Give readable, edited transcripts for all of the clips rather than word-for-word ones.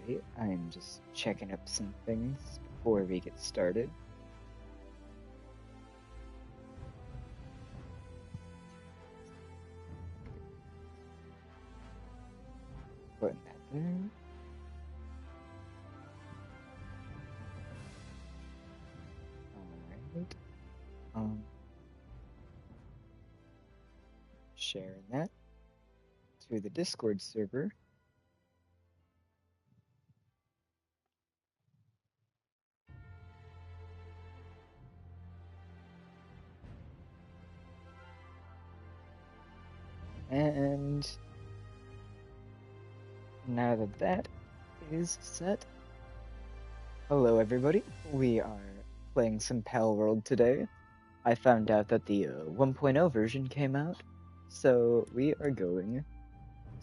Alright, I'm just checking up some things before we get started. Putting that there. Alright. Sharing that to the Discord server. And now that that is set, hello everybody. We are playing some Palworld today. I found out that the 1.0 version came out, so we are going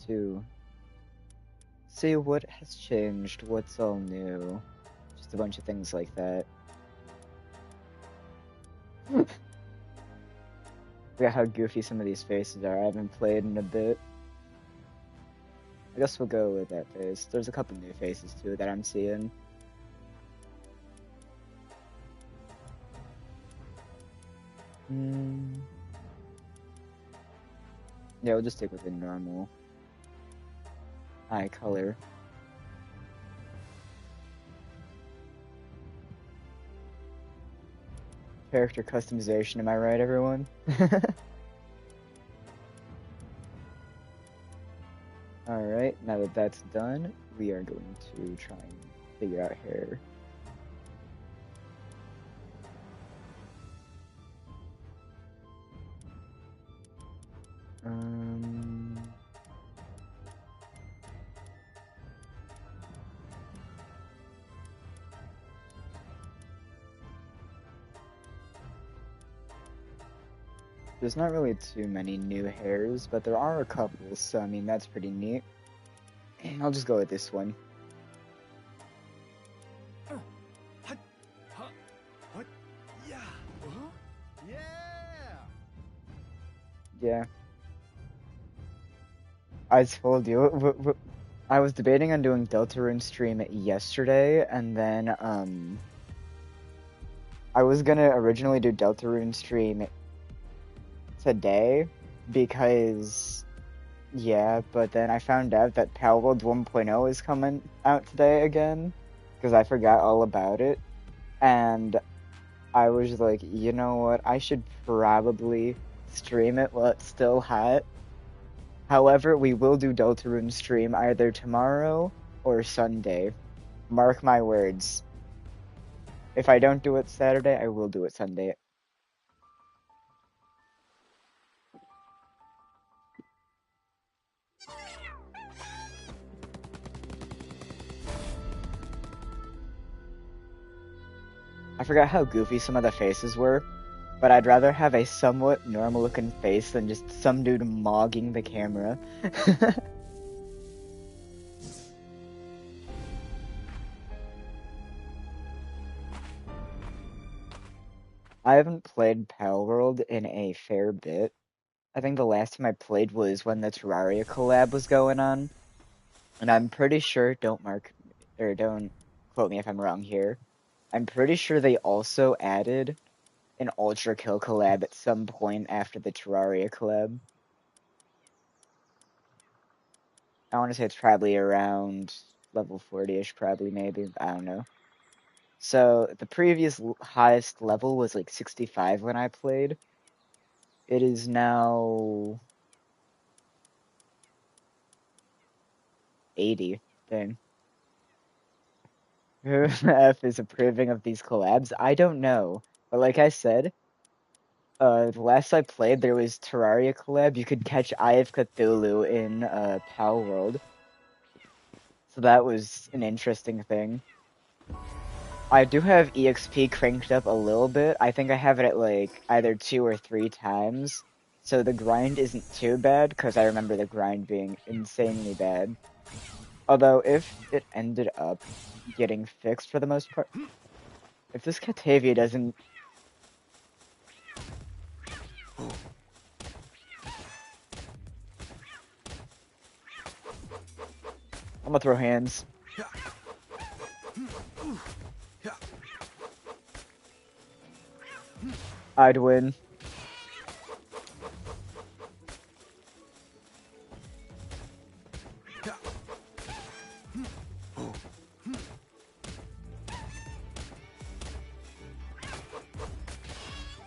to see what has changed, what's all new, just a bunch of things like that. Look at how goofy some of these faces are. I haven't played in a bit. I guess we'll go with that face. There's a couple new faces too that I'm seeing. Yeah, we'll just stick with the normal eye color. Character customization, am I right, everyone? Alright, now that that's done, we are going to try and figure out hair. There's not really too many new hairs, but there are a couple, so I mean, that's pretty neat. I'll just go with this one. Yeah. I told you, I was debating on doing Deltarune stream yesterday, and then, I was gonna originally do Deltarune stream today, because, yeah, but then I found out that Palworld 1.0 is coming out today again, because I forgot all about it, and I was like, you know what, I should probably stream it while it's still hot. However, we will do Deltarune stream either tomorrow or Sunday. Mark my words. If I don't do it Saturday, I will do it Sunday. I forgot how goofy some of the faces were, but I'd rather have a somewhat normal looking face than just some dude mogging the camera. I haven't played Palworld in a fair bit. I think the last time I played was when the Terraria collab was going on. And I'm pretty sure, don't quote me if I'm wrong here, I'm pretty sure they also added an Ultra Kill collab at some point after the Terraria collab. I want to say it's probably around level 40-ish, probably, maybe, I don't know. So, the previous highest level was like 65 when I played. It is now 80, dang. Who F is approving of these collabs? I don't know. But like I said, the last I played, there was Terraria collab. You could catch Eye of Cthulhu in Palworld. So that was an interesting thing. I do have EXP cranked up a little bit. I think I have it at like either 2 or 3 times. So the grind isn't too bad, because I remember the grind being insanely bad. Although, if it ended up getting fixed for the most part, if this Catavia doesn't... I'm gonna throw hands. I'd win.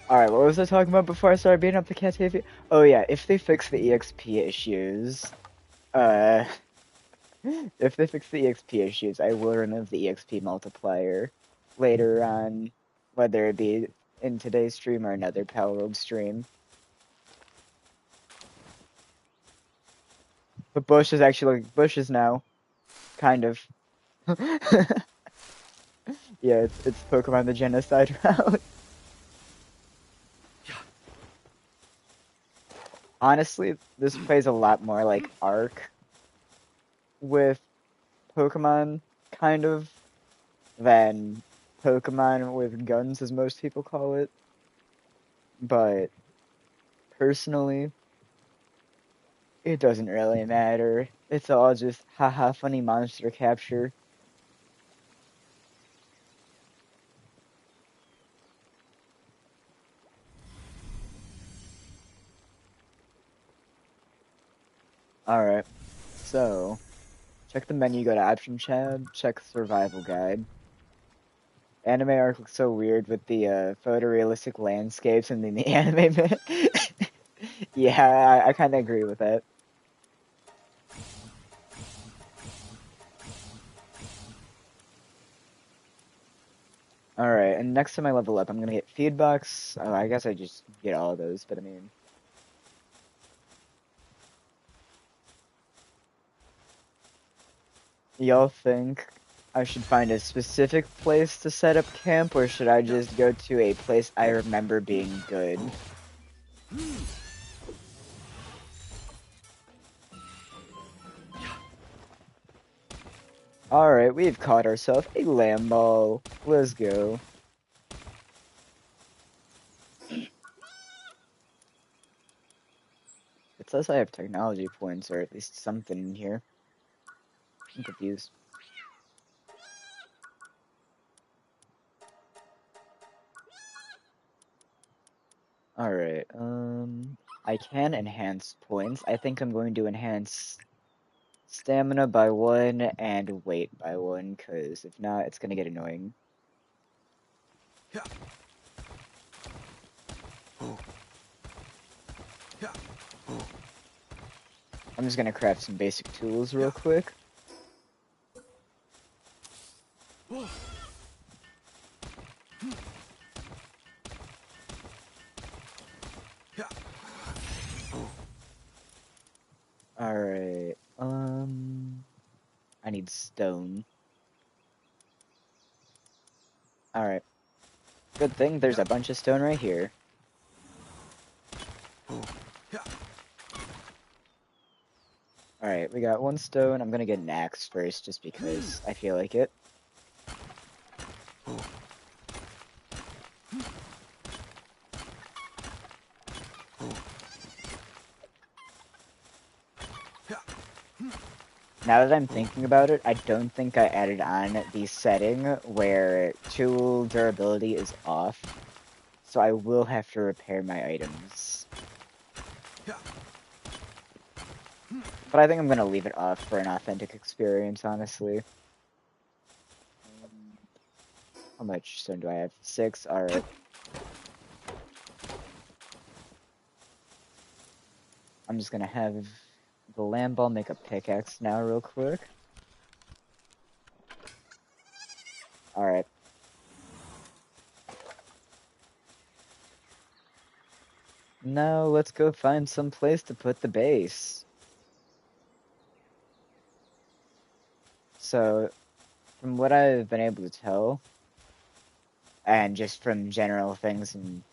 Alright, what was I talking about before I started beating up the Catavia? Oh yeah, if they fix the EXP issues, uh, if they fix the EXP issues, I will remove the EXP multiplier later on, whether it be in today's stream or another Palworld stream. But Bush is actually like bushes now, kind of. Yeah, it's Pokemon the Genocide route. Honestly, this plays a lot more like Arc with Pokemon, kind of, than Pokemon with guns, as most people call it. But personally, it doesn't really matter. It's all just haha funny monster capture. Alright, so check the menu, go to Option tab, check Survival Guide. Anime arc looks so weird with the photorealistic landscapes and then the anime bit. Yeah, I kind of agree with that. Alright, and next time I level up, I'm gonna get Feedbox. Oh, I guess I just get all of those, but I mean... Y'all think I should find a specific place to set up camp, or should I just go to a place I remember being good? Alright, we've caught ourselves a Lamball. Let's go. It says I have technology points, or at least something in here. I'm confused. Alright, I can enhance points. I think I'm going to enhance stamina by 1 and weight by 1, because if not, it's gonna get annoying. I'm just gonna craft some basic tools real quick. Alright, I need stone. Alright. Good thing there's a bunch of stone right here. Alright, we got 1 stone. I'm gonna get an axe first, just because I feel like it. Now that I'm thinking about it, I don't think I added on the setting where tool durability is off, so I will have to repair my items. But I think I'm gonna leave it off for an authentic experience, honestly. How much stone do I have? 6? Alright. I'm just gonna have the Lamball make a pickaxe now real quick. Alright. Now let's go find some place to put the base. So, from what I've been able to tell, and just from general things and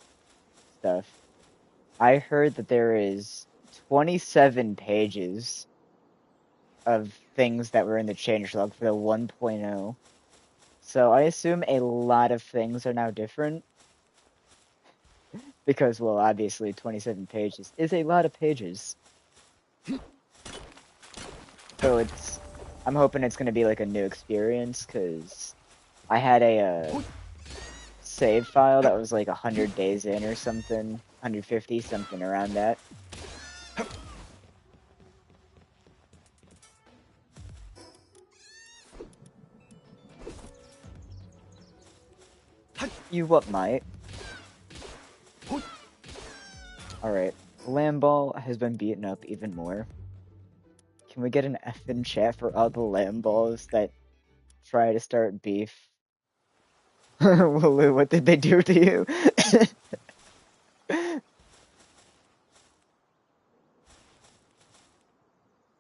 stuff, I heard that there is 27 pages of things that were in the changelog for the 1.0. So I assume a lot of things are now different. Because, well, obviously 27 pages is a lot of pages. So I'm hoping it's going to be like a new experience, because I had a save file that was like 100 days in or something, 150, something around that. You what might. Alright, Lamball has been beaten up even more. Can we get an F in chat for all the Lamballs that try to start beef? Lulu, what did they do to you?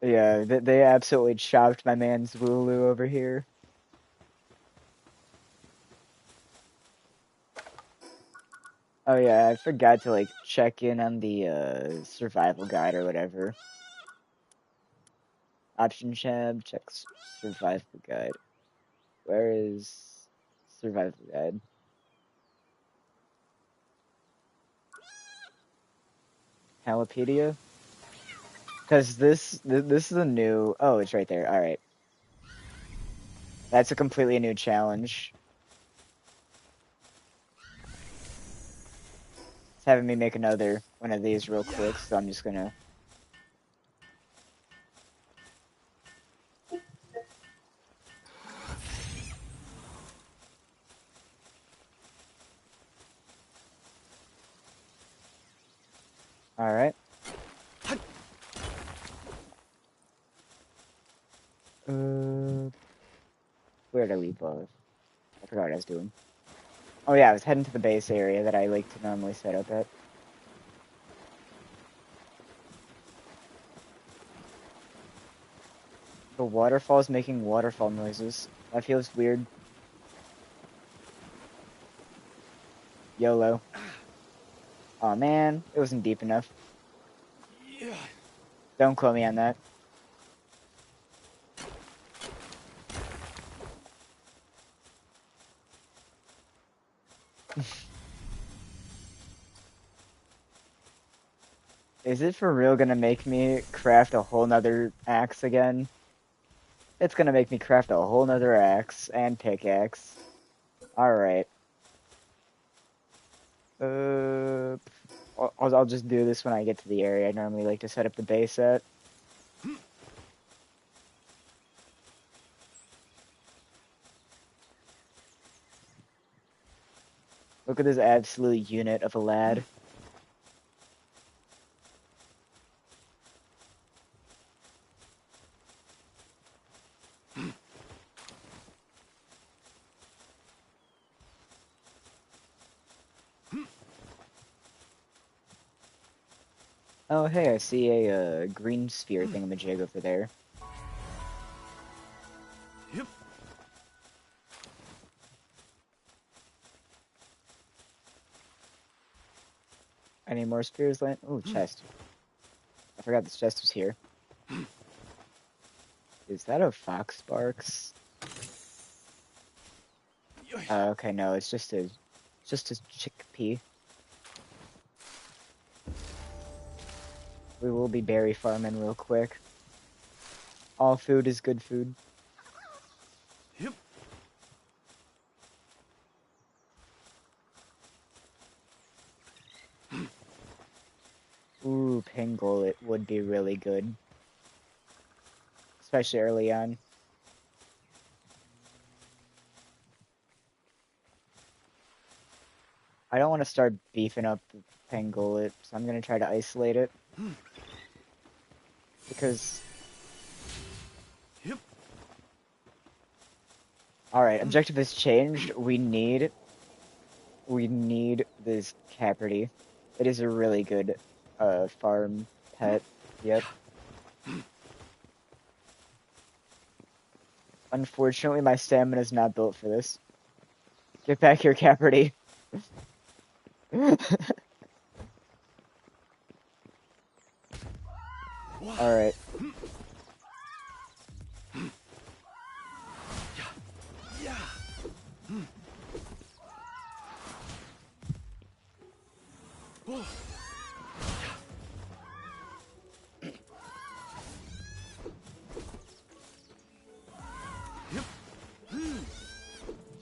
Yeah, they absolutely chopped my man's Wooloo over here. Oh yeah, I forgot to like check in on the survival guide or whatever. Option tab, check survival guide. Where is survival guide? Halopedia? Because this is a new. Oh, it's right there. All right, that's a completely new challenge. It's having me make another one of these real quick, so I'm just gonna. All right. Where did I leave off? I forgot what I was doing. Oh yeah, I was heading to the base area that I like to normally set up at. The waterfall's making waterfall noises. That feels weird. YOLO. Aw, oh, man. It wasn't deep enough. Don't quote me on that. Is it for real gonna make me craft a whole nother axe again? It's gonna make me craft a whole nother axe and pickaxe. Alright. I'll just do this when I get to the area I normally like to set up the base at. Look at this absolute unit of a lad. Oh, hey, I see a green sphere thingamajig over there. Yep. Any more spears land? Ooh, chest. I forgot this chest was here. Is that a fox barks? Okay, no, it's just a chickpea. We will be berry farming real quick. All food is good food. Yep. Ooh, Pangolin would be really good. Especially early on. I don't want to start beefing up Pangolin, so I'm going to try to isolate it. Because... Yep. Alright, objective has changed. We need this Caperty. It is a really good farm pet. Yep. Unfortunately, my stamina is not built for this. Get back here, Caperty. Alright.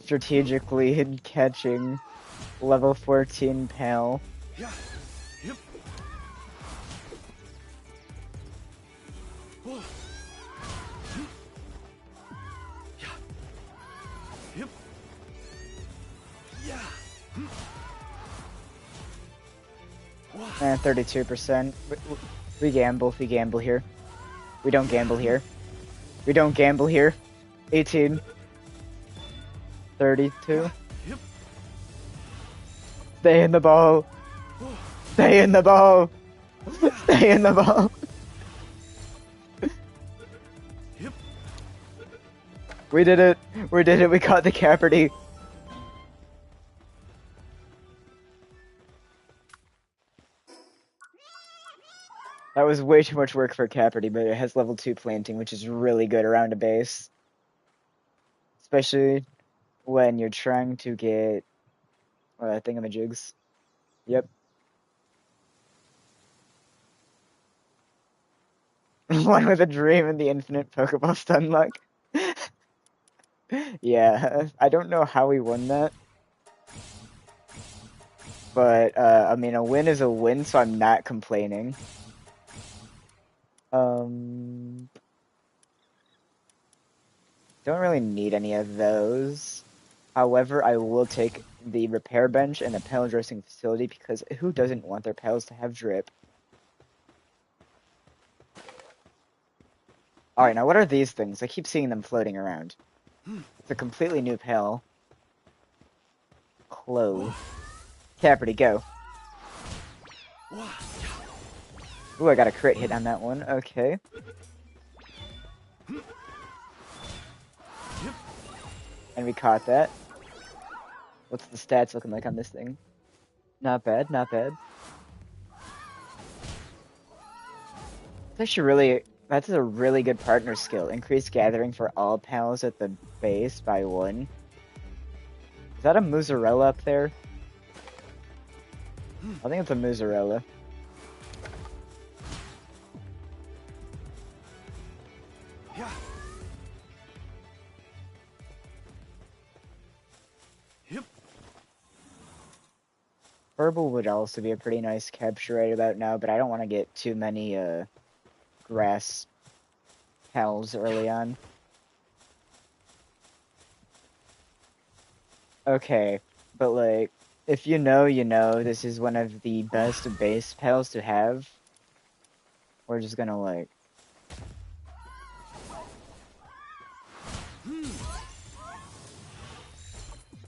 Strategically catching Level 14 Pal. Yeah. Yep. Oh. Yeah. Yep. Yeah. And 32%. We gamble. We gamble here. We don't gamble here. We don't gamble here. 18. 32. Yep. Stay in the ball. Stay in the ball. Stay in the ball. Yep. We did it. We did it. We caught the Caperty. That was way too much work for Caperty, but it has level 2 planting, which is really good around a base. Especially when you're trying to get thingamajigs. Yep. One with a dream and the infinite Pokeball stun luck. Yeah, I don't know how we won that. But, I mean, a win is a win, so I'm not complaining. Don't really need any of those. However, I will take the repair bench and the panel dressing facility because who doesn't want their pals to have drip? Alright, now what are these things? I keep seeing them floating around. It's a completely new pal. Clove. Caperty, go. Ooh, I got a crit hit on that one. Okay. And we caught that. What's the stats looking like on this thing? Not bad, not bad. It's actually really... That's a really good partner skill. Increase gathering for all pals at the base by 1. Is that a Mozzarella up there? I think it's a Mozzarella. Yeah. Yep. Purple would also be a pretty nice capture right about now, but I don't want to get too many grass pals early on. Okay, but like, if you know, you know, this is one of the best base pals to have. We're just gonna like...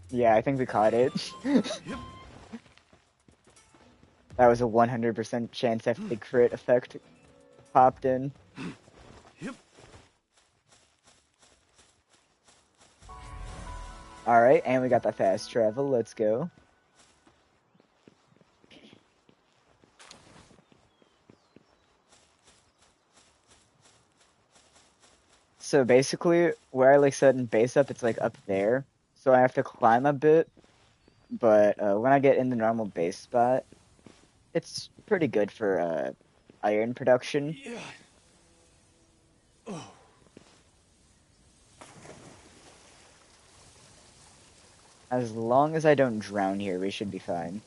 Yeah, I think we caught it. That was a 100% chance after the crit effect popped in. Alright, and we got the fast travel. Let's go. So basically, where I like setting base up, it's like up there. So I have to climb a bit. But when I get in the normal base spot, it's pretty good for iron production. Yeah. Oh. As long as I don't drown here, we should be fine.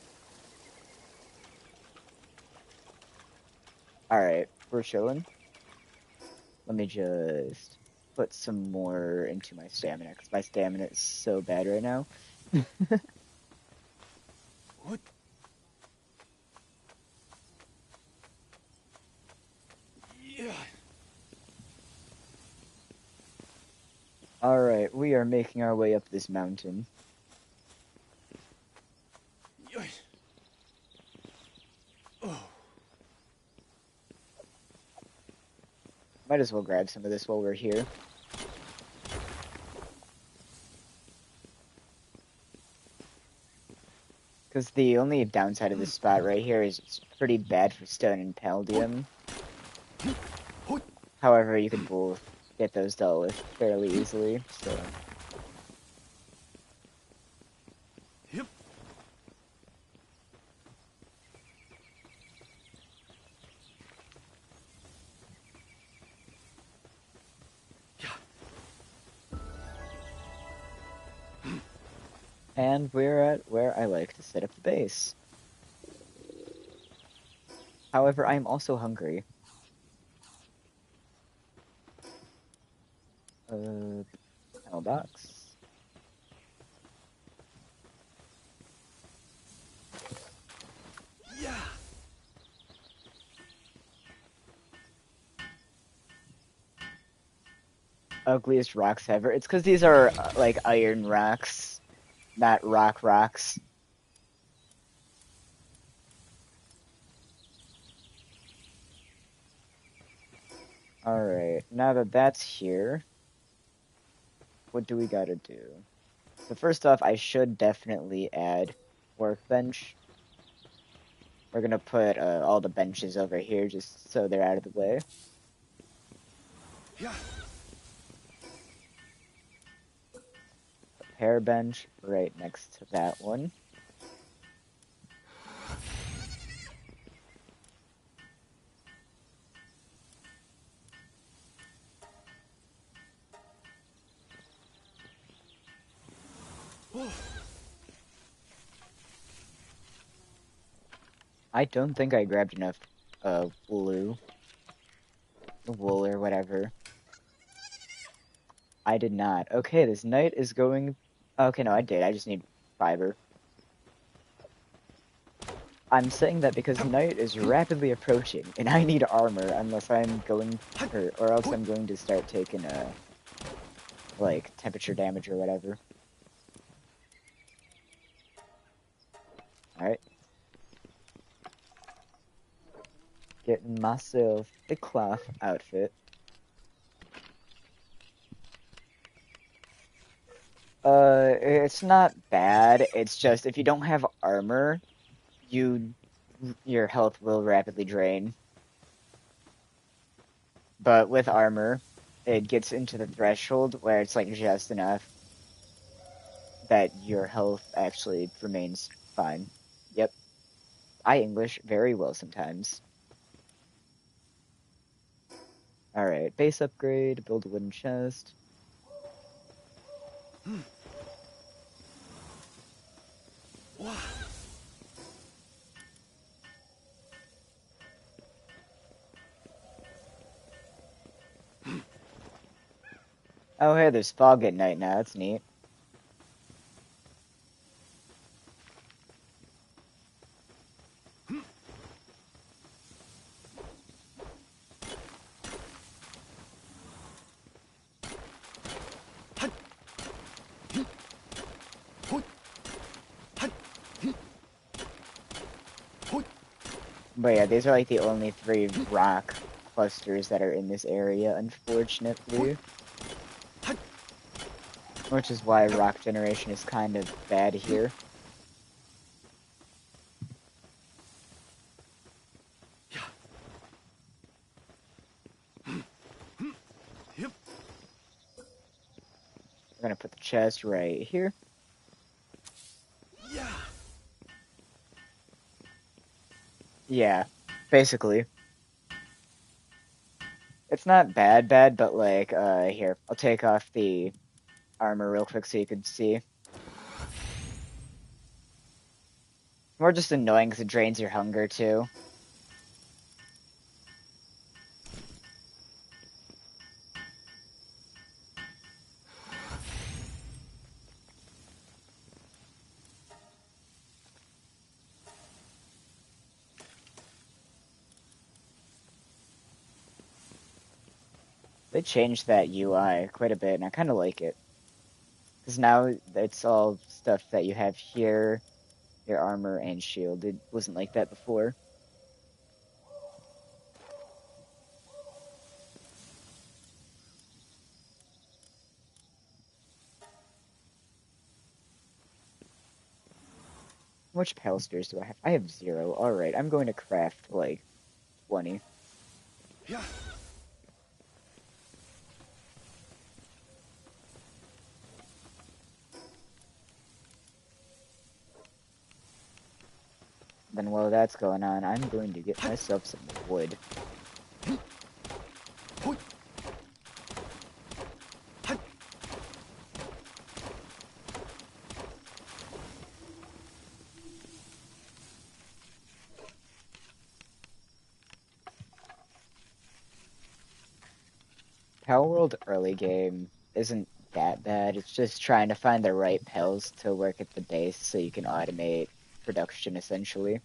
Alright, we're chilling. Let me just put some more into my stamina, because my stamina is so bad right now. What? Yeah. Alright, we are making our way up this mountain. Yeah. Oh. Might as well grab some of this while we're here. Because the only downside of this spot right here is it's pretty bad for stone and palladium. However, you can both get those dealt with fairly easily, so... Yep. And we're at where I like to set up the base. However, I'm also hungry. Mailbox. Yeah. Ugliest rocks ever. It's because these are like iron rocks, not rock rocks. Alright, now that that's here, what do we gotta do? So first off, I should definitely add workbench. We're gonna put all the benches over here just so they're out of the way. Yeah. Repair bench right next to that one. Oh. I don't think I grabbed enough wool or whatever. I did not. Okay, this night is going. Okay, no, I did. I just need fiber. I'm saying that because night is rapidly approaching, and I need armor unless I'm going, or else I'm going to start taking like temperature damage or whatever. All right, getting myself a cloth outfit. It's not bad. It's just if you don't have armor, your health will rapidly drain. But with armor, it gets into the threshold where it's like just enough that your health actually remains fine. Yep. I English very well sometimes. Alright, base upgrade, build a wooden chest. Wow. Oh hey, there's fog at night now, that's neat. But yeah, these are like the only 3 rock clusters that are in this area, unfortunately. Which is why rock generation is kind of bad here. Yep. We're gonna put the chest right here. Yeah. Yeah, basically. It's not bad, but like, here, I'll take off the armor real quick so you can see. More just annoying because it drains your hunger too. They changed that UI quite a bit, and I kind of like it. Because now it's all stuff that you have here, your armor and shield. It wasn't like that before. How much pal spears do I have? I have 0. Alright, I'm going to craft like 20. Yeah. Then while that's going on, I'm going to get myself some wood. Palworld early game isn't that bad. It's just trying to find the right pills to work at the base so you can automate production essentially.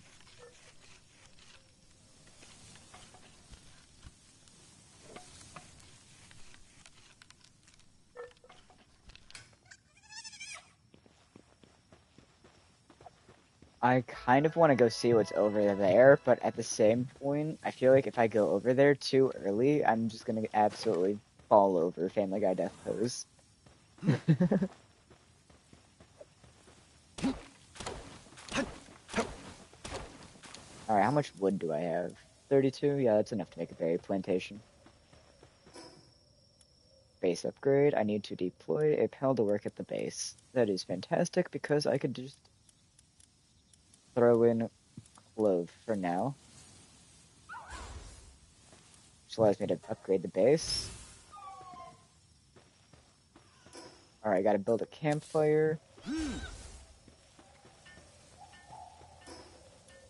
I kind of want to go see what's over there, but at the same point, I feel like if I go over there too early, I'm just gonna absolutely fall over Family Guy death pose. Alright, how much wood do I have? 32? Yeah, that's enough to make a berry plantation. Base upgrade. I need to deploy a pal to work at the base. That is fantastic because I could just throw in clove for now. Which allows me to upgrade the base. Alright, gotta build a campfire. And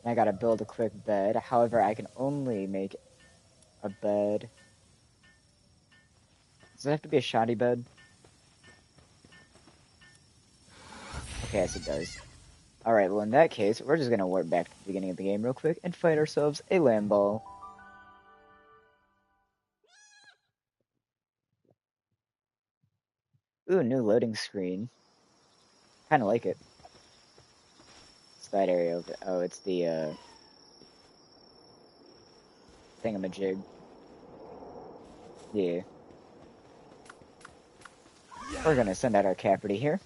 I gotta build a quick bed. However, I can only make a bed. Does it have to be a shoddy bed? Okay, yes it does. Alright, well in that case, we're just gonna warp back to the beginning of the game real quick and fight ourselves a land ball. Ooh, new loading screen. Kinda like it. It's that area over. Oh, it's the thingamajig. Yeah. We're gonna send out our Capridy here.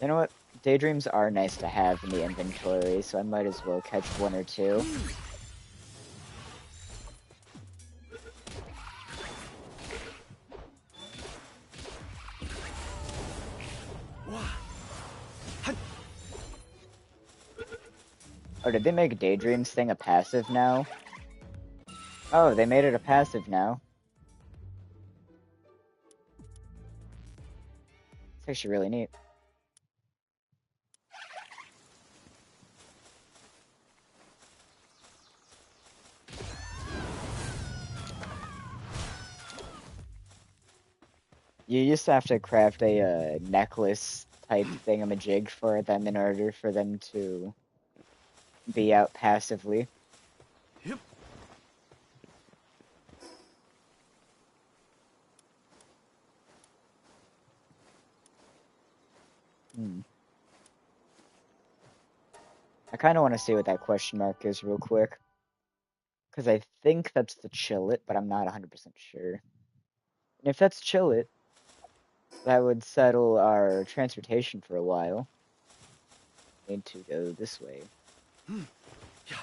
You know what? Daydreams are nice to have in the inventory, so I might as well catch one or two. Oh, did they make Daydreams thing a passive now? Oh, they made it a passive now. It's actually really neat. You used to have to craft a necklace type thingamajig for them in order for them to be out passively. Yep. I kind of want to see what that question mark is real quick. Because I think that's the Chillet, but I'm not 100% sure. And if that's Chillet, that would settle our transportation for a while. Need to go this way. Yep.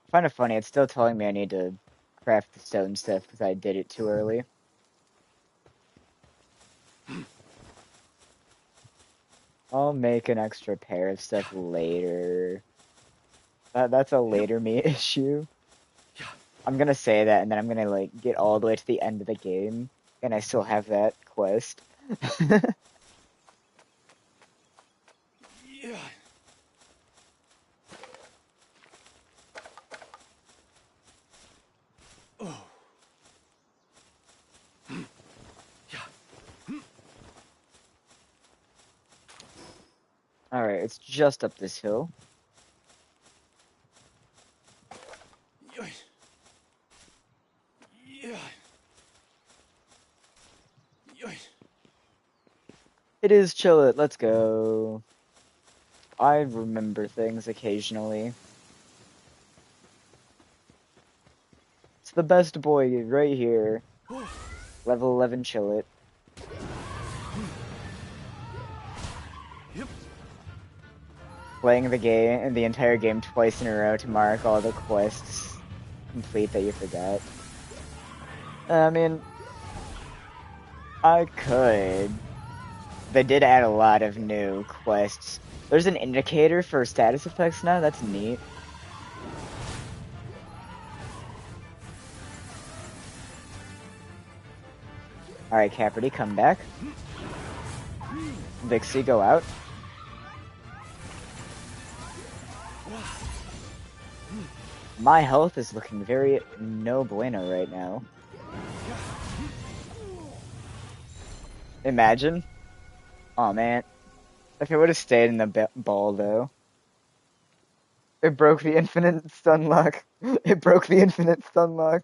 I find it funny, it's still telling me I need to craft the stone stuff because I did it too early. I'll make an extra pair of stuff later. That's a later me issue. I'm gonna say that and then I'm gonna like get all the way to the end of the game and I still have that quest. Yeah. Oh. Yeah. Alright, it's just up this hill. Yeah. Yeah. Yeah. It is Chillet, let's go. I remember things occasionally. It's the best boy right here. Level 11 Chillet. Yep. Playing the game and the entire game twice in a row to mark all the quests complete that you forgot. I mean, I could. They did add a lot of new quests. There's an indicator for status effects now. That's neat. All right, Capricorn, come back. Vixie, go out. My health is looking very no bueno right now. Imagine. Oh man. If it would have stayed in the ball though. It broke the infinite stun lock. It broke the infinite stun lock.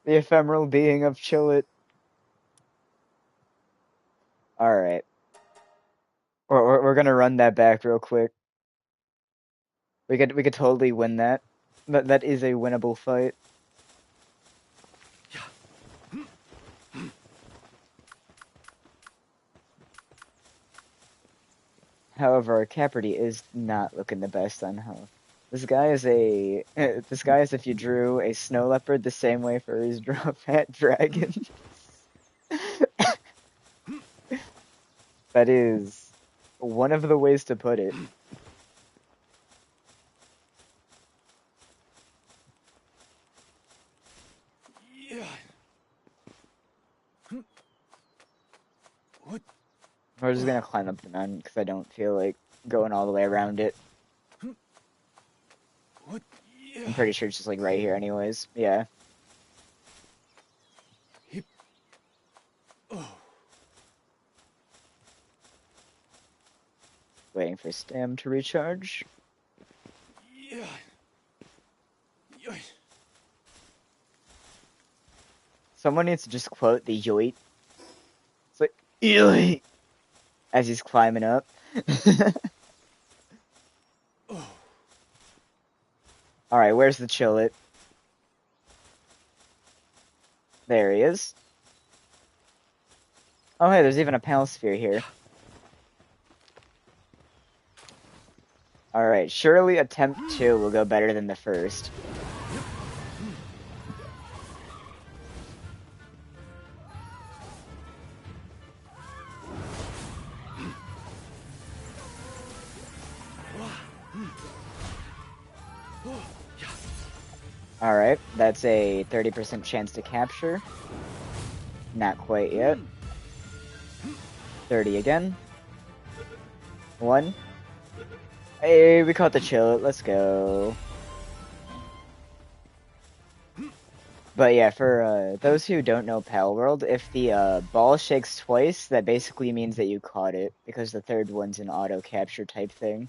The ephemeral being of Chillet. Alright. We're gonna run that back real quick. We could totally win that. That is a winnable fight. However, Capricorn is not looking the best on health. This guy is this guy is if you drew a snow leopard the same way furries draw fat dragon. That is one of the ways to put it. Yeah. What? We're just gonna climb up the mountain because I don't feel like going all the way around it. What? I'm Yeah. pretty sure it's just like right here anyways. Yeah. Hip. Oh. Waiting for stam to recharge. Yeah. Yeah. Someone needs to just quote the yoit. It's like, yoit! As he's climbing up. Oh. Alright, where's the Chillet? There he is. Oh hey, there's even a Palsphere here. Alright, surely attempt 2 will go better than the first. Alright, that's a 30% chance to capture. Not quite yet. 30 again. 1. Hey, we caught the Chillet, let's go. But yeah, for those who don't know Palworld, if the ball shakes twice, that basically means that you caught it, because the third one's an auto-capture type thing.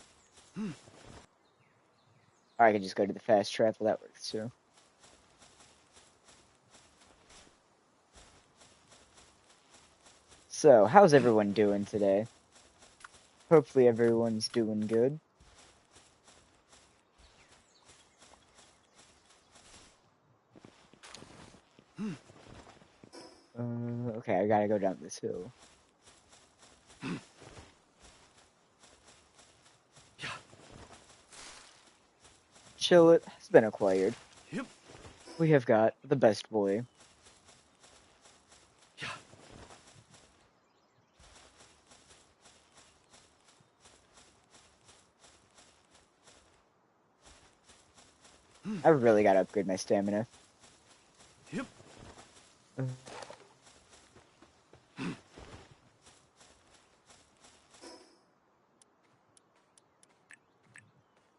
Or I can just go to the fast travel, that works too. So, how's everyone doing today? Hopefully everyone's doing good. Okay, I gotta go down this hill. Chillet has been acquired. Yep. We have got the best boy. Yeah. I really gotta upgrade my stamina. Yep.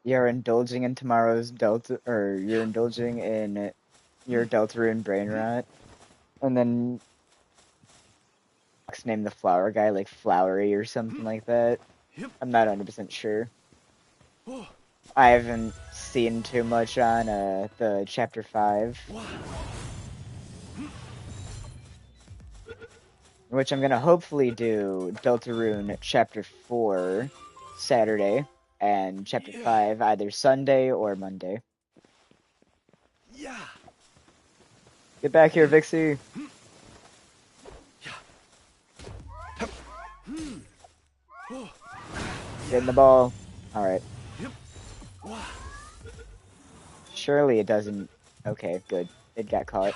You're indulging in tomorrow's Delta, or you're indulging in your Deltarune brain rot. And then name the flower guy like Flowery or something like that. Yep. I'm not 100% sure. Oh. I haven't seen too much on the chapter 5. Which I'm gonna hopefully do Deltarune chapter 4 Saturday and chapter 5 either Sunday or Monday. Yeah. Get back here, Vixie. Get in the ball. Alright. Surely it doesn't... Okay, good. It got caught.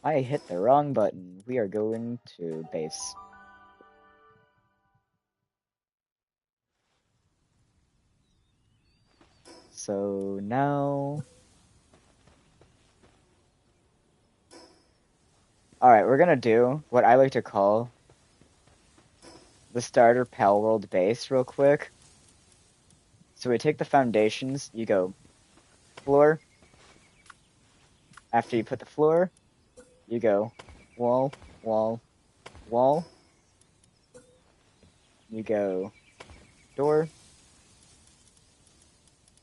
I hit the wrong button. We are going to base. So now... Alright, we're gonna do what I like to call the starter Palworld base real quick. So we take the foundations, you go floor. After you put the floor, you go wall, wall, wall. You go door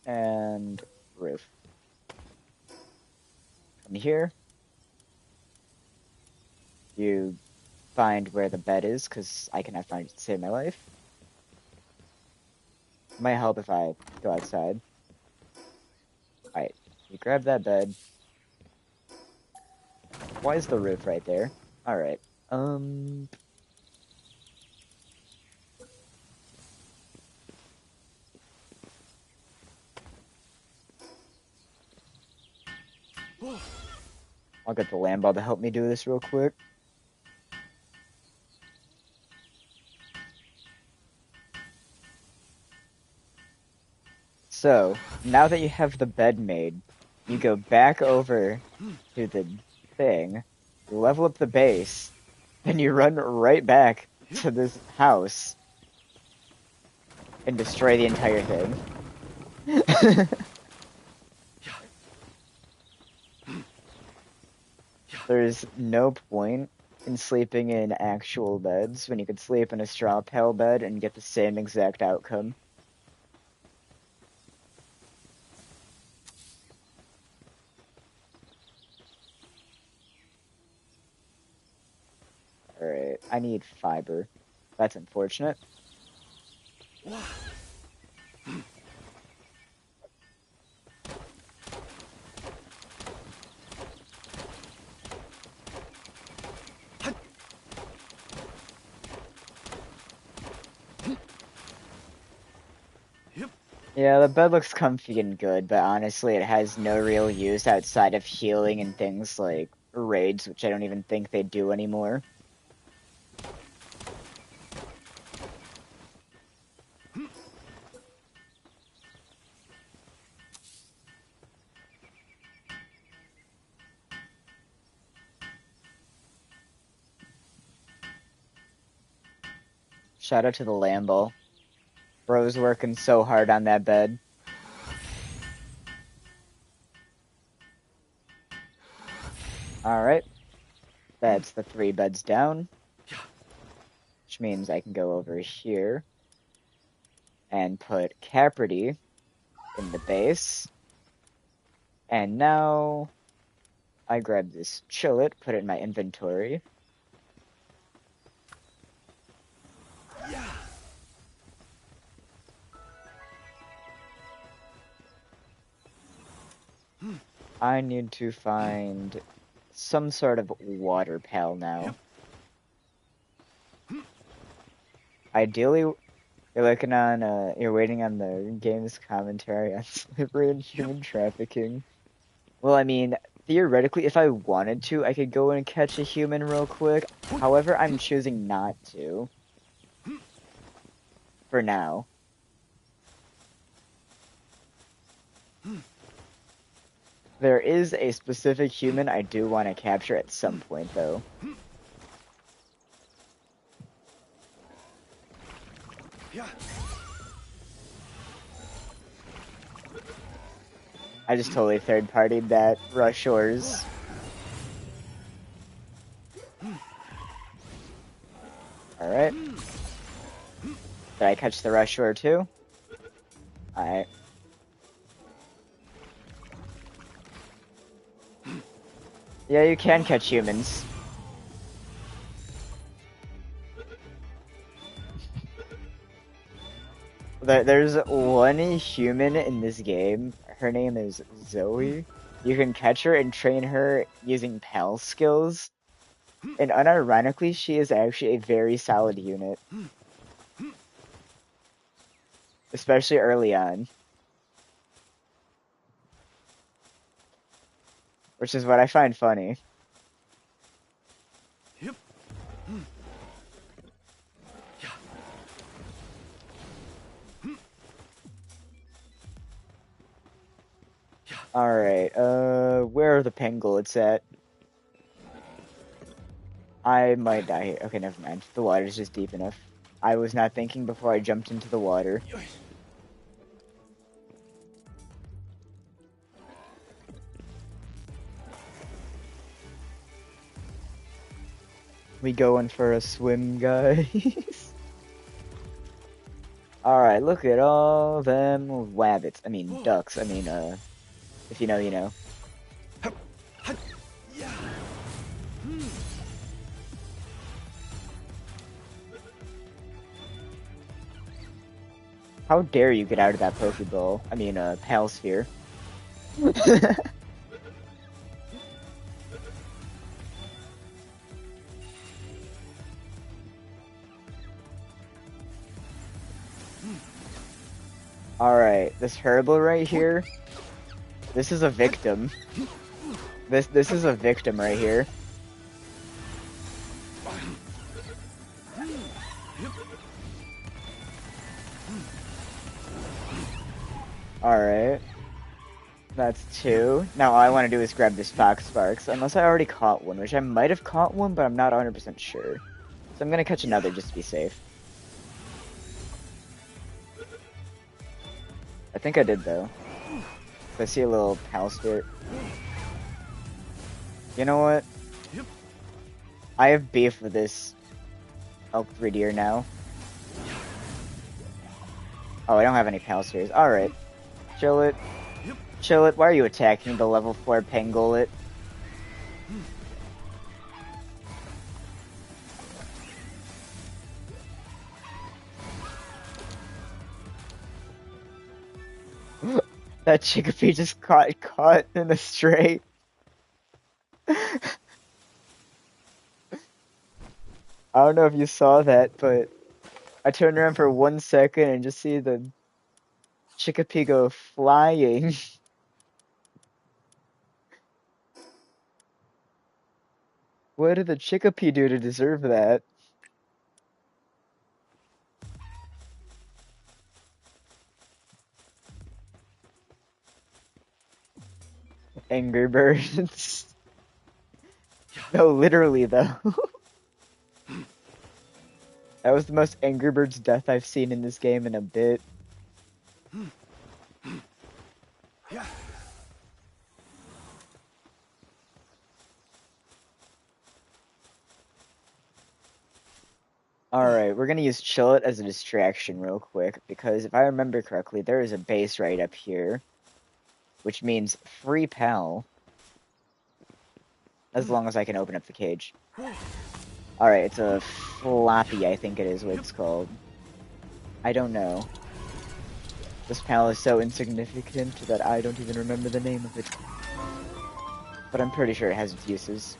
and roof. From here, you find where the bed is, because I cannot find it to save my life. It might help if I go outside. Alright, you grab that bed. Why is the roof right there? Alright. I'll get the Lamball to help me do this real quick. So, now that you have the bed made, you go back over to the thing, level up the base, and you run right back to this house and destroy the entire thing. There's no point in sleeping in actual beds when you could sleep in a straw pale bed and get the same exact outcome. Alright, I need fiber. That's unfortunate. Yeah, the bed looks comfy and good, but honestly it has no real use outside of healing and things like raids, which I don't even think they do anymore. Shout out to the Lamball. Bro's working so hard on that bed. Alright. That's the 3 beds down. Which means I can go over here and put Capridy in the base. And now I grab this Chillet, put it in my inventory. I need to find some sort of water pal now. Ideally, you're waiting on the game's commentary on slavery and human trafficking. Well, I mean, theoretically, if I wanted to, I could go and catch a human real quick. However, I'm choosing not to. For now. There is a specific human I do want to capture at some point, though. I just totally third-partied that Rush Shores. Alright. Did I catch the Rush Shore too? Alright. Yeah, you can catch humans. There's one human in this game. Her name is Zoe. You can catch her and train her using PAL skills. And unironically, she is actually a very solid unit. Especially early on. Which is what I find funny. Yeah. Yeah. Alright, where are the pangolins at? I might die here. Okay, never mind. The water's just deep enough. I was not thinking before I jumped into the water. We going for a swim, guys. Alright, look at all them wabbits. I mean, ducks. I mean, if you know, you know. Yeah. How dare you get out of that Pokeball? I mean, Palsphere. Alright, this Herbal right here, this is a victim. This is a victim right here. Alright. That's two. Now all I want to do is grab this Fox Sparks, unless I already caught one, which I might have caught one, but I'm not 100% sure. So I'm gonna catch another just to be safe. I think I did though. I see a little Palsphere. You know what? I have beef with this Elk Deer now. Oh, I don't have any Palspheres. Alright. Chill it. Chill it. Why are you attacking the level 4 Pangolin? That Chickapee just caught in a stray. I don't know if you saw that, but I turned around for 1 second and just see the Chickapee go flying. What did the Chickapee do to deserve that? Angry Birds. No, literally though. That was the most Angry Birds death I've seen in this game in a bit. Yeah. Alright, we're gonna use Chill It as a distraction real quick, because if I remember correctly, there is a base right up here, which means free pal, as long as I can open up the cage. Alright, it's a floppy, I think it is what it's called. I don't know. This pal is so insignificant that I don't even remember the name of it. But I'm pretty sure it has its uses.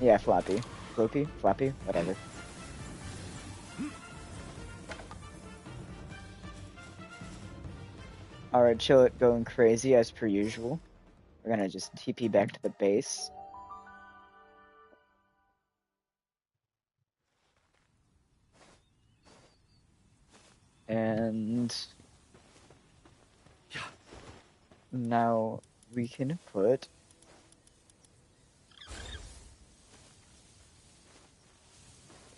Yeah, floppy. Floppy? Floppy? Whatever. Alright, Chill It going crazy as per usual. We're gonna just TP back to the base. And now we can put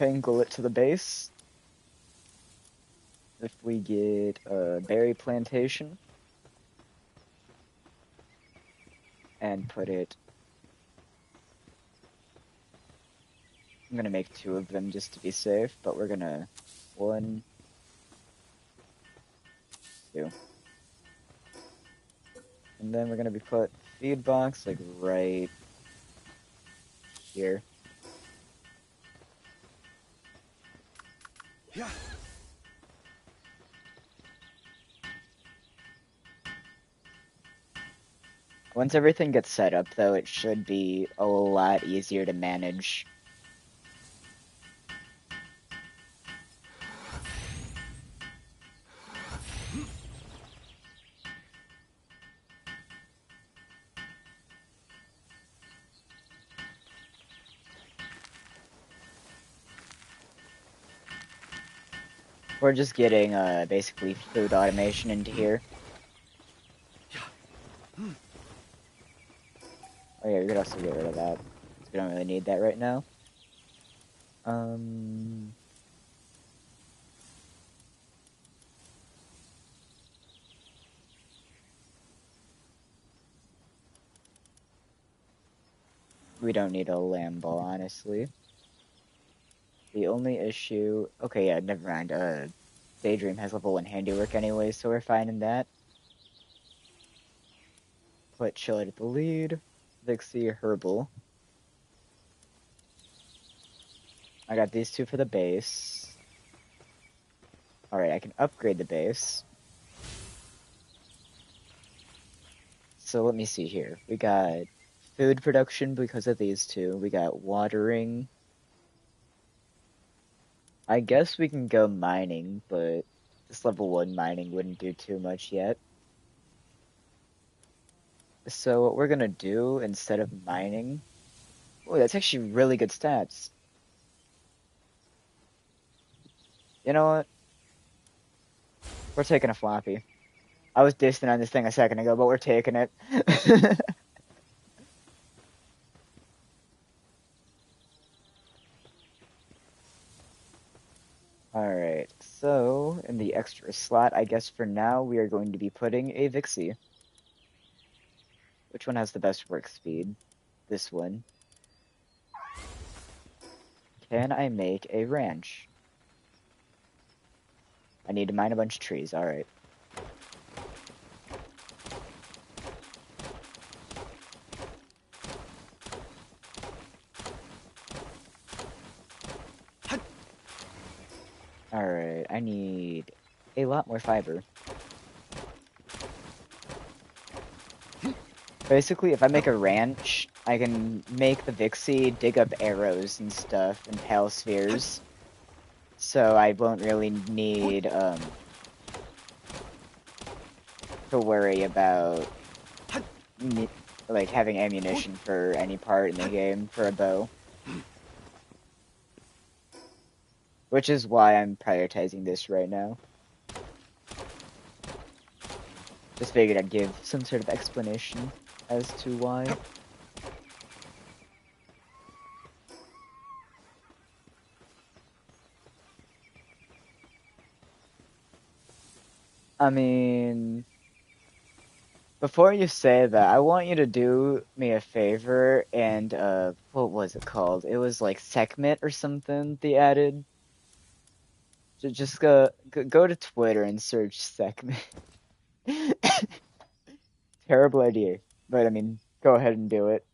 Pangolin to the base. If we get a berry plantation and put it, I'm gonna make 2 of them just to be safe, but we're gonna 1, 2. And then we're gonna be put feed box like right here. Yeah. Once everything gets set up though, it should be a lot easier to manage. We're just getting basically food automation into here. Oh yeah, we could also get rid of that. 'Cause we don't really need that right now. Um, we don't need a lamb ball, honestly. The only issue... Okay, yeah, never mind. Daydream has level 1 handiwork anyway, so we're fine in that. Put Chilled at the lead. Vixie, Herbal. I got these two for the base. Alright, I can upgrade the base. So let me see here. We got food production because of these two. We got watering. I guess we can go mining, but this level 1 mining wouldn't do too much yet. So what we're gonna do instead of mining... Oh, that's actually really good stats. You know what? We're taking a floppy. I was dissing on this thing a second ago, but we're taking it. Alright, so in the extra slot, I guess for now we are going to be putting a Vixie. Which one has the best work speed? This one. Can I make a ranch? I need to mine a bunch of trees, alright. Alright, I need a lot more fiber. Basically, if I make a ranch, I can make the Vixie dig up arrows and stuff and pale spheres. So I won't really need to worry about like having ammunition for any part in the game for a bow. Which is why I'm prioritizing this right now. Just figured I'd give some sort of explanation as to why. I mean, before you say that, I want you to do me a favor and, what was it called? It was like Sekhmet or something they added. Just go to Twitter and search Sekhmet. Terrible idea, but I mean, go ahead and do it.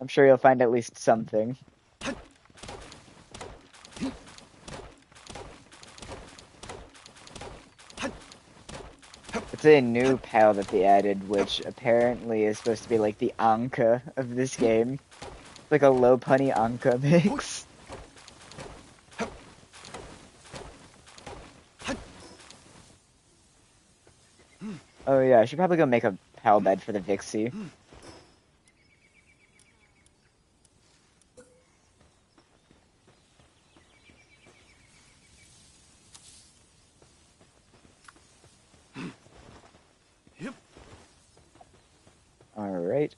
I'm sure you'll find at least something. It's a new pal that they added, which apparently is supposed to be like the Anka of this game. It's like a low punny Anka mix. Oh yeah, I should probably go make a pal bed for the Vixie. Alright.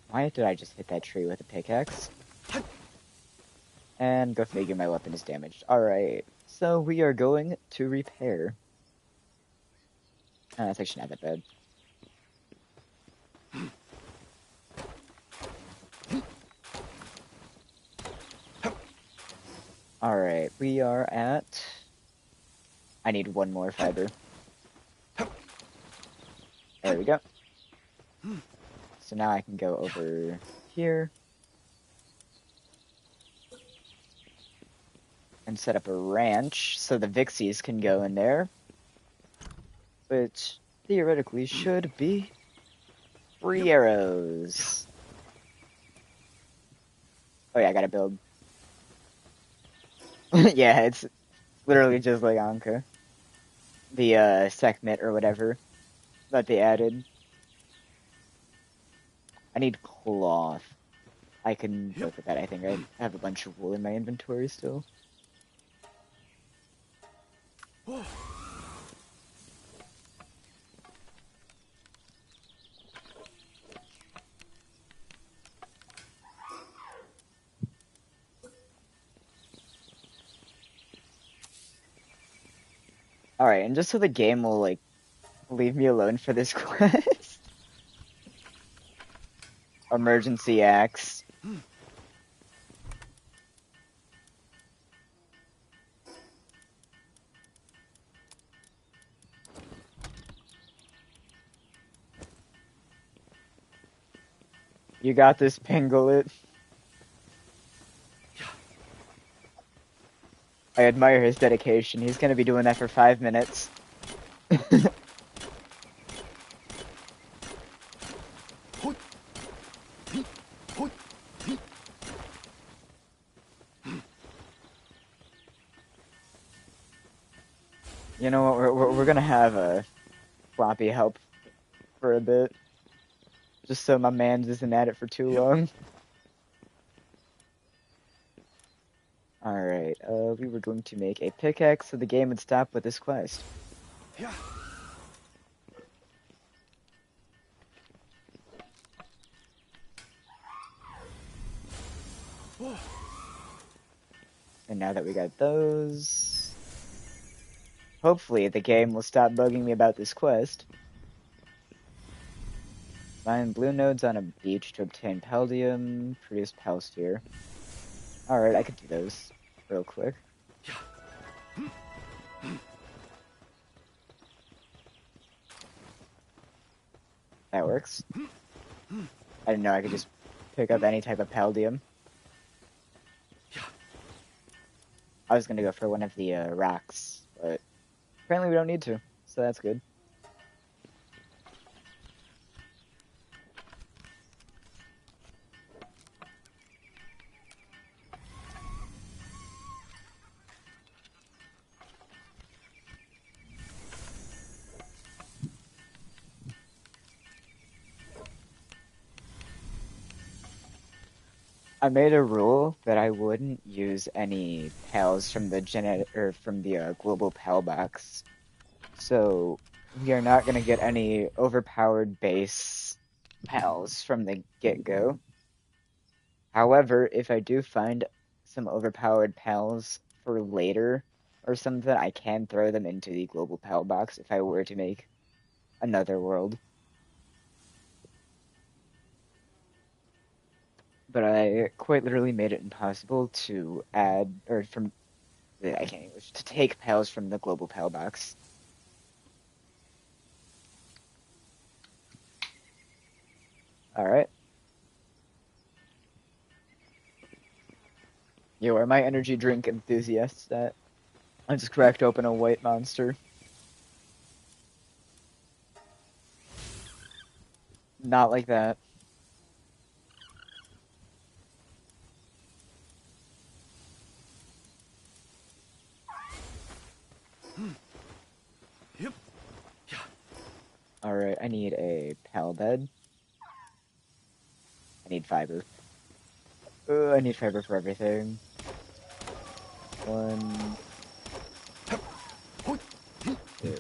Why did I just hit that tree with a pickaxe? And go figure, my weapon is damaged. Alright, so we are going to repair. That's actually not that bad. Alright, we are at... I need one more fiber. There we go. So now I can go over here. And set up a ranch so the Vixies can go in there. Which theoretically should be 3 arrows. Oh yeah, I gotta build. Yeah, it's literally just like Anka. The Sekhmet or whatever that they added. I need cloth. I can go for that. I think I have a bunch of wool in my inventory still. Whoa. All right, and just so the game will like leave me alone for this quest, emergency axe. You got this, Pinglet. I admire his dedication. He's gonna be doing that for 5 minutes. You know what? We're gonna have a floppy help for a bit, just so my man isn't at it for too long. All right. We were going to make a pickaxe so the game would stop with this quest. Yeah. Whoa. And now that we got those, hopefully the game will stop bugging me about this quest. Find blue nodes on a beach to obtain palladium, produce palsphere. Alright, I could do those real quick. That works. I didn't know I could just pick up any type of palladium. I was gonna go for one of the rocks, but apparently we don't need to, so that's good. I made a rule that I wouldn't use any pals from the global pal box. So we are not gonna get any overpowered base pals from the get-go. However, if I do find some overpowered pals for later or something, I can throw them into the global pal box if I were to make another world. But I quite literally made it impossible to add, or from, I can't English, to take pals from the global pal box. Alright. You are my energy drink enthusiast that I just cracked open a white monster. Not like that. Yep. Yeah. Alright, I need a pal bed. I need fiber. I need fiber for everything. 1, 2,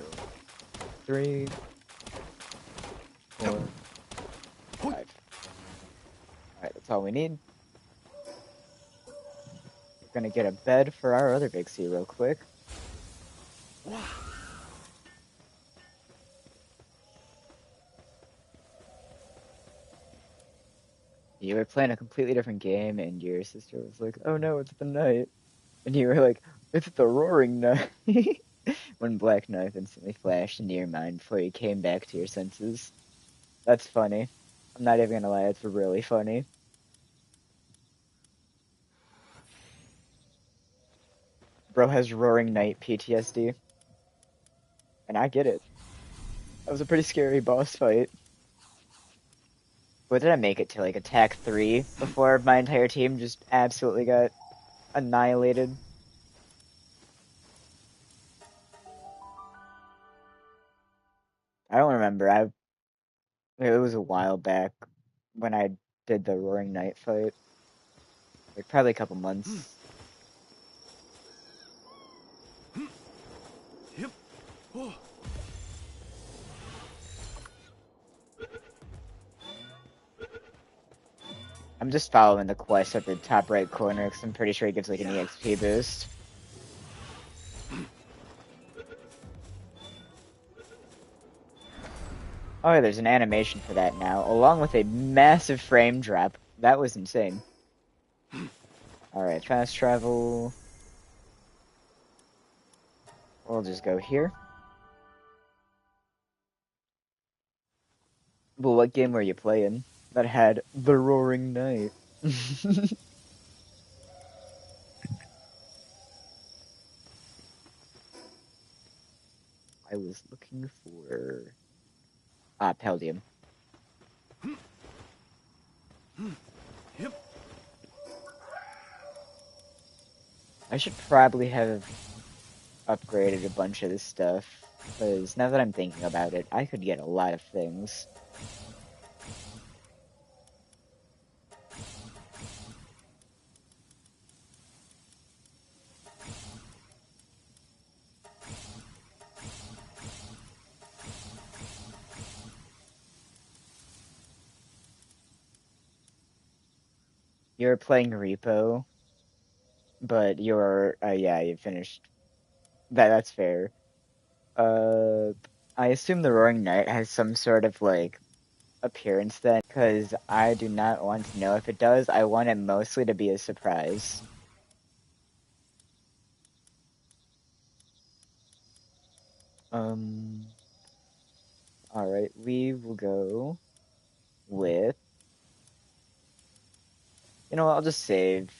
3, 4, 5. Alright, that's all we need. We're gonna get a bed for our other big C real quick. Wow. You were playing a completely different game, and your sister was like, "Oh no, it's the night," and you were like, "It's the roaring night." When Black Knife instantly flashed into your mind before you came back to your senses. That's funny. I'm not even gonna lie, it's really funny. Bro has roaring night PTSD, and I get it. That was a pretty scary boss fight. What did I make it to, like attack 3 before my entire team just absolutely got annihilated? I don't remember. It was a while back when I did the Roaring Knight fight. Like probably a couple months. Yep. Whoa. I'm just following the quest at the top right corner because I'm pretty sure it gives like an Yeah. EXP boost. Oh, yeah, there's an animation for that now, along with a massive frame drop. That was insane. Alright, fast travel. We'll just go here. Well, what game were you playing that had the Roaring Night? I was looking for... Ah, Paldium. Yep. I should probably have upgraded a bunch of this stuff, because now that I'm thinking about it, I could get a lot of things. You're playing Repo, but you're... yeah, you finished. That's fair. Uh, I assume the Roaring Knight has some sort of, like, appearance then, because I do not want to know if it does. I want it mostly to be a surprise. Um, alright, we will go with... You know what, I'll just save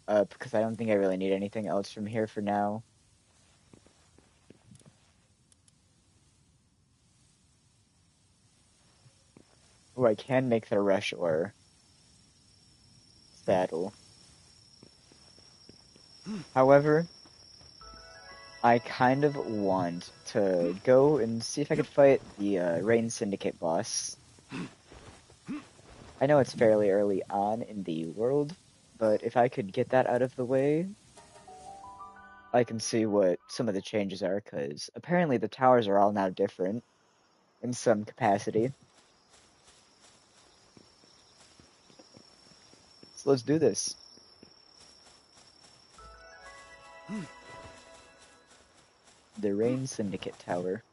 up, because I don't think I really need anything else from here for now. Oh, I can make the rush or saddle. However, I kind of want to go and see if I could fight the Rain Syndicate boss. I know it's fairly early on in the world, but if I could get that out of the way, I can see what some of the changes are, because apparently the towers are all now different in some capacity. So let's do this. The Rain Syndicate Tower.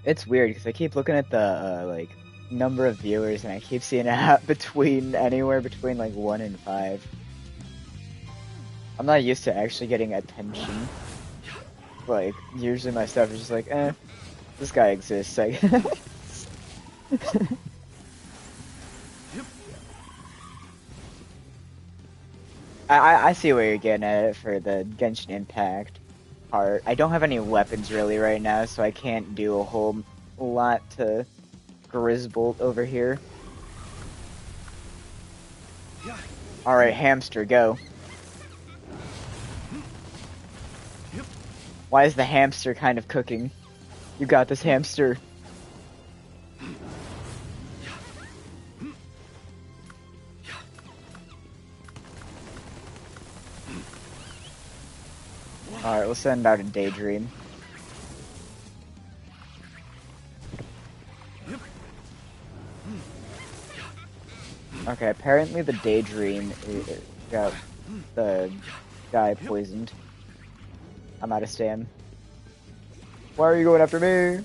It's weird because I keep looking at the like number of viewers and I keep seeing it between anywhere between like 1 and 5. I'm not used to actually getting attention. Like usually my stuff is just like, this guy exists. I guess. I see where you're getting at it for the Genshin Impact part. I don't have any weapons really right now, so I can't do a whole lot to Grizzbolt over here. Alright, hamster, go. Why is the hamster kind of cooking? You got this, hamster. Alright, we'll send out a Daydream. Okay, apparently the Daydream got the guy poisoned. I'm out of stam. Why are you going after me?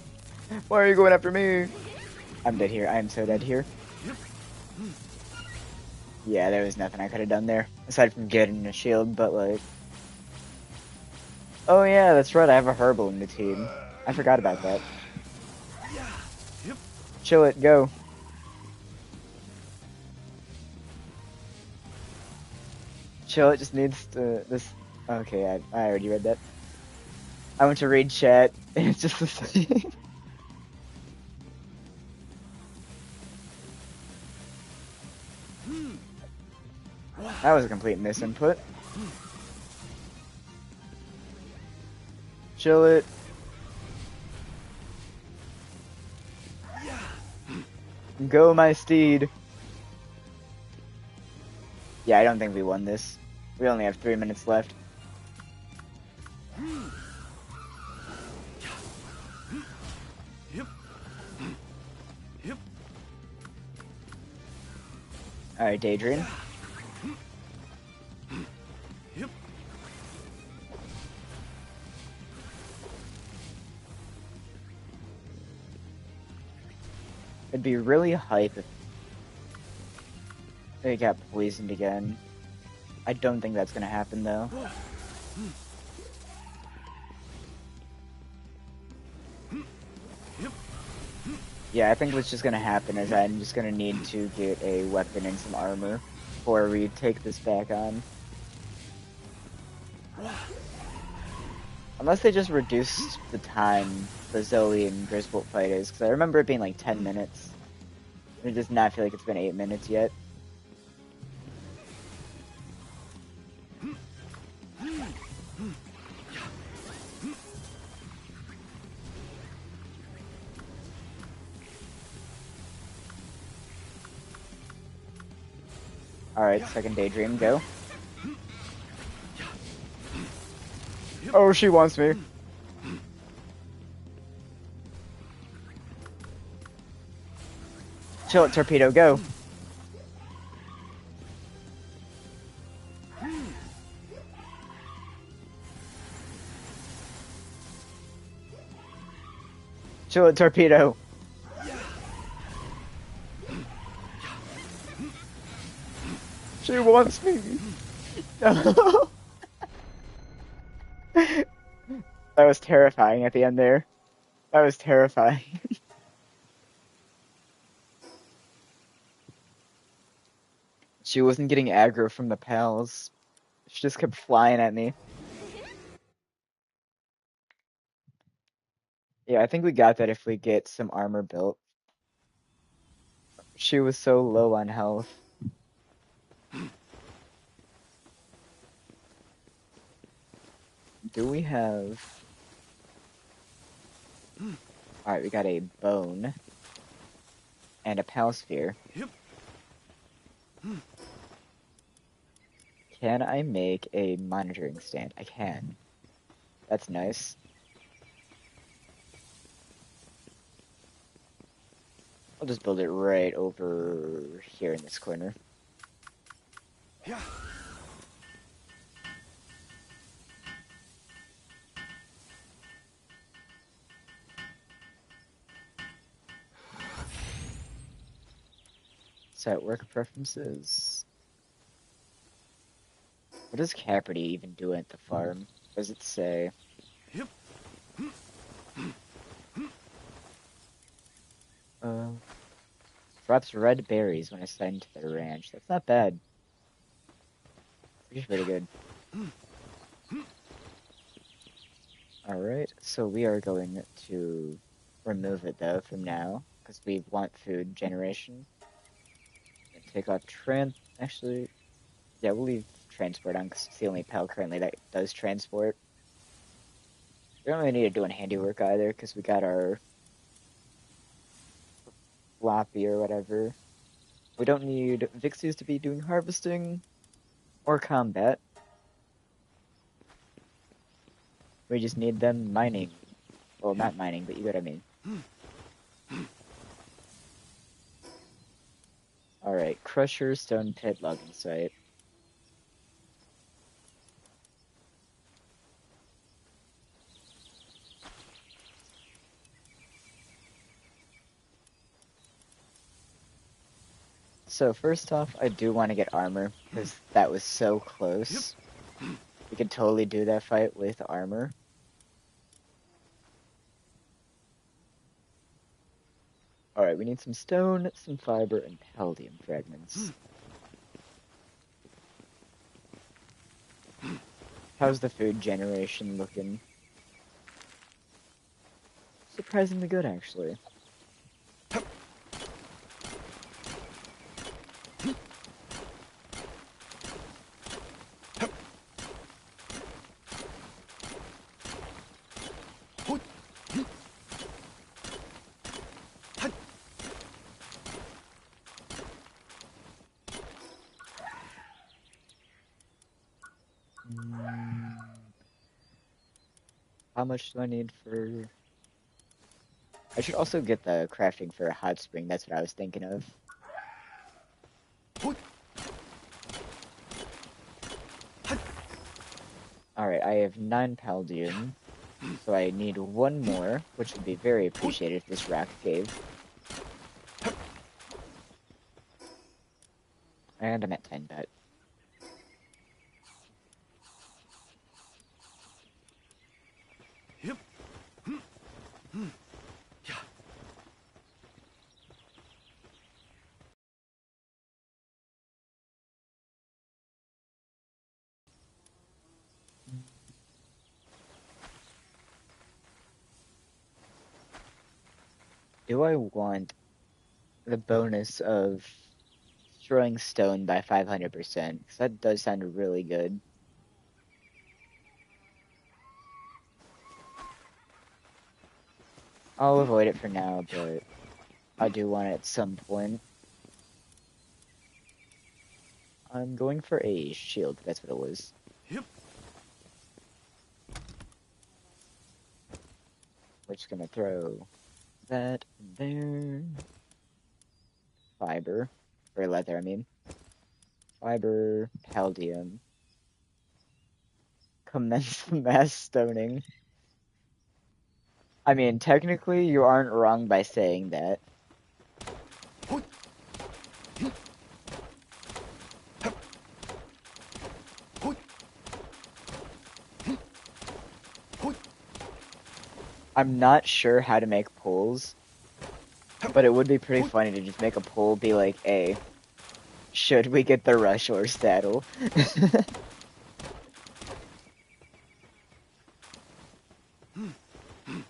Why are you going after me? I'm dead here. I am so dead here. Yeah, there was nothing I could have done there. Aside from getting a shield, but like... Oh yeah, that's right, I have a herbal in the team. I forgot about that. Chill it, go. Chill it just needs to... this... Okay, I already read that. I went to read chat, and it's just the same. That was a complete misinput. Chill it. Go, my steed. Yeah, I don't think we won this. We only have 3 minutes left. Yep. Yep. Alright, Daydream. Yep. It'd be really hype if they got poisoned again. I don't think that's gonna happen though. Yep. Yeah, I think what's just gonna happen is I'm just gonna need to get a weapon and some armor before we take this back on. Unless they just reduced the time the Zoe and Griswold fight is, because I remember it being like 10 minutes. It does not feel like it's been 8 minutes yet. Alright, second Daydream, go. Oh, she wants me. Chill it, Torpedo, go. Chill it, Torpedo. She wants me. No. That was terrifying at the end there. That was terrifying. She wasn't getting aggro from the pals. She just kept flying at me. Yeah, I think we got that if we get some armor built. She was so low on health. Do we have... Alright, we got a bone. And a pal sphere. Yep. Can I make a monitoring stand? I can. That's nice. I'll just build it right over here in this corner. Yeah. Set work preferences. What does Capridy even do at the farm? What does it say? Yep. Drops red berries when assigned to their ranch. That's not bad. It's pretty good. Alright, so we are going to remove it though from now, because we want food generation. And take off actually, yeah, we'll leave transport on, because it's the only pal currently that does transport. We don't really need to do handiwork either, because we got our floppy or whatever. We don't need Vixies to be doing harvesting or combat. We just need them mining. Well, not mining, but you get what I mean. Alright, Crusher, Stone Pit, Logging Site. So first off, I do want to get armor, because that was so close. We could totally do that fight with armor. Alright, we need some stone, some fiber, and palladium fragments. How's the food generation looking? Surprisingly good, actually. Mm, how much do I need for... I should also get the crafting for a hot spring. That's what I was thinking of. Alright, I have 9 Palladium. So I need one more, which would be very appreciated if this rock gave. And I'm at 10 bet. Yep. Yeah. Do I want the bonus of destroying stone by 500%? Because that does sound really good. I'll avoid it for now, but I do want it at some point. I'm going for a shield. That's what it was. Yep. We're just gonna throw that there. Fiber. Or leather, I mean. Fiber, palladium. Commence mass stoning. I mean, technically, you aren't wrong by saying that. I'm not sure how to make polls, but it would be pretty funny to just make a poll be like, hey, should we get the rush or saddle?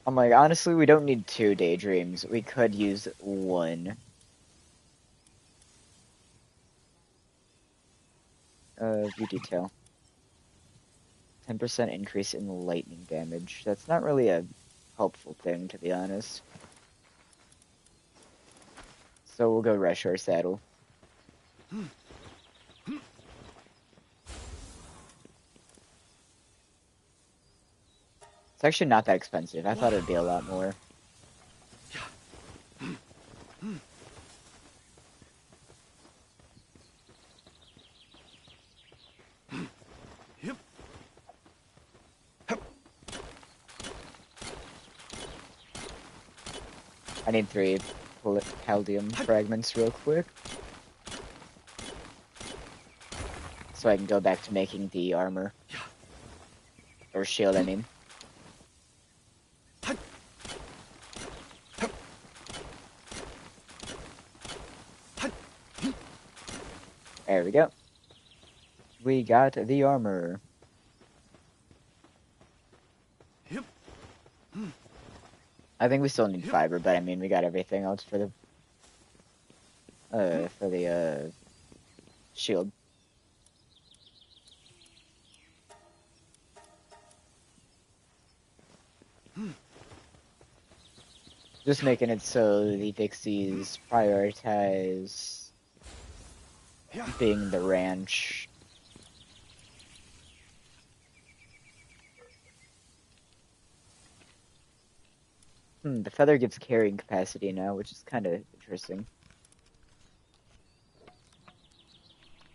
I'm like, honestly, we don't need 2 daydreams. We could use 1. View detail. 10% increase in lightning damage. That's not really a helpful thing, to be honest. So we'll go rush or saddle. It's actually not that expensive. I thought it would be a lot more. Yep. I need 3 palladium fragments real quick. So I can go back to making the armor. Or shield, I mean. There we go. We got the armor. Yep. I think we still need fiber, but I mean, we got everything else for the shield. Just making it so the Pixies prioritize Yeah. being the ranch. The feather gives carrying capacity now, which is kind of interesting.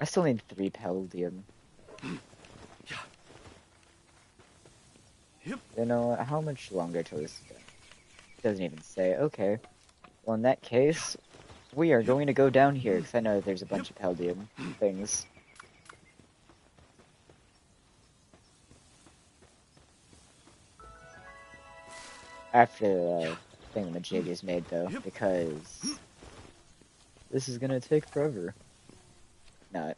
I still need 3 palladium. Yeah. Yep. You know, how much longer till this is done? It doesn't even say. Okay. Well, in that case, we are going to go down here, because I know there's a bunch of palladium things. After the thingamajig is made, though, because this is gonna take forever. Not.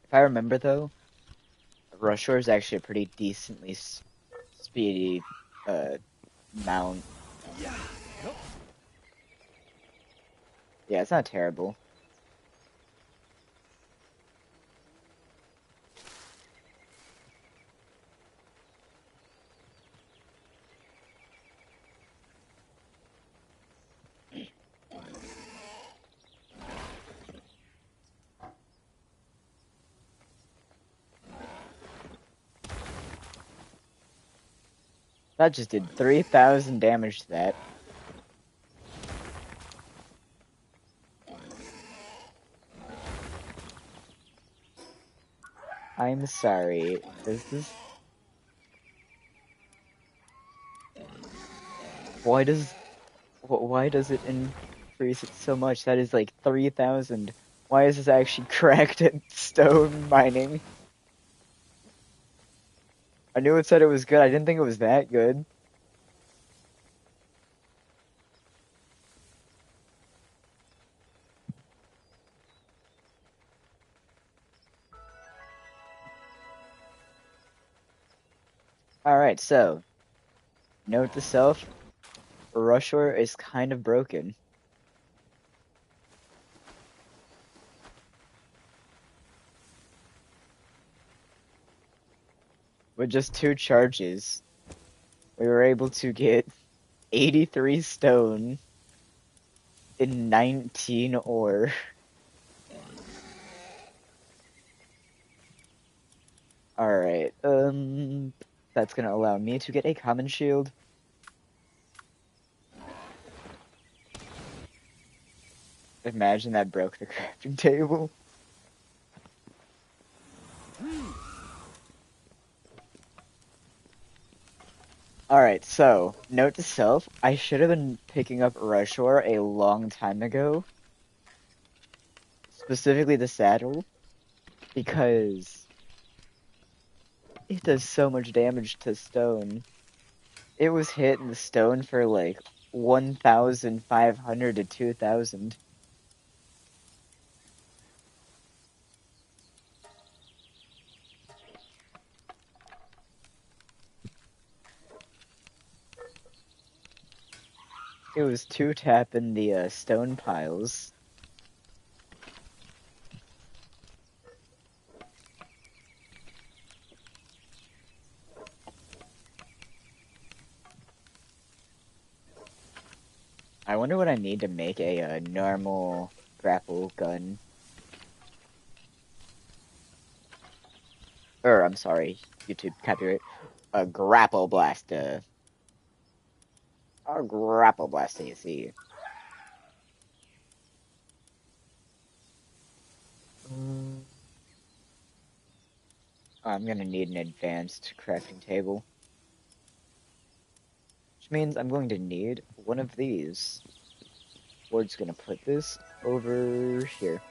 If I remember, though, Rushor is actually a pretty decently speedy mount. Yeah. Yep. Yeah, it's not terrible. That just did 3,000 damage to that. I'm sorry. Does this... Why does... Why does it increase it so much? That is like 3,000. Why is this actually cracked at stone mining? I knew it said it was good. I didn't think it was that good. Alright, so, note to self, Rushor is kind of broken. With just 2 charges, we were able to get 83 stone in 19 ore. Alright, that's gonna allow me to get a common shield. Imagine that broke the crafting table. Alright, so, note to self, I should have been picking up Rushor a long time ago. Specifically the saddle, because it does so much damage to stone. It was hitting the stone for like 1,500 to 2,000. It was two tapping the stone piles. I wonder what I need to make a normal grapple gun. I'm sorry, YouTube copyright. A grapple blaster. A grapple blaster, you see. I'm gonna need an advanced crafting table. Which means I'm going to need one of these. We're just gonna put this over here.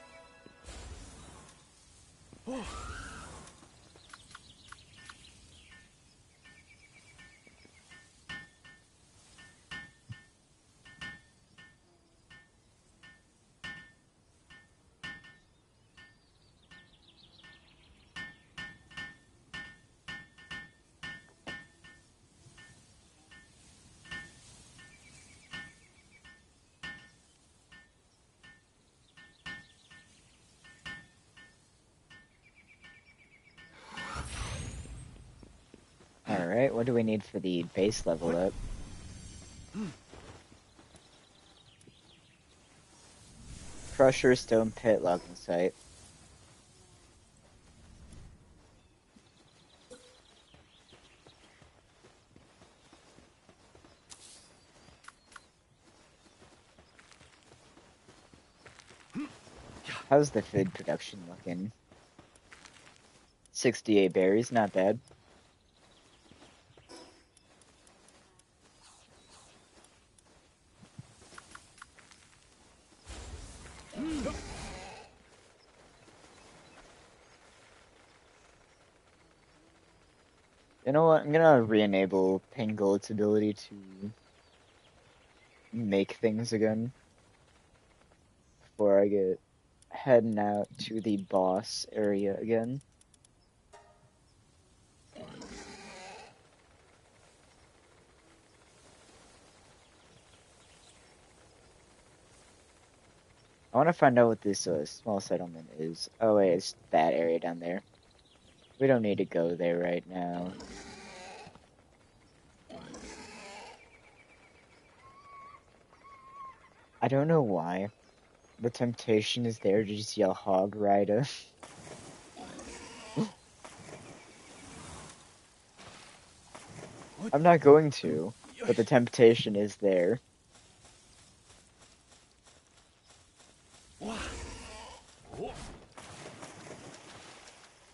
Alright, what do we need for the base level up? Crusher, stone pit, logging site. How's the food production looking? 68 berries, not bad. You know what? I'm gonna re-enable Pangolt's ability to make things again before I get heading out to the boss area again. I want to find out what this small settlement is. Oh wait, it's that area down there. We don't need to go there right now. I don't know why. The temptation is there to just yell hog rider. I'm not going to, but the temptation is there.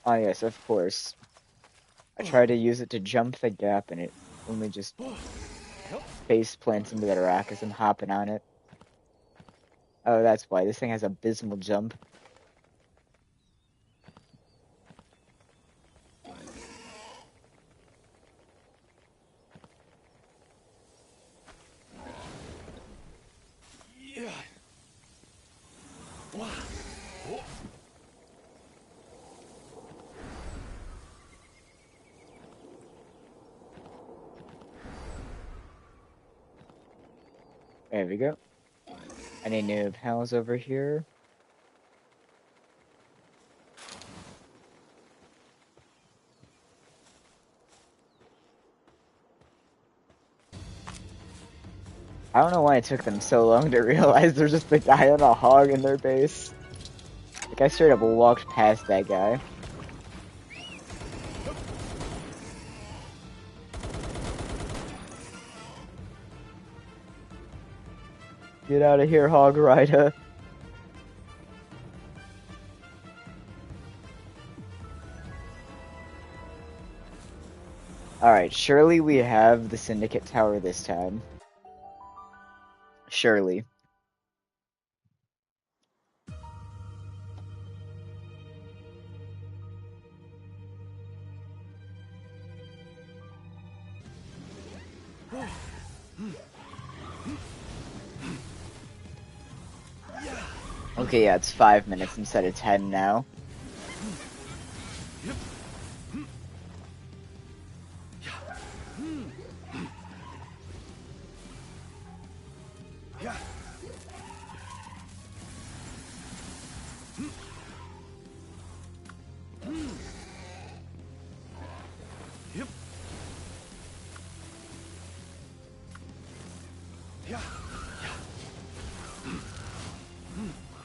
Ah, yes, of course. I try to use it to jump the gap, and it only just face plants into the rock as I'm hopping on it. Oh, that's why. This thing has abysmal jump. There we go. Any new pals over here? I don't know why it took them so long to realize there's just a guy on a hog in their base. Like, I straight up walked past that guy. Get out of here, Hog Rider. Alright, surely we have the Syndicate Tower this time. Surely. Okay, yeah, it's 5 minutes instead of 10 now.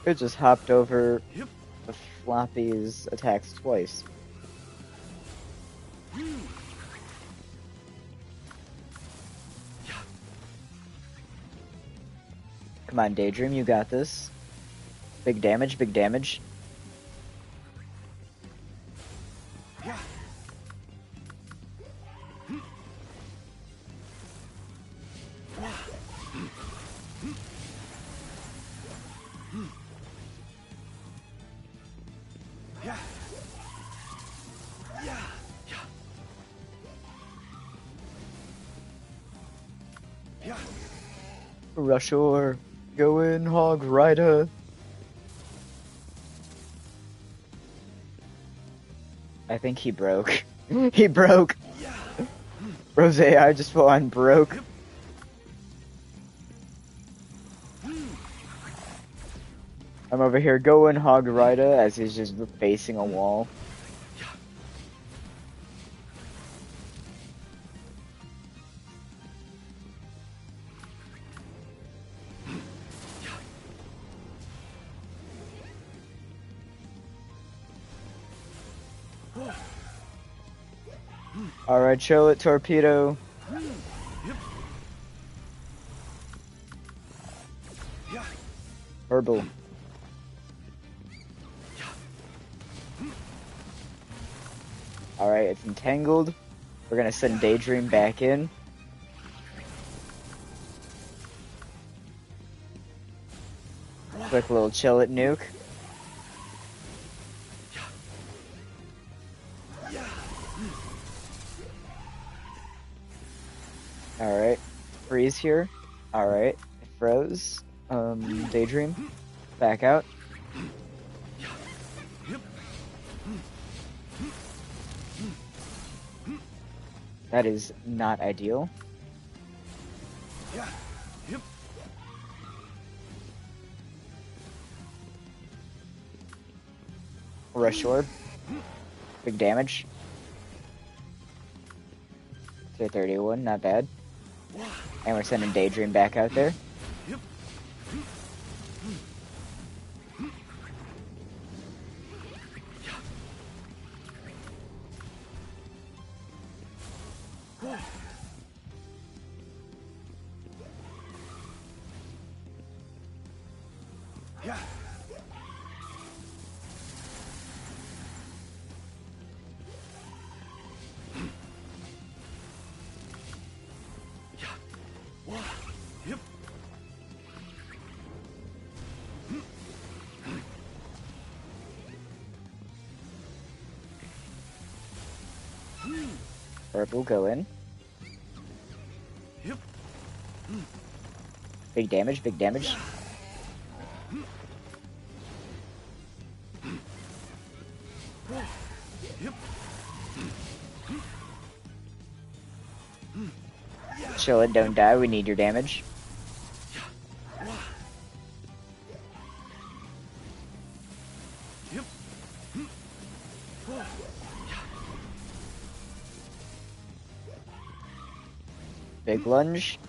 It just hopped over the Floppy's attacks twice. Come on, Daydream, you got this. Big damage, big damage. Rushor, go in, Hog Rider. I think he broke. He broke. Rose, I just full on broke. I'm over here going Hog Rider as he's just facing a wall. Alright, chill it, Torpedo. Herbal. Alright, it's entangled. We're gonna send Daydream back in. Quick little chill it nuke. Alright. Freeze here. Alright. It froze. Daydream. Back out. That is not ideal. Rush Orb. Big damage. 231, not bad. And we're sending Daydream back out there. Yeah. Yeah. Wow. Yep. Purple go in. Yep. Big damage, big damage. Yep. Chill it, don't die. We need your damage. Yep. Big lunge.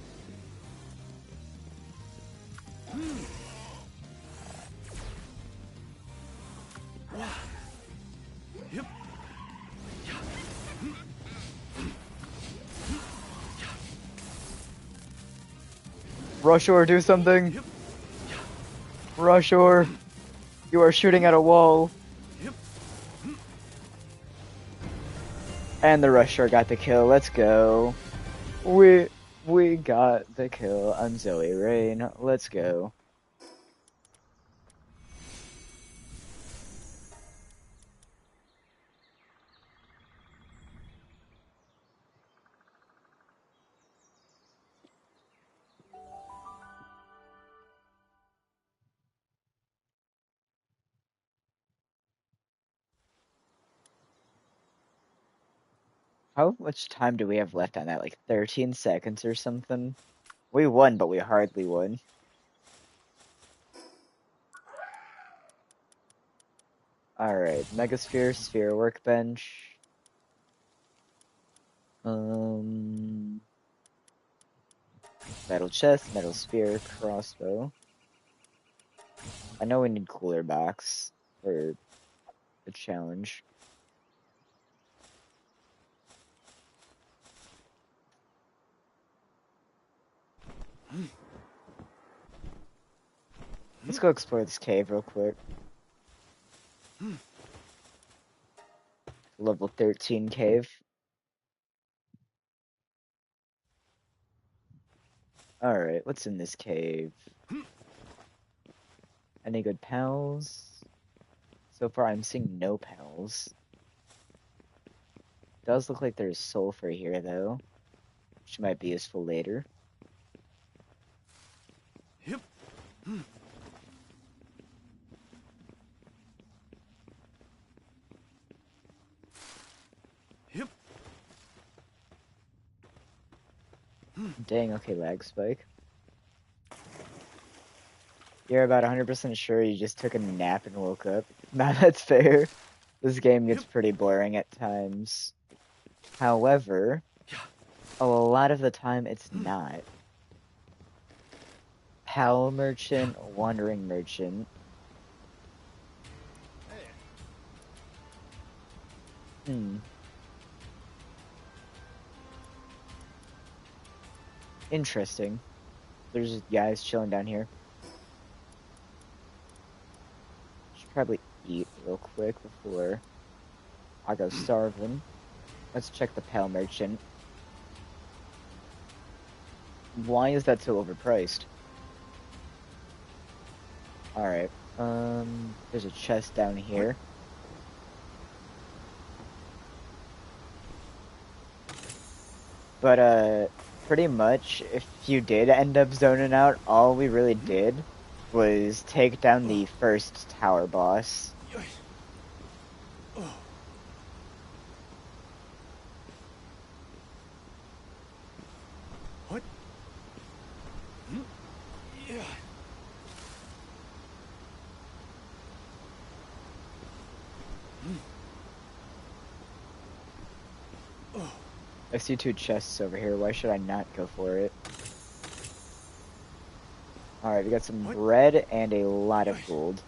Yep. Rush or do something. Yep. Rush or you are shooting at a wall. Yep. And the Rusher got the kill. Let's go. We got the kill on Zoe Rain. Let's go. How much time do we have left on that? Like 13 seconds or something? We won, but we hardly won. Alright, Megasphere, Sphere Workbench. Metal Chest, Metal Sphere, Crossbow. I know we need Cooler Box for the challenge. Let's go explore this cave real quick. Level 13 cave. Alright, what's in this cave? Any good pals? So far I'm seeing no pals. Does look like there's sulfur here though, which might be useful later. Yep. Yep. Dang, okay, lag spike. You're about 100% sure you just took a nap and woke up? Nah, that's fair. This game gets pretty boring at times. However, a lot of the time it's not. Pal Merchant, Wandering Merchant. Interesting. There's just guys chilling down here. Should probably eat real quick before I go starving. Let's check the Pal Merchant. Why is that so overpriced? Alright. There's a chest down here. But, pretty much, if you did end up zoning out, all we really did was take down the first tower boss. What? Yeah. I see two chests over here. Why should I not go for it? Alright, we got some bread and a lot of gold.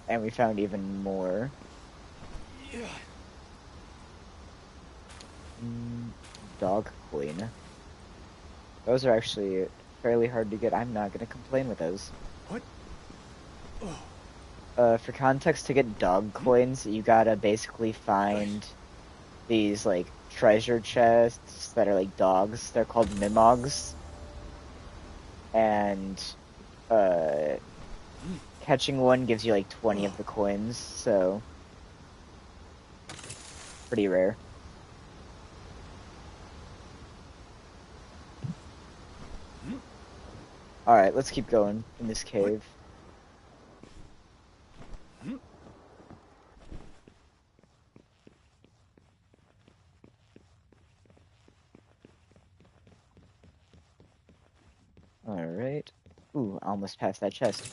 And we found even more. Yeah. Dog coin. Those are actually fairly hard to get. I'm not gonna complain with those. What? Oh. For context, to get dog coins, you gotta basically find these like treasure chests that are like dogs. They're called mimogs, and uh, catching one gives you like 20 of the coins, so pretty rare. All right, let's keep going in this What? cave. All right. Ooh, I almost passed that chest.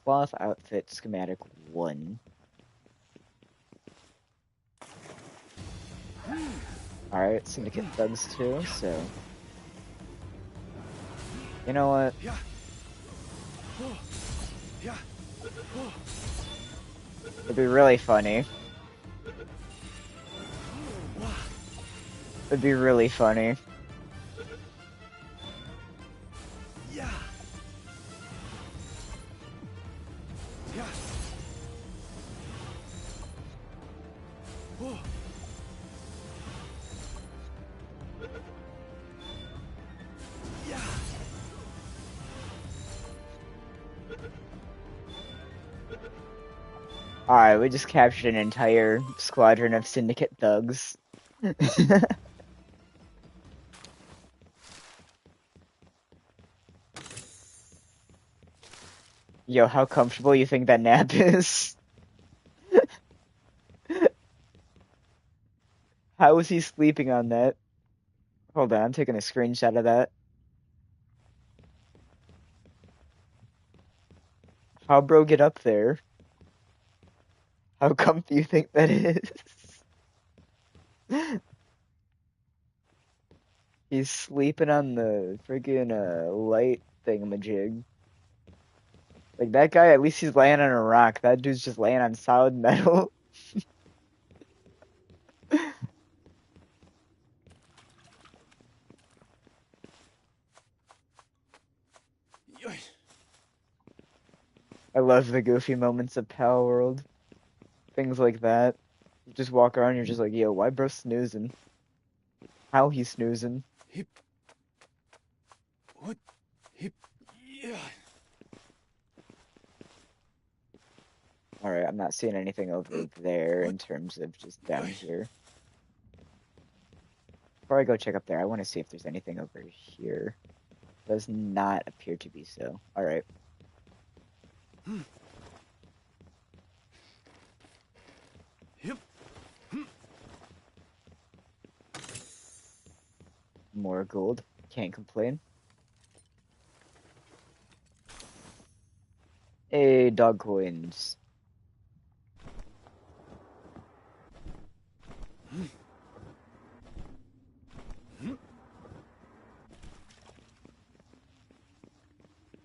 Cloth outfit schematic 1. Alright, Syndicate thugs too, so... You know what? Yeah. Oh. Yeah. Oh. It'd be really funny. Wow. It'd be really funny. Yeah. Yeah. Oh. Yeah. Alright, we just captured an entire squadron of Syndicate thugs. Yo, how comfortable you think that nap is? How was he sleeping on that? Hold on, I'm taking a screenshot of that. How bro get up there? How comfy you think that is? He's sleeping on the friggin' light thingamajig. Like that guy, at least he's laying on a rock. That dude's just laying on solid metal. Yoy. I love the goofy moments of Palworld. Things like that. You just walk around, you're just like, yo, why bro snoozing? How he snoozing? Hip. What? Hip. Yeah. Alright, I'm not seeing anything over there in What? terms of just down Yoy. here. Before I go check up there, I want to see if there's anything over here. Does not appear to be so. Alright. Hip. More gold. Can't complain. Hey, dog coins.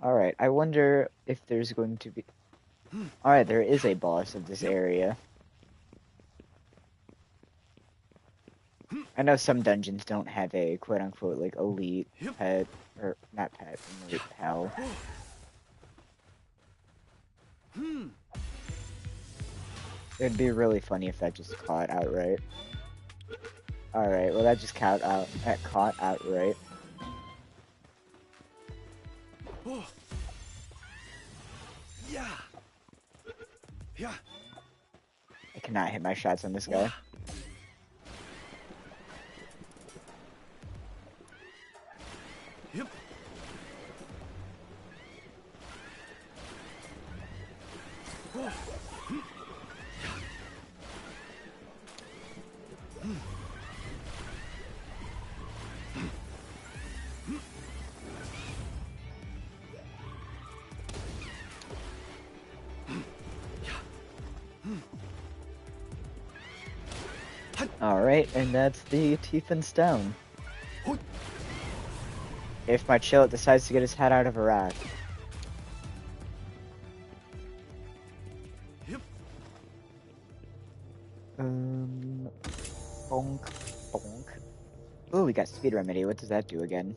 Alright, I wonder if there's going to be... Alright, there is a boss of this Yep. area. I know some dungeons don't have a quote-unquote, like, elite Yep. pet, or not pet, an elite pal. It'd be really funny if that just caught outright. Alright, well that just caught outright. Oh. Yeah. Yeah. I cannot hit my shots on this guy. Yep. Oh. Alright, and that's the Teeth and Stone. Oh. If my Chillet decides to get his head out of a rock. Yep. Bonk, bonk. Oh, we got Speed Remedy. What does that do again?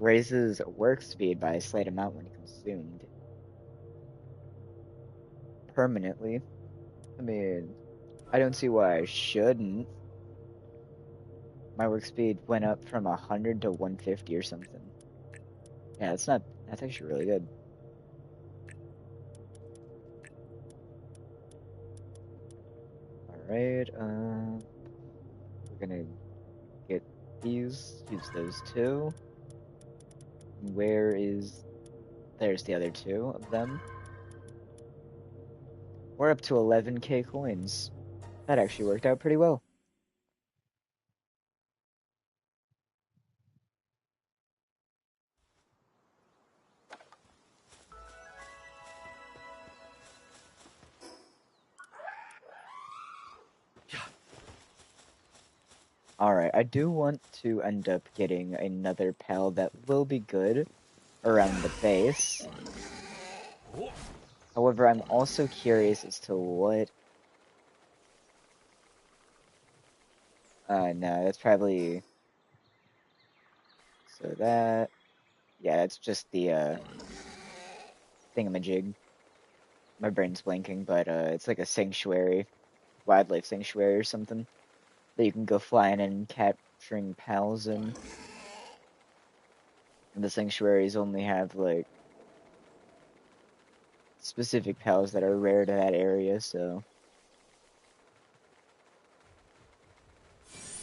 raises work speed by a slight amount when consumed permanently. I mean, I don't see why I shouldn't. My work speed went up from 100 to 150 or something. Yeah, that's actually really good. Alright, we're gonna get these, use those two. Where is, there's the other two of them. We're up to 11k coins. That actually worked out pretty well. Alright, I do want to end up getting another pal that will be good around the base. However, I'm also curious as to what... no, that's probably... So that... Yeah, that's just the, thingamajig. My brain's blinking, but, it's like a sanctuary. Wildlife sanctuary or something. That you can go flying and capturing pals in. And the sanctuaries only have, like, specific pals that are rare to that area, so...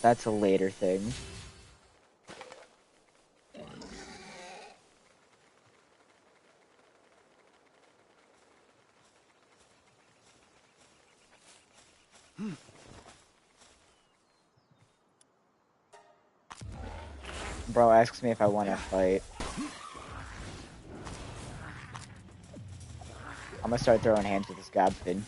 That's a later thing. Bro asks me if I want to fight. I'm gonna start throwing hands with this godfin.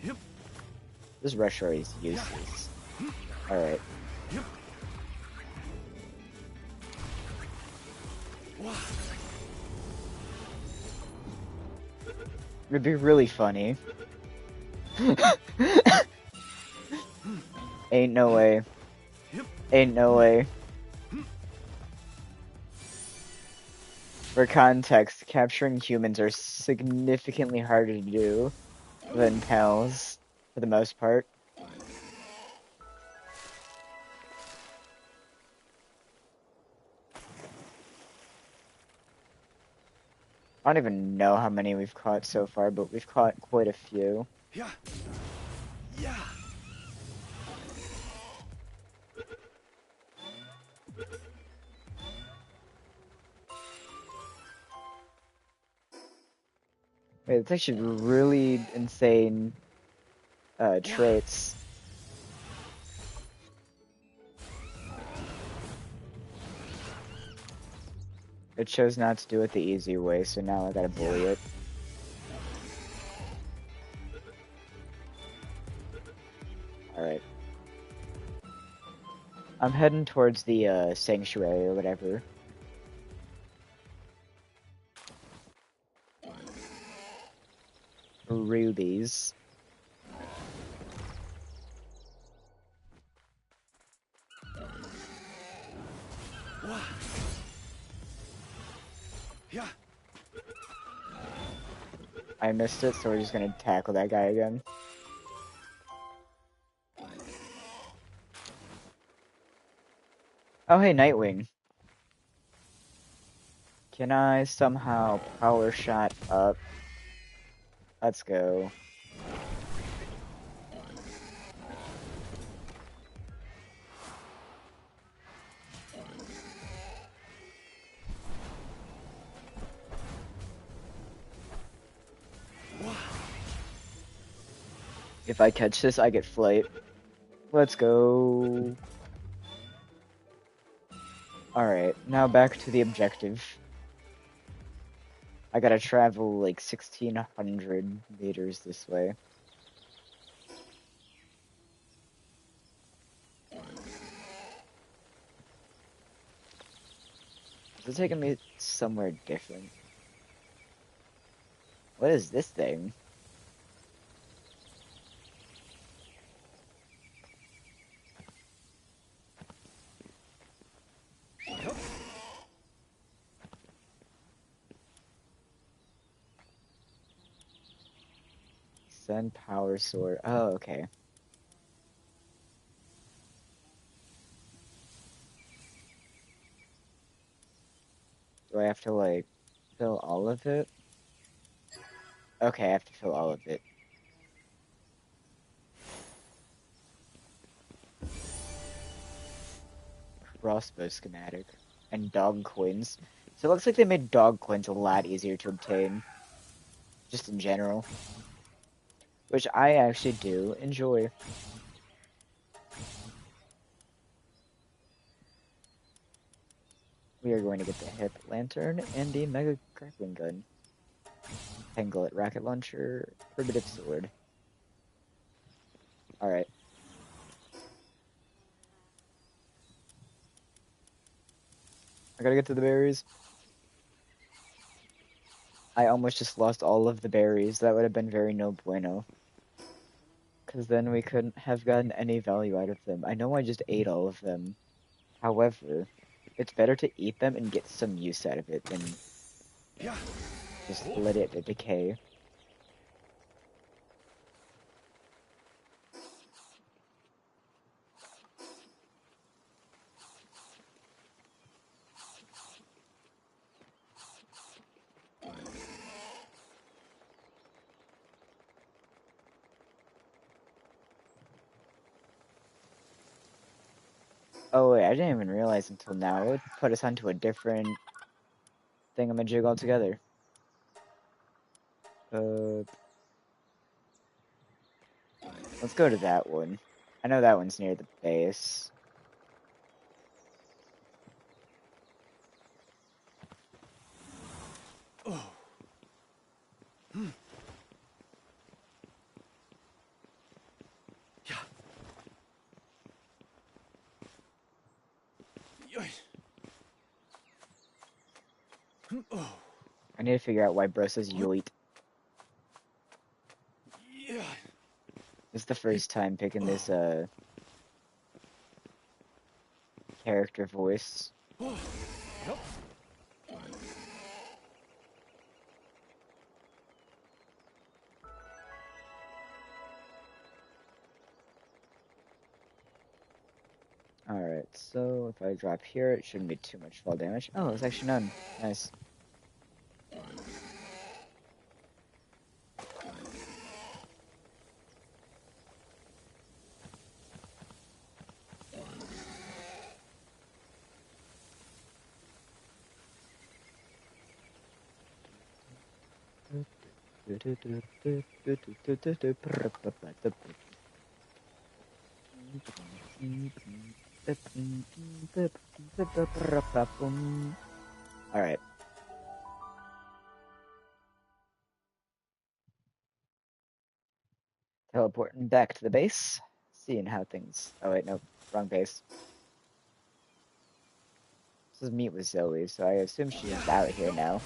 Yep. This rush already is useless. Alright. It'd be really funny. Ain't no way. Ain't no way. For context, capturing humans are significantly harder to do than pals, for the most part. I don't even know how many we've caught so far, but we've caught quite a few. Yeah. Yeah. Wait, it's actually really insane traits. It chose not to do it the easy way, so now I gotta bully it. Alright. I'm heading towards the sanctuary or whatever. Rubies. Yeah. I missed it, so we're just gonna tackle that guy again. Oh, hey, Nightwing. Can I somehow power shot up? Let's go. If I catch this, I get flight. Let's go. Alright, now back to the objective. I gotta travel like 1,600 meters this way. Is is taking me somewhere different. What is this thing? Yup. Sun power sword. Oh, okay. Do I have to like fill all of it? Okay, I have to fill all of it. Crossbow schematic and dog coins. So it looks like they made dog coins a lot easier to obtain, just in general, which I actually do enjoy. We are going to get the hip lantern and the mega grappling gun. Tangle it, rocket launcher, primitive sword. Alright. I gotta get to the berries. I almost just lost all of the berries. That would have been very no bueno. Because then we couldn't have gotten any value out of them. I know I just ate all of them. However, it's better to eat them and get some use out of it than Yeah. just let it decay. Oh wait, I didn't even realize until now. It put us onto a different thingamajig altogether. Let's go to that one. I know that one's near the base. Oh. Hmm. Yeah. Yoy. Oh. I need to figure out why bro says yoit. Yeah. It's the first time picking this character voice. Oh. Yup. Alright, so if I drop here, it shouldn't be too much fall damage. Oh, it's actually none. Nice. Alright. Teleporting back to the base. Seeing how things. Oh, wait, no. Wrong base. This is meet with Zoe, so I assume she's just out here now.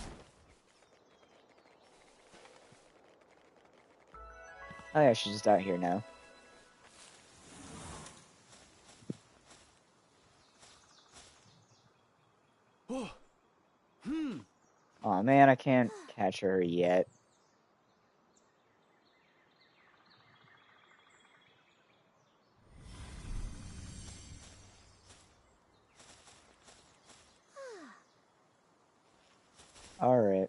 Oh, yeah, she's just out here now. Oh. Hmm. Oh man, I can't catch her yet. Alright.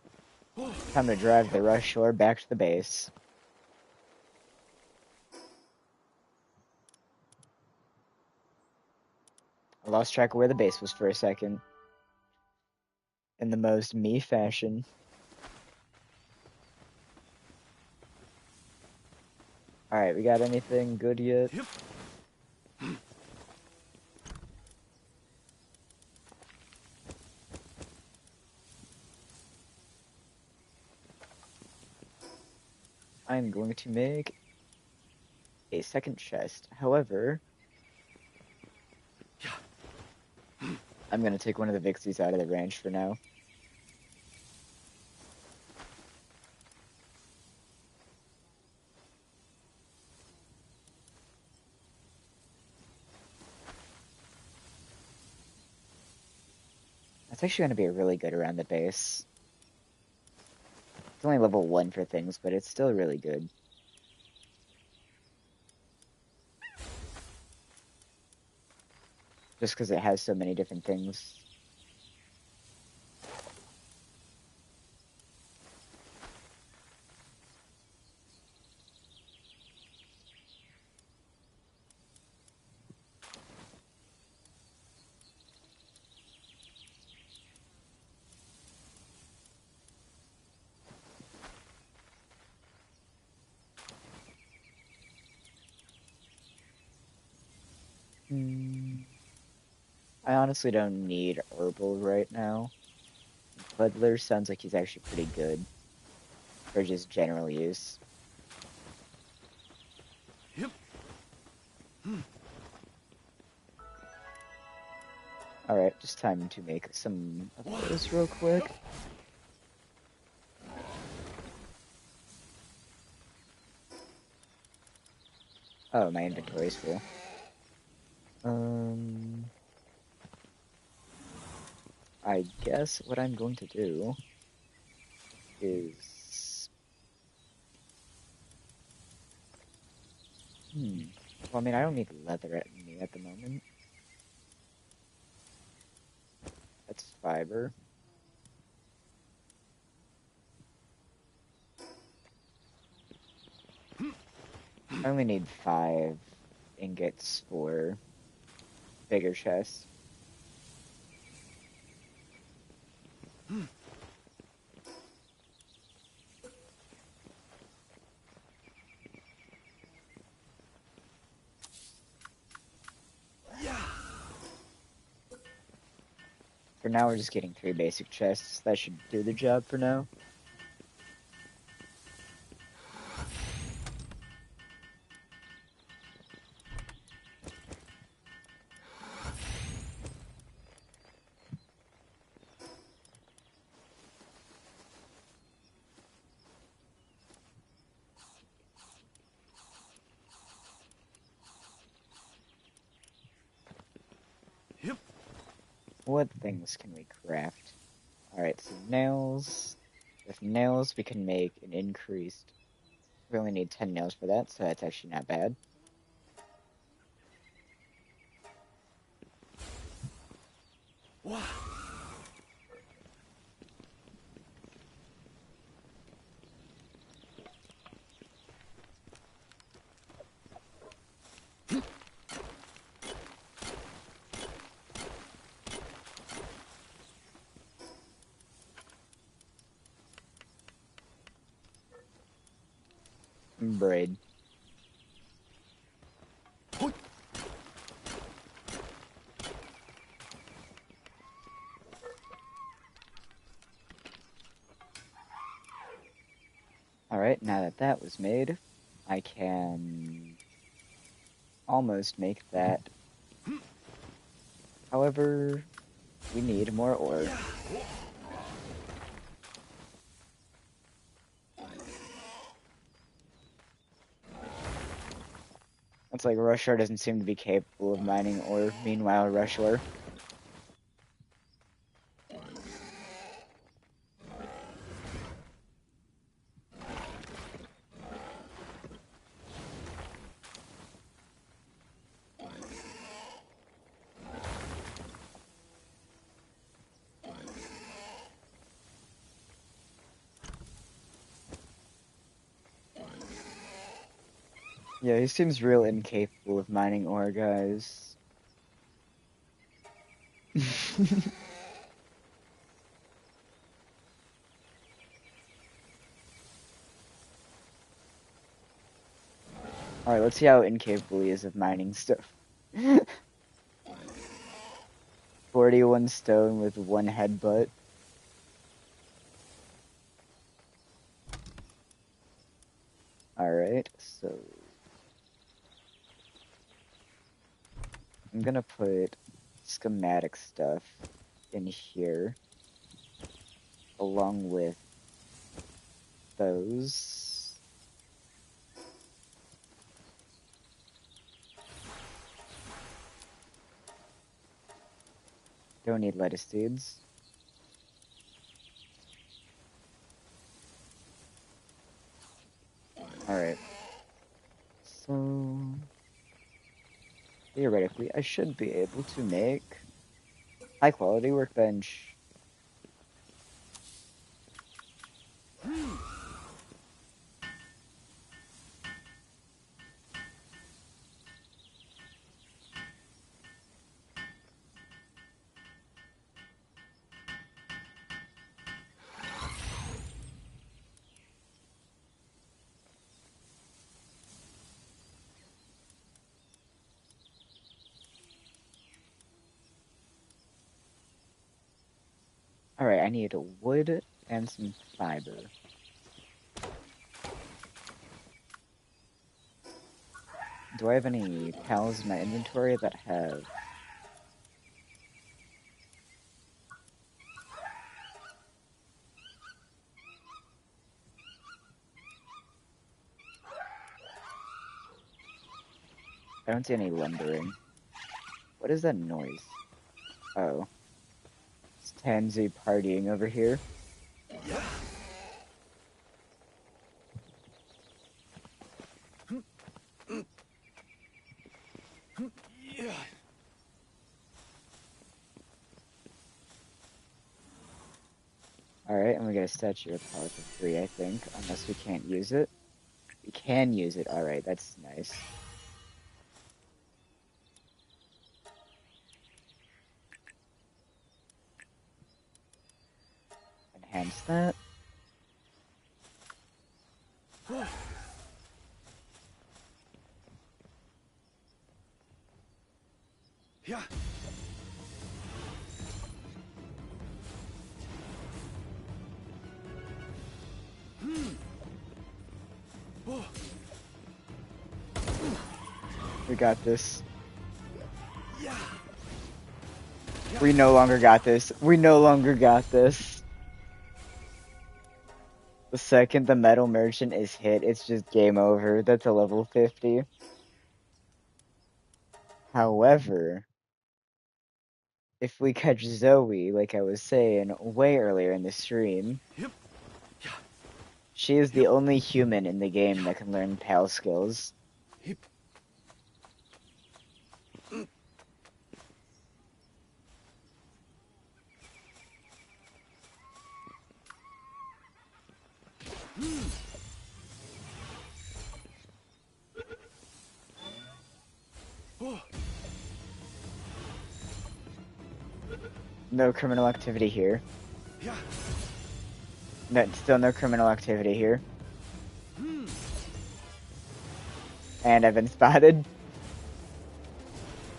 Oh. Time to drive the rush shore back to the base. I lost track of where the base was for a second. In the most me fashion. Alright, we got anything good yet? Yep. I'm going to make a second chest. However, Yeah. I'm gonna take one of the Vixies out of the range for now. That's actually gonna be really good around the base. It's only level 1 for things, but it's still really good. Just because it has so many different things. Hmm. I honestly don't need Herbal right now. Puddler sounds like he's actually pretty good for just general use. Yep. Alright, just time to make some of those real quick. Oh, my inventory's full. I guess what I'm going to do is... Well, I mean, I don't need leather at me at the moment. That's fiber. I only need 5 ingots for bigger chests. For now, we're just getting 3 basic chests. That should do the job for now. Yep. What things can we craft? Alright, so nails. With nails, we can make an increased... We only need 10 nails for that, so that's actually not bad. Wow. Braid. Alright, now that that was made, I can almost make that. However, we need more ore. It's like Rushor doesn't seem to be capable of mining ore. Meanwhile, Rushor. Yeah, he seems real incapable of mining ore, guys. Alright, let's see how incapable he is of mining stuff. 41 stone with 1 headbutt. Alright, so... I'm gonna put schematic stuff in here, along with those. Don't need lettuce seeds. Alright. So, theoretically, I should be able to make high quality workbench. Alright, I need wood and some fiber. Do I have any pals in my inventory that have... I don't see any lumbering. What is that noise? Oh. It's Tansy partying over here. Alright, and we get a statue of power for free, I think, unless we can't use it. We can use it, alright, that's nice. Enhance that. Yeah. We got this. Yeah. We no longer got this. We no longer got this. The second the metal merchant is hit, it's just game over. That's a level 50. However, if we catch Zoe, like I was saying way earlier in the stream, Yep. Yeah. she is the only human in the game that can learn PAL skills. Yep. No criminal activity here. Yeah. No, still no criminal activity here. And I've been spotted.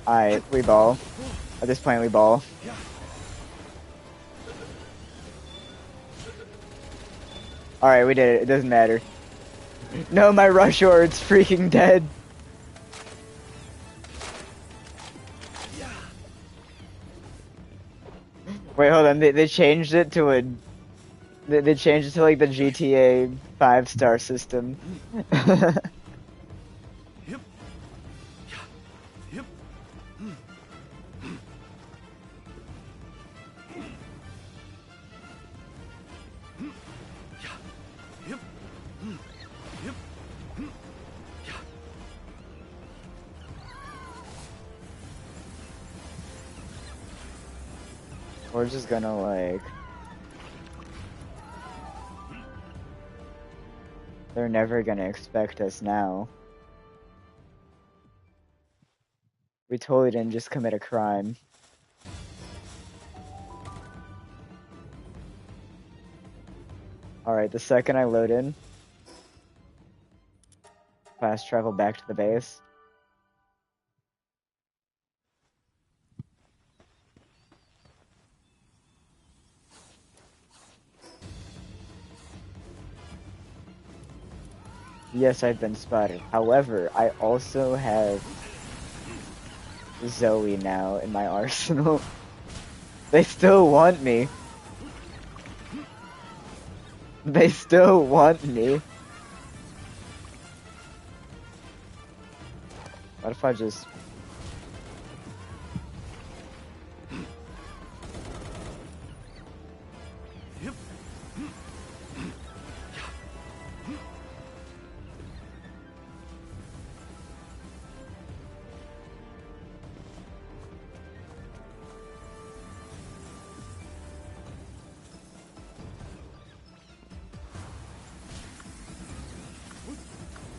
Alright, we ball. At this point, we ball. Yeah. Alright, we did it. It doesn't matter. No, my rush order's freaking dead. Wait, hold on. They changed it to a... They changed it to like the GTA 5-star system. Yep. Yeah. Yep. Yep. Yep. Yeah. We're just gonna like... They're never gonna expect us now. We totally didn't just commit a crime. Alright, the second I load in, fast travel back to the base. Yes, I've been spotted. However, I also have Zoe now in my arsenal. They still want me. They still want me. What if I just...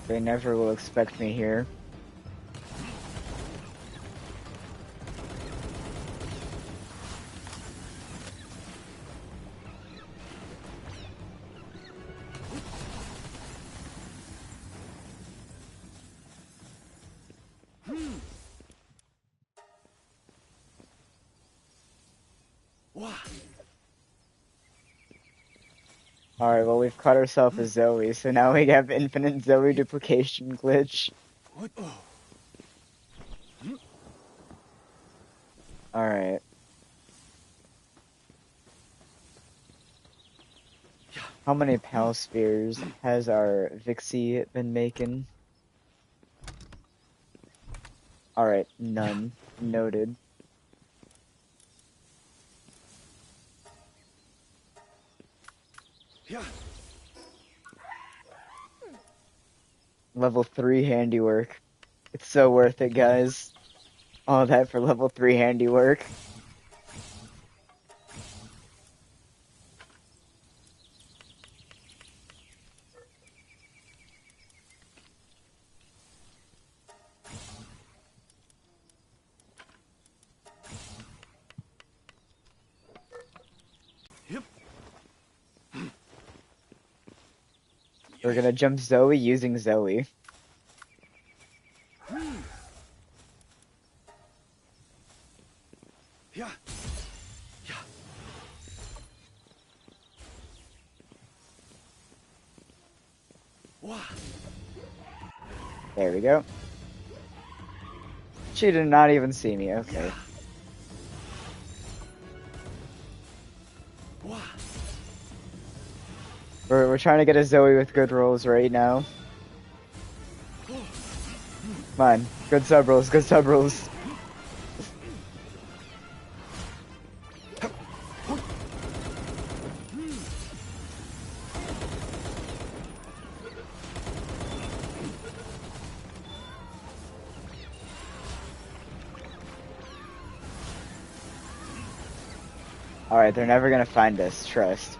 They never will expect me here. Alright, well we've caught ourselves a Zoe, so now we have infinite Zoe duplication glitch. Alright. How many Pal Spheres has our Vixie been making? Alright, none. Noted. Level 3 handiwork. It's so worth it, guys. All that for level 3 handiwork. We're gonna jump Zoe using Zoe. There we go. She did not even see me, okay. We're trying to get a Zoe with good rolls right now. Come on, good sub rolls, good sub rolls. Alright, they're never gonna find us, trust.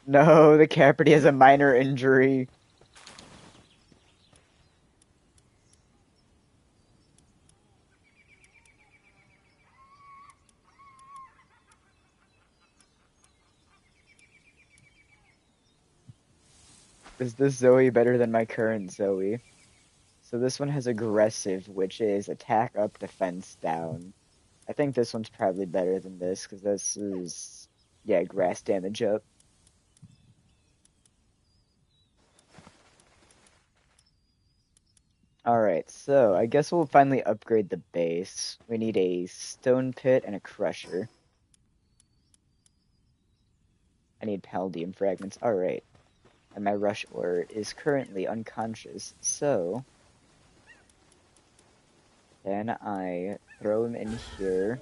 No, the Capricorn has a minor injury. Is this Zoe better than my current Zoe? So this one has aggressive, which is attack up, defense down. I think this one's probably better than this, because this is, yeah, grass damage up. Alright, so I guess we'll finally upgrade the base. We need a stone pit and a crusher. I need palladium fragments. Alright. And my rush ore is currently unconscious, so then I throw him in here.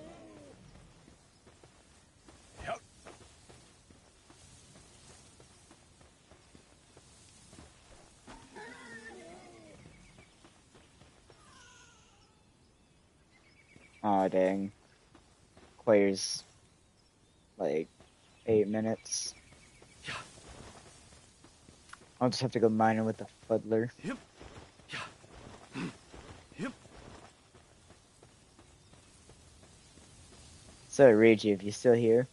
Aw, dang. Requires like 8 minutes. I'll just have to go mining with the fuddler. So, Reiji, if you're still here.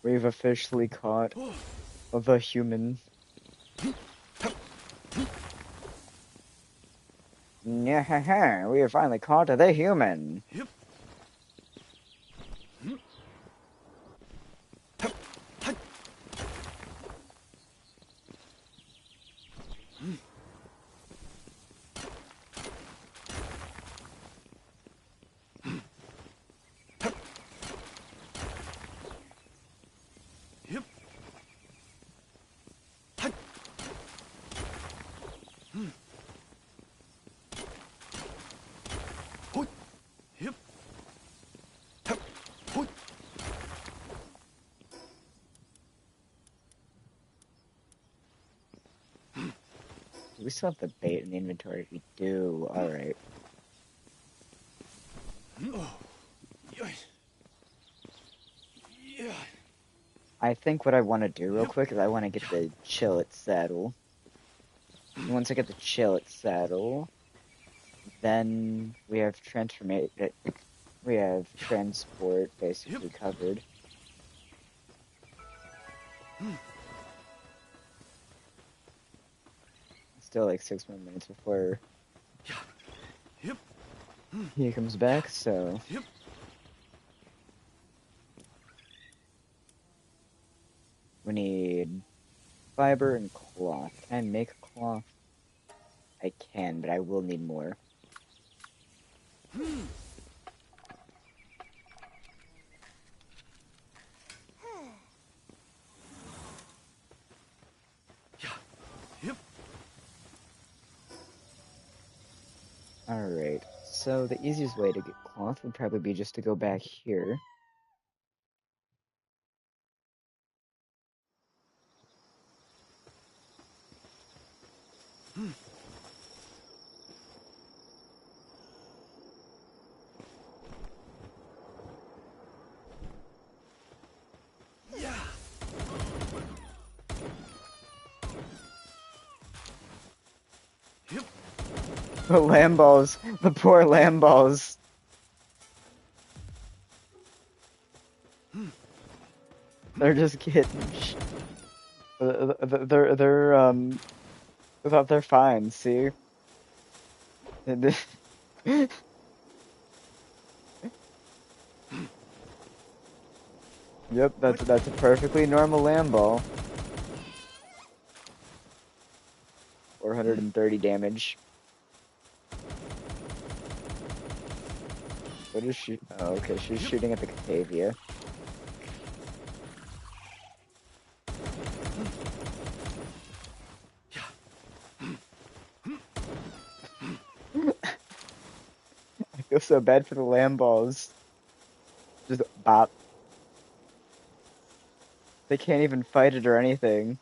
We've officially caught the human. Yeah, we have finally caught the human. Do we still have the bait in the inventory? We do. Alright. I think what I want to do real quick is I want to get the Chillet saddle. And once I get the Chillet saddle, then we have transport basically covered. Still like 6 more minutes before he comes back, so we need fiber and cloth. Can I make cloth? I can, but I will need more. Alright, so the easiest way to get cloth would probably be just to go back here. The lamb balls, the poor lamb balls. They're just getting. They're fine. See. Yep, that's a perfectly normal lamb ball. 430 damage. What is she? Oh, okay, she's shooting at the Catavia. I feel so bad for the lamb balls. Just bop. They can't even fight it or anything.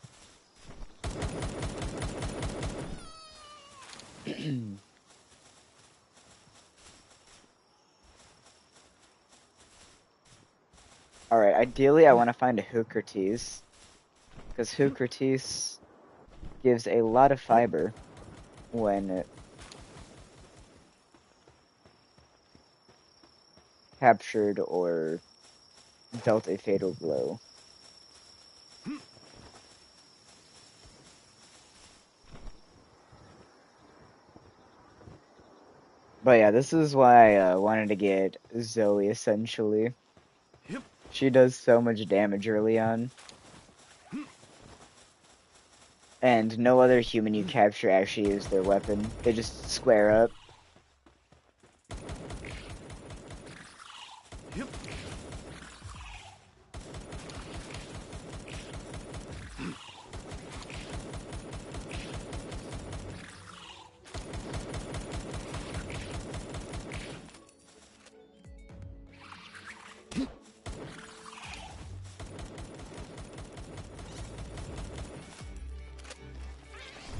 Alright, ideally I want to find a Hookertees. Because Hookertees gives a lot of fiber when it captured or dealt a fatal blow. But yeah, this is why I wanted to get Zoe, essentially. She does so much damage early on. And no other human you capture actually is their weapon. They just square up.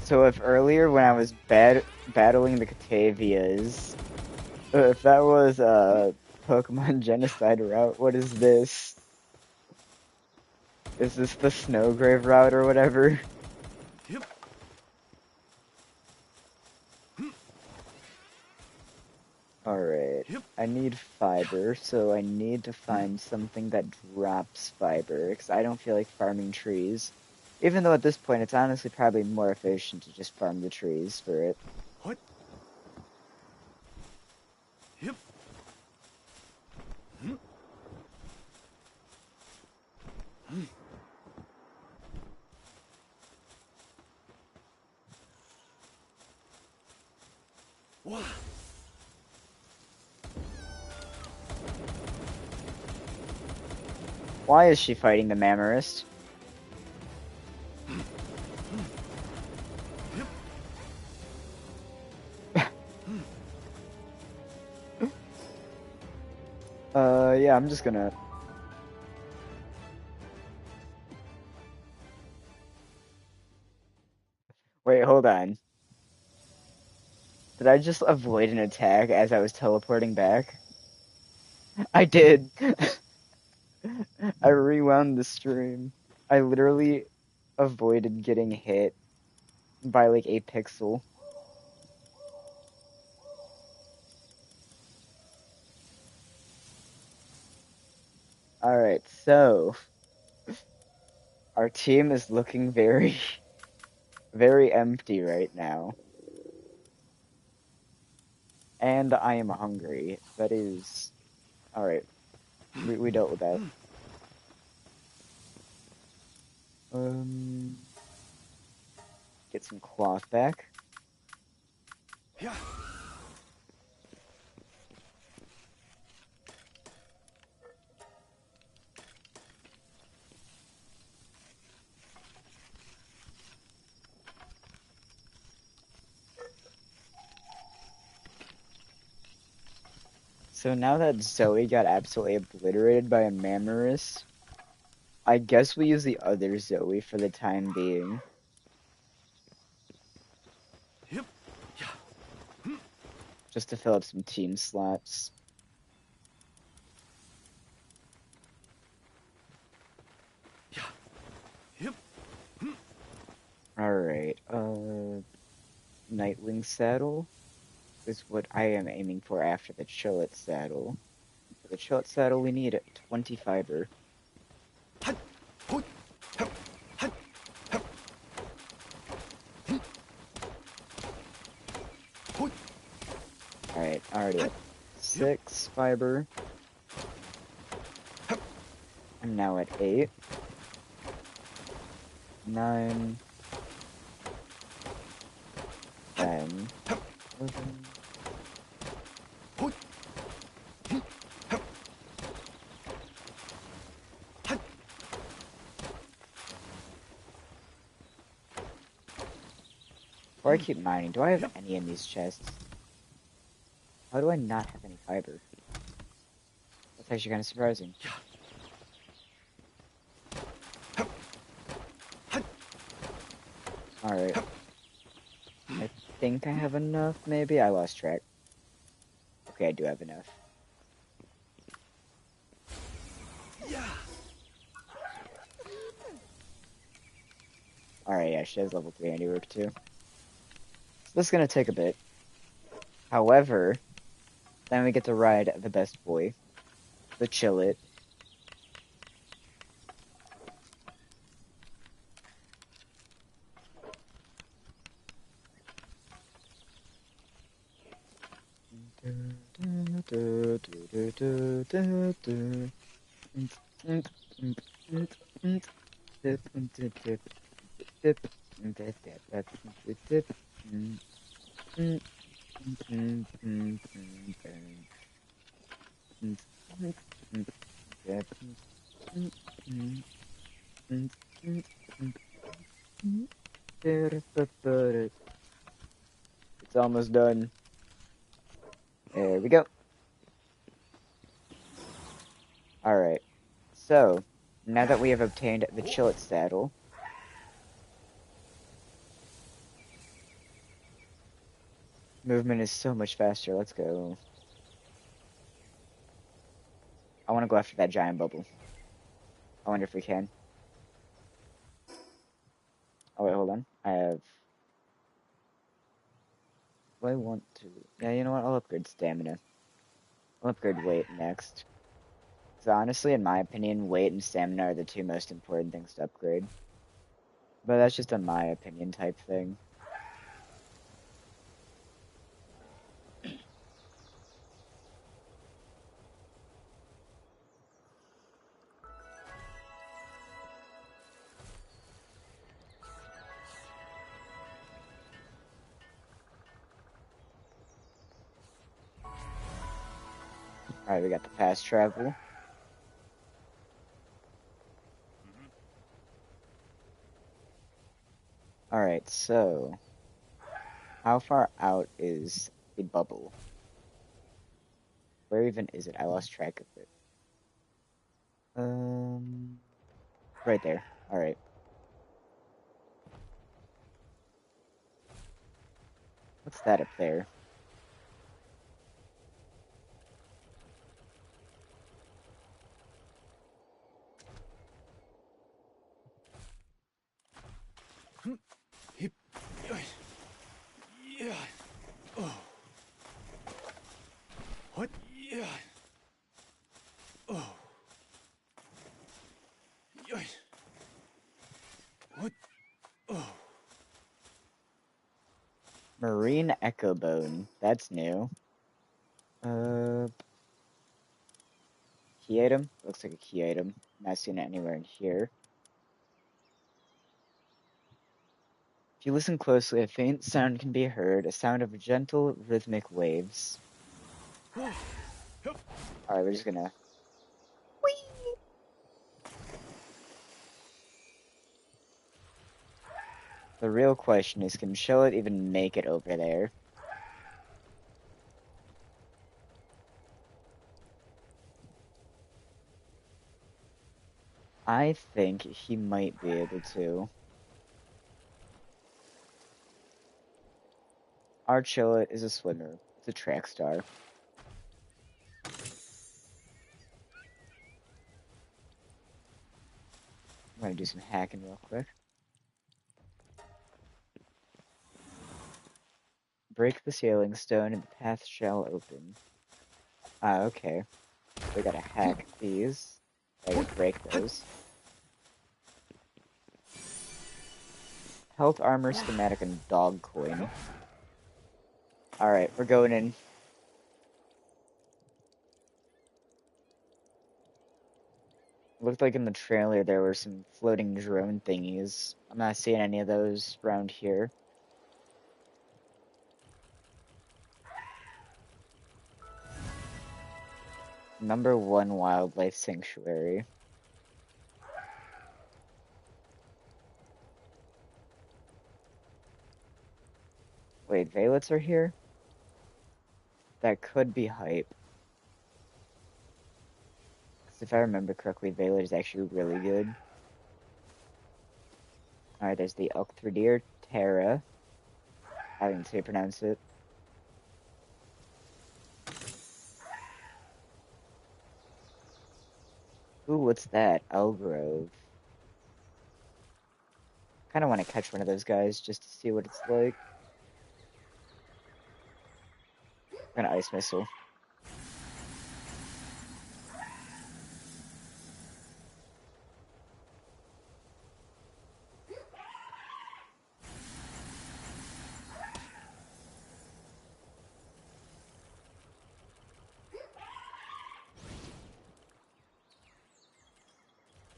So if earlier when I was battling the Catavias, if that was a Pokemon genocide route, what is this? Is this the Snowgrave route or whatever? Alright. Yep. I need fiber, so I need to find something that drops fiber, because I don't feel like farming trees. Even though at this point it's honestly probably more efficient to just farm the trees for it. What? Yep. Wow. Why is she fighting the Mammarist? Yep. Yeah, I'm just gonna... Wait, hold on. Did I just avoid an attack as I was teleporting back? I did! I rewound the stream. I literally avoided getting hit by like a pixel. Alright, so our team is looking very, very empty right now. And I am hungry. That is... Alright, we dealt with that. Um, get some cloth back. Yeah. So now that Zoe got absolutely obliterated by a Mammarus, I guess we use the other Zoe for the time being, Yep. Yeah. just to fill up some team slots. Yeah. Yep. Alright, Nightwing Saddle is what I am aiming for after the Chillet Saddle. For the Chillet Saddle, we need 20 fiber. Hut. Hut. Hup. Hut. Hup. Hut. Alright, already Hut. at Yep. 6 fiber. Hup. I'm now at 8. 9. Hut. 10. Hup. 11. Hut. Hup. Hut. Before I keep mining, do I have Yep. any in these chests? How do I not have any fiber? That's actually kind of surprising. Yeah. Hup. Hut. Alright, Hup. I think I have enough, maybe? I lost track. Okay, I do have enough. Yeah. Alright, yeah, she has level 3 handiwork too. So this is gonna take a bit. However, then we get to ride the best boy, the Chillet. It's almost done. There we go. Alright. So, now that we have obtained the Chillet saddle, movement is so much faster. Let's go. I want to go after that giant bubble. I wonder if we can. Oh, wait, hold on. I have... Do I want to... Yeah, you know what? I'll upgrade stamina. I'll upgrade weight next. So honestly, in my opinion, weight and stamina are the two most important things to upgrade. But that's just a my opinion type thing. Alright, we got the fast travel. Alright, so how far out is the bubble? Where even is it? I lost track of it. Right there. Alright. What's that up there? Hip. Yeah. Oh. What? Yeah. Oh. Yeah. What? Oh. Marine Echo Bone. That's new. Key item? Looks like a key item. Not seeing it anywhere in here. If you listen closely, a faint sound can be heard, a sound of gentle, rhythmic waves. Alright, we're just gonna... Whee! The real question is, can Charlotte even make it over there? I think he might be able to. Our Charlotte is a swimmer. It's a track star. I'm gonna do some hacking real quick. Break the sailing stone and the path shall open. Ah, okay. We gotta hack these. I gotta break those. Health armor, schematic, and dog coin. Alright, we're going in. Looked like in the trailer there were some floating drone thingies. I'm not seeing any of those around here. #1 wildlife sanctuary. Wait, Valets are here? That could be hype. 'Cause if I remember correctly, Valet is actually really good. Alright, there's the Elk-Thrideer Terra. I didn't say pronounce it. Ooh, what's that? Elgrove. Kinda want to catch one of those guys just to see what it's like. An ice missile.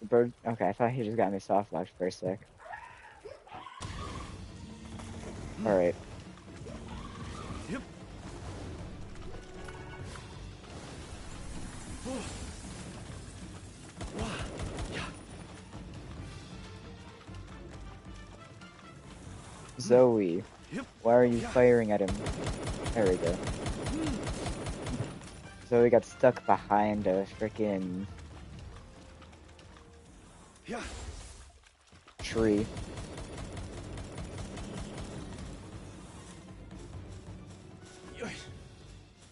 The bird. Okay, I thought he just got me soft locked for a sec. Alright. Yep. Zoe. Yep. Why are you firing at him? There we go. Zoe got stuck behind a freaking Yeah. tree.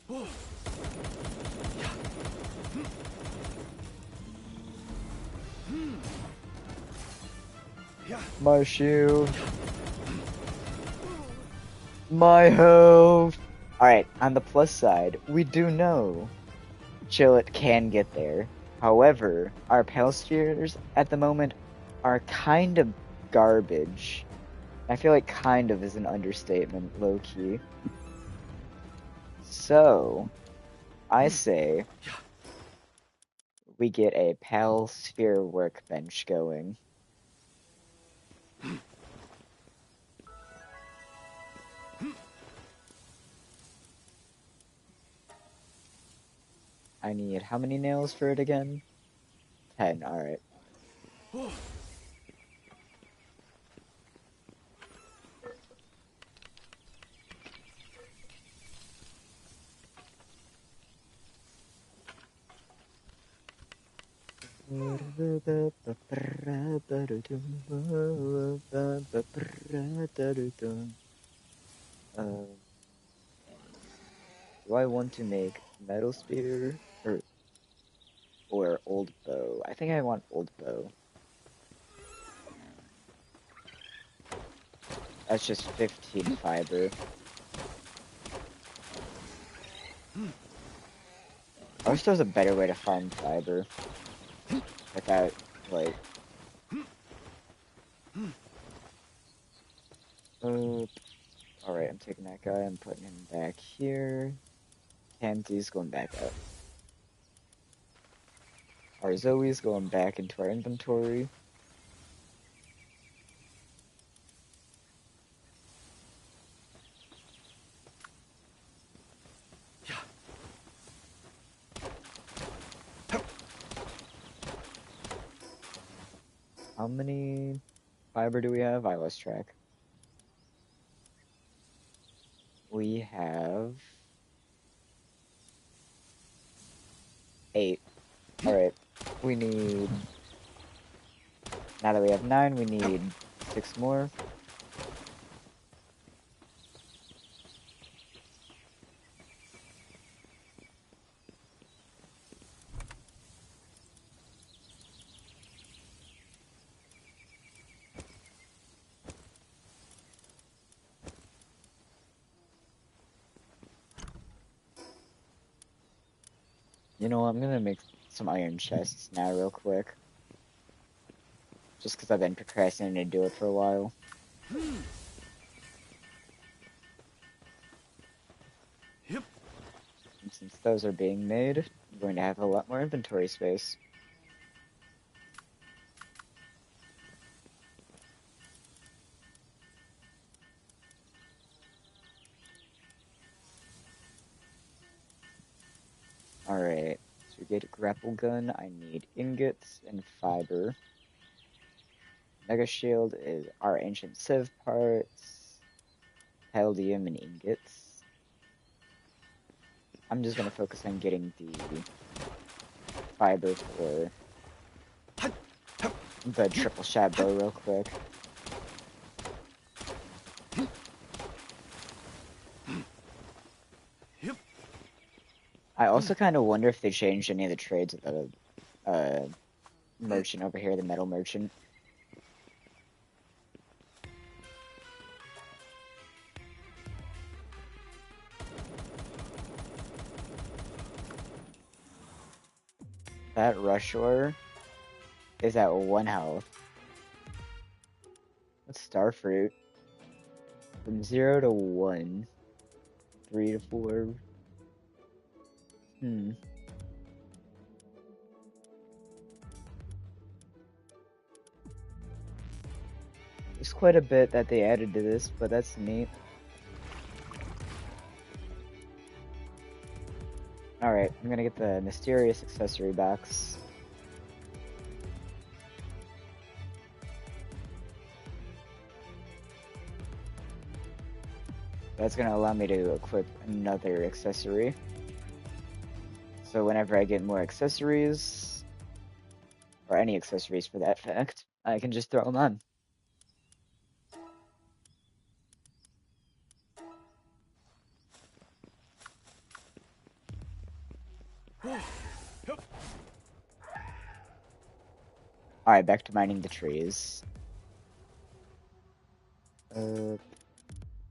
Oh. Yeah. My shield. My health. Alright, on the plus side, we do know Chillet can get there. However, our Pale Spheres at the moment are kind of garbage. I feel like kind of is an understatement, low key. So, I say we get a Pal Sphere workbench going. I need how many nails for it again? 10, alright. Do I want to make metal spear or old bow? I think I want old bow. That's just 15 fiber. I wish there was a better way to farm fiber without, like, alright, I'm taking that guy, I'm putting him back here. Pansy's going back out. Our Zoe's going back into our inventory. How many fiber do we have? I lost track. We have 8. Alright, we need, now that we have 9, we need 6 more. You know what, I'm gonna make some iron chests now real quick. Just because I've been procrastinating to do it for a while. And since those are being made, I'm going to have a lot more inventory space. Alright, to get a grapple gun, I need ingots and fiber. Mega shield is our ancient civ parts, palladium and ingots. I'm just gonna focus on getting the fiber for the triple shot bow real quick. I also kind of wonder if they changed any of the trades of the merchant over here, the metal merchant. That rush ore is at 1 health. What's starfruit? From 0 to 1. 3 to 4. There's quite a bit that they added to this, but that's neat. Alright, I'm gonna get the mysterious accessory box. That's gonna allow me to equip another accessory. So whenever I get more accessories, or any accessories for that fact, I can just throw them on. Alright, back to mining the trees.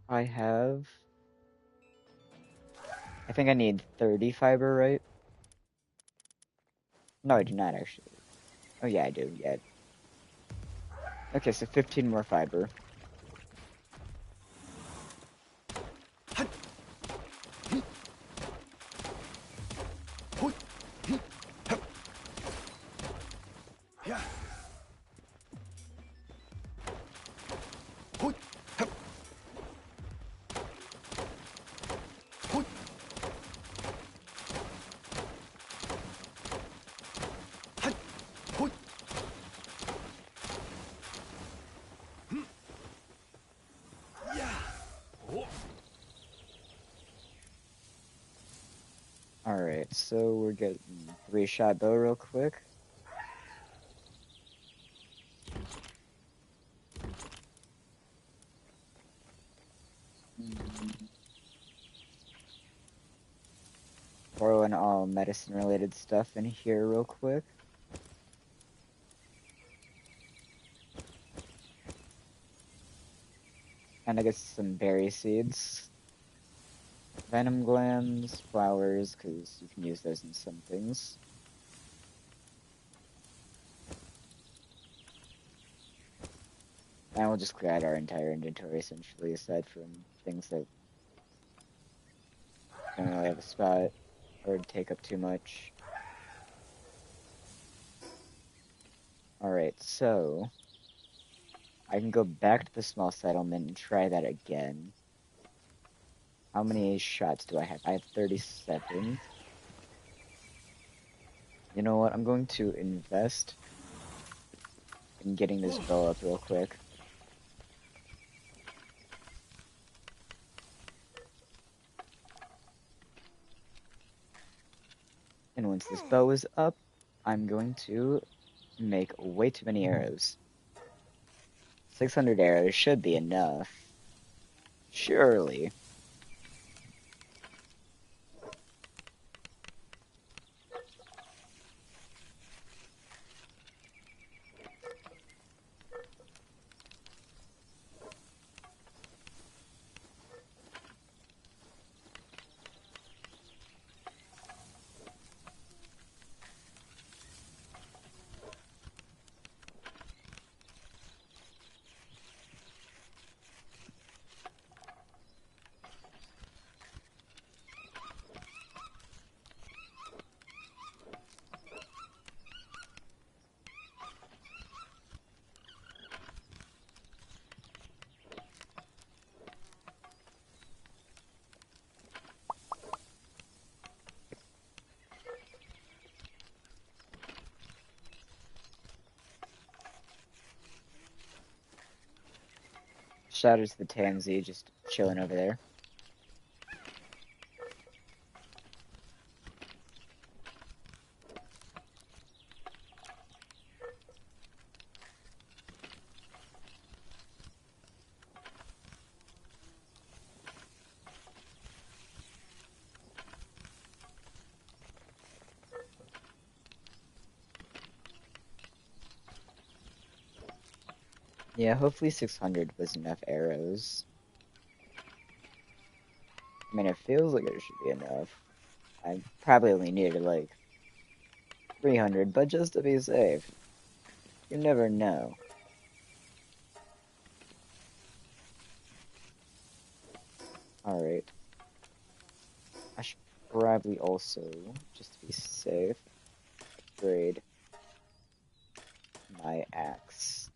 I have... I think I need 30 fiber, right? No, I do not actually. Oh yeah, I do. Yeah. Okay, so 15 more fiber. Yeah. Alright, so we're getting 3-shot bow real quick. Throw in all medicine related stuff in here real quick. And I get some berry seeds. Venom glands, flowers, because you can use those in some things. And we'll just clear out our entire inventory essentially, aside from things that don't really have a spot or take up too much. Alright, so I can go back to the small settlement and try that again. How many shots do I have? I have 37. You know what? I'm going to invest in getting this bow up real quick. And once this bow is up, I'm going to make way too many arrows. 600 arrows should be enough. Surely. Shout out to the Tansy just chilling over there. Yeah, hopefully 600 was enough arrows. I mean, it feels like it should be enough. I probably only needed like 300, but just to be safe. You never know. Alright. I should probably also, just to be safe, upgrade my axe.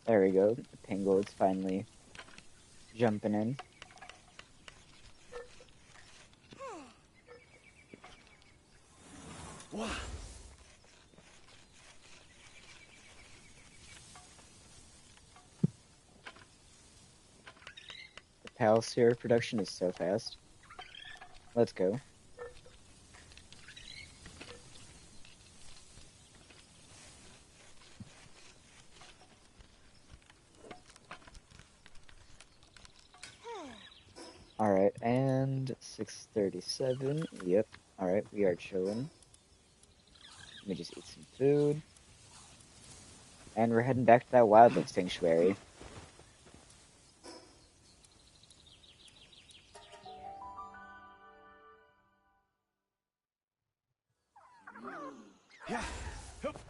There we go. The Pangol's finally jumping in. Wow. The Palworld production is so fast. Let's go. 6:37. Yep. All right, we are chilling. Let me just eat some food, and we're heading back to that wildlife sanctuary. Yeah. Hup.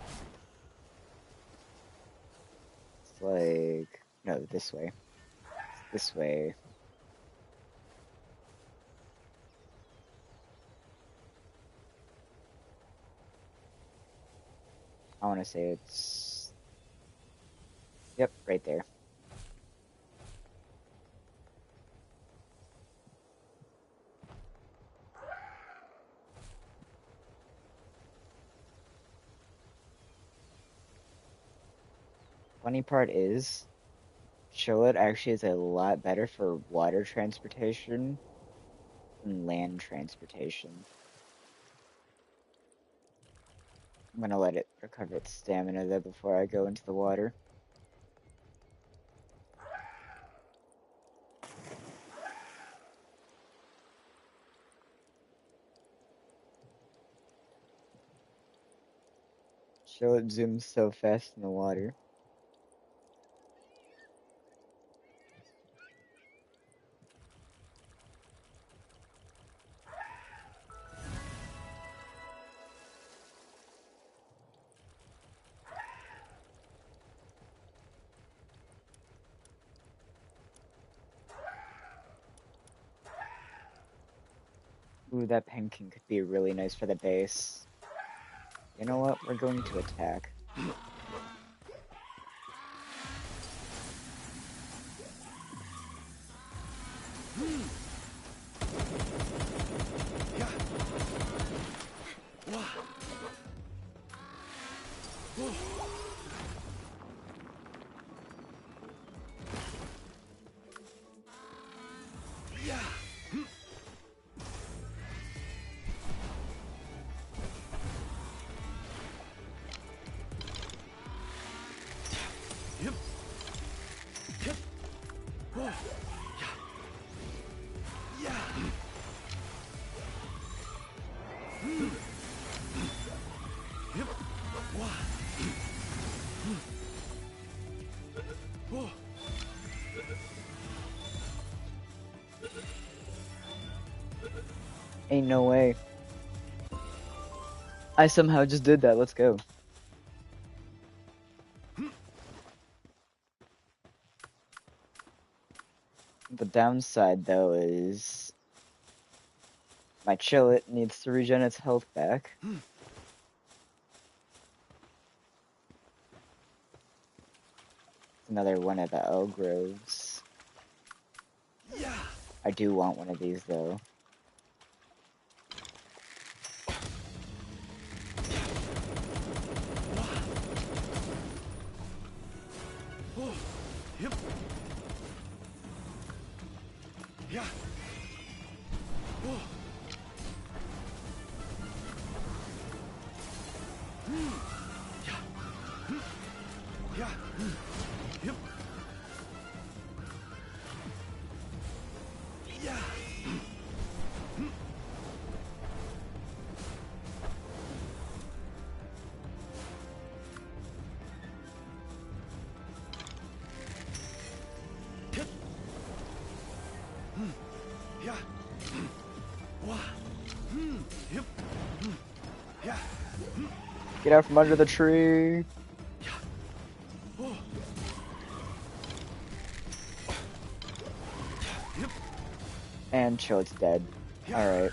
It's like no, this way. This way. I want to say it's. Yep, right there. Funny part is, Charlotte actually is a lot better for water transportation than land transportation. I'm gonna let it recover its stamina though before I go into the water. Charlotte zooms so fast in the water. Ooh, that penguin could be really nice for the base. You know what? We're going to attack. Yeah. Wah. Whoa. Yeah. Yep. Yep. Whoa. Yeah. Yeah. Yep. Wah. Whoa. Ain't no way. I somehow just did that. Let's go. The downside though is my Chillet needs to regen its health back. It's another one of the L groves. Yeah. I do want one of these though. Whoa. Yep. Yeah. Whoa. Yeah. Yeah. Yep. Yeah. Yep. Yeah. Wah. Yep. Yeah. Get out from under the tree. Yeah. Whoa. Yep. And Chillet's dead. Yeah. Alright.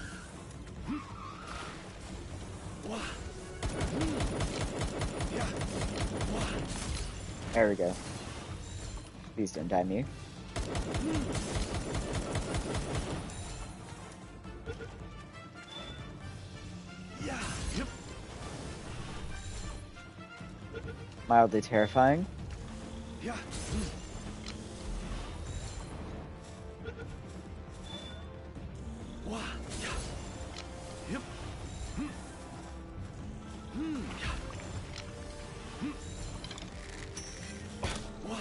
Wah. Yeah. Wah. There we go. Please don't die me. Yeah. Yep. Mildly terrifying. Yeah. Wah. Yeah. Yep. Yeah. Wah.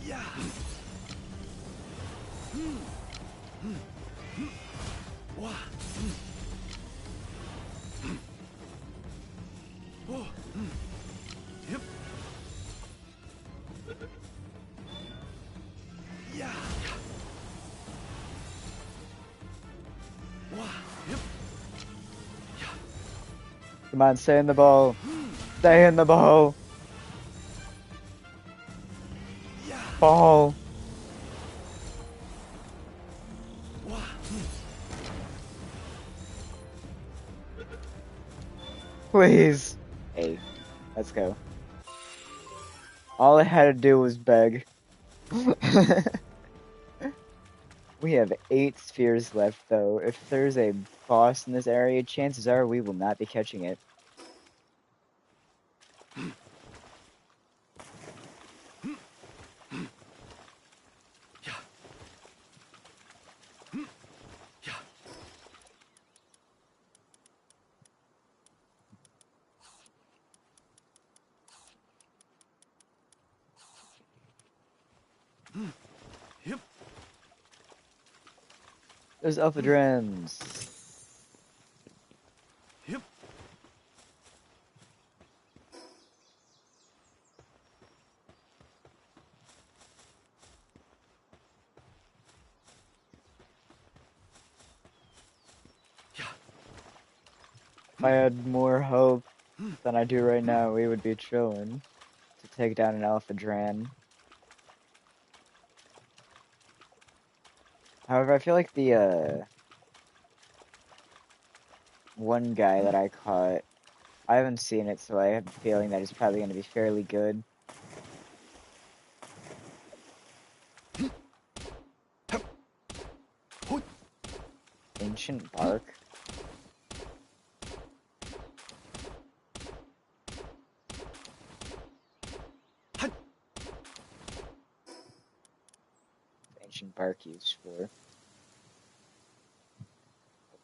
Yeah. Wah. Oh. Yep. Yeah. Wah. Yep. Come on, stay in the ball. Stay in the ball. Yeah. Ball. Wah. Please. Hey, let's go. All I had to do was beg. We have 8 spheres left, though. If there's a boss in this area, chances are we will not be catching it. Yeah. Yeah. Yep. There's Alpha Drems. Yep. Yeah. If I had more hope than I do right now, we would be chilling to take down an Alpha Dran. However, I feel like the one guy that I caught, I haven't seen it, so I have a feeling that it's probably going to be fairly good. Ancient Bark? Ancient Bark used for? The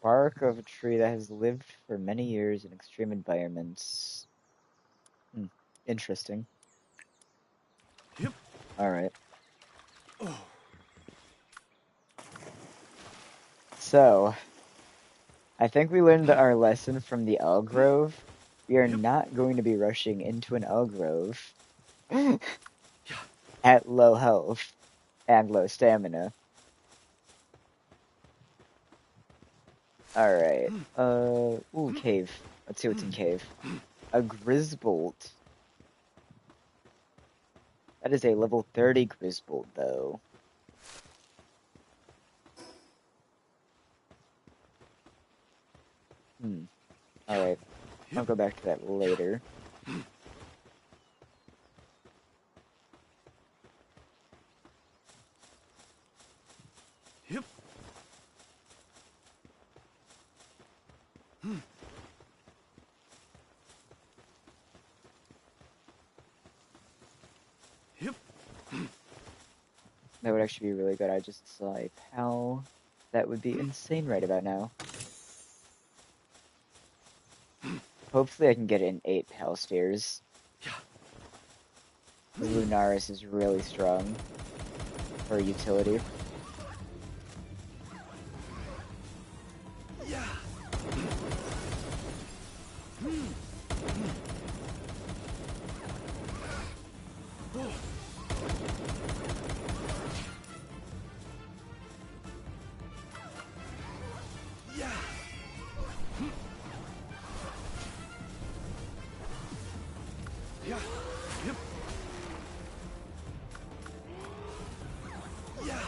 bark of a tree that has lived for many years in extreme environments. Hmm. Interesting. Yep. Alright. Oh. So, I think we learned our lesson from the Elgrove. We are Yep. not going to be rushing into an Elgrove Yeah. at low health and low stamina. Alright. Ooh, cave. Let's see what's in cave. A Grisbolt. That is a level 30 Grisbolt, though. Alright. I'll Yep. go back to that later. Yep. Yep. That would actually be really good. I just saw a PAL. That would be insane right about now. Hopefully I can get in 8 PAL stairs. Yeah. Because Lunaris is really strong for utility. Yeah. Oh. Yeah. Yeah. Yep. Yeah.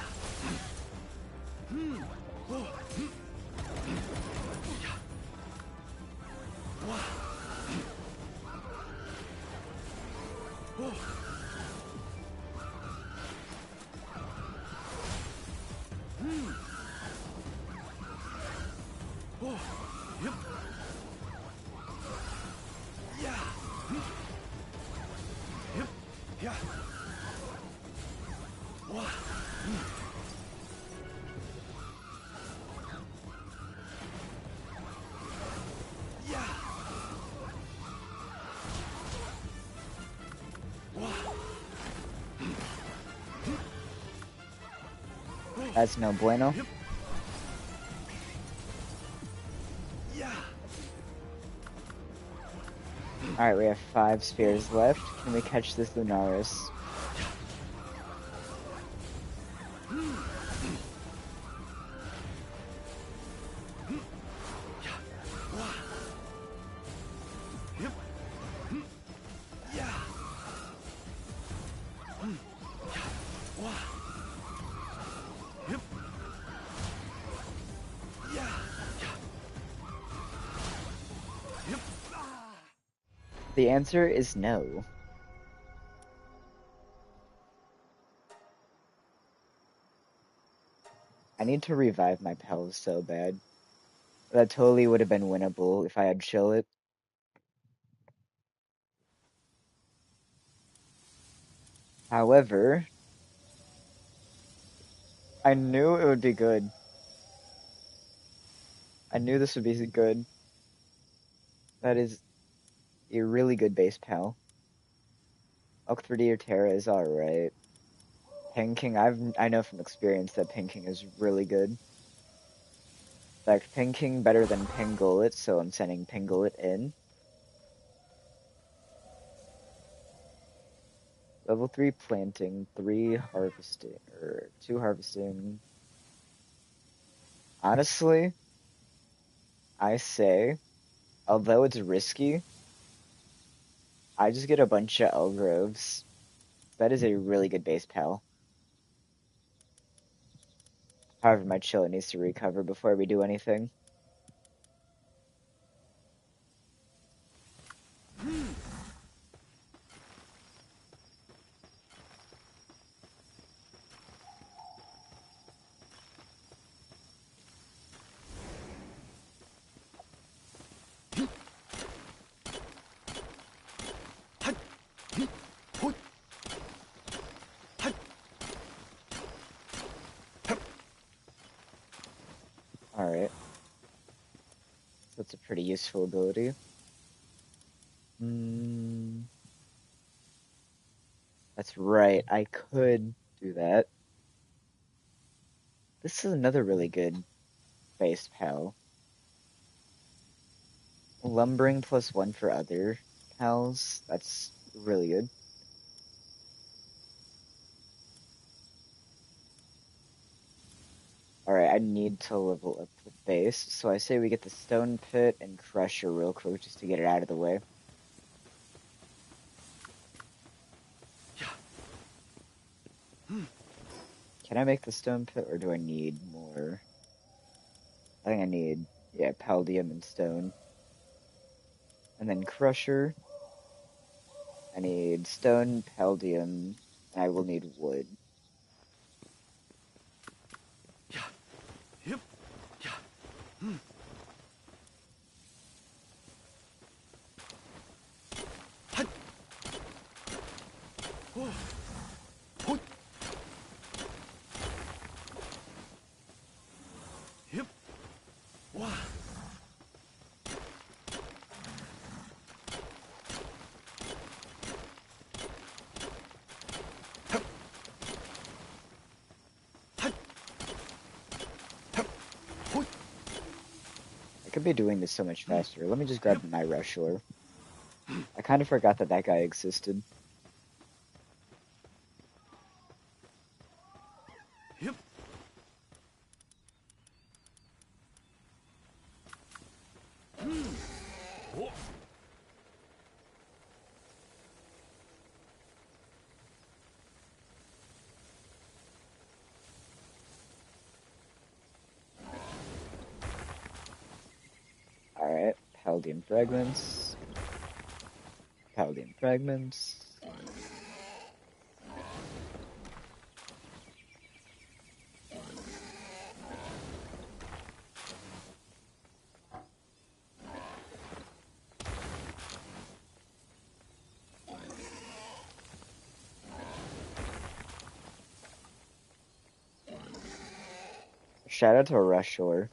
That's no bueno. Yep. Yeah. Alright, we have 5 spheres left. Can we catch this Lunaris? Yep. Yeah. Wah. Yep. Yeah. Yep. The answer is no. I need to revive my pals so bad. That totally would have been winnable if I had chill it. However, I knew it would be good. I knew this would be good. That is a really good base pal. Elk 3D or Terra is alright. Pinking, I know from experience that pinking is really good. In fact, pinking better than Pingullet, so I'm sending Pingullet in. Level 3 planting, 3 harvesting, or 2 harvesting. Honestly, I say, although it's risky, I just get a bunch of Elgroves. That is a really good base pal. However, my Chilla needs to recover before we do anything. Alright. That's a pretty useful ability. That's right, I could do that. This is another really good base pal. Lumbering +1 for other pals. That's really good. Alright, I need to level up the base, so I say we get the Stone Pit and Crusher real quick just to get it out of the way. Can I make the Stone Pit, or do I need more? I think I need, yeah, Paldium and Stone. And then Crusher. I need Stone, Paldium, and I will need Wood. Yeah. Yep. Yeah. Hut. Oh. Hut. Yep. Wah. Hup. Hut. Hup. Hut. I could be doing this so much faster. Let me just grab my Rushor. I kind of forgot that that guy existed. Yep. Oh. Alright, Paldium Fragments. Paldium Fragments. Shout out to Rushor.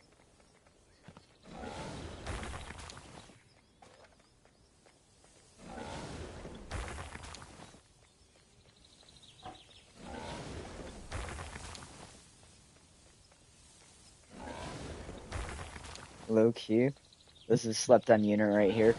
Low key. This is slept on unit right here.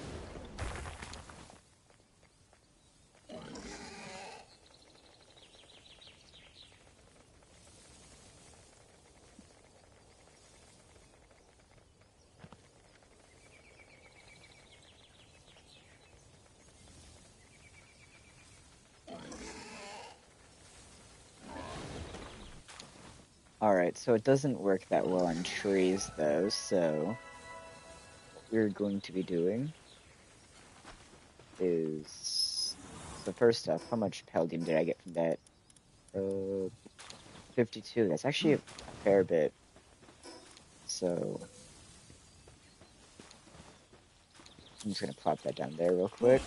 Alright, so it doesn't work that well on trees though, so what we're going to be doing is, so first off, how much palladium did I get from that? 52. That's actually a fair bit. So I'm just gonna plop that down there real quick.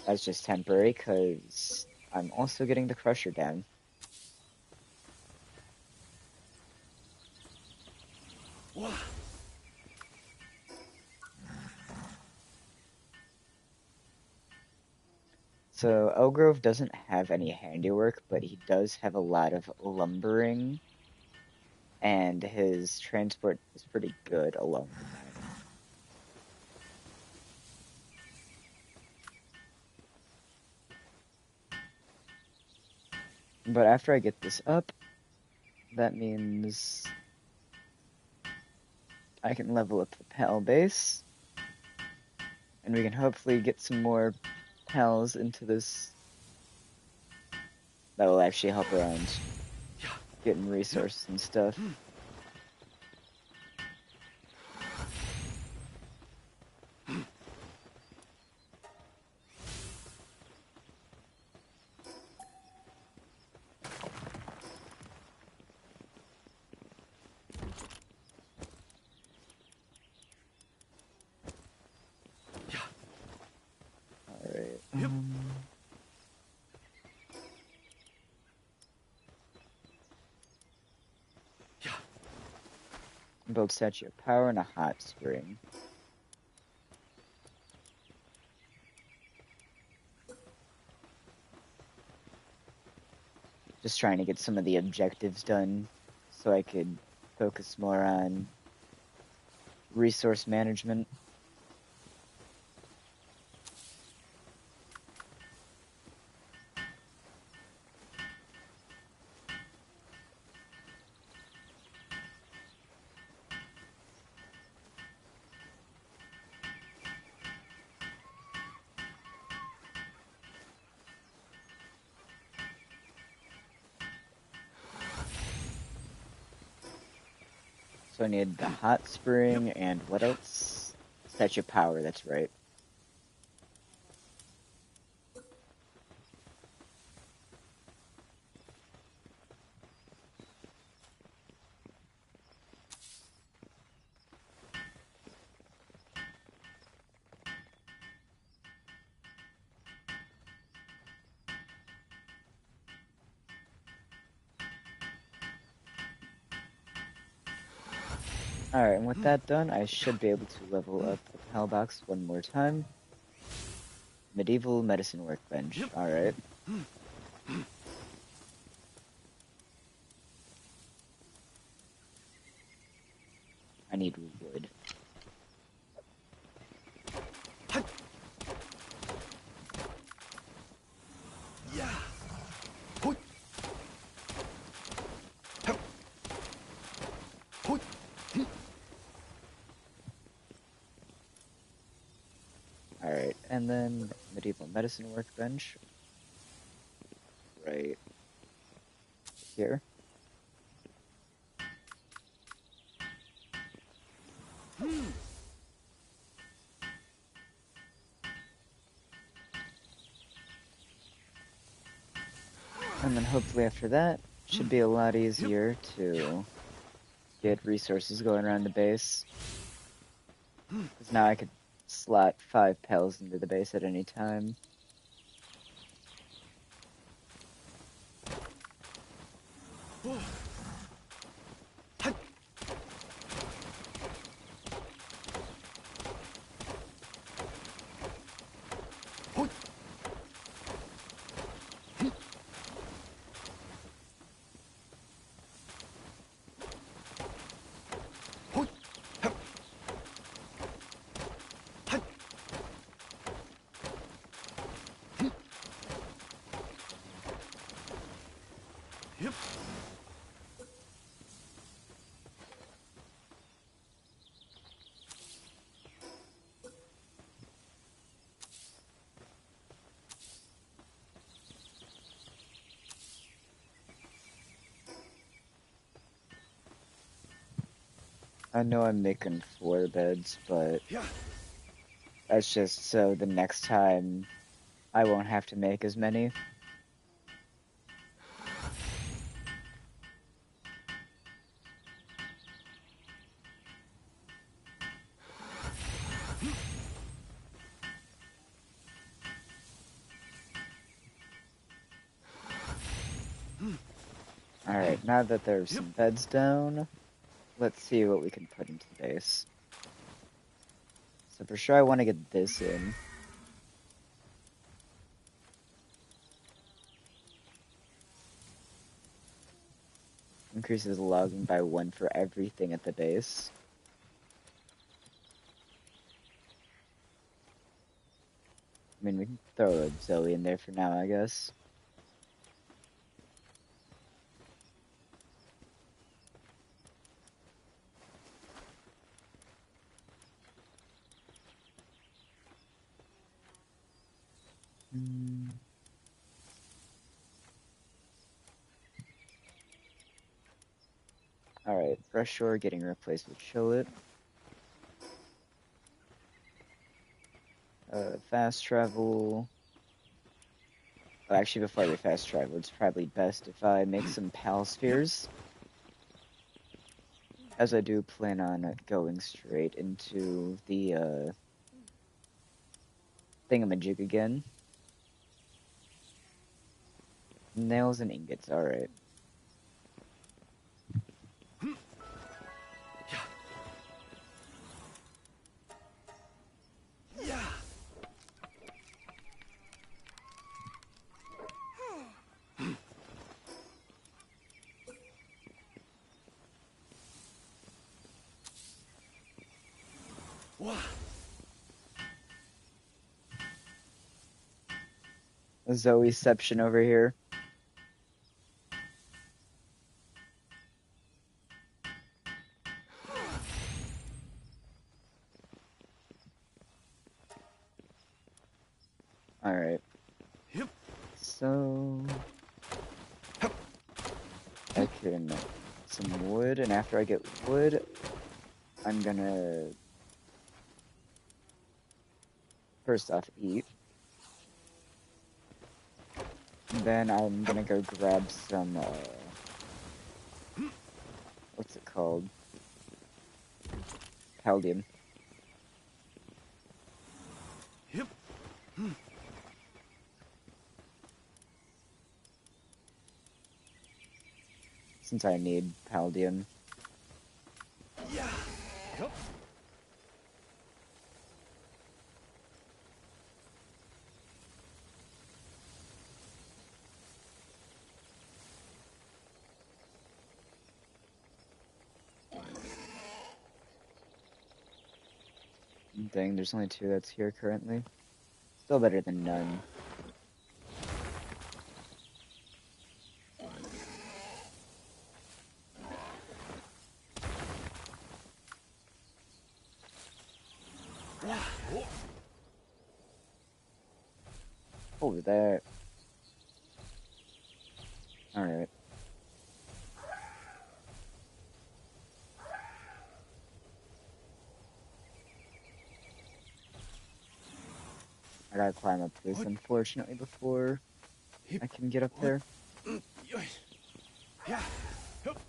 That's just temporary because I'm also getting the crusher down. Wah. So Elgrove doesn't have any handiwork, but he does have a lot of lumbering, and his transport is pretty good along the mountain. But after I get this up, that means I can level up the pal base, and we can hopefully get some more pals into this. That will actually help around getting resources and stuff. Alright. Build statue of power and a hot spring. Just trying to get some of the objectives done so I could focus more on resource management. So I need the hot spring and what else? Statue of power, that's right. Alright, and with that done, I should be able to level up the PAL box one more time. Medieval medicine workbench. Alright. I need wood. Yeah. Hoi. Hup. Hoi. Alright, and then medieval medicine workbench. Right here. And then hopefully after that, should be a lot easier to get resources going around the base. Because now I could slot 5 pals into the base at any time. I know I'm making 4 beds, but Yeah. that's just so the next time I won't have to make as many. Alright, now that there's Yep. some beds down, let's see what we can put into the base. So for sure I want to get this in. Increases logging by 1 for everything at the base. I mean, we can throw a Zoe in there for now, I guess. Hmm. Alright, Fresh Shore getting replaced with Chillit. Fast travel. Oh, actually, before I do fast travel, it's probably best if I make some Pal Spheres, as I do plan on going straight into the thingamajig again. Nails and ingots, alright. Yeah. Wow. Zoeception over here. Alright. Yep. So I can get some wood, and after I get wood, I'm gonna first off eat. Then I'm gonna go grab some what's it called? Paldium. Yep. Since I need Paldium. Yeah. Yep. Dang, there's only 2 that's here currently. Still better than none. Wow. Over there. Alright. I gotta climb up this, What? unfortunately, before Hip. I can get up What? there. Yeah. Yep.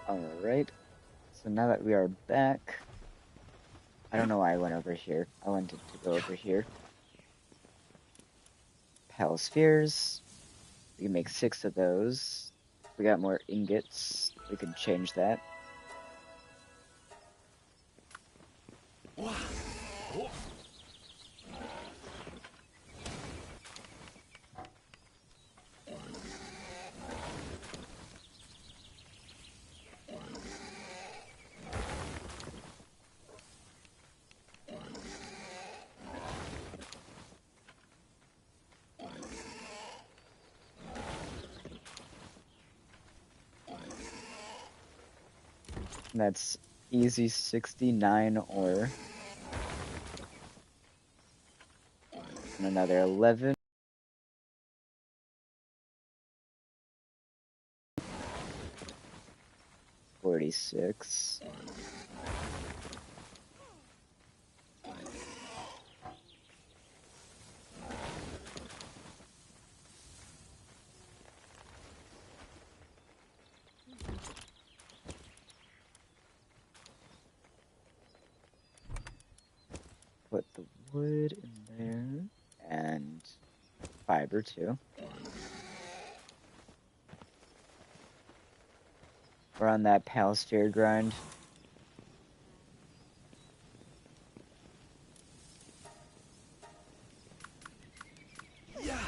Alright. So now that we are back, I don't know why I went over here. I wanted to go over here. Pal Spheres. We can make 6 of those. We got more ingots. We could change that. Wow. Oh. That's easy 69 ore. And another 11. 46. Put the wood in there. And fiber too. We're on that Palsphere grind. Yeah.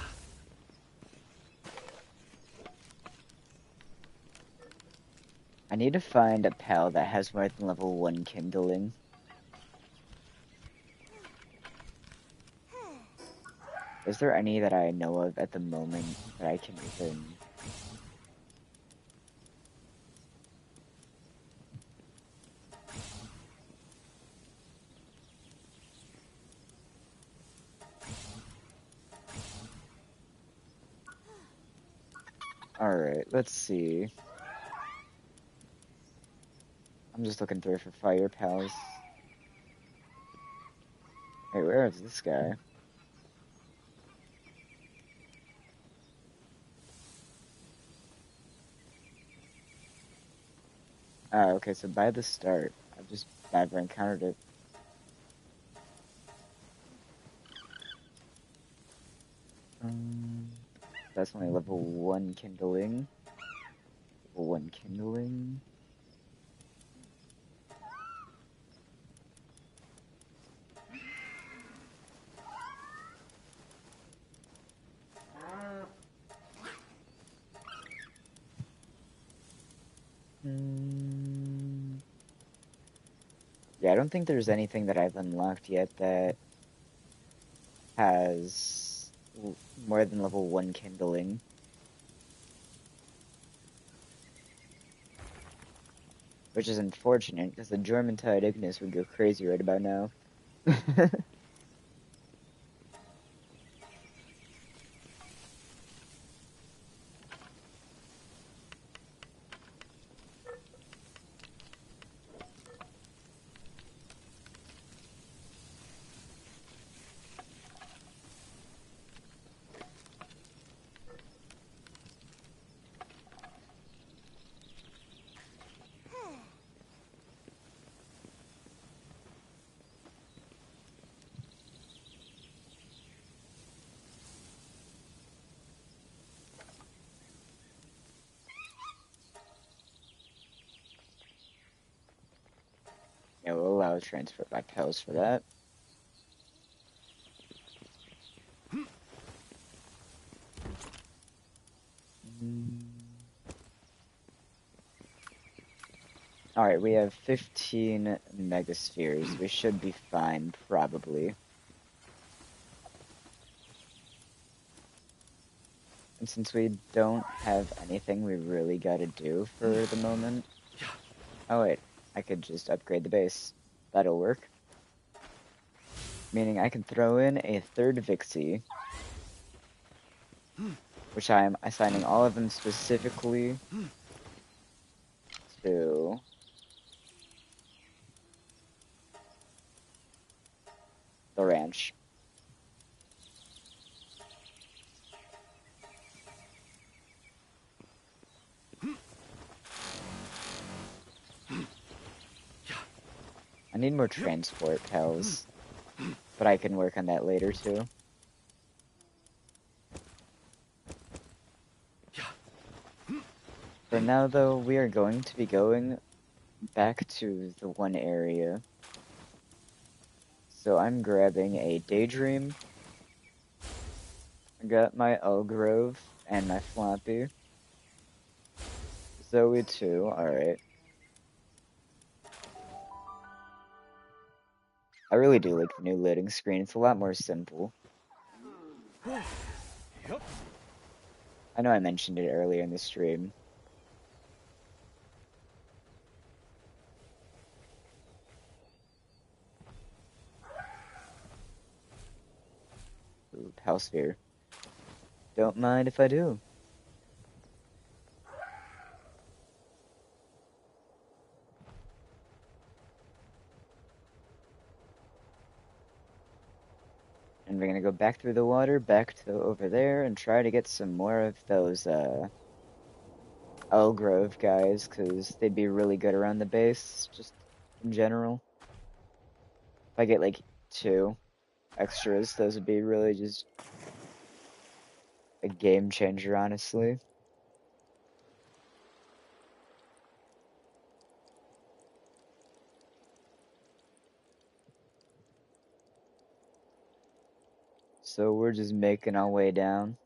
I need to find a pal that has more than level 1 kindling. Is there any that I know of at the moment that I can even... Alright, let's see. I'm just looking through for fire pals. Wait, where is this guy? Oh, okay, so by the start, I've just never encountered it. That's only level 1 kindling. Level 1 kindling. Yeah, I don't think there's anything that I've unlocked yet that has more than level 1 kindling. Which is unfortunate, because the Jormuntide Ignis would go crazy right about now. Yeah, we'll allow transfer by pals for that. Alright, we have 15 megaspheres. We should be fine, probably. And since we don't have anything we really gotta do for the moment... Oh wait, I could just upgrade the base. That'll work. Meaning I can throw in a third Vixie, which I am assigning all of them specifically to the ranch. I need more transport pals, but I can work on that later too. For now though, we are going to be going back to the one area. So I'm grabbing a Daydream. I got my Elgrove and my Floppy. Zoe too, alright. I really do like the new loading screen. It's a lot more simple. Yep. I know I mentioned it earlier in the stream. Palsphere. Don't mind if I do. And we're gonna go back through the water, back to over there, and try to get some more of those Elgrove guys, because they'd be really good around the base, just in general. If I get like 2 extras, those would be really just a game changer, honestly. So we're just making our way down.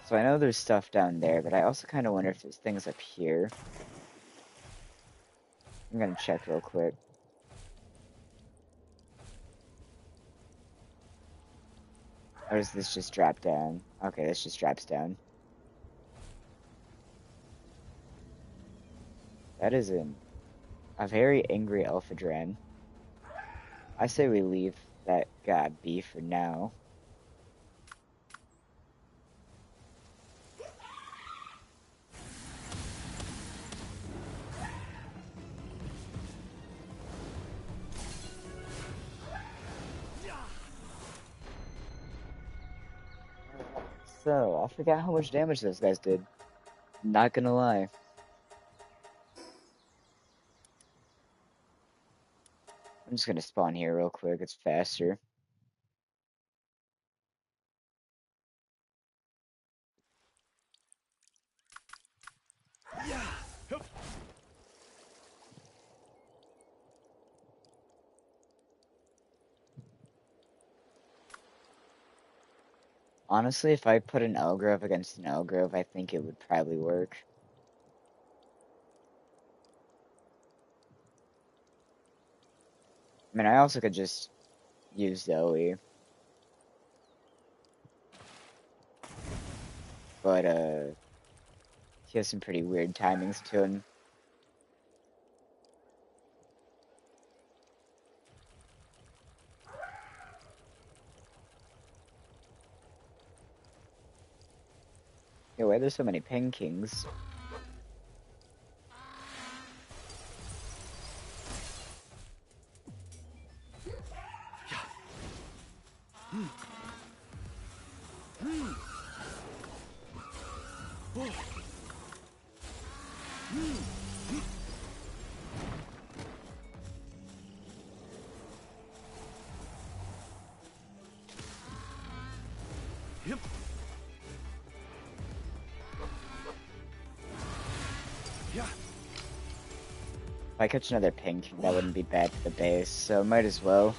So I know there's stuff down there, but I also kind of wonder if there's things up here. I'm gonna check real quick. Or does this just drop down? Okay, this just drops down. That is a very angry Elphadran. I say we leave that guy be for now. So, I forgot how much damage those guys did. Not gonna lie. I'm just gonna spawn here real quick, it's faster. Yeah. Hup. Honestly, if I put an Elgrove against an Elgrove, I think it would probably work. I mean, I also could just use Zoe. But, he has some pretty weird timings to him. Yo, why there's so many Ping Kings? Yep. Yeah. If I catch another Ping King, that wouldn't be bad for the base, so might as well.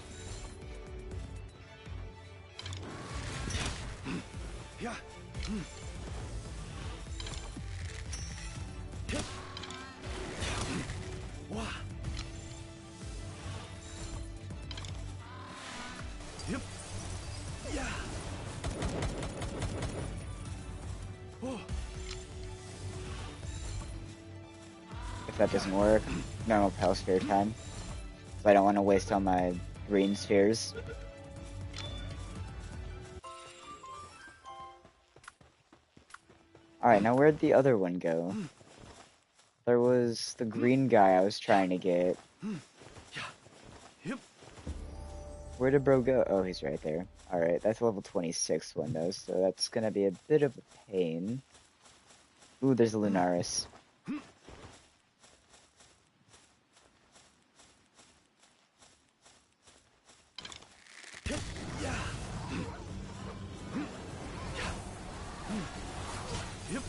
Yeah. Yep. Wah. Yep. Yeah. Oh. If that doesn't work, normal Palsphere time. So I don't want to waste all my green spheres. Alright, now where'd the other one go? There was the green guy I was trying to get. Yeah. Yep. Where did bro go? Oh, he's right there. Alright, that's a level 26 one though, so that's gonna be a bit of a pain. Ooh, there's a Lunaris. Yeah. Yep.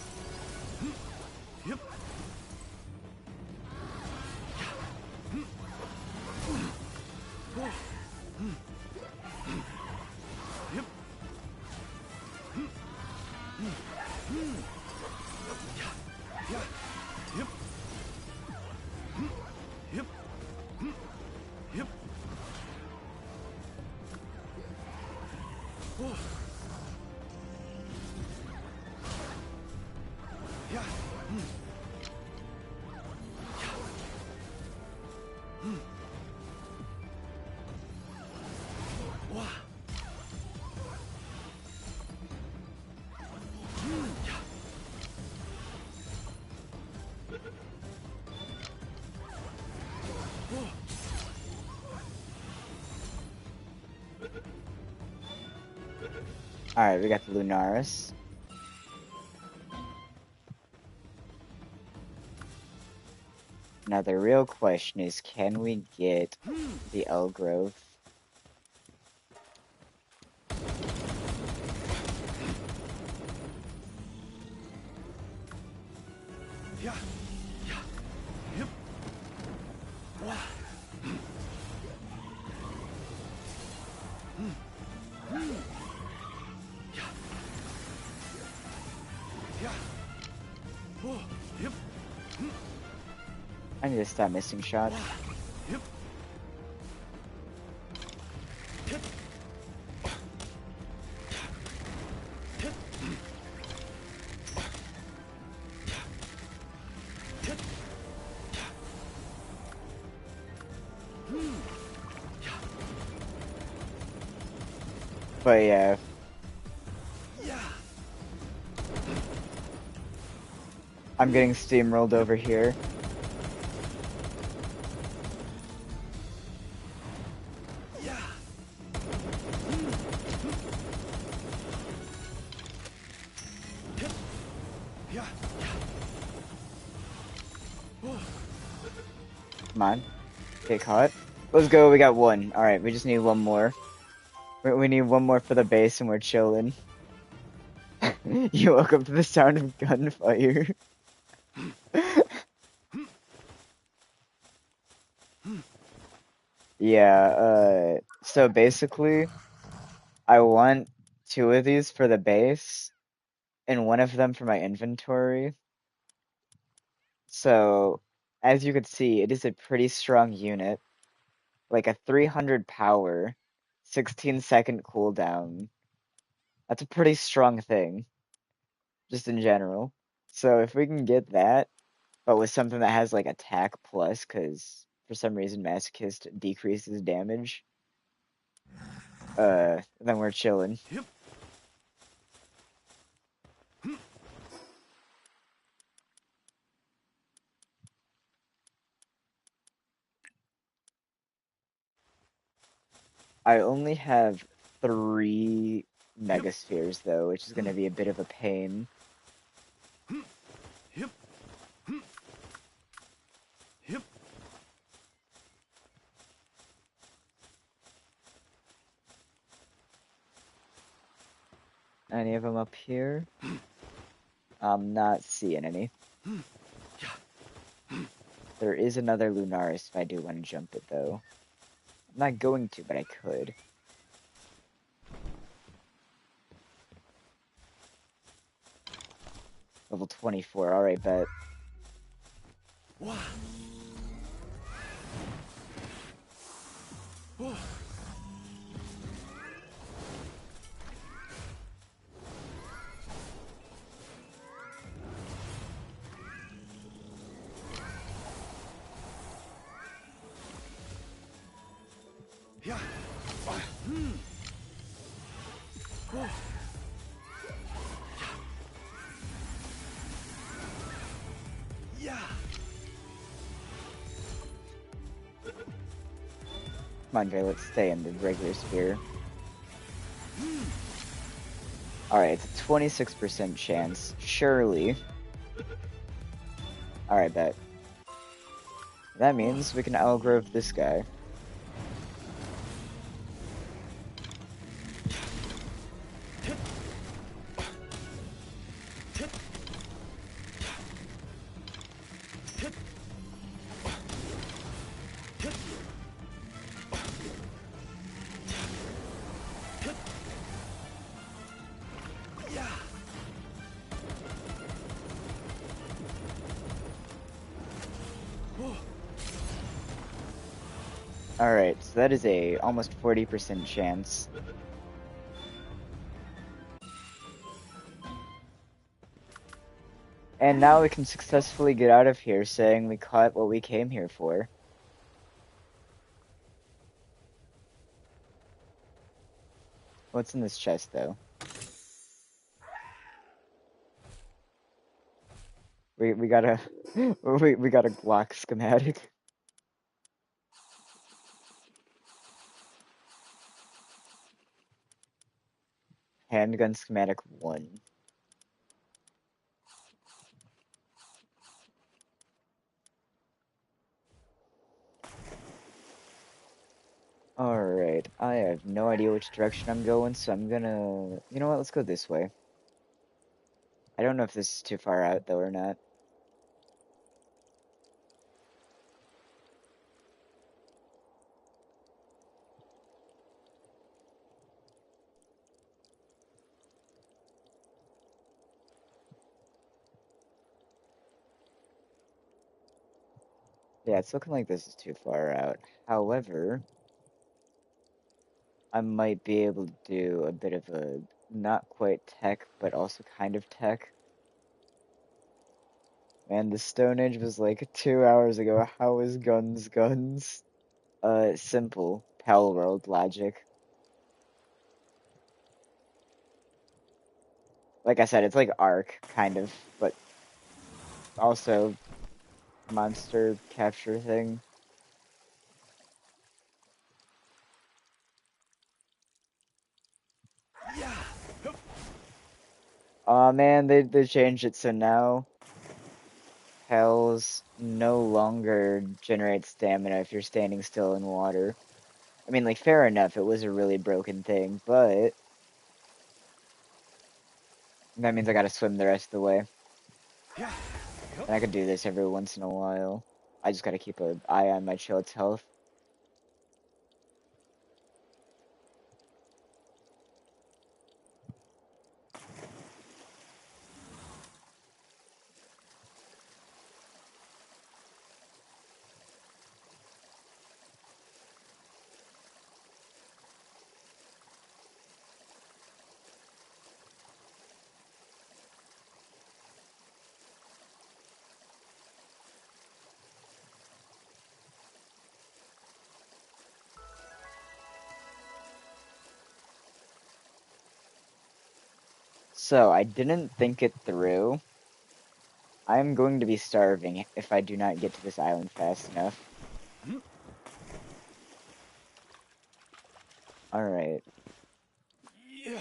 Yep. Yep. Yeah. Yep. Yep. Yep. Oh. Yeah. Alright, we got the Lunaris. Now the real question is, can we get the Elgrowth? Yeah. Yeah. Yep. Wow. Yeah. Yeah. Oh. Yep. I need to stop missing shots. Wow. Yep. Yep. Yep. Yep. But yeah, Yeah. I'm getting steamrolled over here. Yeah. Yep. Yeah. Yeah. Oh. Come on. Get caught. Let's go, we got one. Alright, we just need one more. We need one more for the base and we're chilling. You woke up to the sound of gunfire. Yeah, so basically, I want two of these for the base, and one of them for my inventory. So, as you can see, it is a pretty strong unit. Like a 300 power, 16-second cooldown. That's a pretty strong thing, just in general. So if we can get that, but with something that has like attack plus, because for some reason Masochist decreases damage, then we're chilling. Yep. I only have 3 Yep. Megaspheres though, which is gonna be a bit of a pain. Yep. Yep. Any of them up here? I'm not seeing any. There is another Lunaris if I do want to jump it though. I'm not going to, but I could. Level 24, alright, bet. Wow. Oh. Yeah. Oh. Yeah. Come on, Dre, let's stay in the regular sphere. Alright, it's a 26% chance. Surely. Alright, bet. That means we can outgrowth this guy. Yeah. Oh. Alright, so that is a almost 40% chance. And now we can successfully get out of here saying we caught what we came here for. What's in this chest, though? We got a we got a Glock schematic. Handgun schematic 1. Alright, I have no idea which direction I'm going, so I'm gonna... You know what, let's go this way. I don't know if this is too far out, though, or not. Yeah, it's looking like this is too far out. However, I might be able to do a bit of a not quite tech, but also kind of tech. Man, the Stone Age was like 2 hours ago. How is guns? Simple. Palworld logic. Like I said, it's like Ark, kind of, but also monster capture thing. Yeah. Hup. Aw man, they changed it so now Hells no longer generate stamina if you're standing still in water. I mean, like, fair enough, it was a really broken thing, but that means I gotta swim the rest of the way. Yeah. Hup. And I could do this every once in a while. I just gotta keep an eye on my child's health. So, I didn't think it through. I'm going to be starving if I do not get to this island fast enough. Alright, Yeah.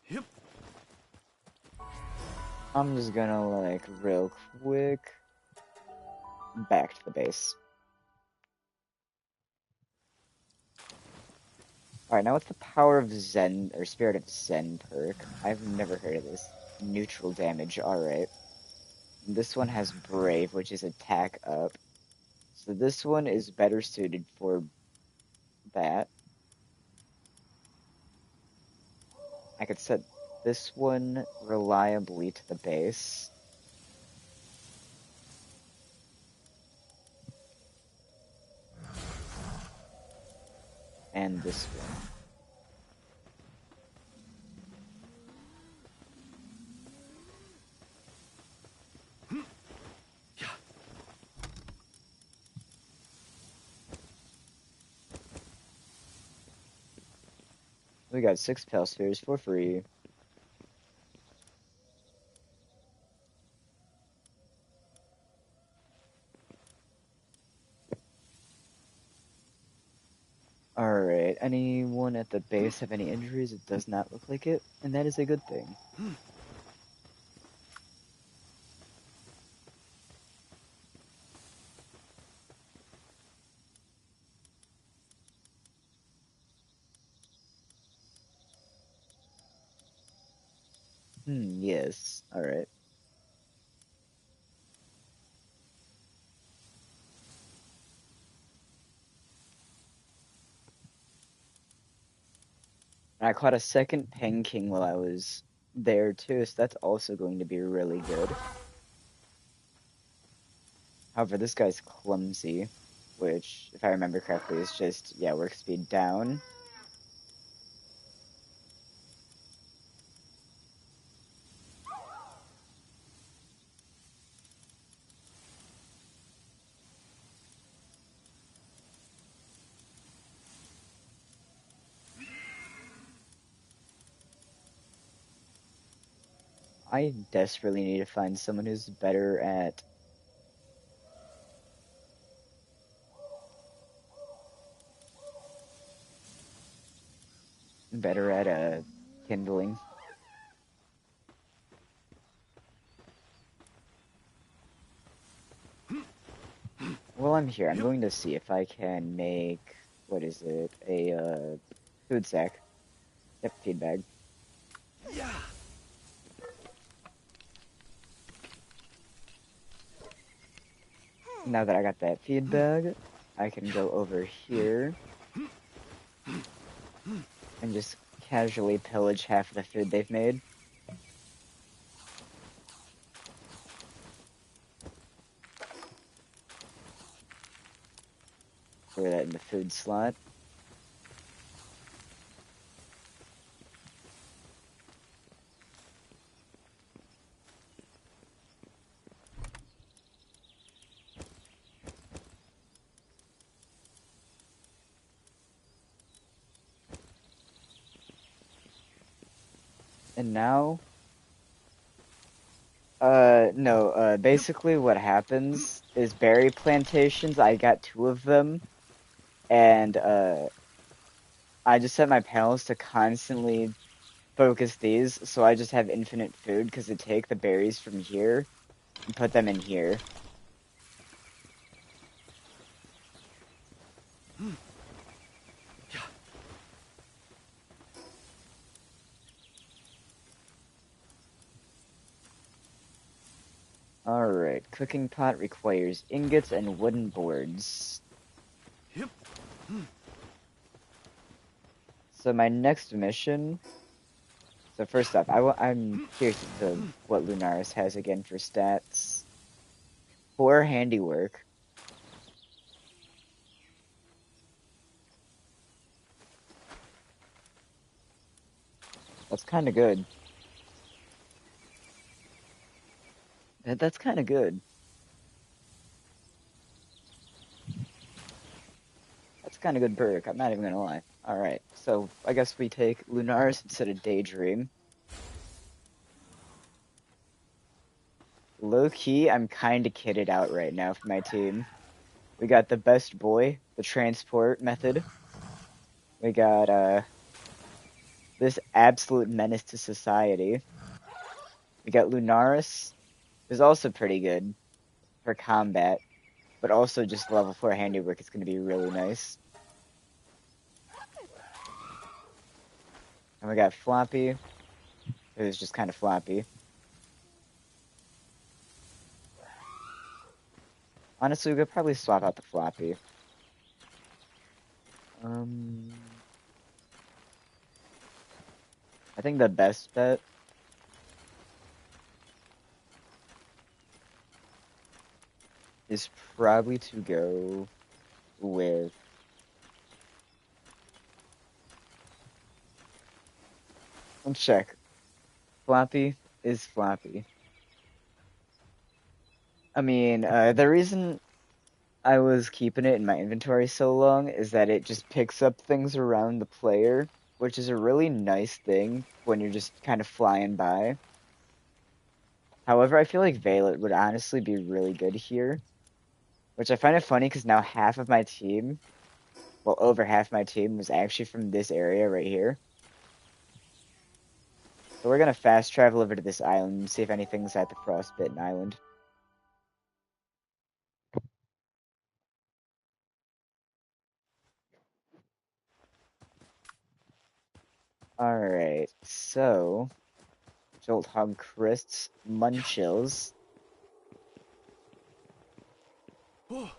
Yep. I'm just gonna, like, real quick, back to the base. Alright, now what's the power of Zen, or Spirit of Zen perk? I've never heard of this. Neutral damage, alright. This one has Brave, which is attack up. So this one is better suited for that. I could set this one reliably to the base. And this one. Yeah. We got 6 Pale Spheres for free. Alright, anyone at the base have any injuries? It does not look like it, and that is a good thing. Yes. Alright. I caught a second Peng King while I was there too, so that's also going to be really good. However, this guy's clumsy, which, if I remember correctly, is just, yeah, work speed down. I desperately need to find someone who's better at kindling. While I'm here, I'm going to see if I can make, what is it, a food sack. Yep, feed bag. Yeah. Now that I got that feed bag, I can go over here and just casually pillage half of the food they've made. Throw that in the food slot. And now, no, basically what happens is berry plantations, I got 2 of them, and, I just set my panels to constantly focus these, so I just have infinite food, because they take the berries from here and put them in here. Yeah. Alright, cooking pot requires ingots and wooden boards. Yep. So my next mission. So first off, I'm curious as to what Lunaris has again for stats. 4 handiwork. That's kind of good. That's kind of good. That's kind of good perk. I'm not even gonna lie. All right, so I guess we take Lunaris instead of Daydream. Low key, I'm kind of kitted out right now for my team. We got the best boy, the transport method. We got this absolute menace to society. We got Lunaris, who's also pretty good for combat, but also just level 4 handiwork is going to be really nice. And we got Floppy, who's just kind of floppy. Honestly, we could probably swap out the Floppy. I think the best bet is probably to go with let's check. Floppy is Floppy. I mean, the reason I was keeping it in my inventory so long is that it just picks up things around the player, which is a really nice thing when you're just kind of flying by. However, I feel like Veilet would honestly be really good here, which I find it funny because now half of my team, well, over half my team was actually from this area right here. So we're gonna fast travel over to this island and see if anything's at the Frostbitten Island. Alright, so Jolt Hog Crisps, Munchills. Oh.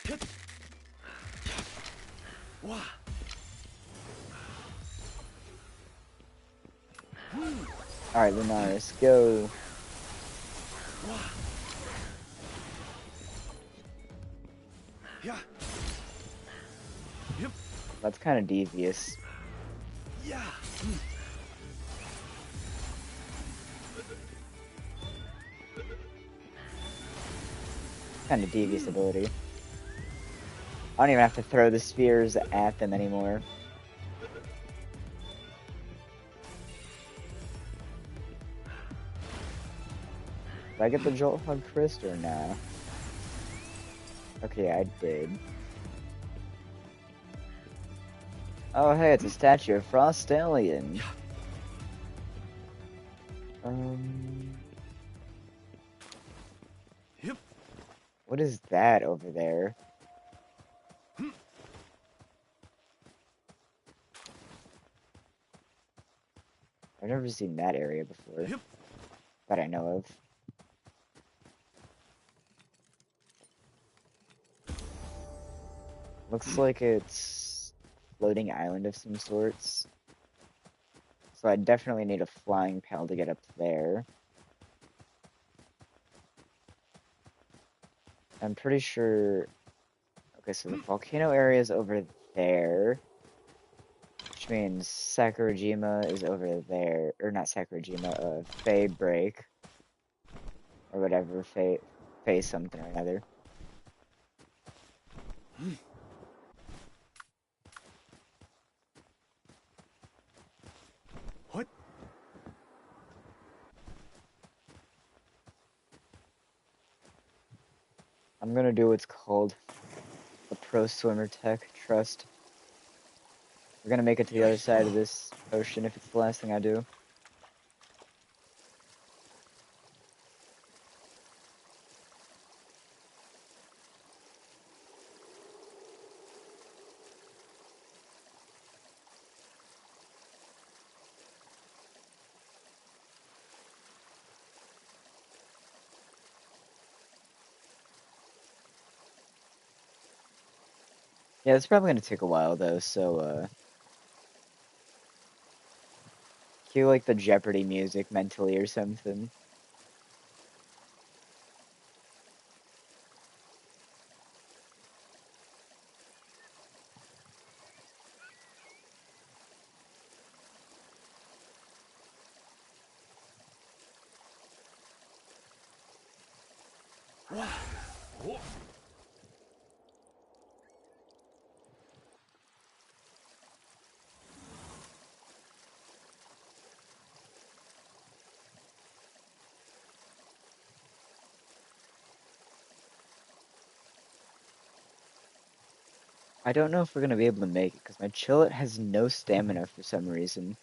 Hit. Wah. Alright, Lunaris, go. Wah. Yeah. Yep. That's kind of devious. Yeah. Kind of devious ability. I don't even have to throw the spheres at them anymore. Did I get the Jolt Hog Crisp or nah? Okay, I did. Oh, hey, it's a statue of Frost Alien. Um, Yep. what is that over there? I've never seen that area before, Yep. that I know of. Looks like it's a floating island of some sorts. So I definitely need a flying pal to get up there. I'm pretty sure. Okay, so the volcano area is over there, which means Sakurajima is over there, or not Sakurajima, Fey Break, or whatever, Fey something or another. What? I'm gonna do what's called a pro swimmer tech. Trust. We're gonna make it to the other side of this ocean if it's the last thing I do. Yeah, it's probably gonna take a while though, so cue like the Jeopardy music mentally or something. Wow. Oh. I don't know if we're gonna be able to make it because my Chillet has no stamina for some reason.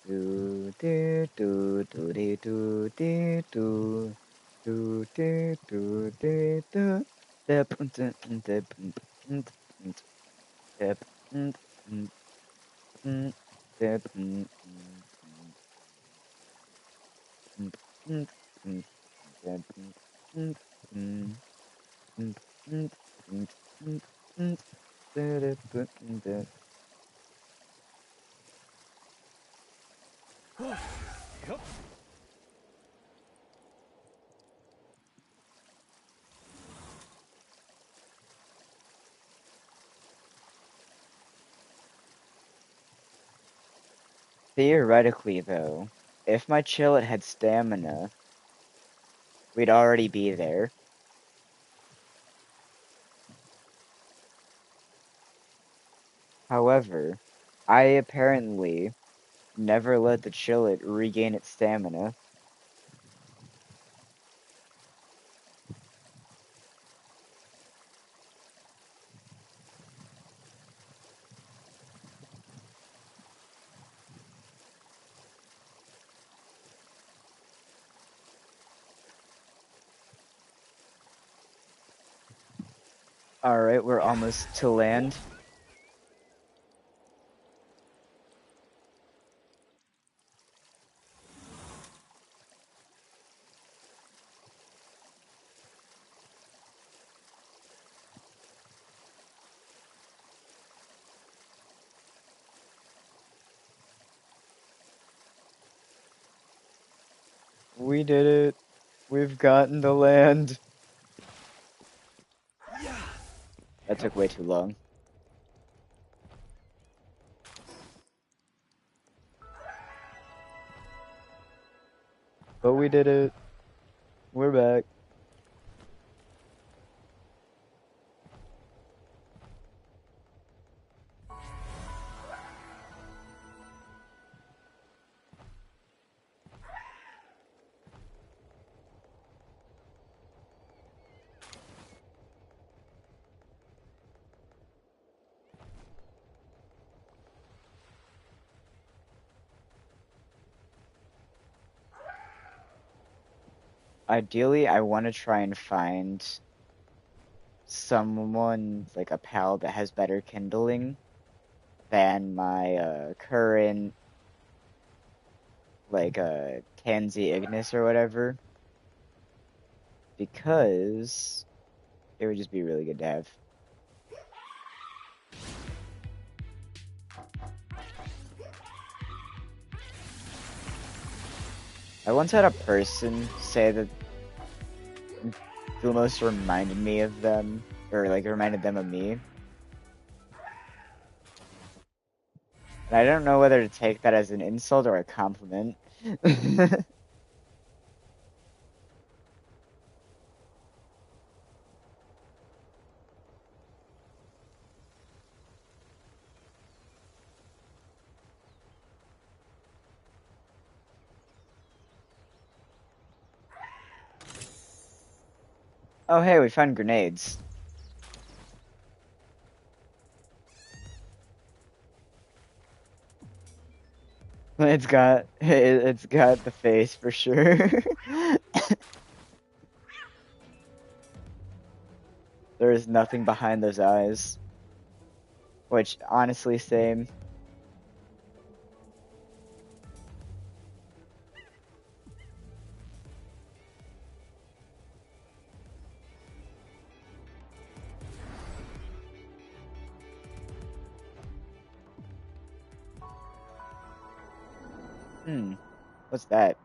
Do do do do do do do do do do do do do. Dip, dip, dip, dip, dip, dip, dip. Yep. Theoretically, though, if my Chillet had stamina, we'd already be there. However, I apparently never let the Chillet regain its stamina. Alright, we're almost to Oh. land. We did it. We've gotten to land. Yeah. That Yep. took way too long. But we did it. We're back. Ideally, I want to try and find someone, like a pal, that has better kindling than my current, like Tansy Ignis or whatever, because it would just be really good to have. I once had a person say that Thumos reminded me of them, or like reminded them of me. And I don't know whether to take that as an insult or a compliment. Oh, hey, we found grenades. It's got the face for sure. There is nothing behind those eyes, which honestly, same. Hmm, what's that?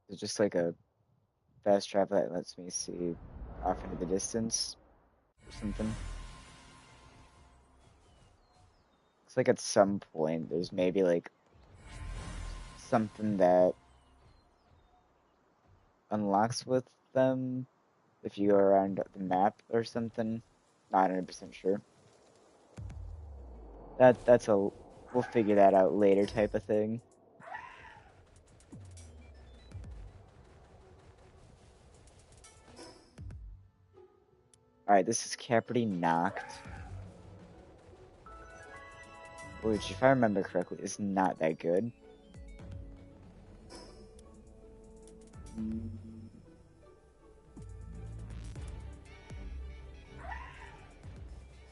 It's just like a fast travel that lets me see off into the distance or something. Looks like at some point there's maybe like something that unlocks with them if you go around the map or something. Not 100% sure. That's a we'll figure that out later type of thing. All right, this is Capricorn Knocked, which, if I remember correctly, is not that good.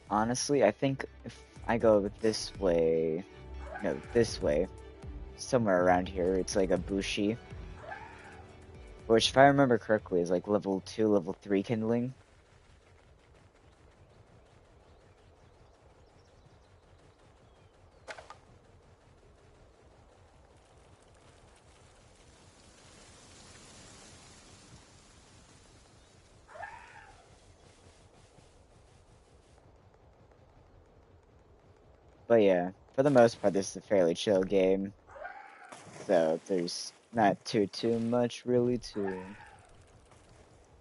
Honestly, I think if I go this way, no, this way, somewhere around here, it's like a Bushi, which, if I remember correctly, is like level 2, level 3 kindling. But yeah, for the most part, this is a fairly chill game, so there's not too much really to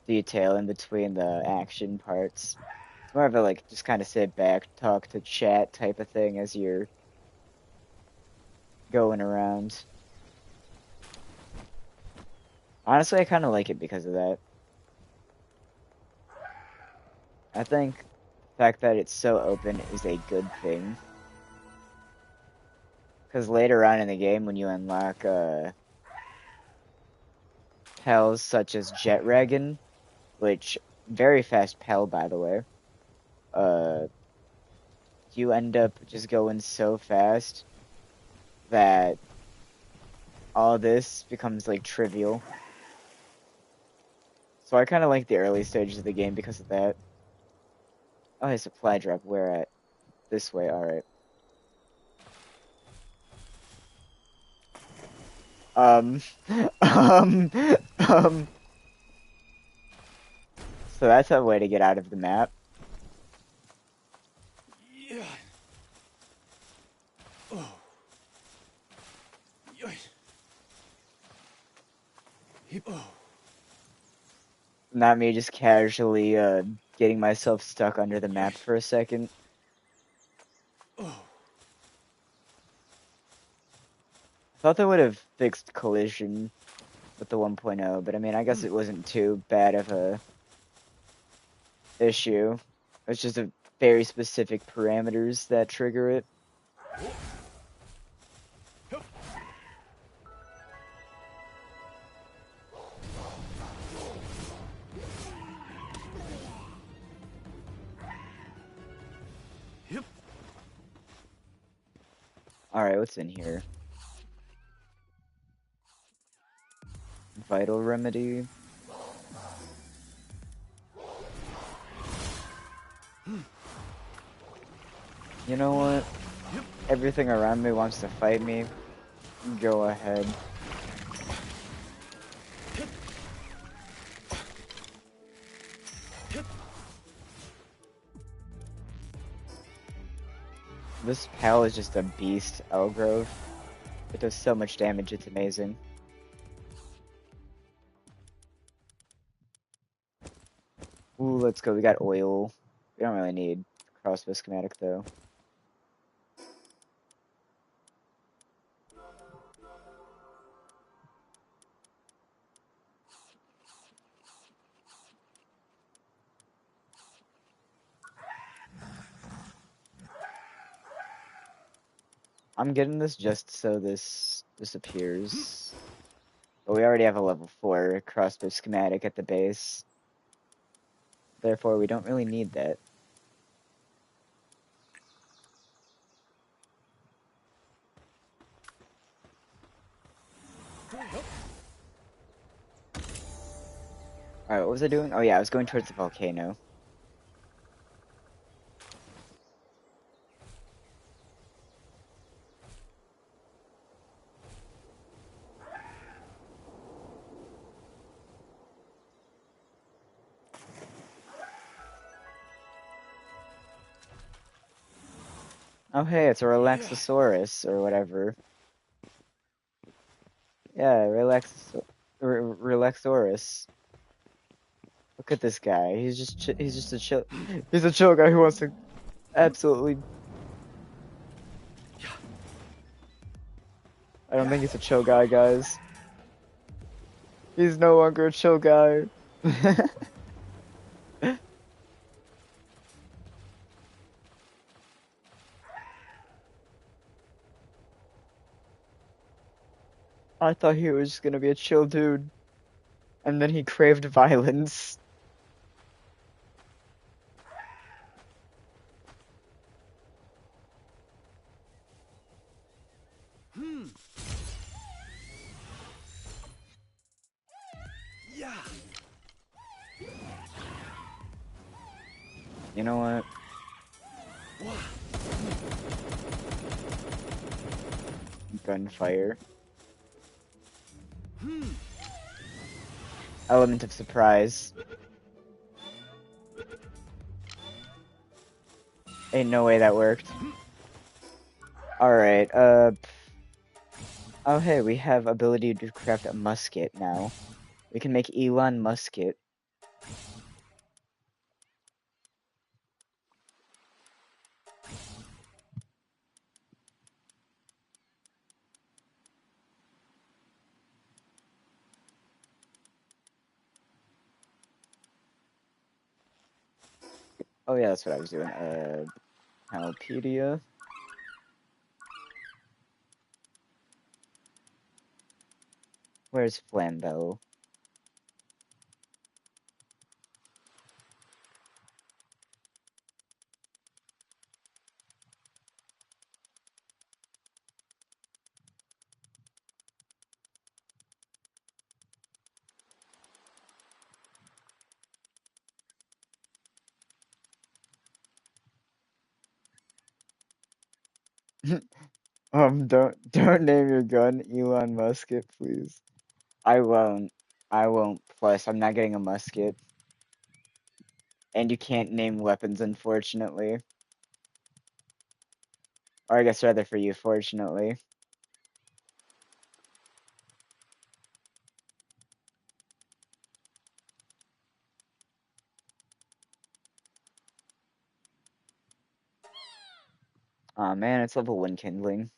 detail in between the action parts. It's more of a like just kind of sit back, talk to chat type of thing as you're going around. Honestly, I kind of like it because of that. I think the fact that it's so open is a good thing. Because later on in the game, when you unlock pals such as Jet Dragon, which very fast pal by the way, uh, you end up just going so fast that all this becomes like trivial. So I kind of like the early stages of the game because of that. Oh, hey, supply drop. Where at? This way. All right. Um, um, um. So that's a way to get out of the map. Yeah. Oh. Yoy. Hip. Oh. Not me just casually getting myself stuck under the map Yoy. for a second. Oh. Thought they would have fixed collision with the 1.0, but I mean, I guess it wasn't too bad of a issue. It's just a very specific parameters that trigger it. what's in here? Vital remedy. You know what? Everything around me wants to fight me. Go ahead. This pal is just a beast, Elgrove. It does so much damage, it's amazing. Ooh, let's go. We got oil. We don't really need crossbow schematic though. I'm getting this just so this disappears. But we already have a level 4 crossbow schematic at the base. Therefore, we don't really need that. Alright, what was I doing? Oh yeah, I was going towards the volcano. Oh hey, it's a Relaxosaurus, or whatever. Yeah, Relaxosaurus. Look at this guy. He's just a chill. He's a chill guy who wants to absolutely. I don't think he's a chill guy, guys. He's no longer a chill guy. I thought he was gonna be a chill dude, and then he craved violence. Yeah. You know what? Gunfire. Element of surprise. Ain't no way that worked. Alright, oh hey, we have ability to craft a musket now. We can make Elon musket. Oh yeah, that's what I was doing. Palpedia. Where's Flambeau? Don't name your gun Elon Musket, please. I won't. I won't. Plus, I'm not getting a musket. And you can't name weapons, unfortunately. Or I guess rather for you, fortunately. Aw man, it's level 1 kindling.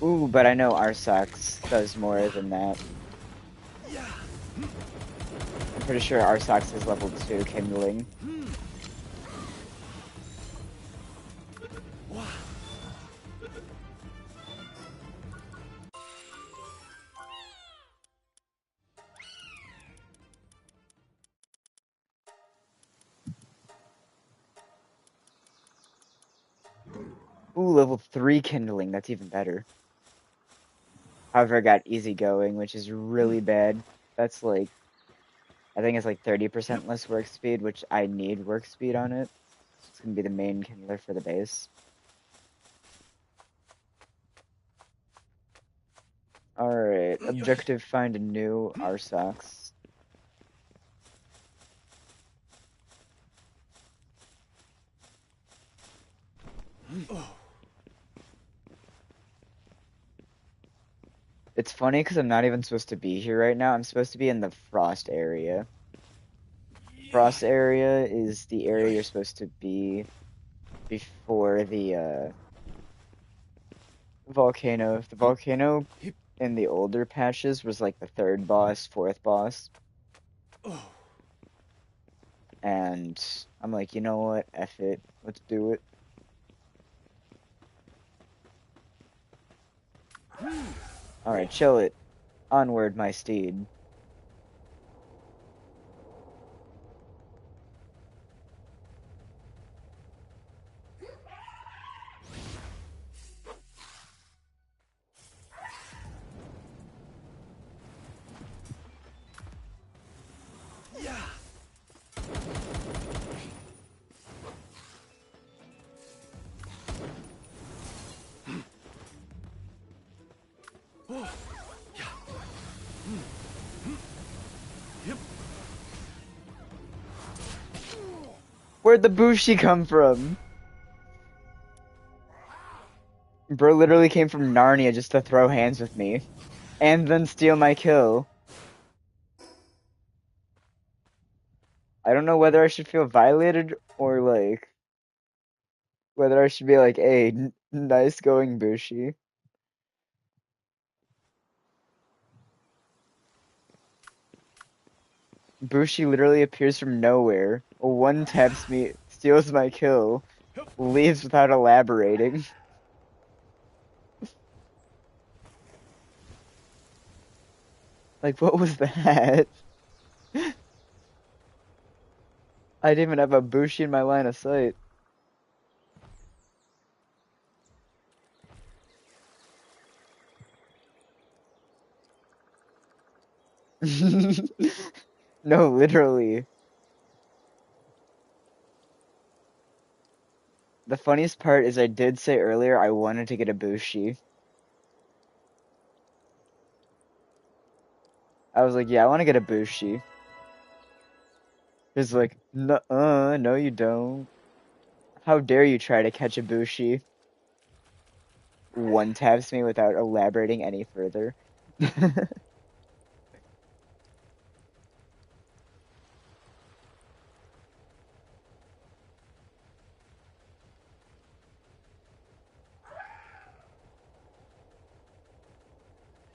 Ooh, but I know Arsax does more than that. I'm pretty sure Arsax is level 2 kindling. Ooh, level 3 kindling. That's even better. However, I got easygoing, which is really bad. That's like, I think it's like 30% less work speed, which I need work speed on it. So it's gonna be the main kindler for the base. Alright, objective find a new Arsox. It's funny because I'm not even supposed to be here right now. I'm supposed to be in the Frost area. Frost area is the area you're supposed to be before the volcano. The volcano in the older patches was like the third boss, fourth boss. And I'm like, you know what? F it. Let's do it. Alright, chill it. Onward, my steed. Where'd the Bushi come from? Bro literally came from Narnia just to throw hands with me. And then steal my kill. I don't know whether I should feel violated or like whether I should be like, hey, nice going, Bushi. Bushi literally appears from nowhere, one taps me, steals my kill, leaves without elaborating. Like, what was that? I didn't even have a Bushi in my line of sight. No, literally. The funniest part is I did say earlier I wanted to get a Bushi. I was like, yeah, I want to get a Bushi. He's like, no, you don't. How dare you try to catch a Bushi? One taps me without elaborating any further.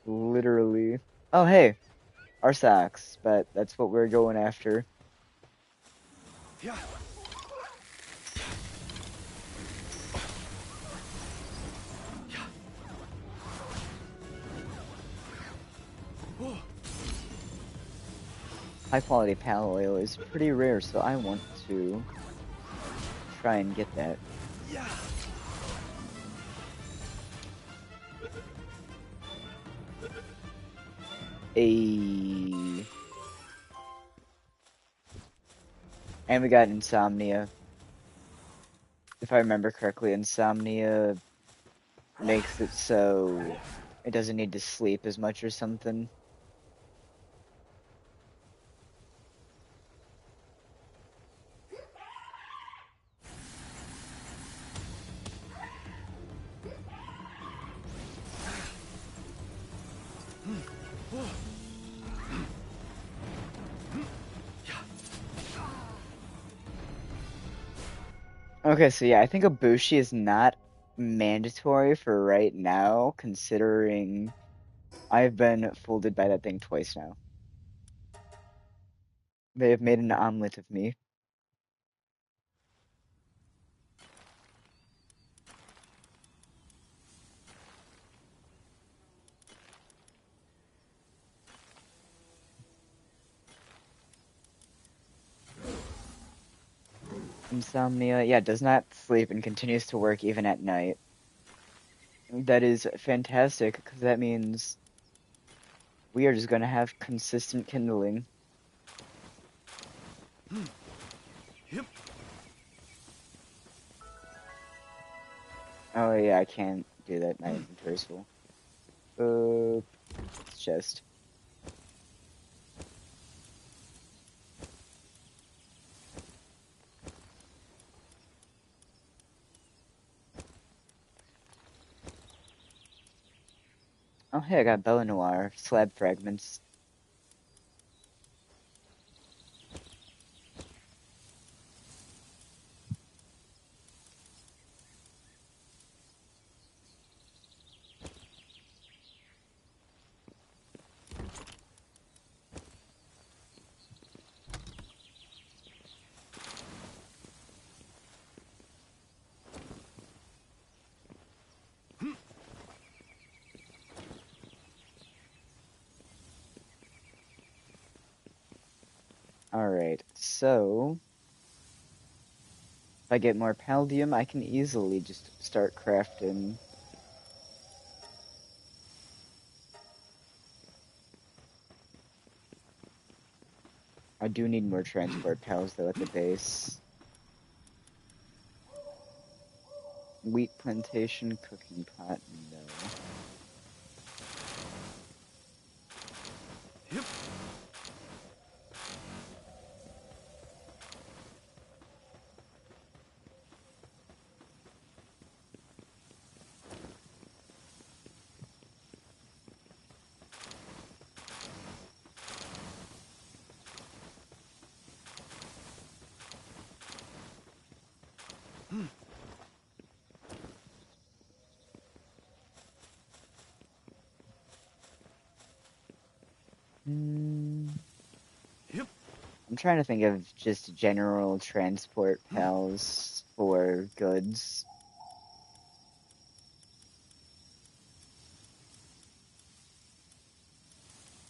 Literally. Oh, hey, our socks, but that's what we're going after. High quality pal oil is pretty rare, so I want to try and get that. A And we got insomnia. If I remember correctly, insomnia makes it so it doesn't need to sleep as much or something. Okay, so yeah, I think Ibushi is not mandatory for right now, considering I've been fooled by that thing twice now. They have made an omelet of me. Insomnia, yeah, does not sleep and continues to work even at night. That is fantastic, because that means we are just gonna have consistent kindling. Yep. Oh yeah, I can't do that. My inventory's full. It's chest. Oh hey, I got Bella Noir slab fragments. All right, so if I get more palladium, I can easily just start crafting. I do need more transport pals though at the base. Wheat plantation, cooking pot, no. Yep. Hmm. Yep. I'm trying to think of just general transport pals for goods.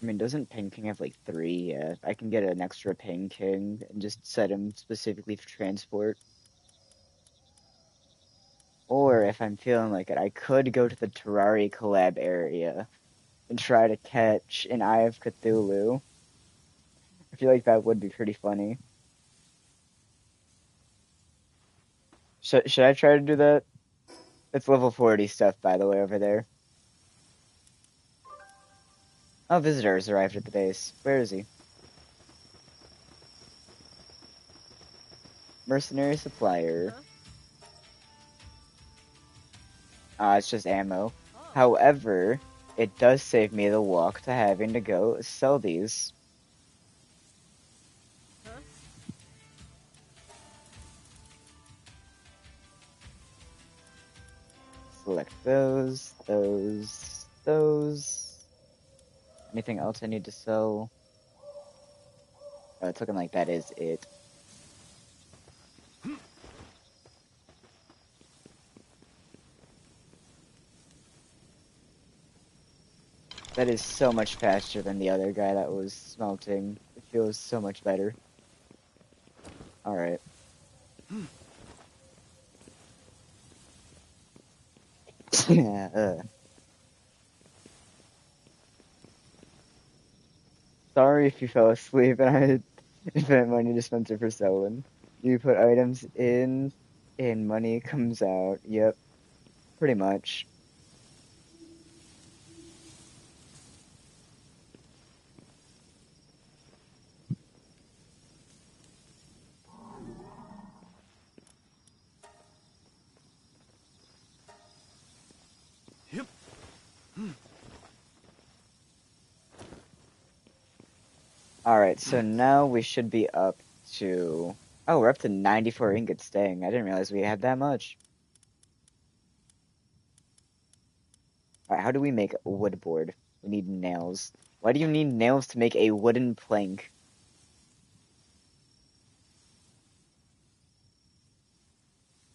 I mean, doesn't Ping King have like three? Yeah, I can get an extra Ping King and just set him specifically for transport. Or if I'm feeling like it, I could go to the Terraria collab area and try to catch an Eye of Cthulhu. I feel like that would be pretty funny. Should I try to do that? It's level 40 stuff, by the way, over there. Oh, visitors arrived at the base. Where is he? Mercenary supplier. Huh? It's just ammo. Oh. However, it does save me the walk to having to go sell these. Huh? Select those, those. Anything else I need to sell? It's looking like that is it. That is so much faster than the other guy that was smelting. It feels so much better. Alright. Yeah, Sorry if you fell asleep and I had infinite money dispenser for selling. You put items in and money comes out. Yep, pretty much. Yep. Alright, so now we should be up to... Oh, we're up to 94 ingots staying. I didn't realize we had that much. Alright, how do we make a wood board? We need nails. Why do you need nails to make a wooden plank?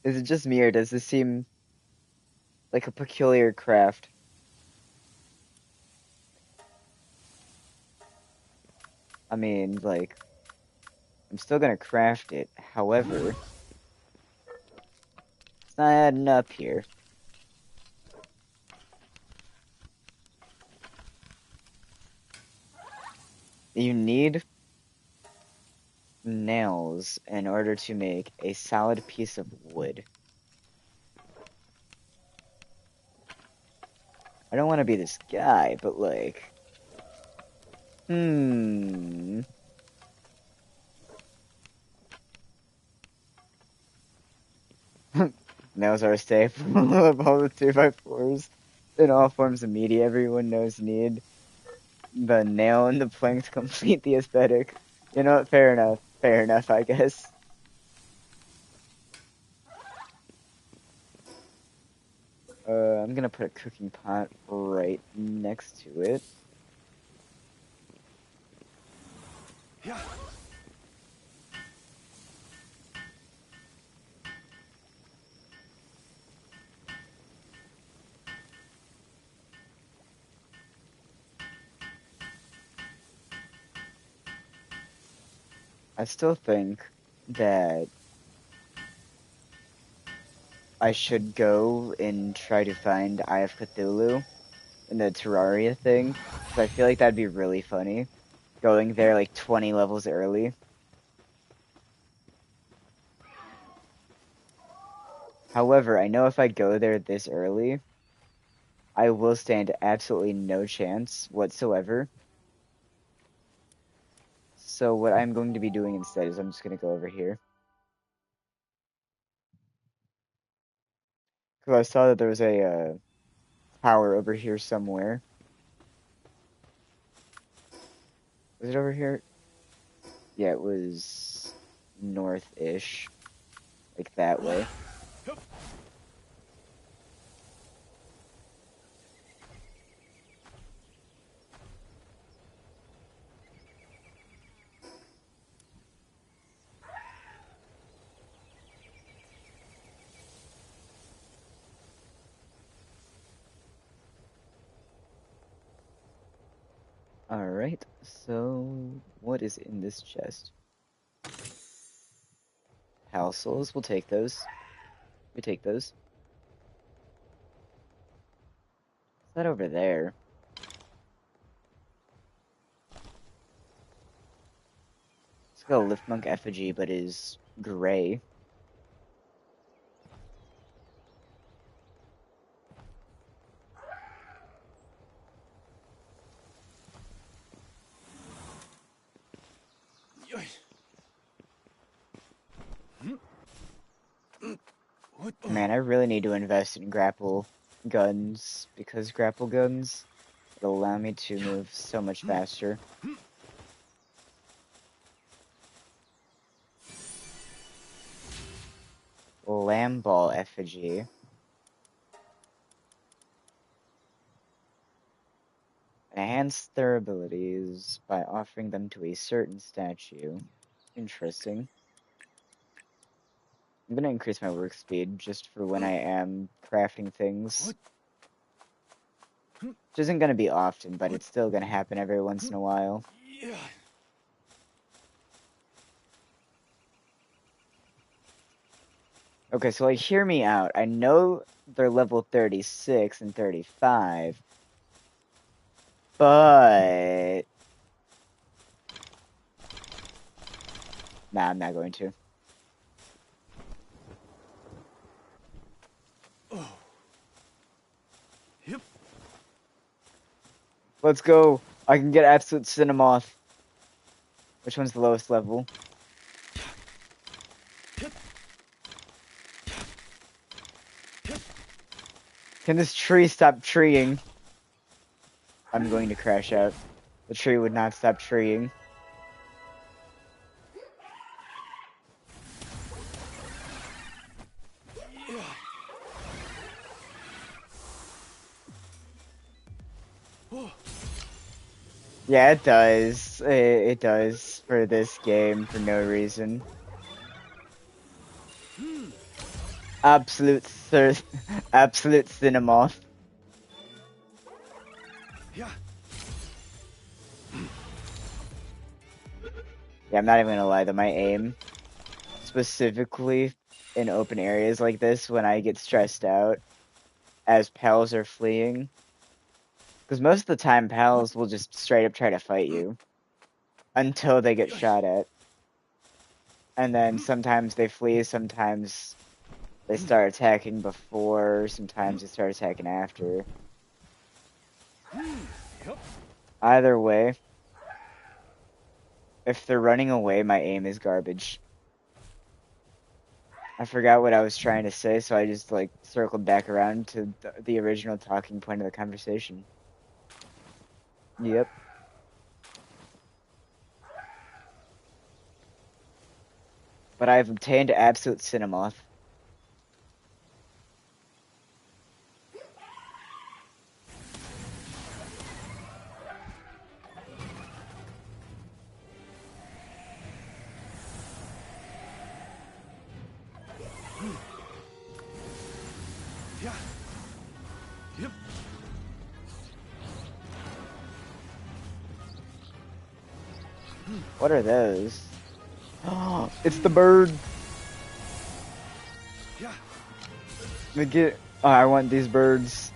Is it just me or does this seem like a peculiar craft? I mean, like, I'm still gonna craft it. However, it's not adding up here. You need nails in order to make a solid piece of wood. I don't want to be this guy, but like, hmm. Nails are a staple of all the 2x4s in all forms of media everyone knows need. The nail and the plank to complete the aesthetic. You know what? Fair enough. Fair enough, I guess. I'm gonna put a cooking pot right next to it. Yeah. I still think that I should go and try to find Eye of Cthulhu in the Terraria thing, because I feel like that'd be really funny. Going there like 20 levels early. However, I know if I go there this early, I will stand absolutely no chance whatsoever. So what I'm going to be doing instead is I'm just going to go over here. Because I saw that there was a tower over here somewhere. Was it over here? Yeah, it was north-ish. Like that way. Alright, so what is in this chest? Pal souls, we'll take those. We take those. Is that over there? It's like a lift monk effigy, but is gray. Man, I really need to invest in grapple guns, because grapple guns will allow me to move so much faster. Lamb ball effigy. Enhance their abilities by offering them to a certain statue. Interesting. I'm gonna increase my work speed just for when I am crafting things. Which isn't gonna be often, but it's still gonna happen every once in a while. Yeah. Okay, so like hear me out. I know they're level 36 and 35, but nah, I'm not going to. Yep. Let's go. I can get absolute Cinemoth. Which one's the lowest level? Can this tree stop treeing? I'm going to crash out. The tree would not stop treeing. Yeah, it does. It does for this game for no reason. Absolute thirst, absolute Cinemoth. Yeah. Yeah, I'm not even gonna lie though, my aim, specifically in open areas like this when I get stressed out as pals are fleeing, because most of the time pals will just straight up try to fight you. until they get shot at. And then Hmm. sometimes they flee, sometimes they start attacking before, sometimes they start attacking after. Yep. Either way, if they're running away, my aim is garbage. I forgot what I was trying to say, so I just like circled back around to the original talking point of the conversation. Yep. But I've obtained absolute Cinemoth. Yeah. Yep. What are those? Oh, it's the bird. Yeah. Oh, I want these birds.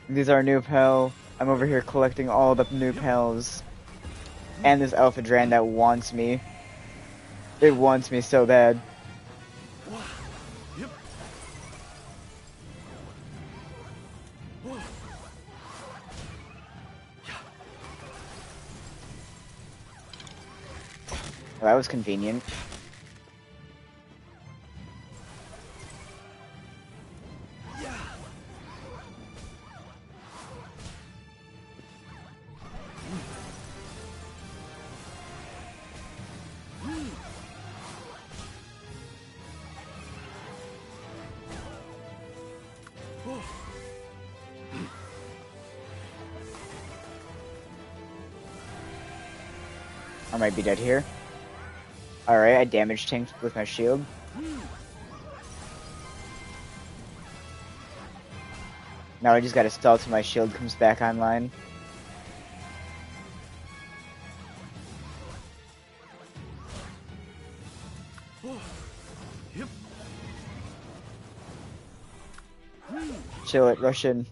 These are new pal. I'm over here collecting all the new Yep. pals. And this Alpha Dran that wants me. It wants me so bad. Wah. Yep. Whoa. Yeah. Well, that was convenient. Yeah. Whoa. I might be dead here. Alright, I damage tanked with my shield. Now I just gotta stall till my shield comes back online. Whoa. Yep. Chill it, rush in.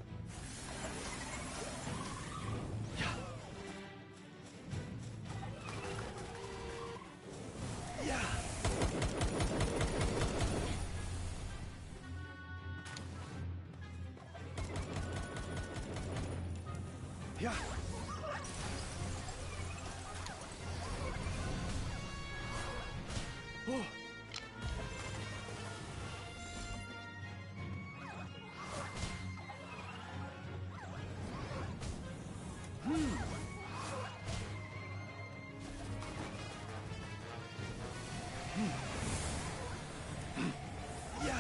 Yeah. Yeah. Whoa. Yeah.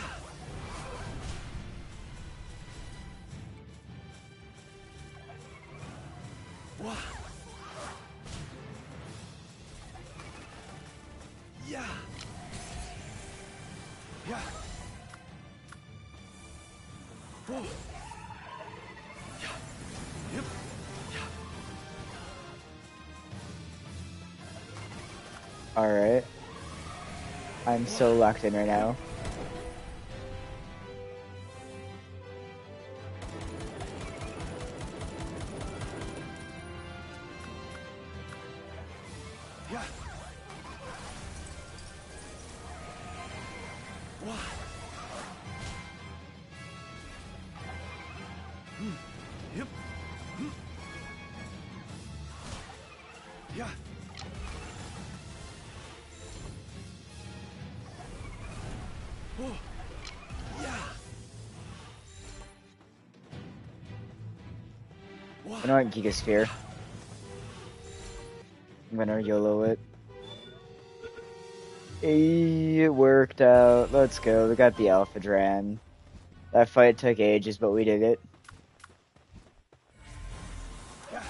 Wah. Yeah. Yeah. Whoa. Yeah. Yep. Yeah. Alright. I'm so Wah. locked in right Yep. now. Yeah. Wah. Yep. Yeah. Whoa. Yeah. Wah. You know what, Gigasphere? Yeah. I'm gonna YOLO it. Hey, it worked out. Let's go. We got the Alpha Dran. That fight took ages, but we did it. Yeah.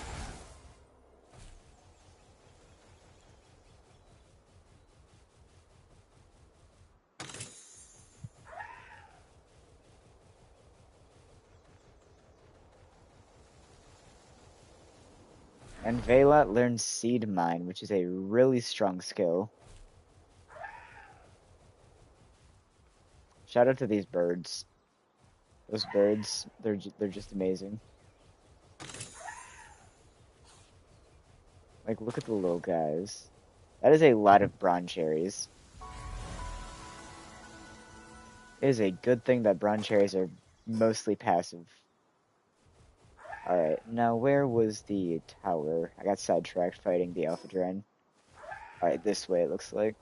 And Veilot learns Seed Mine, which is a really strong skill. Shout out to these birds. Those birds, they're just amazing. Like, look at the little guys. That is a lot of bronze cherries. It is a good thing that bronze cherries are mostly passive. Alright, now where was the tower? I got sidetracked fighting the Alpha Dren. Alright, this way it looks like.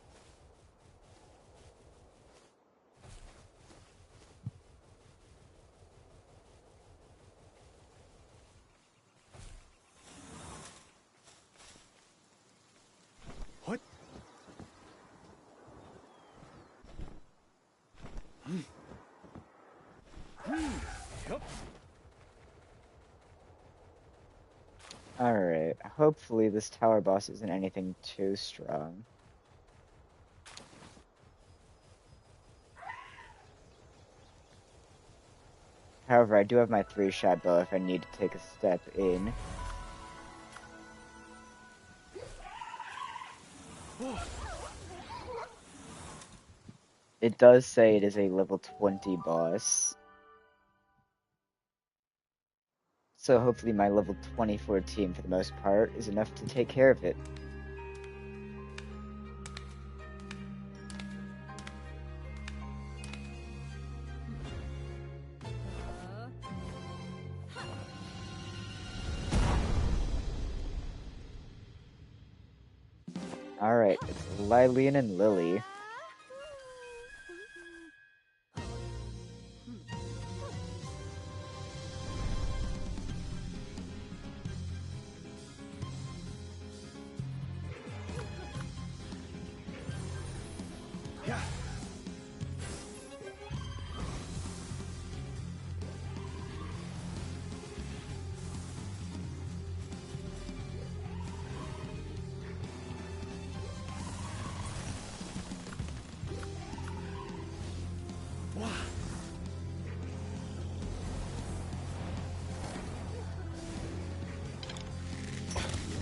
What? Yep. Alright, hopefully this tower boss isn't anything too strong. However, I do have my 3-shot bow if I need to take a step in. It does say it is a level 20 boss. So hopefully my level 24 team, for the most part, is enough to take care of it. Alright, it's Lilian and Lily. Yeah. Wow.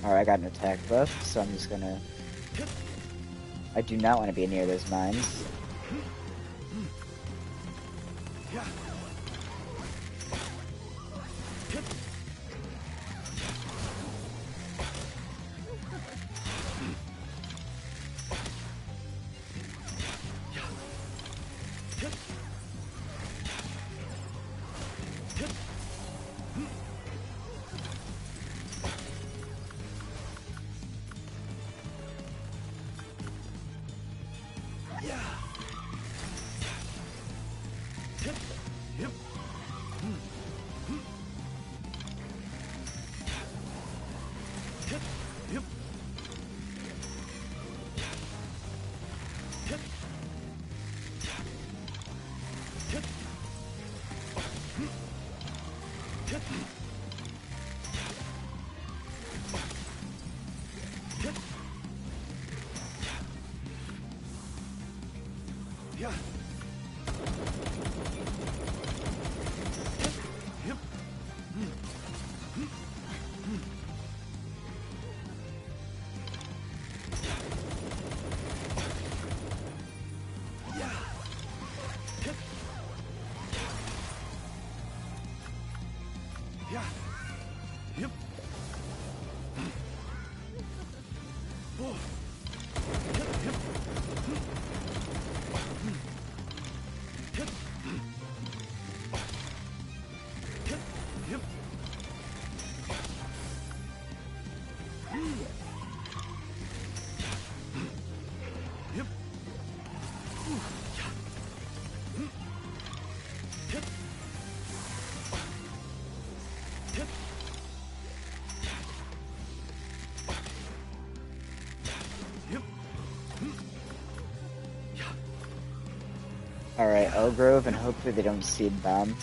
Alright, I got an attack buff, so I'm just gonna... I do not want to be near those mines. Yeah. Yeah. Yep. Yep. Yeah. Yep. Yeah. Yeah. Yep. Oh. Yep. Yep. Yep. Yep. Alright, Elgrove, and hopefully they don't seed bomb.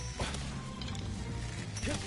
Yep.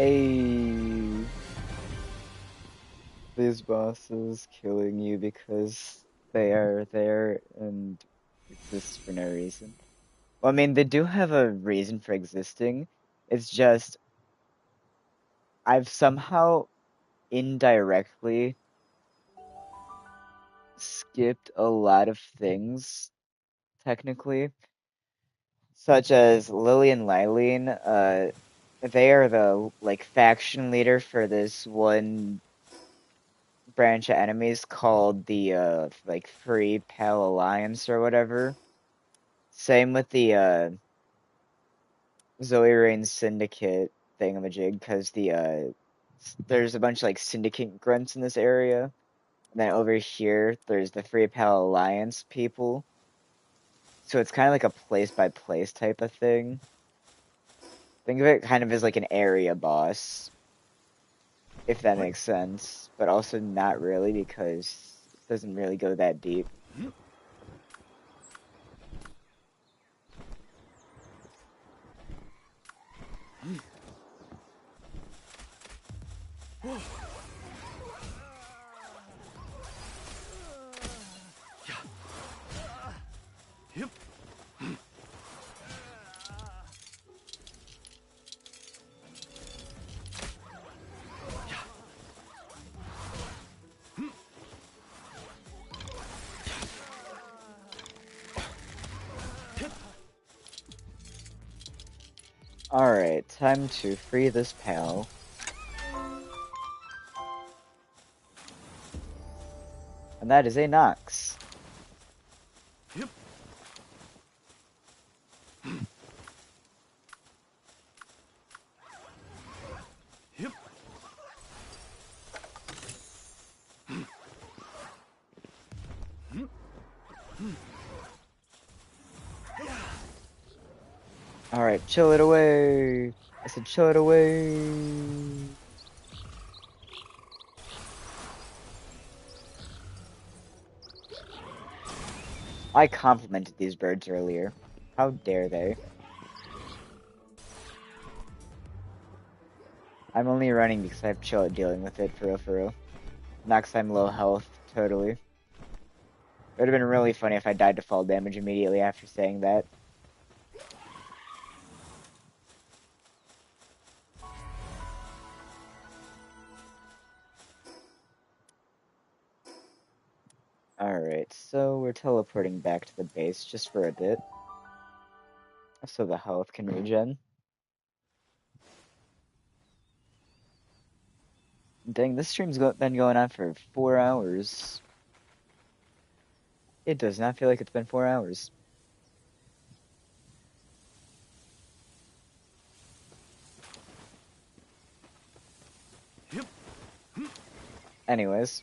Hey, these bosses killing you because they are there and exist for no reason. Well, I mean, they do have a reason for existing. It's just I've somehow indirectly skipped a lot of things, technically, such as Lily and Lylene. They are the like faction leader for this one branch of enemies called the like Free Pal Alliance or whatever. Same with the Zoe Rain's Syndicate thingamajig, because there's a bunch of like syndicate grunts in this area. And then over here there's the Free Pal Alliance people. So it's kind of like a place by place type of thing. Think of it kind of as like an area boss, if that makes sense, but also not really because it doesn't really go that deep. Alright, time to free this pal. And that is a Nox. Alright, chill it away. I said chill it away. I complimented these birds earlier. How dare they? I'm only running because I have chill at dealing with it, for real, for real. Nox, I'm low health, totally. It would have been really funny if I died to fall damage immediately after saying that. Alright, so we're teleporting back to the base just for a bit. So the health can regen. Dang, this stream's been going on for 4 hours. It does not feel like it's been 4 hours. Anyways.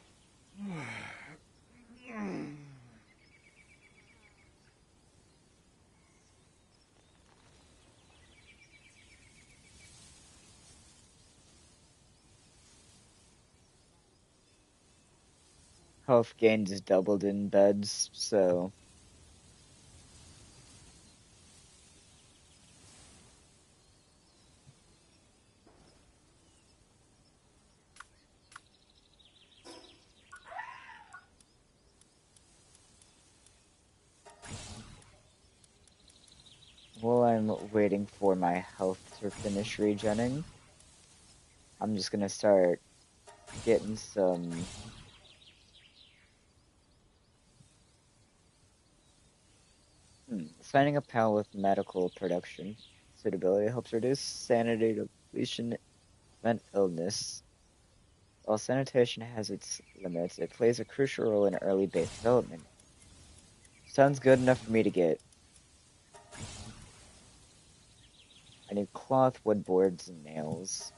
Health gained is doubled in beds, so... While I'm waiting for my health to finish regenning, I'm just gonna start getting some... Finding a pal with medical production suitability helps reduce sanity depletion and illness. While sanitation has its limits, it plays a crucial role in early base development. Sounds good enough for me to get. I need cloth, wood boards, and nails.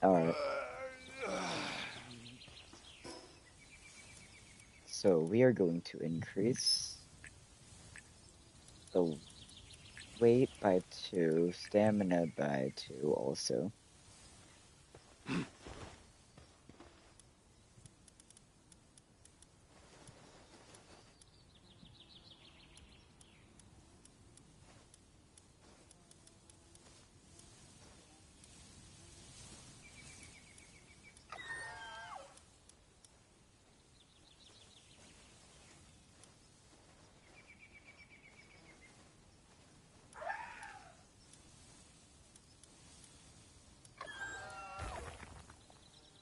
Alright. So we are going to increase the weight by 2, stamina by 2 also.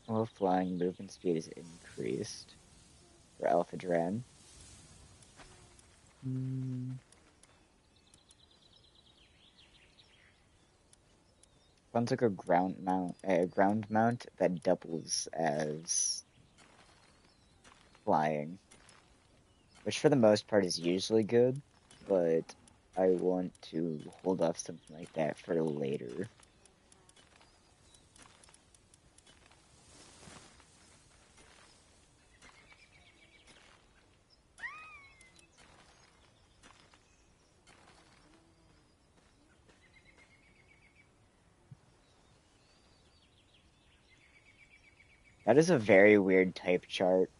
While flying, movement speed is increased for Alpha Dran. Sounds like a ground mount that doubles as flying, which for the most part is usually good, but I want to hold off something like that for later. That is a very weird type chart.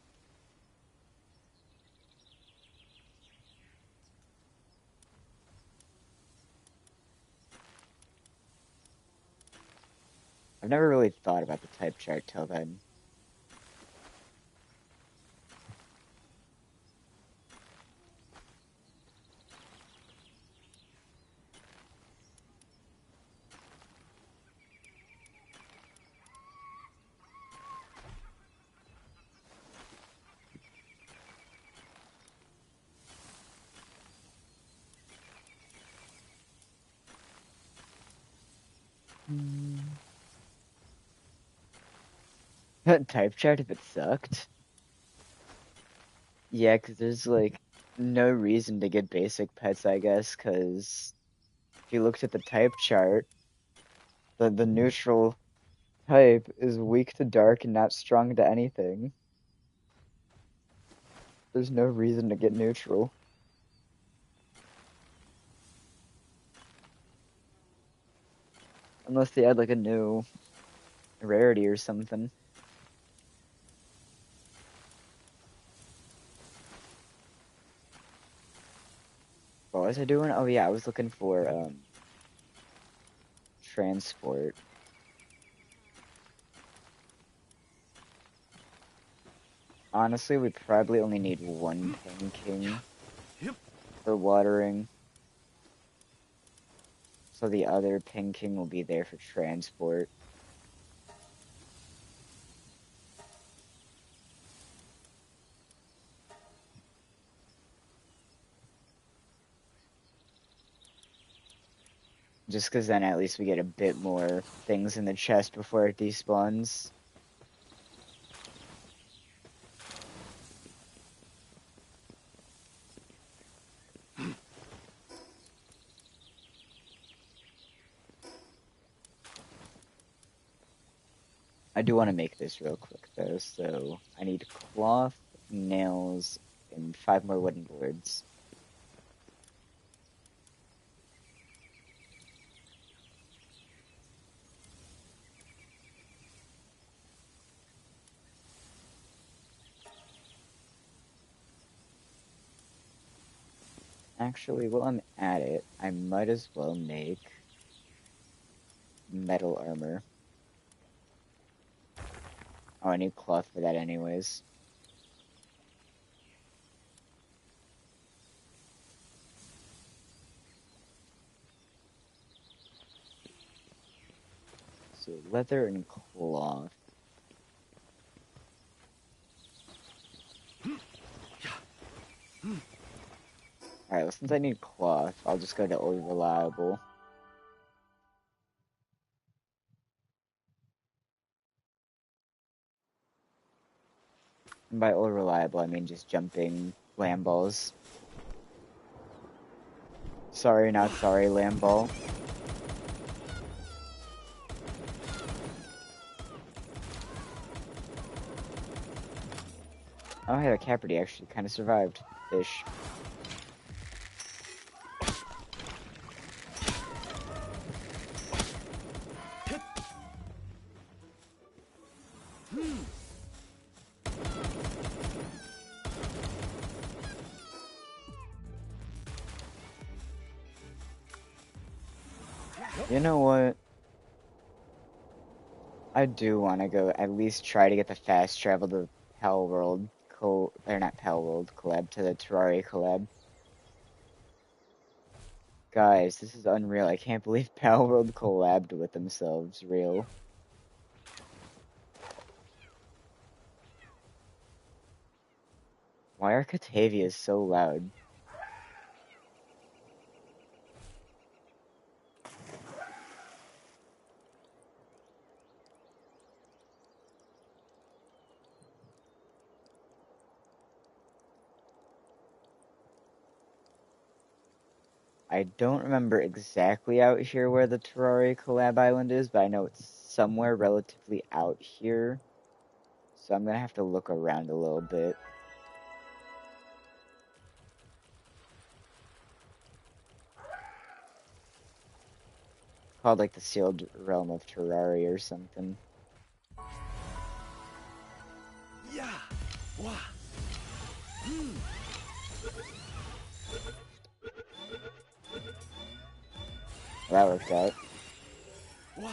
I've never really thought about the type chart till then. Type chart if it sucked? Yeah, because there's like no reason to get basic pets, I guess, because if you looked at the type chart, the neutral type is weak to dark and not strong to anything. There's no reason to get neutral. Unless they add like a new rarity or something. What was I doing? Oh yeah, I was looking for transport. Honestly, we probably only need one King for watering. So the other King will be there for transport. Just because then at least we get a bit more things in the chest before it despawns. I do want to make this real quick though, so I need cloth, nails, and 5 more wooden boards. Actually, while I'm at it, I might as well make metal armor. Oh, I need cloth for that anyways. So leather and cloth. Alright, well, since I need cloth, I'll just go to old reliable. And by old reliable, I mean just jumping lamb balls. Sorry, not sorry, lamb ball. Oh, hey, the Capricorn actually kind of survived. Ish. You know what? I do want to go at least try to get the fast travel to Palworld or not Palworld collab, to the Terraria collab. Guys, this is unreal. I can't believe Palworld collabed with themselves. Real. Why are Catavias so loud? I don't remember exactly out here where the Terraria collab island is, but I know it's somewhere relatively out here. So I'm gonna have to look around a little bit. Called like the Sealed Realm of Terraria or something. Yeah. Wah. Hmm. Well, that worked out. Wah.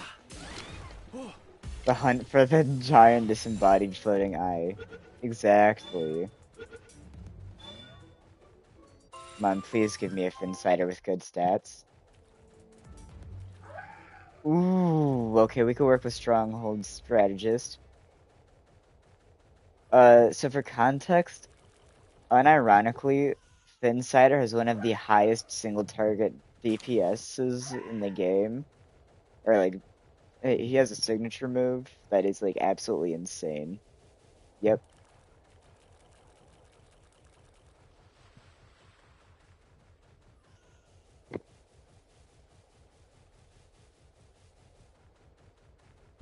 Oh. The hunt for the giant disembodied floating eye. Exactly. Come on, please give me a Finsider with good stats. Ooh, okay, we could work with Stronghold Strategist. So for context, unironically, Finsider has one of the highest single target DPSs in the game. Or like, he has a signature move that is like absolutely insane. Yep.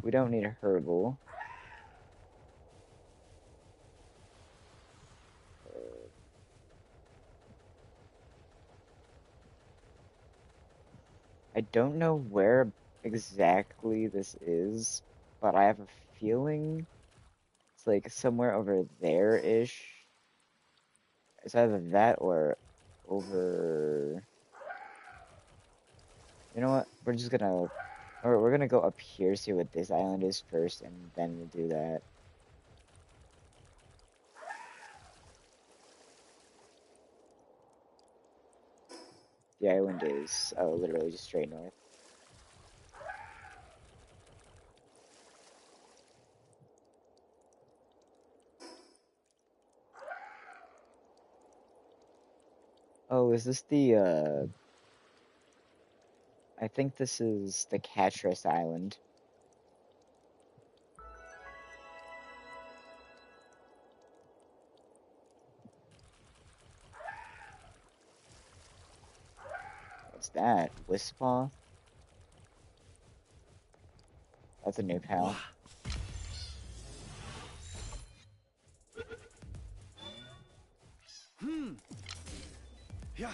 We don't need a herbal. I don't know where exactly this is, but I have a feeling it's like somewhere over there-ish. It's either that or over. You know what? We're just gonna, or we're gonna go up here, see what this island is first, and then we'll do that. The island is, oh, literally just straight north. Oh, is this the, I think this is the Catras Island. What's that? Wispaw? That's a new Wah. pal. Hmm. Yeah.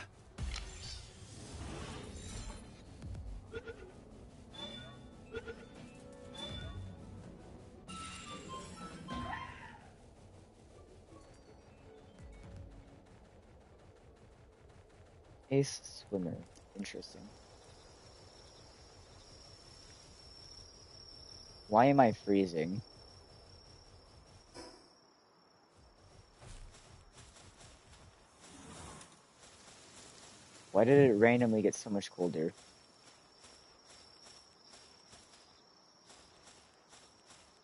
Ace Swimmer. Interesting. Why am I freezing? Why did it randomly get so much colder?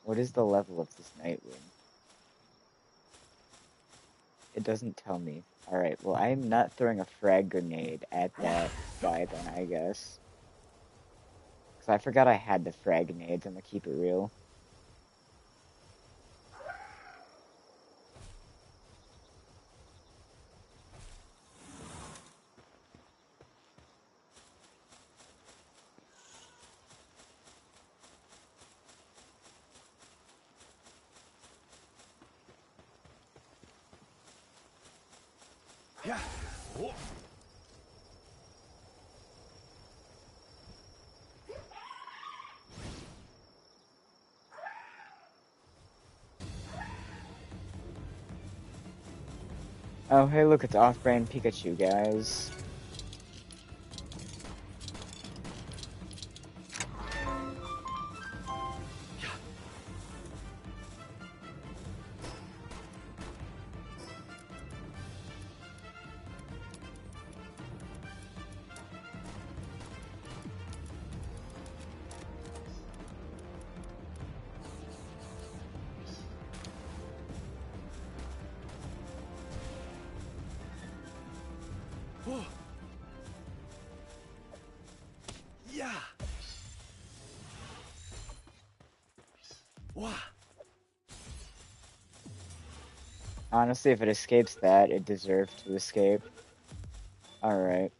What is the level of this Nightwing? It doesn't tell me. Alright, well, I'm not throwing a frag grenade at that guy then, I guess. Because I forgot I had the frag grenades, I'm gonna keep it real. Yeah. Oh. Oh, hey, look, it's off-brand Pikachu, guys. Yeah. Oh. Yeah. Wow. Honestly, if it escapes that, it deserved to escape. Alright.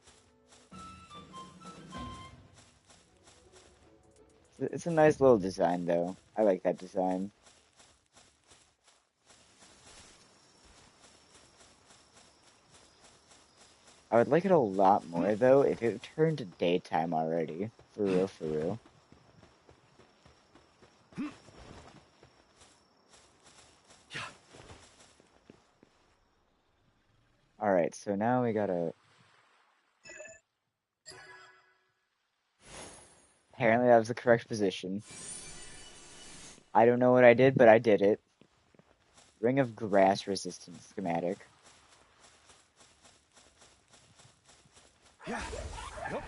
It's a nice little design, though. I like that design. I would like it a lot more, though, if it turned to daytime already. For real, for real. Yeah. Alright, so now we gotta... Apparently that was the correct position. I don't know what I did, but I did it. Ring of Grass resistance schematic. Yeah. Yup.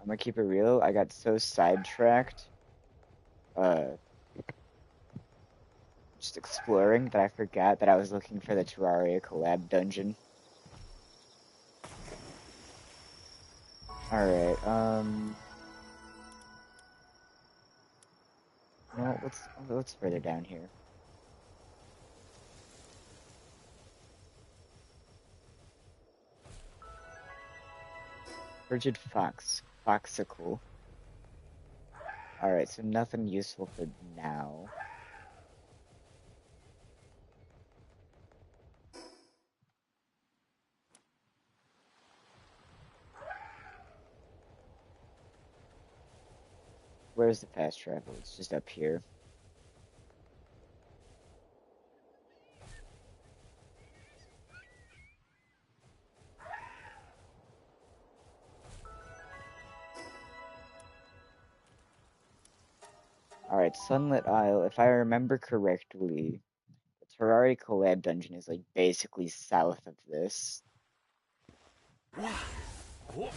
I'm gonna keep it real. I got so sidetracked, uh, just exploring that I forgot that I was looking for the Terraria collab dungeon. Alright, you know what, what's further down here? Frigid Fox. Foxicle. Alright, so nothing useful for now. Where's the fast travel? It's just up here. Alright, Sunlit Isle. If I remember correctly, the Terraria collab dungeon is like basically south of this. Wow. Oh.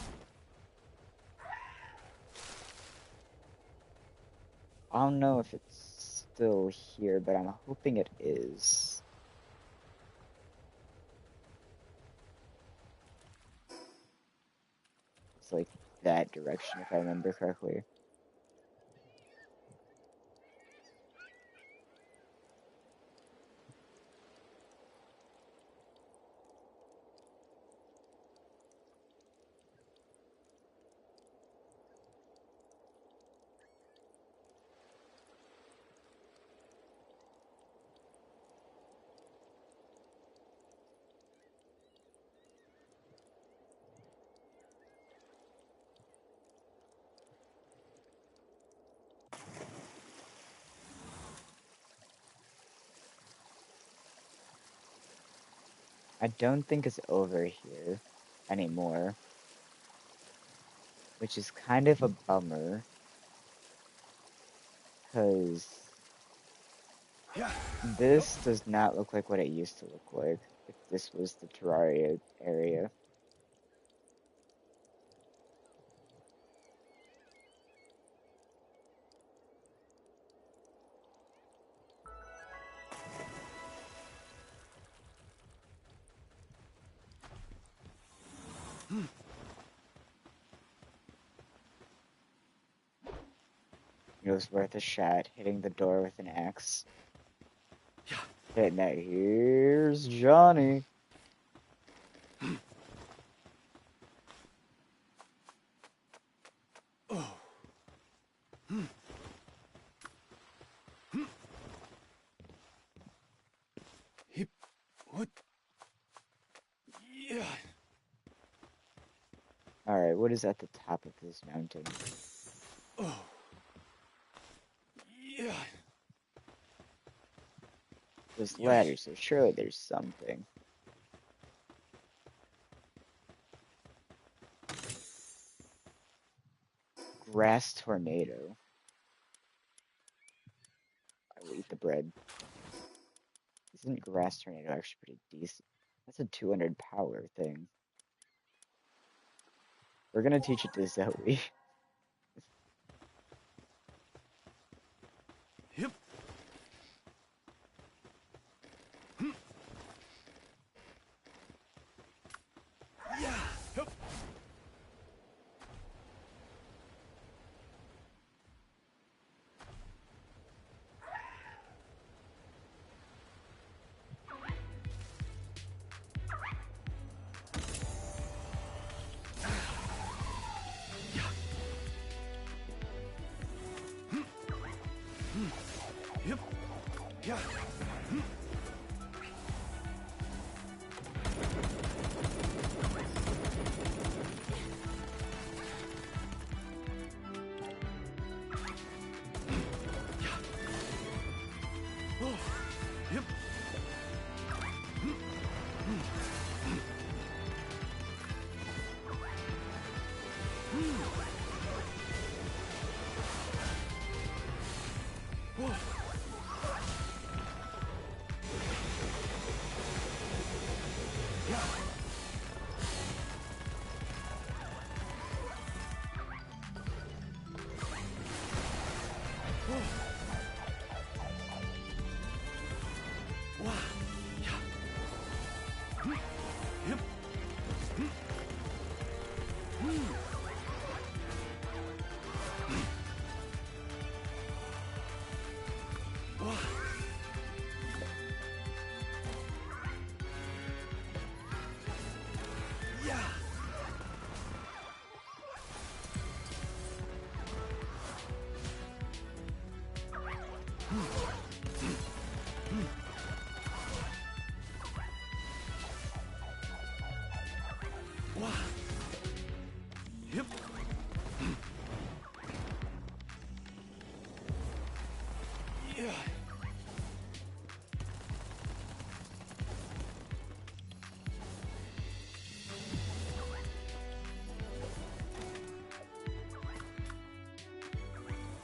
I don't know if it's still here, but I'm hoping it is. It's like that direction, if I remember correctly. I don't think it's over here anymore, which is kind of a bummer, because Yeah. Yup. this does not look like what it used to look like if this was the Terraria area. It was worth a shot, hitting the door with an axe. Yeah. And now here's Johnny. what is at the top of this mountain. Oh. Yeah. There's Yeah. ladders, so surely there's something. Grass tornado. I will eat the bread. Isn't grass tornado actually pretty decent? That's a 200 power thing. We're gonna teach it to Zoe. Yep. Yeah. Yep. Yep. Yeah. Oh. Yep. Whoa. Yeah. Whoa. Wow. Yeah. Yep. Wow. Yeah. Wow. Yep. Yeah.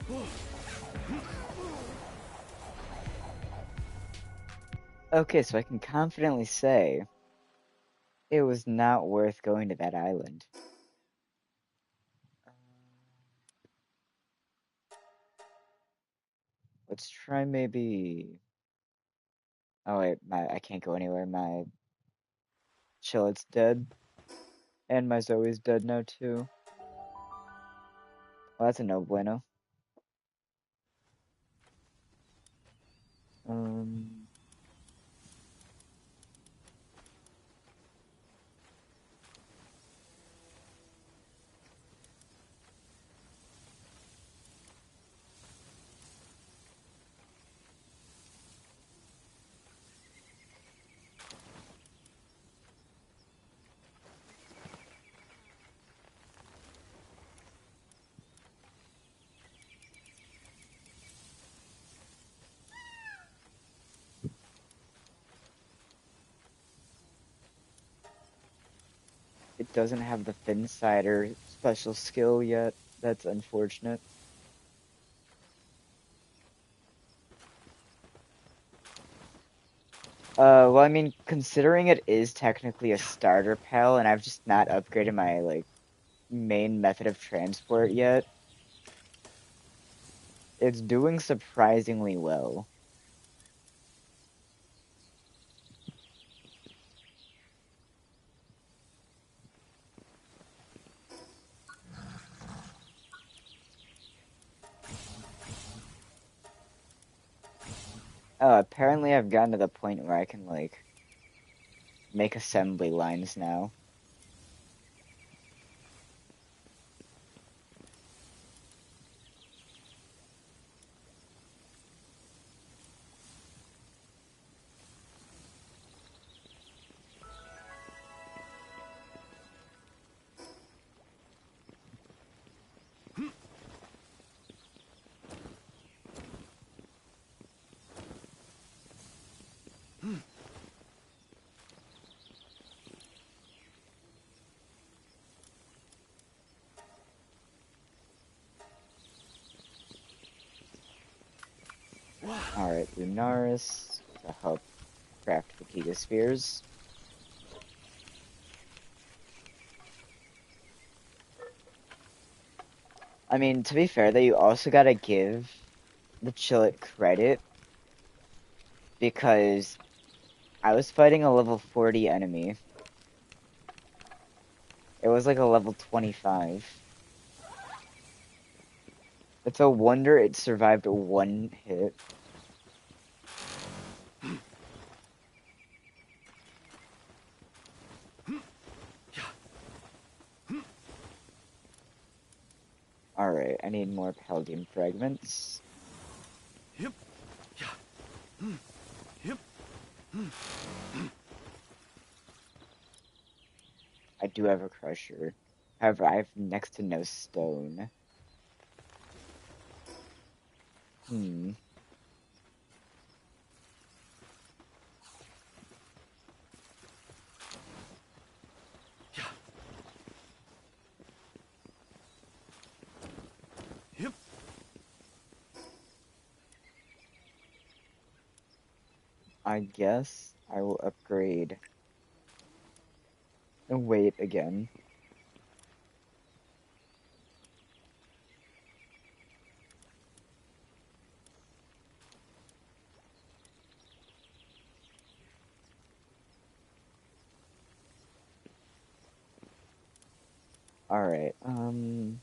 Whoa. Okay, so I can confidently say it was not worth going to that island. Let's try maybe. Oh wait, I can't go anywhere. My Chillet's dead, and my Zoe's dead now too. Well, that's a no bueno. Um, it doesn't have the Fin Cider special skill yet. That's unfortunate. Well, I mean, considering it is technically a starter pal, and I've just not upgraded my like main method of transport yet, it's doing surprisingly well. Apparently I've gotten to the point where I can like make assembly lines now. Alright, Lunaris to help craft the Gigaspheres. I mean, to be fair, though, you also gotta give the Chillet credit because I was fighting a level 40 enemy. It was like a level 25. It's a wonder it survived one hit. Alright, I need more Palladium fragments. Yep. Yep. I do have a Crusher. However, I have next to no stone. Hmm. Yep. I guess I will upgrade and wait again. Alright, when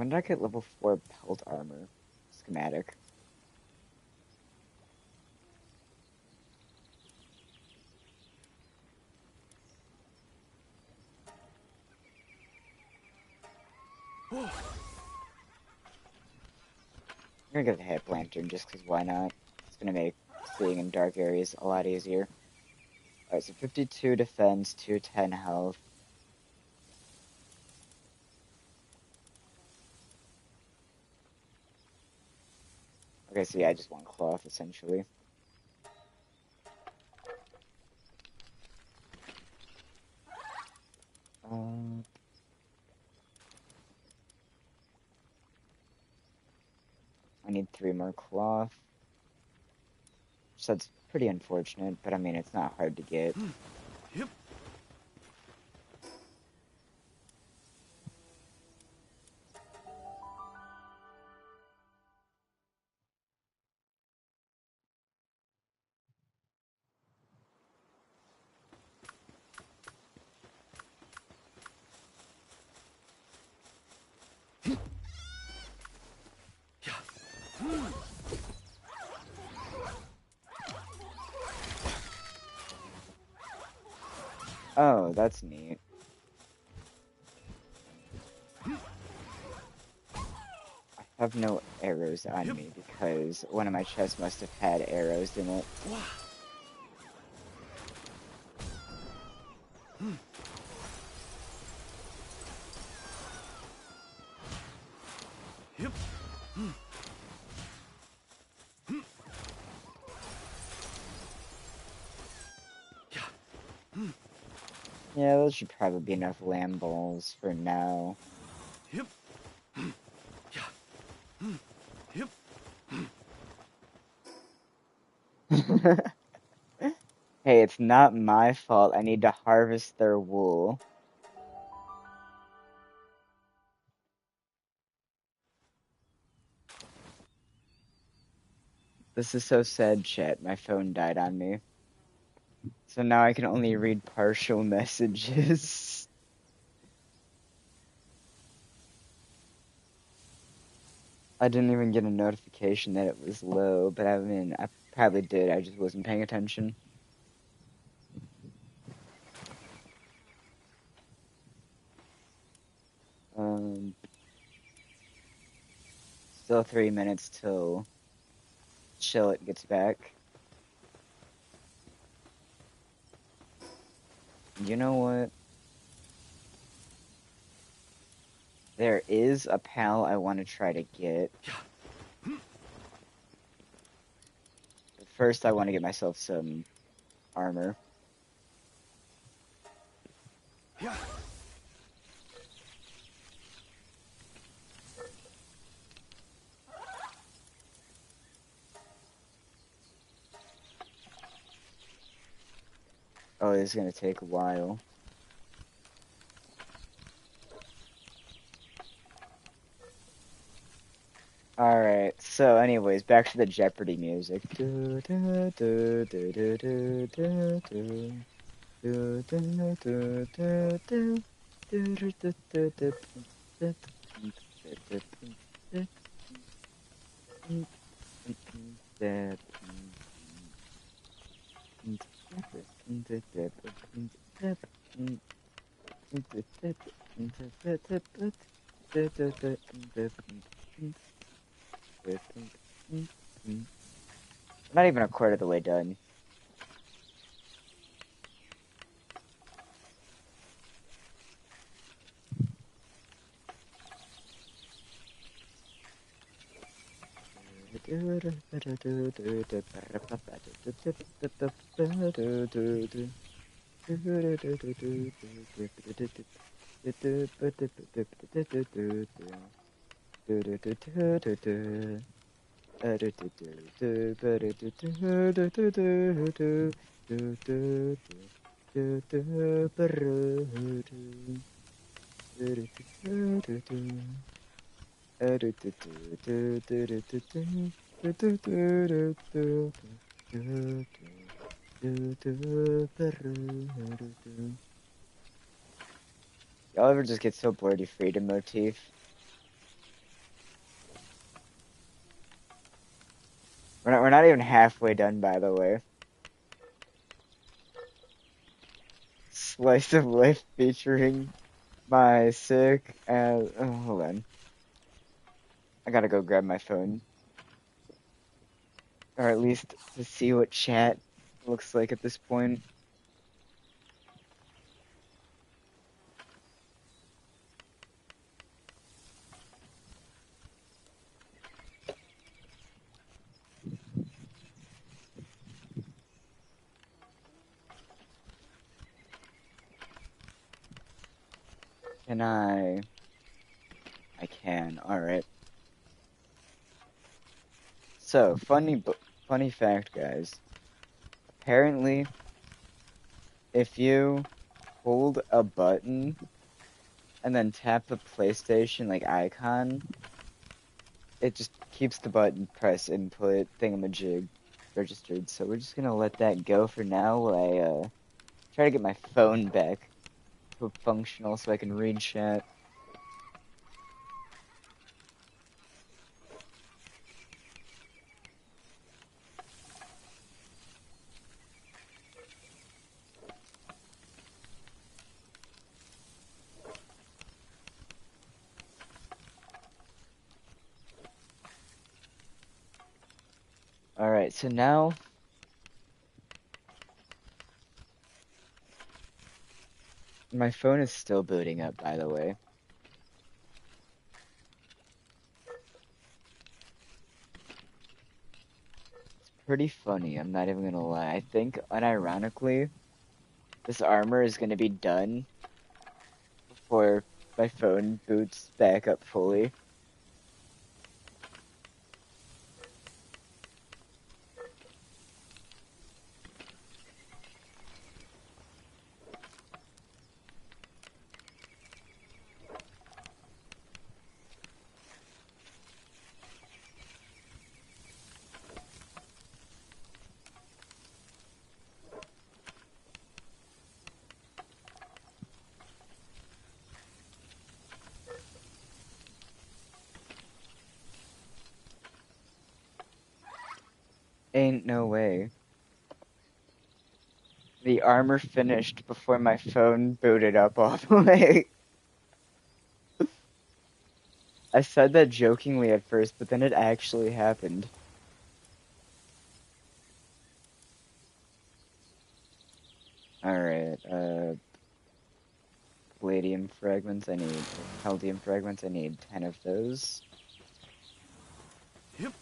did I get level 4 pelt armor? Schematic. Whoa. I'm gonna get the hip lantern just because why not? It's gonna make seeing in dark areas a lot easier. Alright, so 52 defense, 210 health. Okay, so yeah, I just want cloth essentially. Um, I need 3 more cloth. So that's pretty unfortunate, but I mean, it's not hard to get. Yep. Oh, that's neat. I have no arrows on Yep. me because one of my chests must have had arrows in it. Wow. Yep. Yeah, those should probably be enough lamb balls for now. Yep. Yep. Hey, it's not my fault. I need to harvest their wool. This is so sad, chat. My phone died on me. So now I can only read partial messages. I didn't even get a notification that it was low, but I mean, I probably did. I just wasn't paying attention. Um, Still 3 minutes till Chillet gets back. You know what? There is a pal I want to try to get. But first, I want to get myself some armor. Yeah. Oh, this is gonna take a while. Alright, so anyways, back to the Jeopardy music. Do, do, do, do, do, do, do, do. Do, do, do, do, do. Do, do, do, do, do, do, do, do, Not even a quarter of the way done. Y'all ever just get so bored of freedom motif? We're not even halfway done, by the way. Slice of life featuring my sick and oh, hold on. I gotta go grab my phone. Or at least to see what chat looks like at this point. Can I? I can. Alright. So, funny fact, guys. Apparently, if you hold a button and then tap the PlayStation like icon, it just keeps the button press input thingamajig registered. So we're just gonna let that go for now while I try to get my phone back to functional so I can read chat. Alright, so now my phone is still booting up, by the way. It's pretty funny, I'm not even gonna lie. I think, unironically, this armor is gonna be done before my phone boots back up fully. Ain't no way. The armor finished before my phone booted up all the way. I said that jokingly at first, but then it actually happened. Alright, palladium fragments, I need, or caldium fragments, I need 10 of those. Yep.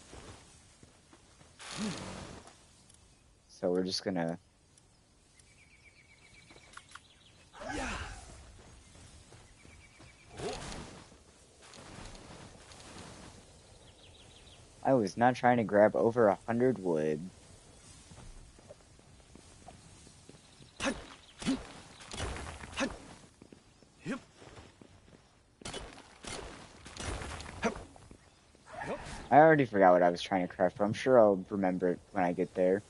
So we're just gonna... Yeah. I was not trying to grab over 100 wood. I already forgot what I was trying to craft, but I'm sure I'll remember it when I get there.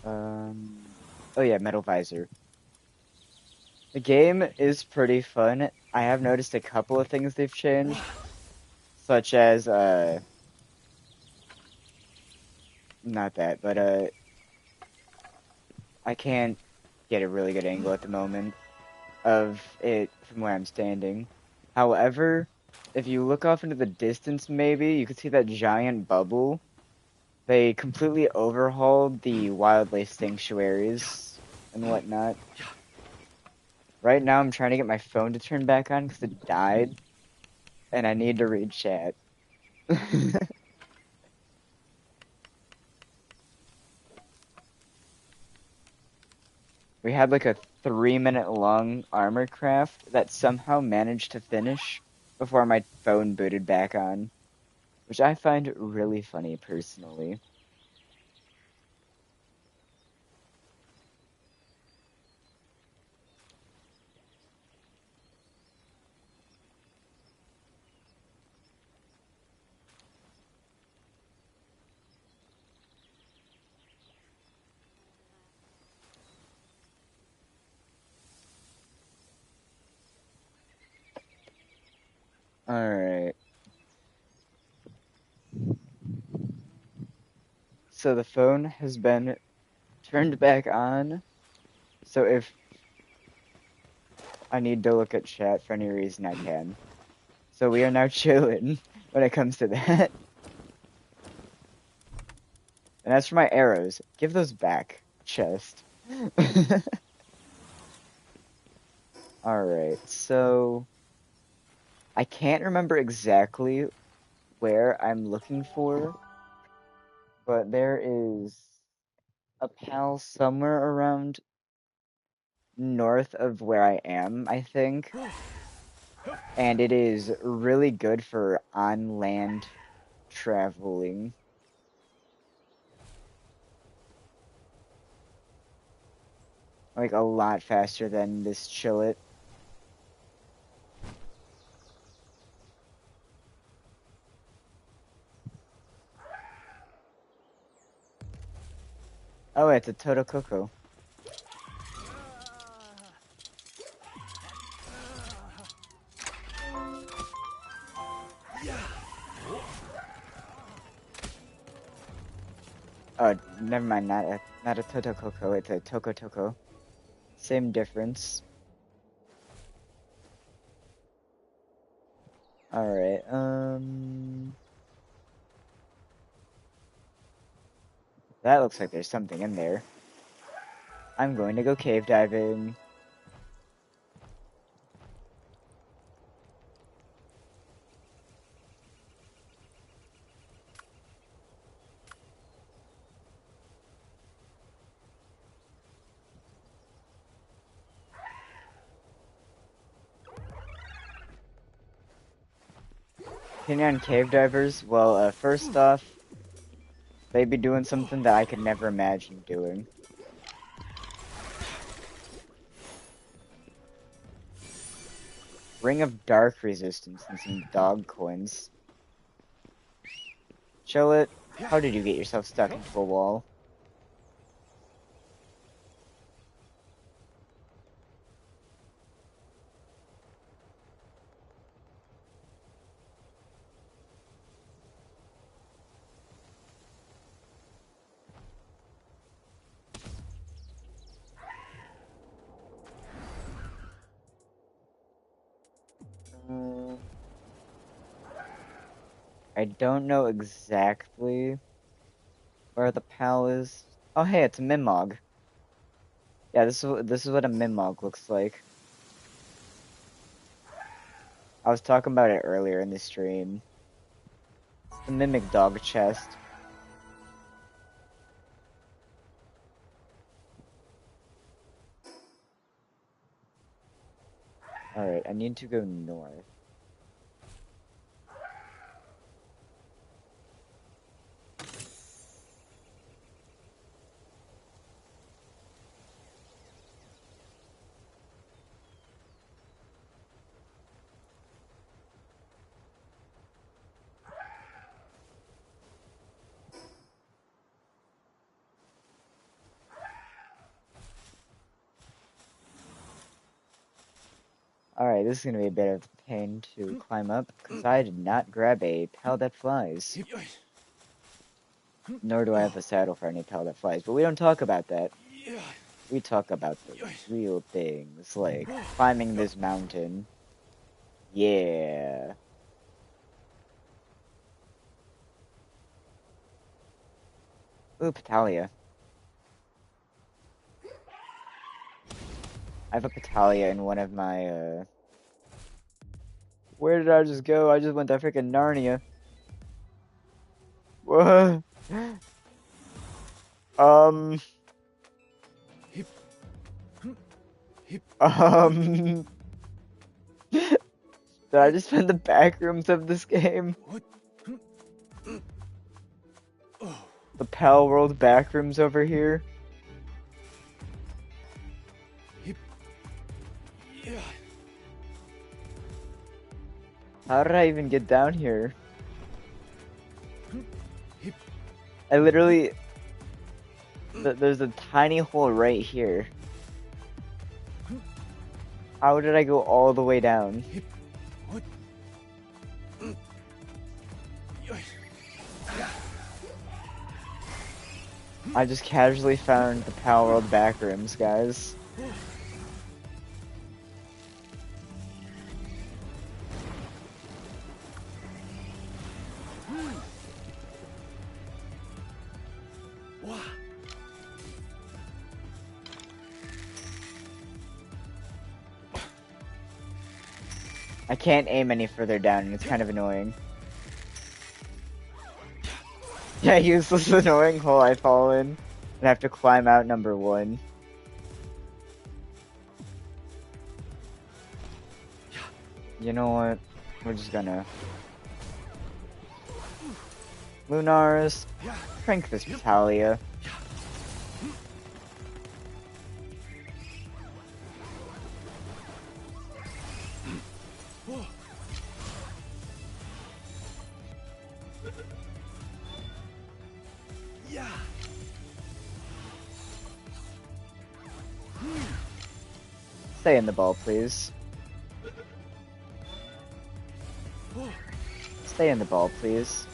Oh yeah, metal visor. The game is pretty fun. I have noticed a couple of things they've changed, such as not that, but I can't get a really good angle at the moment of it from where I'm standing. However, if you look off into the distance, maybe you could see that giant bubble. They completely overhauled the wildlife sanctuaries and whatnot. Right now, I'm trying to get my phone to turn back on because it died, and I need to read chat. We had like a 3 minute long armor craft that somehow managed to finish before my phone booted back on, which I find really funny personally. Alright, so the phone has been turned back on, so if I need to look at chat for any reason I can. So we are now chilling when it comes to that. And as for my arrows, give those back, chest. Alright, so I can't remember exactly where I'm looking for, but there is a pal somewhere around north of where I am, I think. And it is really good for on land traveling. Like a lot faster than this chillet. Oh, it's a Toto Coco. Oh, never mind, not a Toto Coco, it's a Toko Toko. Same difference. Alright, that looks like there's something in there. I'm going to go cave diving. Opinion on cave divers? Well, first off, they be doing something that I could never imagine doing. Ring of Dark Resistance and some dog coins. Chillet, how did you get yourself stuck into a wall? Uh, I don't know exactly where the pal is. Oh, hey, it's a Mimog. Yeah, this is what a Mimog looks like. I was talking about it earlier in the stream. It's the Mimic Dog chest. Alright, I need to go north. Alright, this is gonna be a bit of a pain to climb up, because I did not grab a pal that flies. Nor do I have a saddle for any pal that flies, but we don't talk about that. We talk about the real things, like climbing this mountain. Yeah. Ooh, Patalia. I have a Patalia in one of my, Where did I just go? I just went to freaking Narnia. What? Um... Um... Did I just spend the back rooms of this game? The Palworld back rooms over here? How did I even get down here? I literally... There's a tiny hole right here. How did I go all the way down? I just casually found the Palworld backrooms, guys. I can't aim any further down, and it's kind of annoying. Yeah, useless, annoying hole I fall in, and have to climb out number 1. You know what? We're just gonna... Lunars, prank this Patalia. Stay in the ball, please. Stay in the ball, please.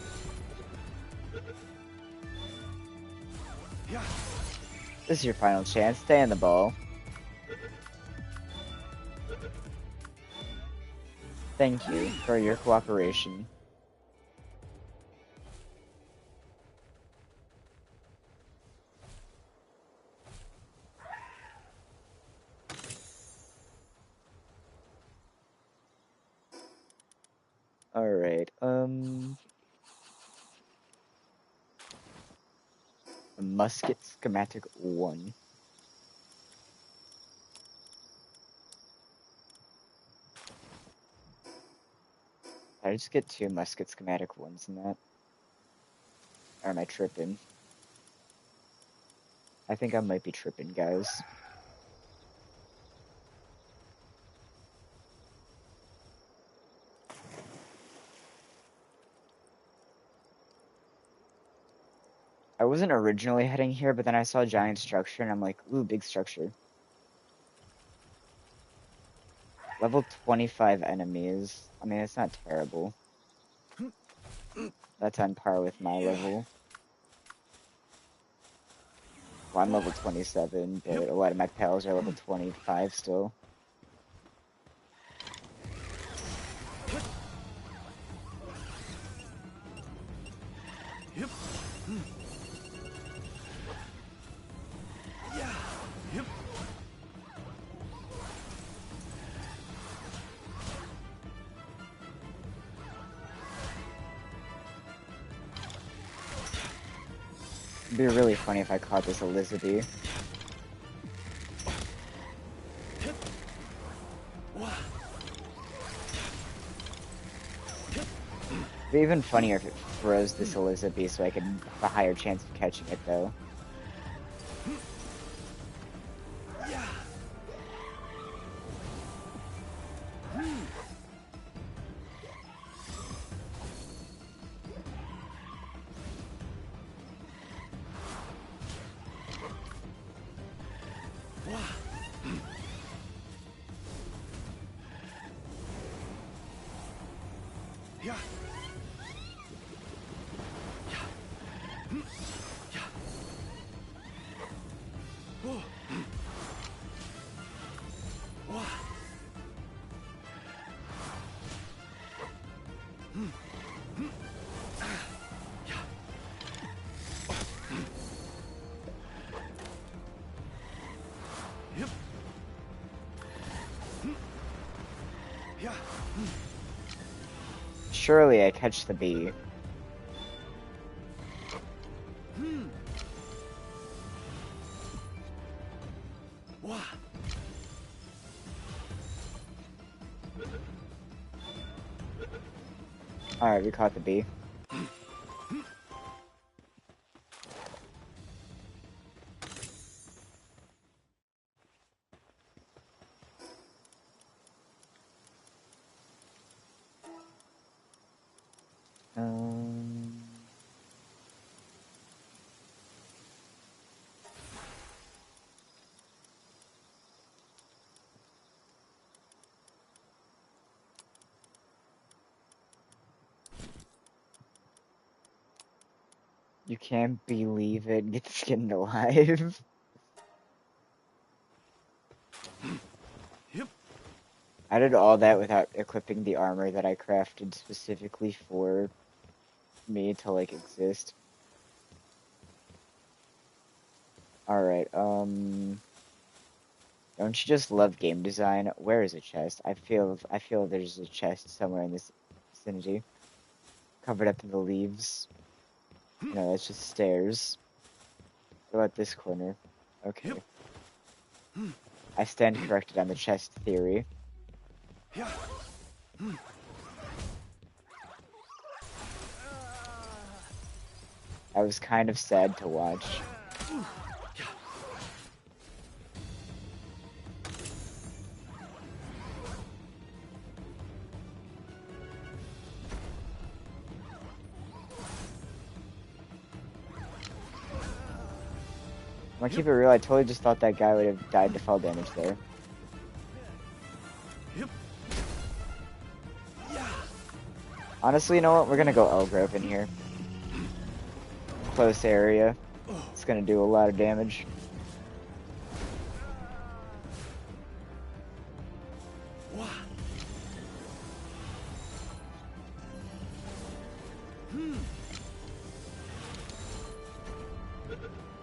This is your final chance. Stay in the ball. Thank you for your cooperation. Alright, musket schematic 1. Did I just get 2 musket schematic 1s in that? Or am I tripping? I think I might be tripping, guys. I wasn't originally heading here, but then I saw a giant structure, and I'm like, ooh, big structure. Level 25 enemies. I mean, it's not terrible. That's on par with my level. Well, I'm level 27, but a lot of my pals are level 25 still. It'd be really funny if I caught this Elizabeth. It'd be even funnier if it froze this Elizabeth so I could have a higher chance of catching it, though. Surely I catch the bee. Alright, we caught the bee. Um, you can't believe it. Get skinned alive. I did all that without equipping the armor that I crafted specifically for me to like exist. Alright, don't you just love game design? Where is a chest? I feel there's a chest somewhere in this vicinity. Covered up in the leaves. No, that's just stairs. What about this corner? Okay. I stand corrected on the chest theory. I was kind of sad to watch. I'm gonna keep it real, I totally just thought that guy would have died to fall damage there. Honestly, you know what? We're gonna go Elgrove in here. Close area. It's gonna do a lot of damage.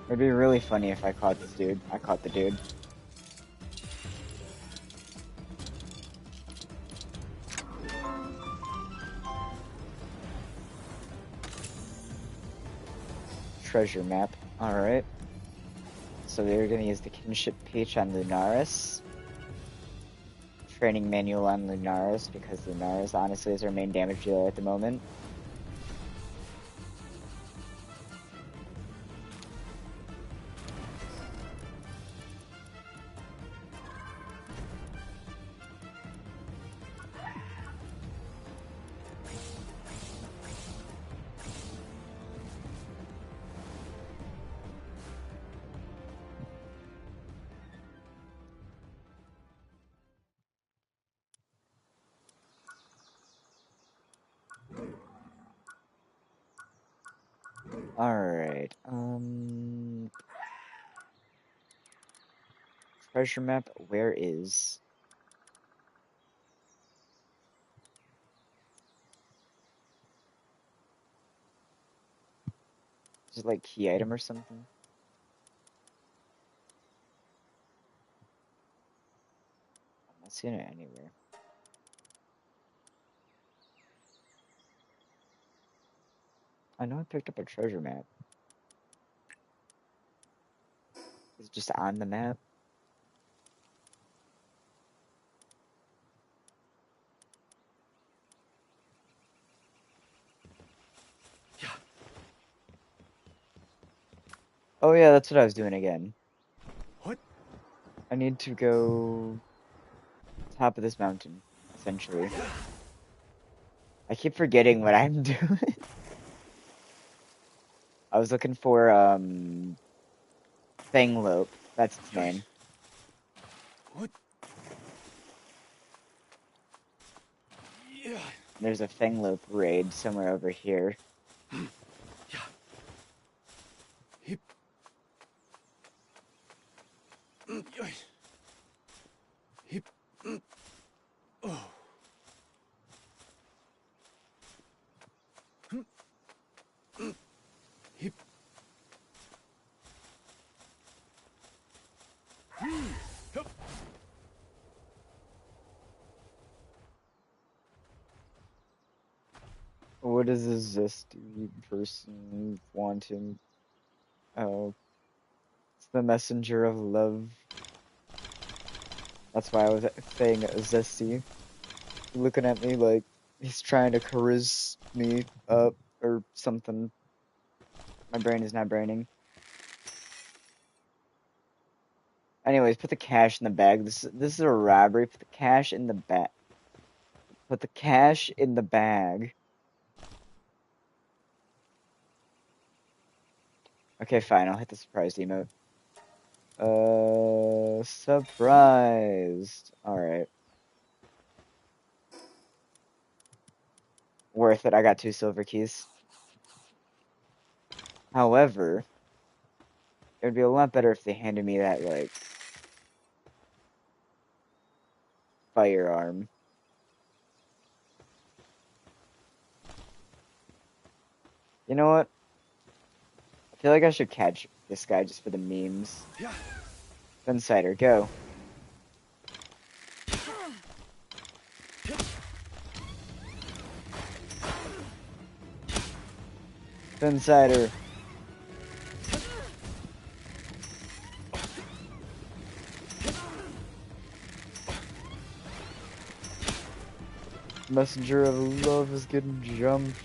It'd be really funny if I caught this dude. I caught the dude. Treasure map. Alright. So we're gonna use the kinship peach on Lunaris. Training manual on Lunaris because Lunaris honestly is our main damage dealer at the moment. Alright, treasure map, where is... Is it like key item or something? I'm not seeing it anywhere. I know I picked up a treasure map. Is it just on the map? Oh yeah, that's what I was doing again. What? I need to go top of this mountain, essentially. I keep forgetting what I'm doing. I was looking for Fanglope. That's its name. What? Yeah. There's a Fanglope raid somewhere over here. hip, yoy, hip, oh, hip, hup. What is a zesty person wanting? Oh, it's the messenger of love. That's why I was saying zesty. Looking at me like he's trying to charis me up or something. My brain is not braining. Anyways, put the cash in the bag. This is a robbery. Put the cash in the bag. Put the cash in the bag. Okay, fine. I'll hit the surprise emote. Surprised. All right. Worth it. I got 2 silver keys. However, it would be a lot better if they handed me that, like, firearm. You know what? I feel like I should catch this guy just for the memes. Yeah. Insider, go. Insider. Messenger of love is getting jumped.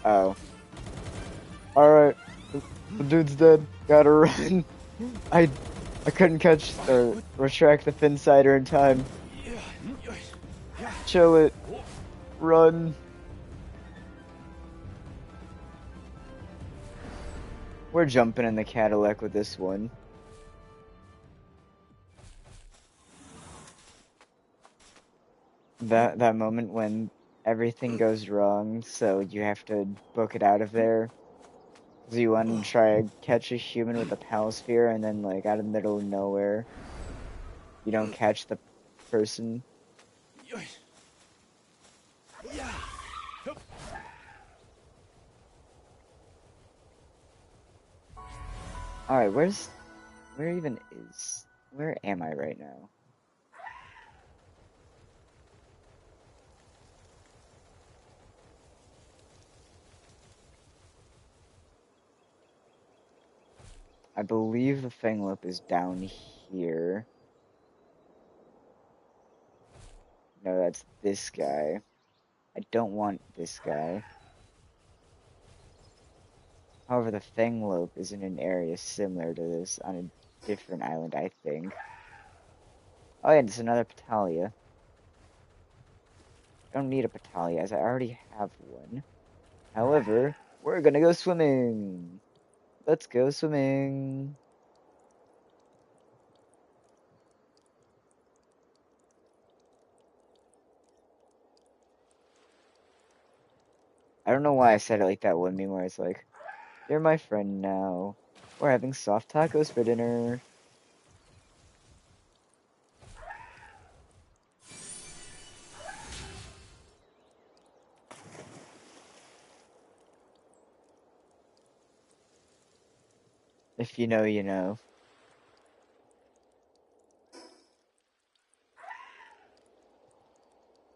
Oh. Alright. The dude's dead. Gotta run. I I couldn't catch or retract the Finsider in time. Yeah, yoy, yeah. Chill it. Run. We're jumping in the Cadillac with this one. That moment when everything goes wrong, so you have to book it out of there. So you want to try to catch a human with a Palsphere, and then like out of the middle of nowhere, you don't catch the person. Yoy. Yeah. Hup. Alright, where even is, where am I right now? I believe the Fanglope is down here. No, that's this guy. I don't want this guy. However, the Fanglope is in an area similar to this on a different island, I think. Oh yeah, it's another Patalia. I don't need a Patalia as I already have one. However, we're gonna go swimming. Let's go swimming. I don't know why I said it like that one meme where it's like, you're my friend now. We're having soft tacos for dinner. If you know, you know.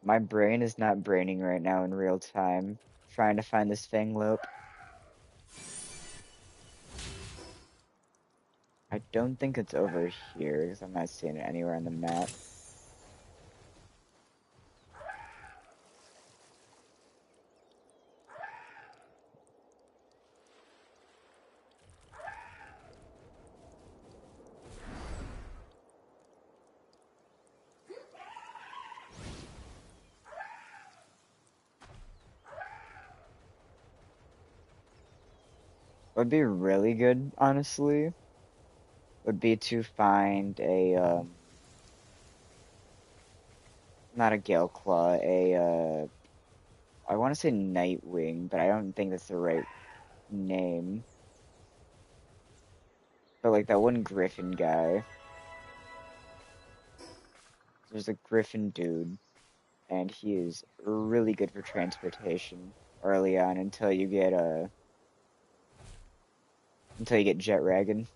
My brain is not braining right now in real time, trying to find this Fanglope. I don't think it's over here, because I'm not seeing it anywhere on the map. Would be really good, honestly, would be to find a, not a Gale Claw, a, I want to say Nightwing, but I don't think that's the right. name, but like that one Griffin guy. There's a Griffin dude, and he is really good for transportation early on until you get Jet Dragon.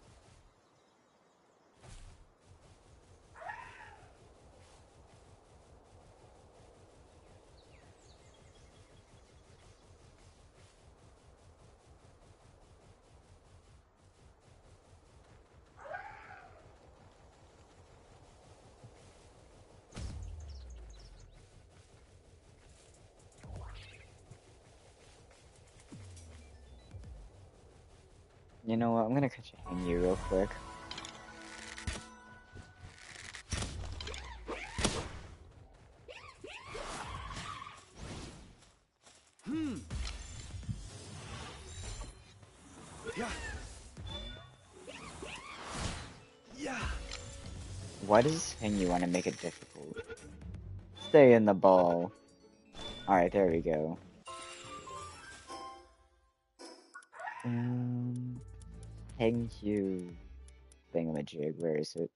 You know what? I'm gonna catch a Hangyu real quick. Yeah. Yeah. Why does Hangyu want to make it difficult? Stay in the ball. Alright, there we go. Hangyu thingamajig, where is it?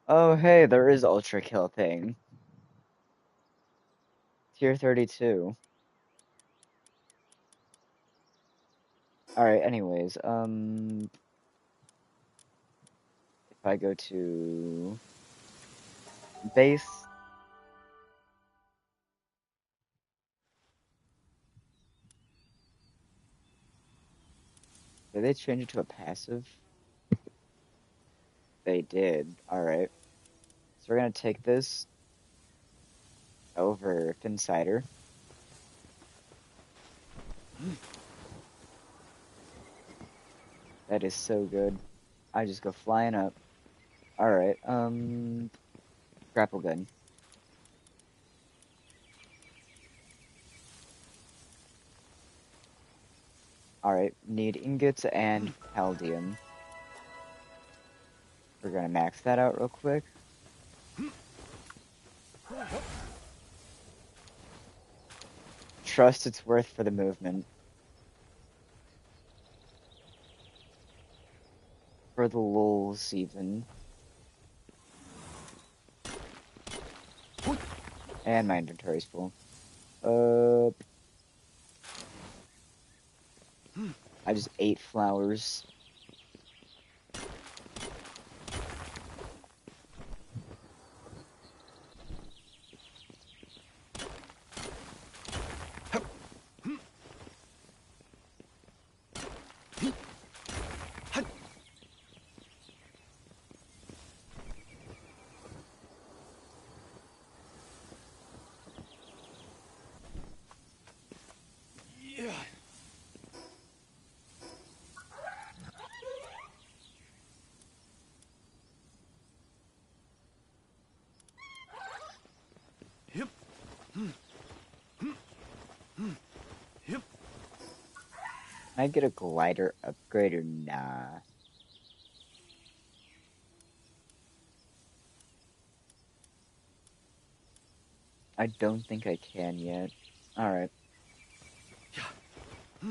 Oh, hey, there is Ultra Kill thing. Tier 32. Alright, anyways, if I go to base, did they change it to a passive? They did. Alright. So we're gonna take this over Finsider. That is so good. I just go flying up. Alright, grapple gun. Alright, need ingots and palladium. We're gonna max that out real quick. Trust its worth for the movement. For the lulz, even. And my inventory's full. I just ate flowers. Yeah. Yep. Yep. Can I get a glider upgrade or nah? I don't think I can yet. Alright. Yeah. Yeah. Yeah.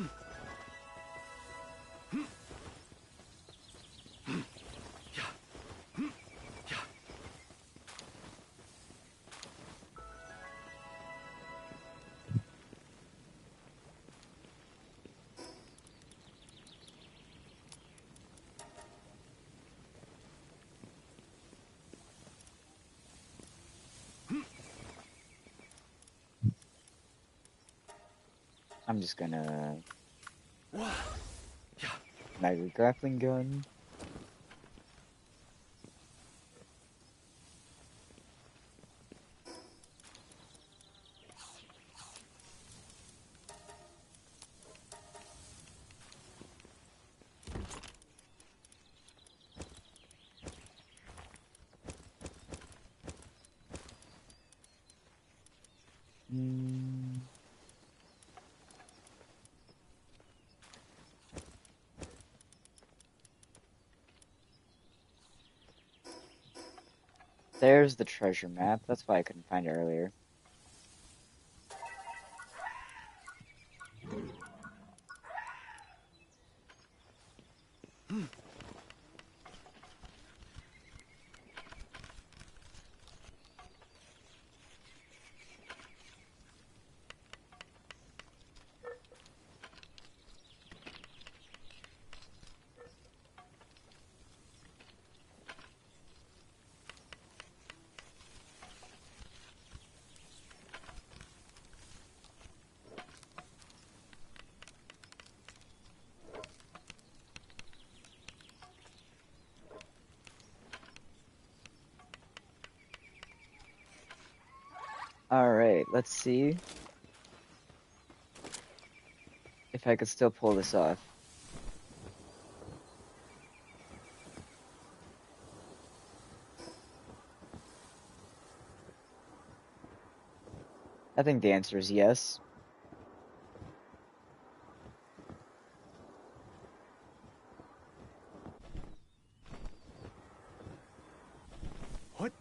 I'm just gonna Wow. Yeah. mega grappling gun. Mm, There's the treasure map. That's why I couldn't find it earlier. Alright, let's see if I could still pull this off. I think the answer is yes. What?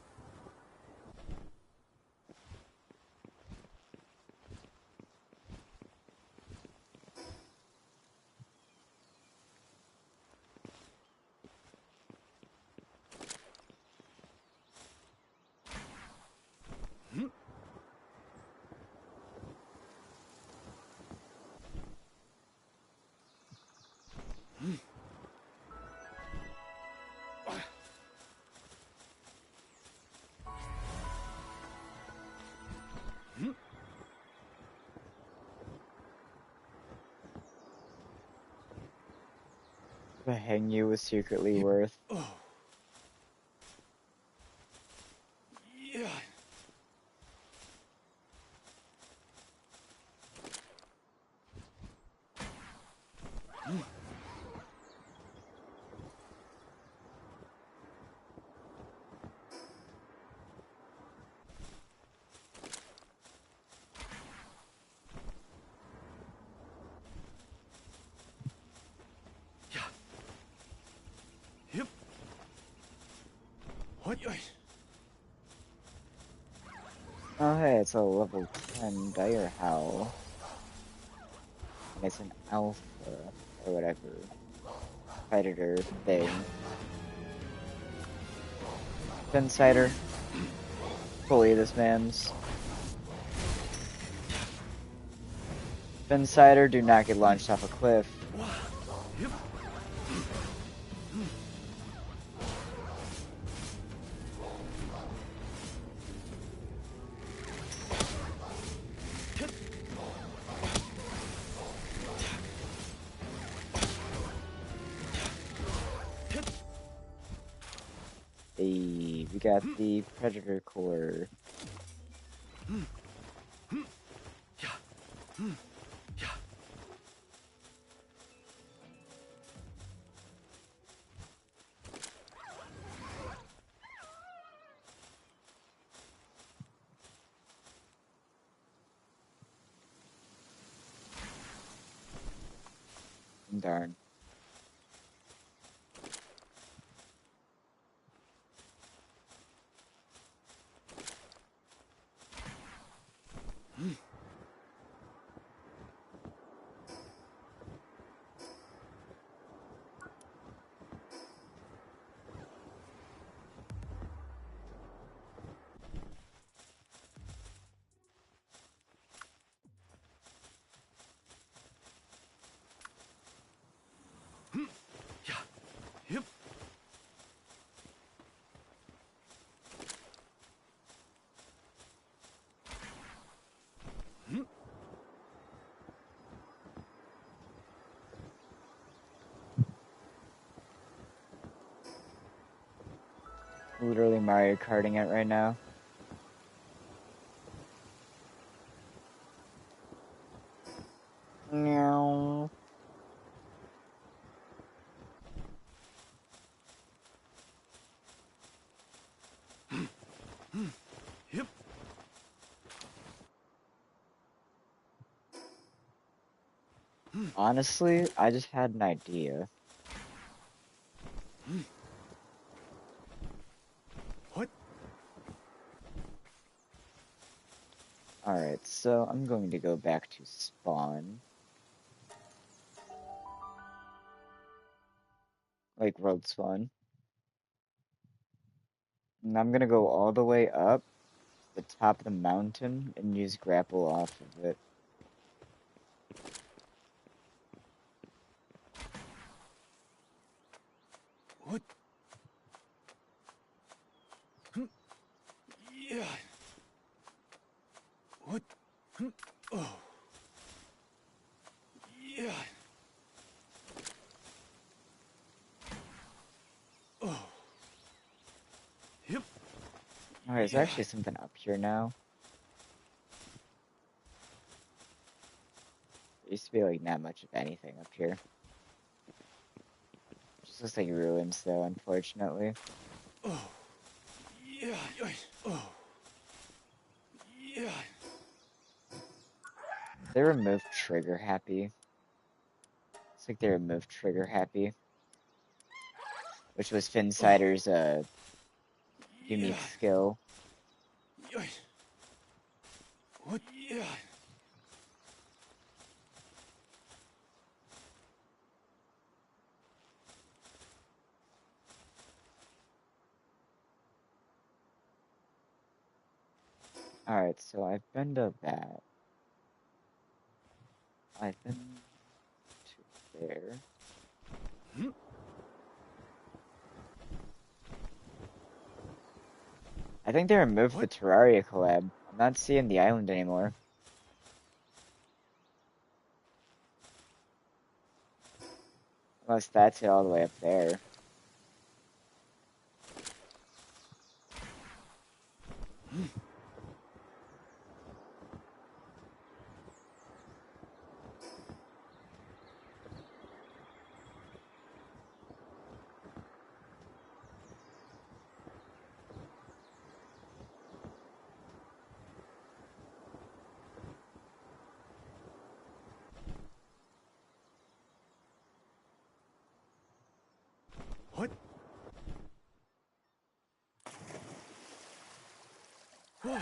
The hang you was secretly worth. Oh. Yeah. Yeah. Yep. What? Oh hey, it's a level 10 Dire Howl. And it's an alpha, or whatever, predator thing. Insider. Bully this man's. Insider, do not get launched off a cliff. Yep. Hey, we got the predator core. Yeah. Yeah. Darn. Yeah. Yep. Literally Mario Karting it right now. Meow. Yep. Honestly, I just had an idea. What? Alright, so I'm going to go back to spawn. Like world spawn. And I'm gonna go all the way up the top of the mountain and use grapple off of it. What? Yeah. What? Oh. Yeah. Oh. Yep. Alright, there's Yeah. actually something up here now. There used to be like not much of anything up here. Just looks like ruins though, unfortunately. Oh. Yeah. Oh. Yeah. They removed trigger happy. It's like they removed trigger happy. Which was Finsider's unique Yeah. skill. What? Yeah. Alright, so I've been to that. I've been to there. I think they removed the What? Terraria collab. I'm not seeing the island anymore. Unless that's it all the way up there. What? Whoa.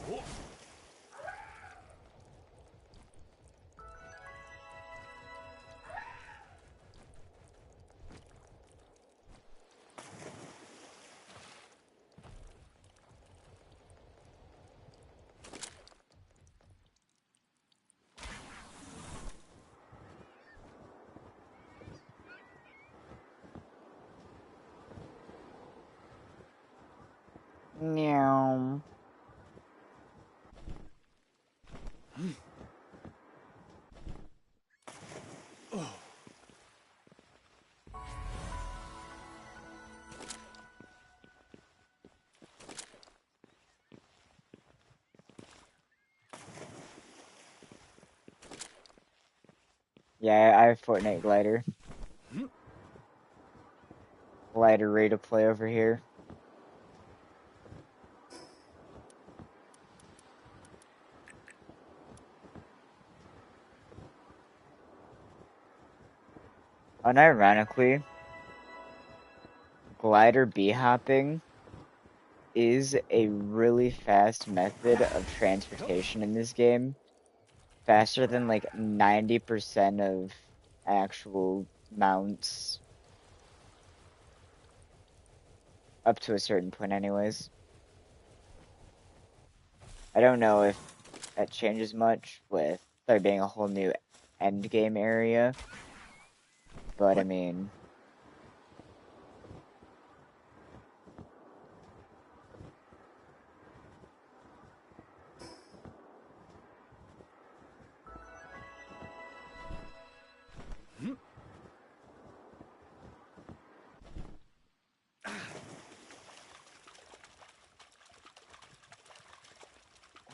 Whoa. Meow. Oh. Yeah, I have Fortnite glider. Glider ready to play over here. Unironically, glider bee-hopping is a really fast method of transportation in this game. Faster than like 90% of actual mounts. Up to a certain point anyways. I don't know if that changes much with there being a whole new end game area. But I mean, oh,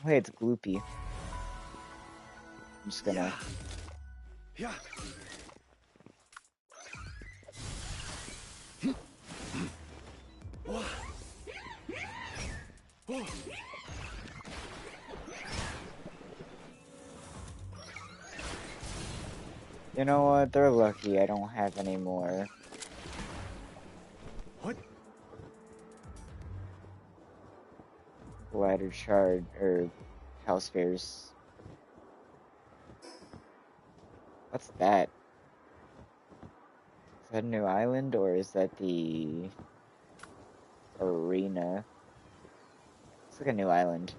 hey, it's Gloopy. I'm just gonna. Yeah. Whoa. Whoa. You know what? They're lucky I don't have any more. What? Glider charge or Hellspheres. What's that? Is that a new island or is that the arena? It's like a new island.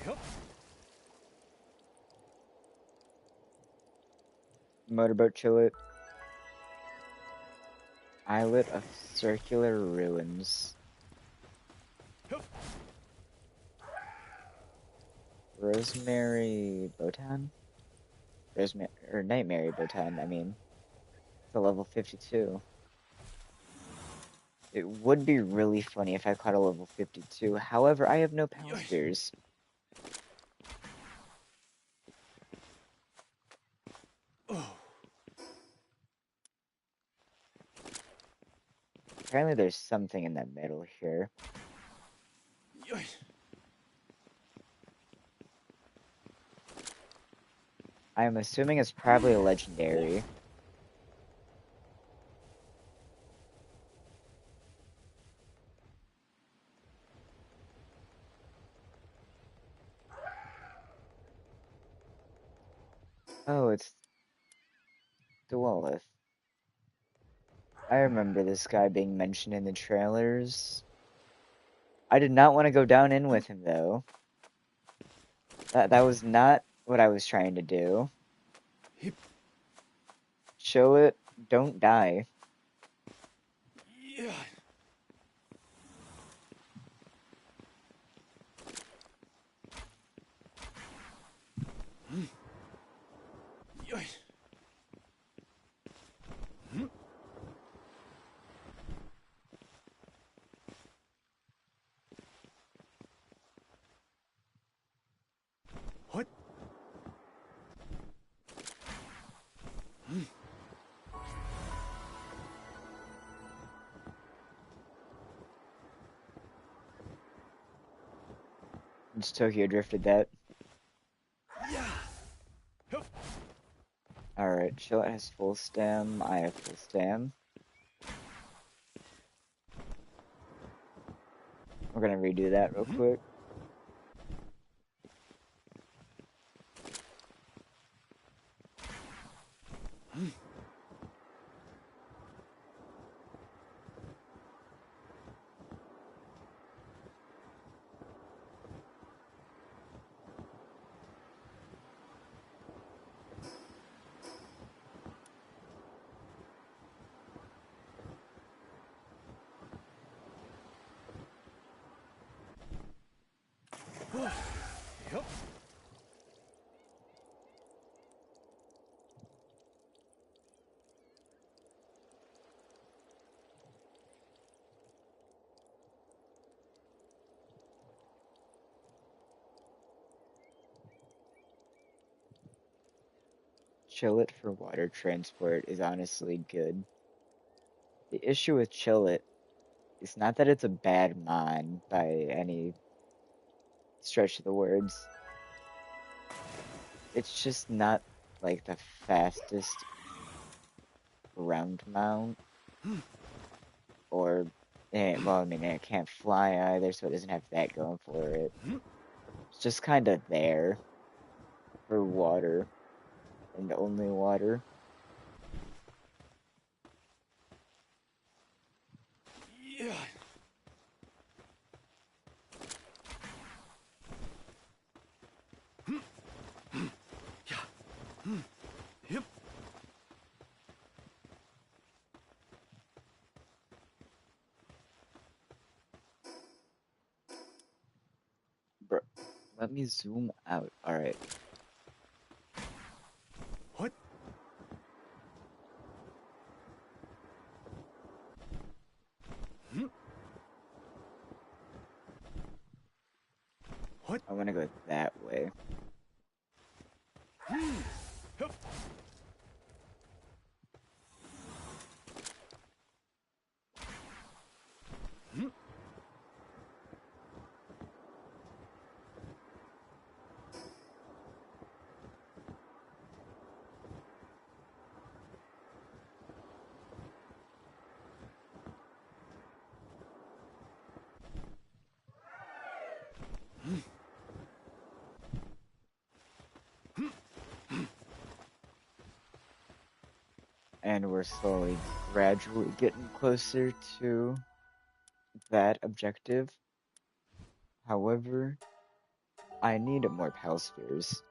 Yep. Motorboat Chillet. Islet of Circular Ruins. Yep. Rosemary Botan? Rosemary or Nightmare Botan, I mean. It's a level 52. It would be really funny if I caught a level 52. However, I have no Pal Yoish. Spears. Oh. Apparently there's something in that middle here. Yoish. I'm assuming it's probably a legendary. Oh, it's Dwelleth. I remember this guy being mentioned in the trailers. I did not want to go down in with him though. That was not what I was trying to do. Hip. Show it, don't die. Yeah. Yoish. What? It's Tokyo drifted that. Yeah. Yep. Alright, Chillet has full stem, I have full stem. We're gonna redo that real quick. Yep. Chillet for water transport is honestly good. The issue with Chillet is not that it's a bad mon by any stretch of the words. It's just not like the fastest ground mount, or well, I mean, it can't fly either, so it doesn't have that going for it. It's just kind of there for water. and only water. Yeah. Yeah. Yep. Bro, let me zoom out. All right. What? Hmm? What? I want to go that way. Hup. Hmm? And we're slowly, gradually getting closer to that objective. However, I need more Pal Spheres.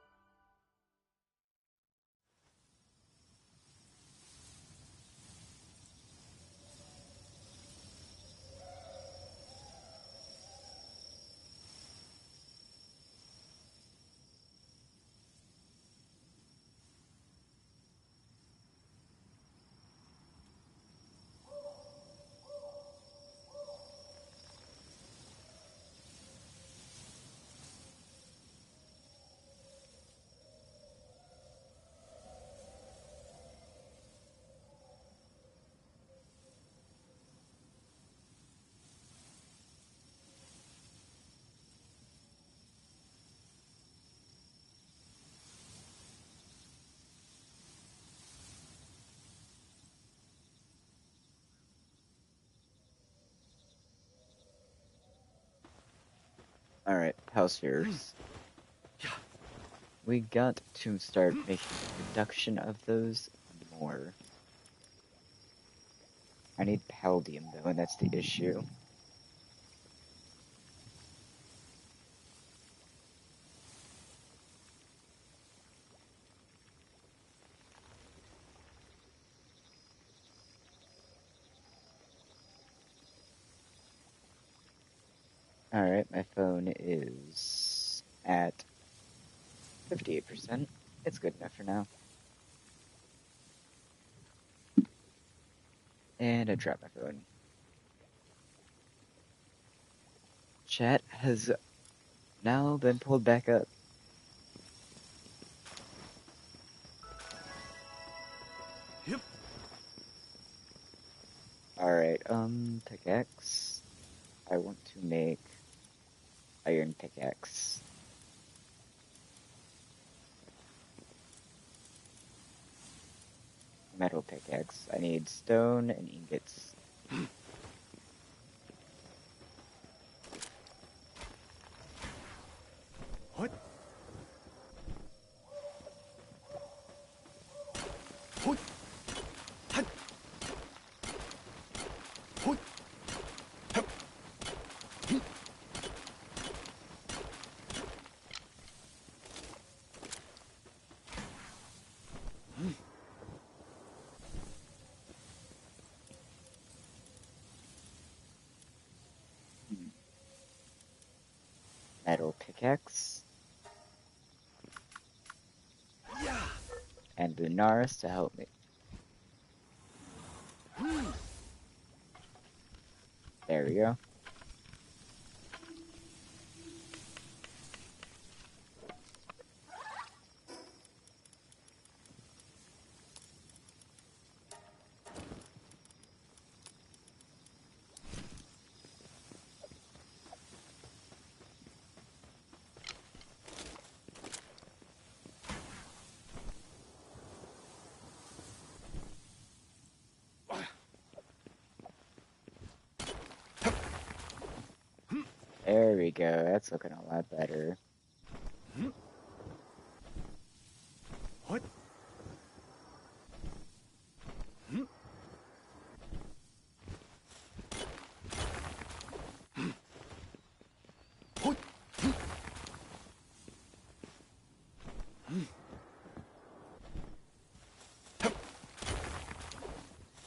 Alright, Pal Spheres. Yeah. We got to start making production of those more. I need Paldium though, and that's the issue. Alright, my phone is at 58%. It's good enough for now. And I dropped my phone. Chat has now been pulled back up. Yep. Alright, pickaxe. I want to make iron pickaxe. Metal pickaxe. I need stone and ingots. What? What? Hut. What? Hup. Hmm. Hmm. Metal pickaxe. Yeah. And Lunaris to help me. Hmm. There we go. There we go. That's looking a lot better. Hmm. What?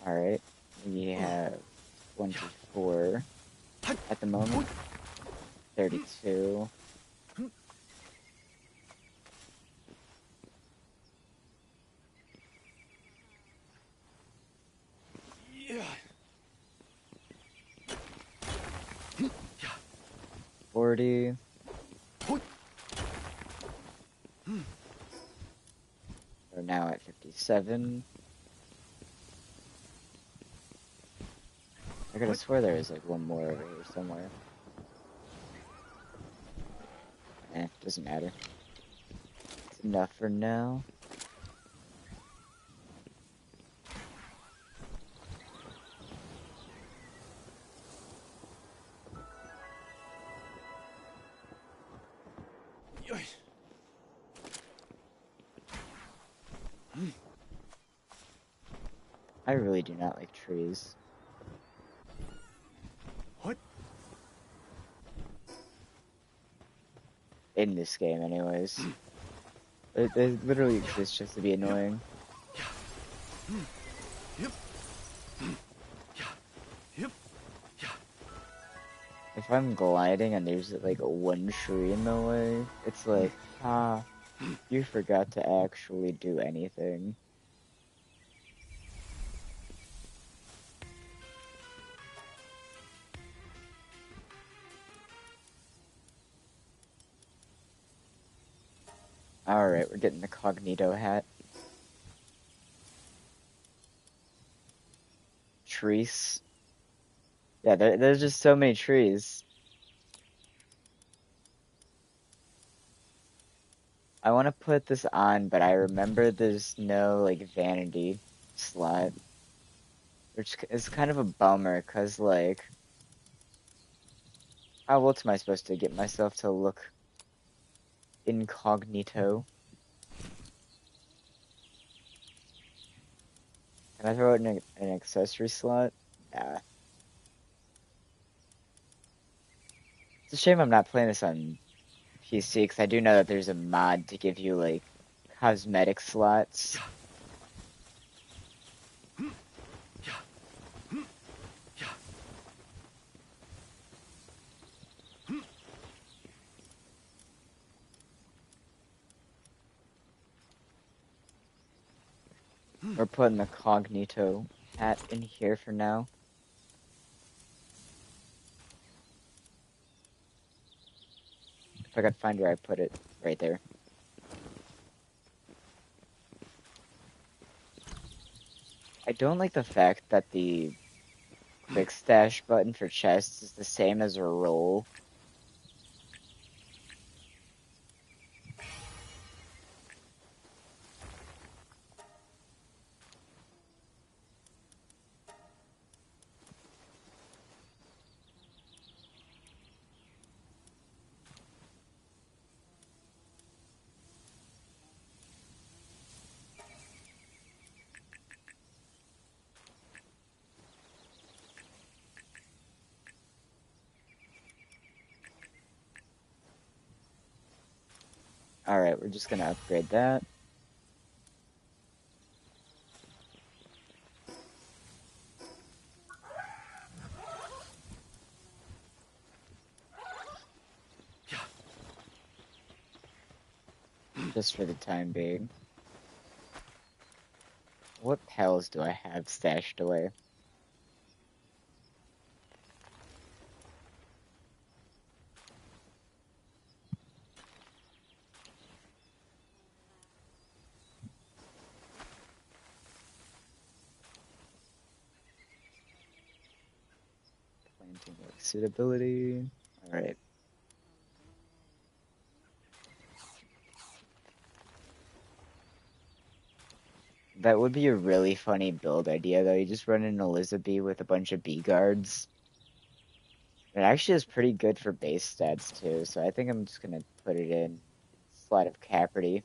Alright. We have 24 at the moment. 32. Yeah. 40. We're now at 57. I could have swear there was like one more over here somewhere. Doesn't matter. It's enough for now. I really do not like trees. What? In this game, anyways. They literally exist just to be annoying. Yep. Yep. If I'm gliding and there's like one tree in the way, it's like, you forgot to actually do anything. Alright, we're getting the Cognito hat. Trees. Yeah, there's just so many trees. I want to put this on, but I remember there's no, like, vanity slot. Which is kind of a bummer, because, like, how else am I supposed to get myself to look incognito? Can I throw it in an accessory slot? Nah. It's a shame I'm not playing this on PC, because I do know that there's a mod to give you, like, cosmetic slots. We're putting the Cognito hat in here for now. If I could find where I put it, right there. I don't like the fact that the quick stash button for chests is the same as a roll. Alright, we're just gonna upgrade that. Just for the time being. What pals do I have stashed away? Planting work suitability. Alright. That would be a really funny build idea, though. You just run an Elizabeth with a bunch of bee guards. It actually is pretty good for base stats, too, so I think I'm just gonna put it in slot of Caperty.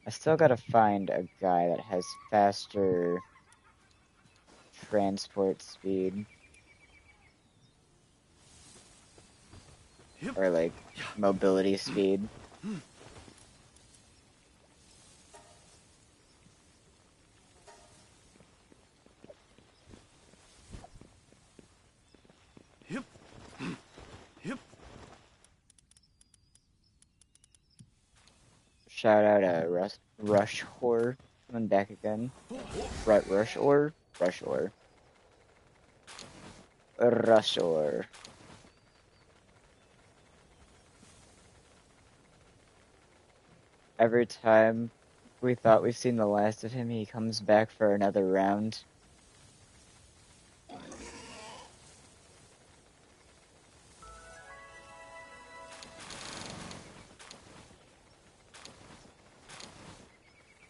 I still gotta find a guy that has faster transport speed Yep. or like mobility speed. Yep. Yep. Shout out Rush Horror coming back again. Rush or Rush or Rush or. Every time we thought we've seen the last of him, he comes back for another round.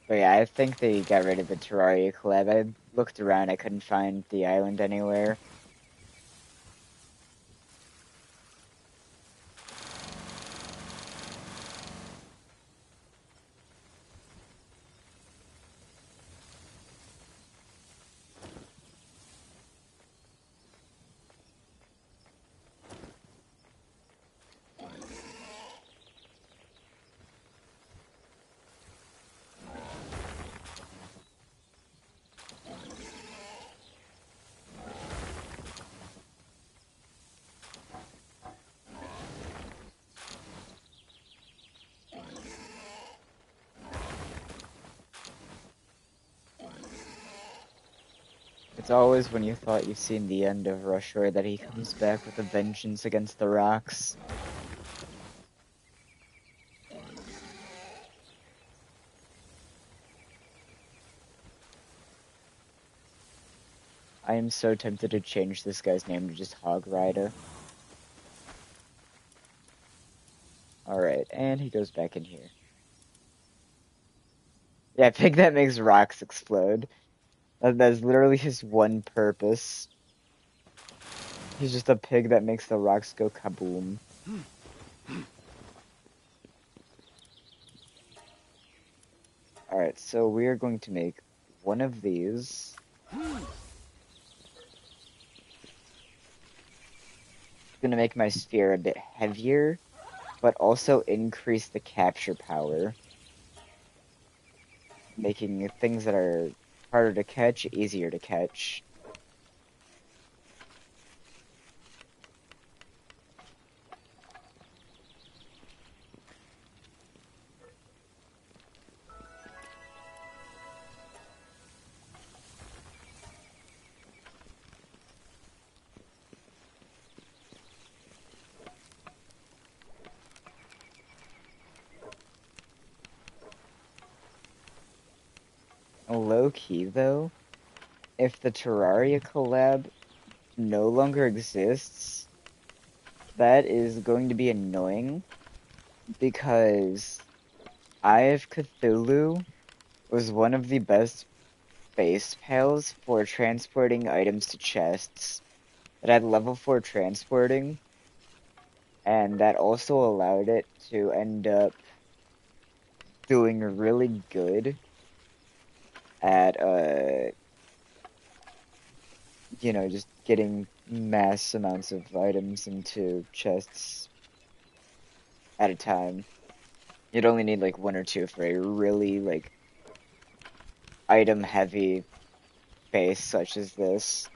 But yeah, I think they got rid of the Terraria collab. I looked around, I couldn't find the island anywhere. It's always when you thought you've seen the end of Rushor that he comes back with a vengeance against the rocks. I am so tempted to change this guy's name to just Hog Rider. Alright, and he goes back in here. Yeah, pig that makes rocks explode. That's literally his one purpose. He's just a pig that makes the rocks go kaboom. Alright, so we are going to make one of these. Gonna make my sphere a bit heavier, but also increase the capture power, making things that are harder to catch easier to catch. Low key though, if the Terraria collab no longer exists, that is going to be annoying because Eye of Cthulhu was one of the best base pals for transporting items to chests. It had level 4 transporting, and that also allowed it to end up doing really good at just getting mass amounts of items into chests at a time. You'd only need like one or two for a really like item heavy base such as this.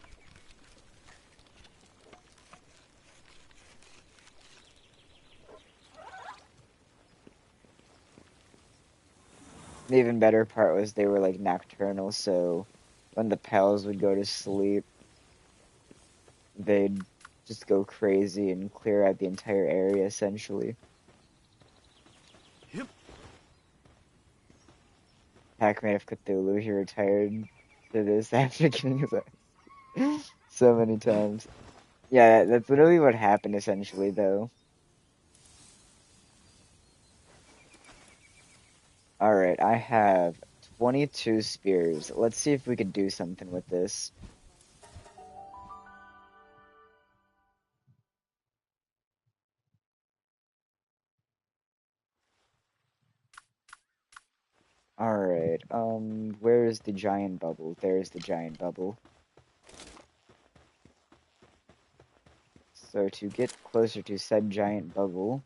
The even better part was they were like nocturnal, so when the pals would go to sleep, they'd just go crazy and clear out the entire area essentially. Yep. Pac-Man of Cthulhu, he retired to this after getting his so many times. Yeah, that's literally what happened essentially though. Alright, I have 22 spears. Let's see if we could do something with this. Alright, where is the giant bubble? There's the giant bubble. So to get closer to said giant bubble,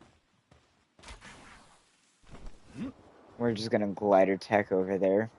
we're just gonna glider tech over there.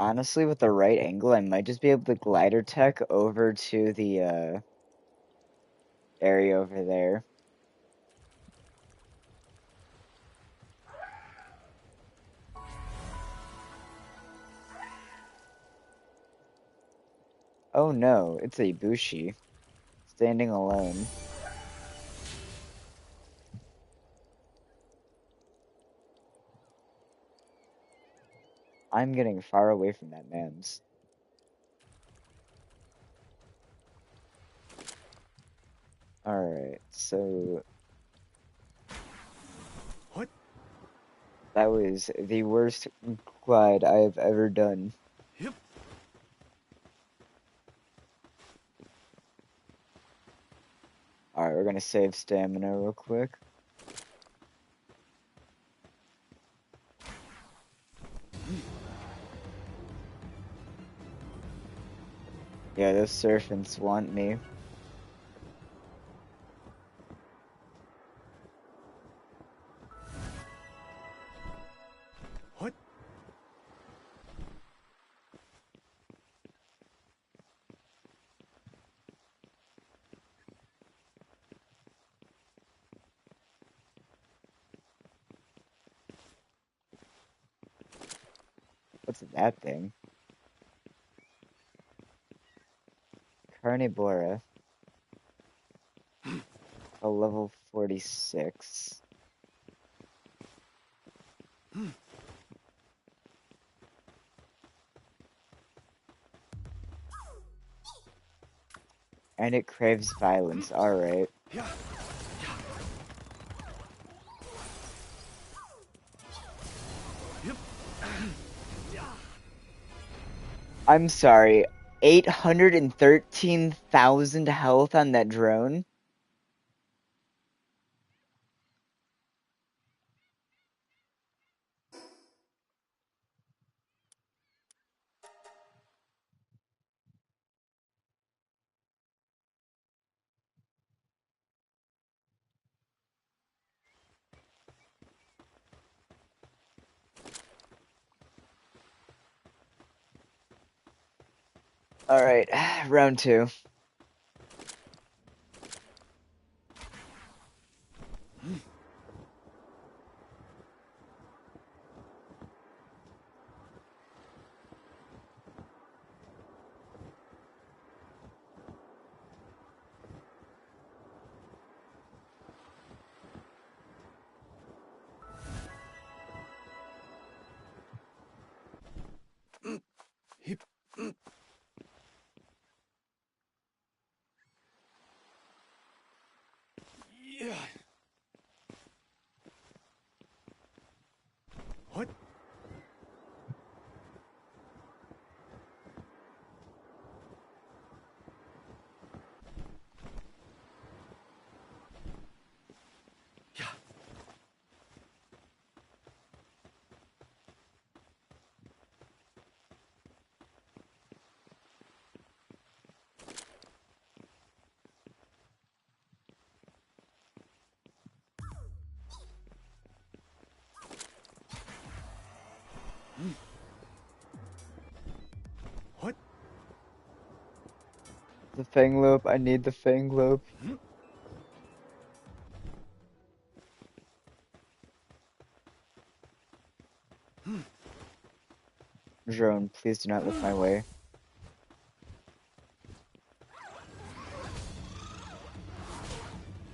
Honestly, with the right angle, I might just be able to glider tech over to the area over there. Oh no, it's a Bushi. Standing alone. I'm getting far away from that man's. Alright, so What? that was the worst glide I have ever done. Yep. Alright, we're gonna save stamina real quick. Yeah, those serpents want me. What? What's that thing? Carnivora. A level 46. And it craves violence. Alright. Yeah. Yep. I'm sorry. 813,000 health on that drone? Alright, round two. Hip. Yeah. What? Yeah. What? The Fang Lope, I need the Fang Lope. Drone, please do not look my way.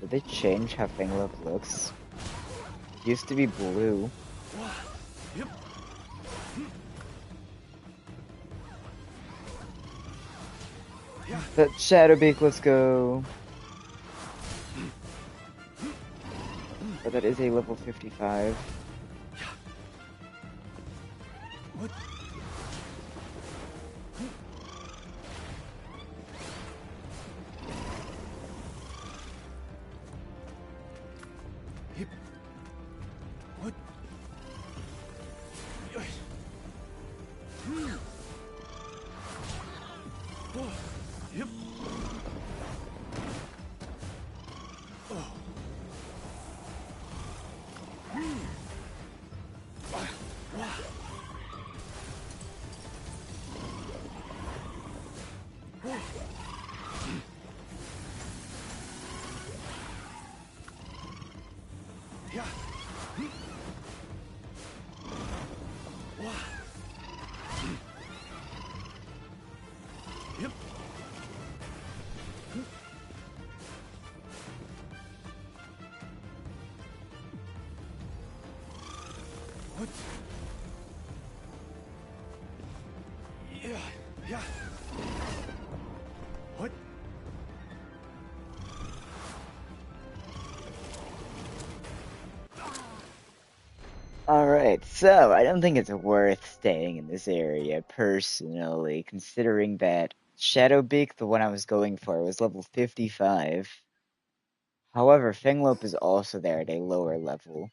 Did they change how Fang Lope looks? It used to be blue. Yep. Yeah. That Shadowbeak, let's go. Oh, that is a level 55. What? Hip. What? Yosh. Oh. Hip. Oh. Yeah. Yep. What? Yeah. Yeah. What? Alright, so I don't think it's worth staying in this area personally, considering that Shadowbeak, the one I was going for, was level 55. However, Fanglope is also there at a lower level.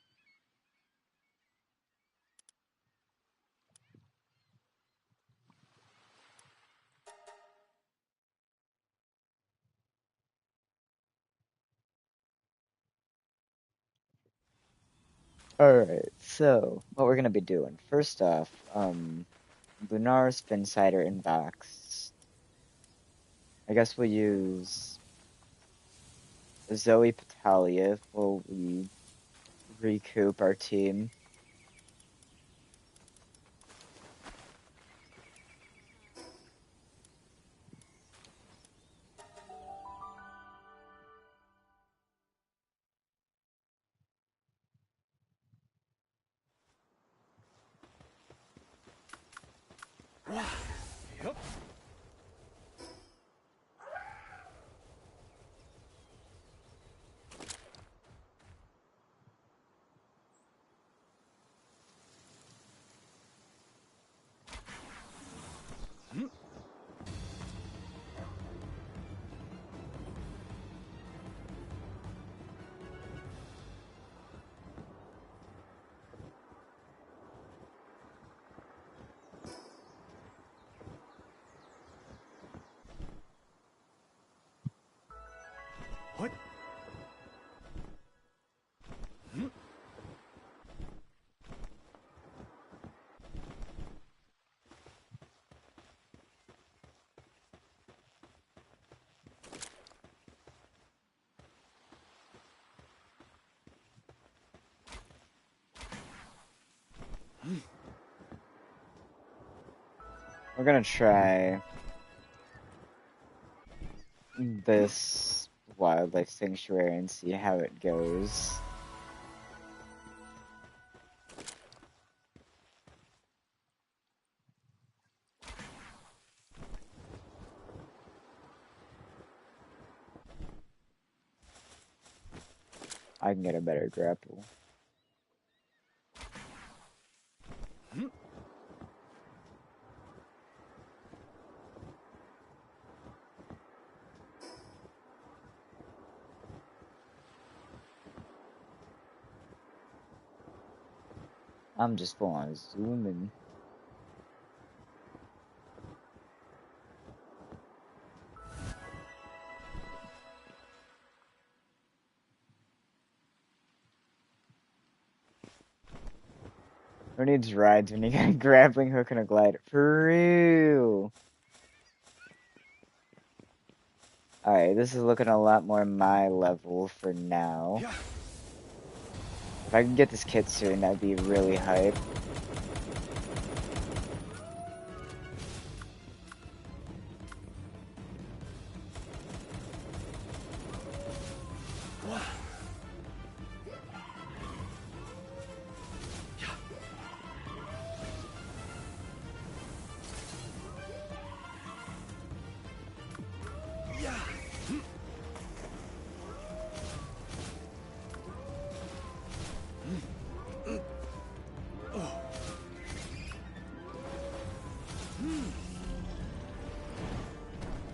Alright, so what we're gonna be doing. First off, Lunaris, Finsider, and Vox. I guess we'll use Zoe Patalia while we recoup our team. Yep. What? We're gonna try this wildlife sanctuary and see how it goes. I can get a better grapple. I'm just full on zooming. Who needs rides when you got a grappling hook and a glider? For real. Alright, this is looking a lot more my level for now. Yeah. If I can get this kit soon, that'd be really hype.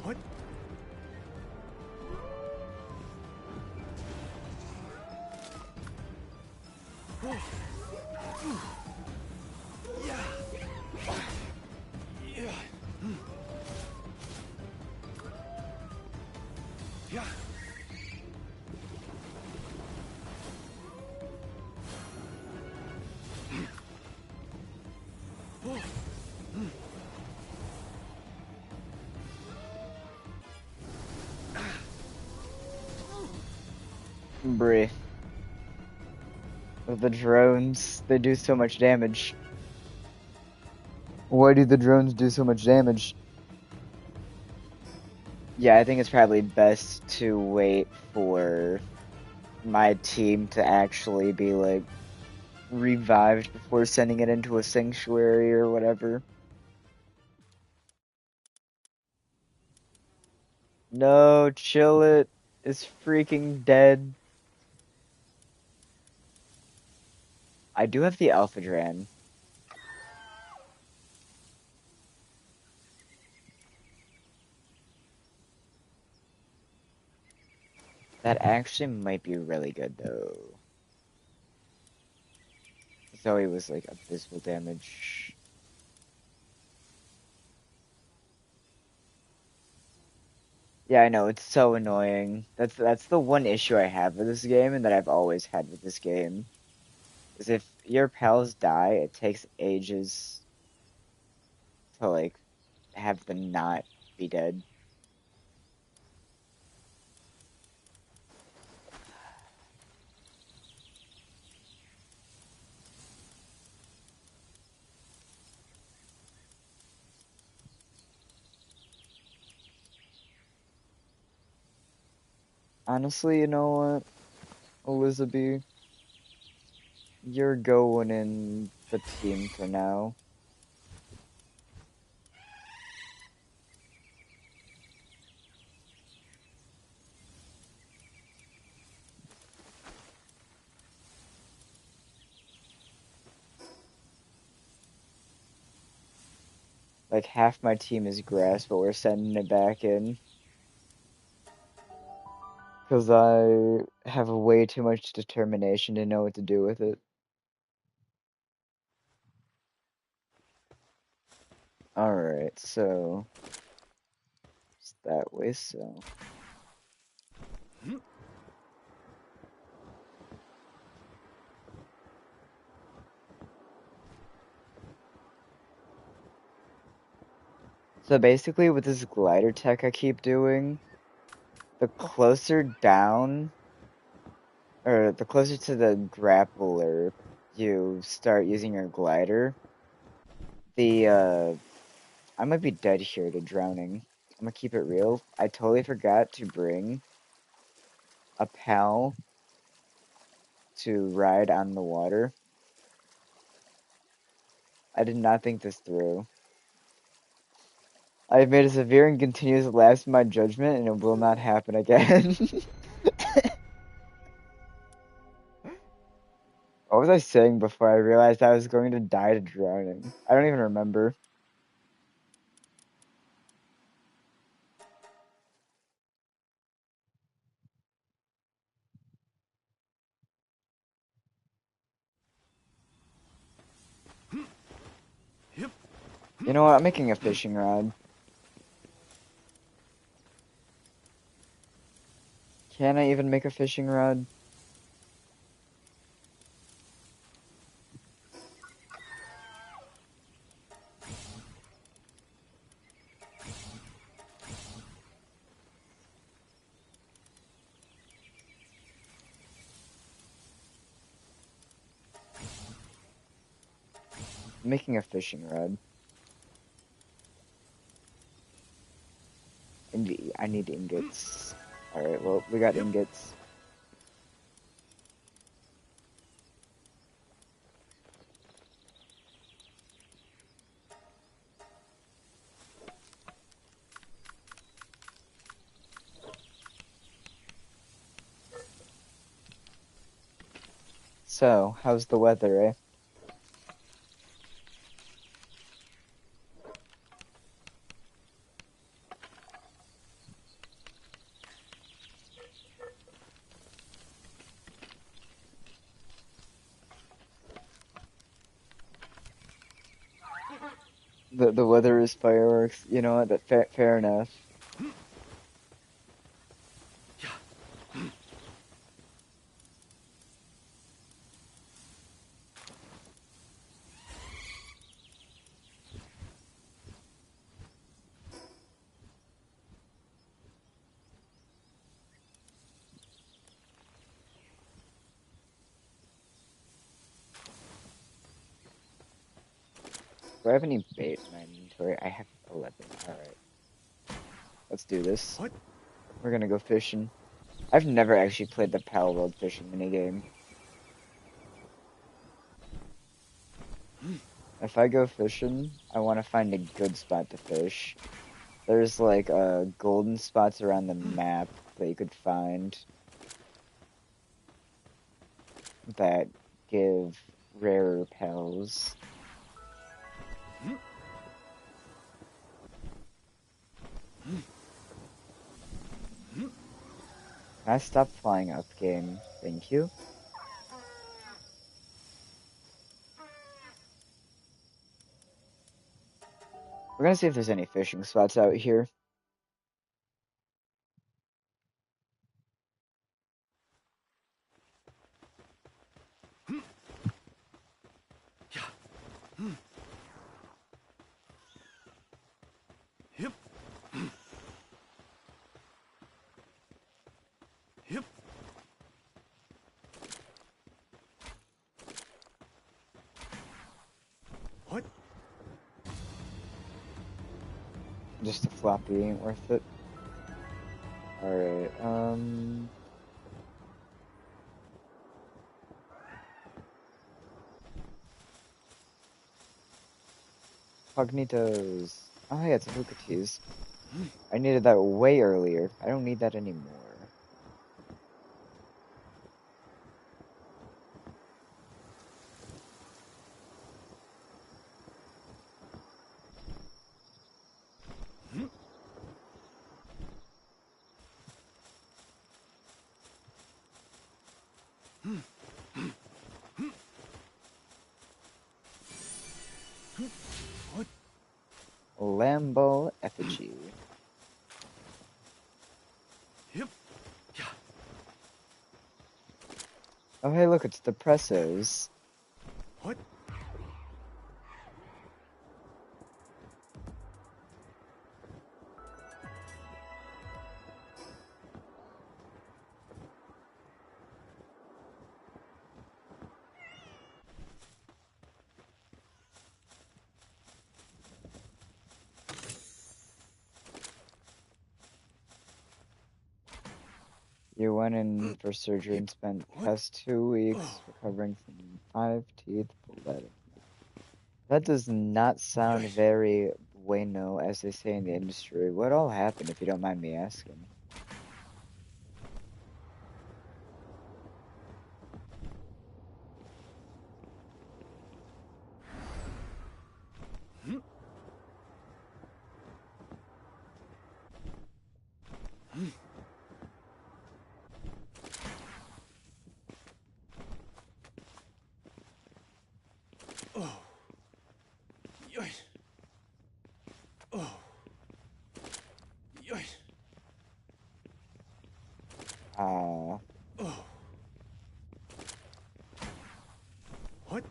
What? Yeah. Yeah. Yeah. Bree. The drones, they do so much damage. Why do the drones do so much damage? Yeah, I think it's probably best to wait for my team to actually be like revived before sending it into a sanctuary or whatever. No, chill it. It's freaking dead. I do have the Alpha Dran. That actually might be really good though. Zoe was like abysmal damage. Yeah, I know, it's so annoying. That's the one issue I have with this game and that I've always had with this game. Is if your pals die, it takes ages to like have them not be dead. Honestly, you know what, Elizabeth? You're going in the team for now. Like half my team is grass, but we're sending it back in. Because I have way too much determination to know what to do with it. Alright, so it's that way, so. So basically with this glider tech I keep doing, the closer down, or the closer to the grappler you start using your glider, the I might be dead here to drowning. I'm gonna keep it real. I totally forgot to bring a pal to ride on the water. I did not think this through. I have made a severe and continuous lapse in my judgment, and it will not happen again. What was I saying before I realized I was going to die to drowning? I don't even remember. Yep. You know what? I'm making a fishing rod. Can I even make a fishing rod? I'm making a fishing rod. I need ingots. Alright, well, we got Yep. ingots. So, how's the weather, eh? The weather is fireworks. You know what? That fair enough. Do I have any bait in my inventory? I have 11. All right, let's do this. What? We're gonna go fishing. I've never actually played the Palworld fishing minigame. If I go fishing, I want to find a good spot to fish. There's like golden spots around the map that you could find that give rarer pals. Can I stop flying up, game? Thank you. We're gonna see if there's any fishing spots out here. Yep. Yep. What? Just a floppy ain't worth it. Alright, Cognitos. Oh yeah, it's a Hookatese. I needed that way earlier. I don't need that anymore. What? Lambo effigy. Yep. Yeah. Oh hey, look, it's the Pressos. What? You went in for surgery and spent the What? past 2 weeks Oh. recovering from 5 teeth blood. That does not sound Yosh. very bueno, as they say in the industry. What all happened, if you don't mind me asking? Oh. Yosh. Oh. Yosh. Ah, Oh. What?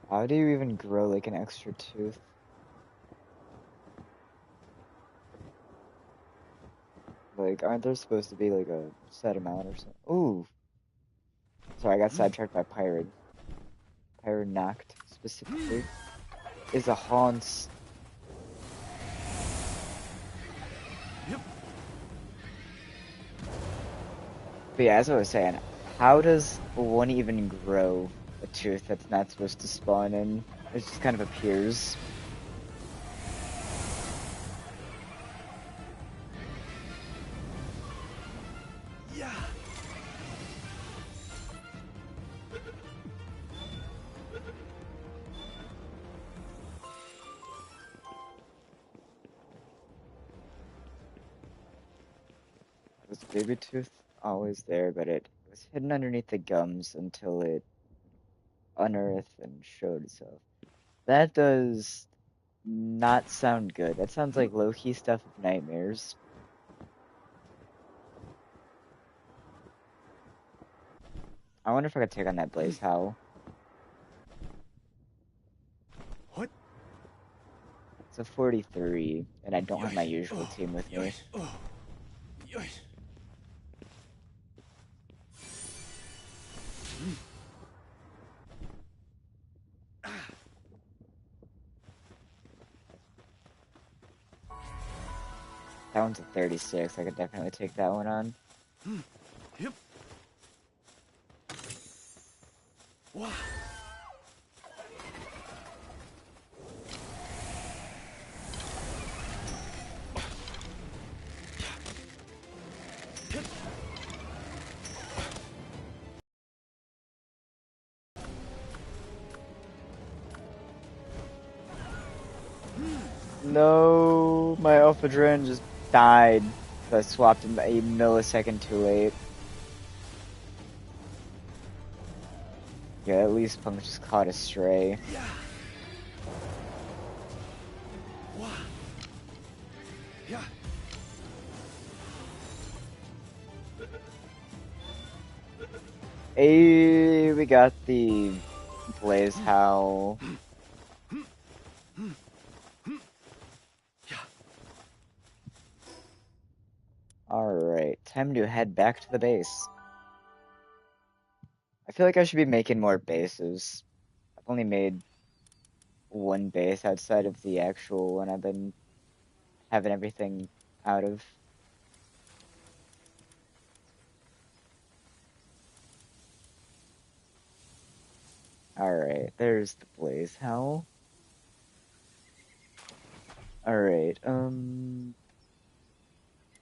how do you even grow like an extra tooth? Like, aren't there supposed to be like a set amount or something? Ooh, sorry, I got sidetracked by Pirate. Pirate knocked specifically is a haunts. Yep. But yeah, as I was saying, how does one even grow a tooth that's not supposed to spawn in? It just kind of appears. Yeah. Was the baby tooth always there, but it was hidden underneath the gums until it unearth and showed itself. That does not sound good. That sounds like low-key stuff of nightmares. I wonder if I could take on that Blaze Howl. What? It's a 43, and I don't have my Yoish. usual Oh. team with me. Yoish. Oh. Yoish. That one's a 36. I could definitely take that one on. Yep. Wow. No, my Alpha Dren just died. I swapped him a millisecond too late. Yeah, at least Punk just caught a stray. Yeah. Wow. Yeah. Hey, we got the Blaze Howl. Yeah. Alright, time to head back to the base. I feel like I should be making more bases. I've only made one base outside of the actual one I've been having everything out of. Alright, there's the Blaze Howl. Alright,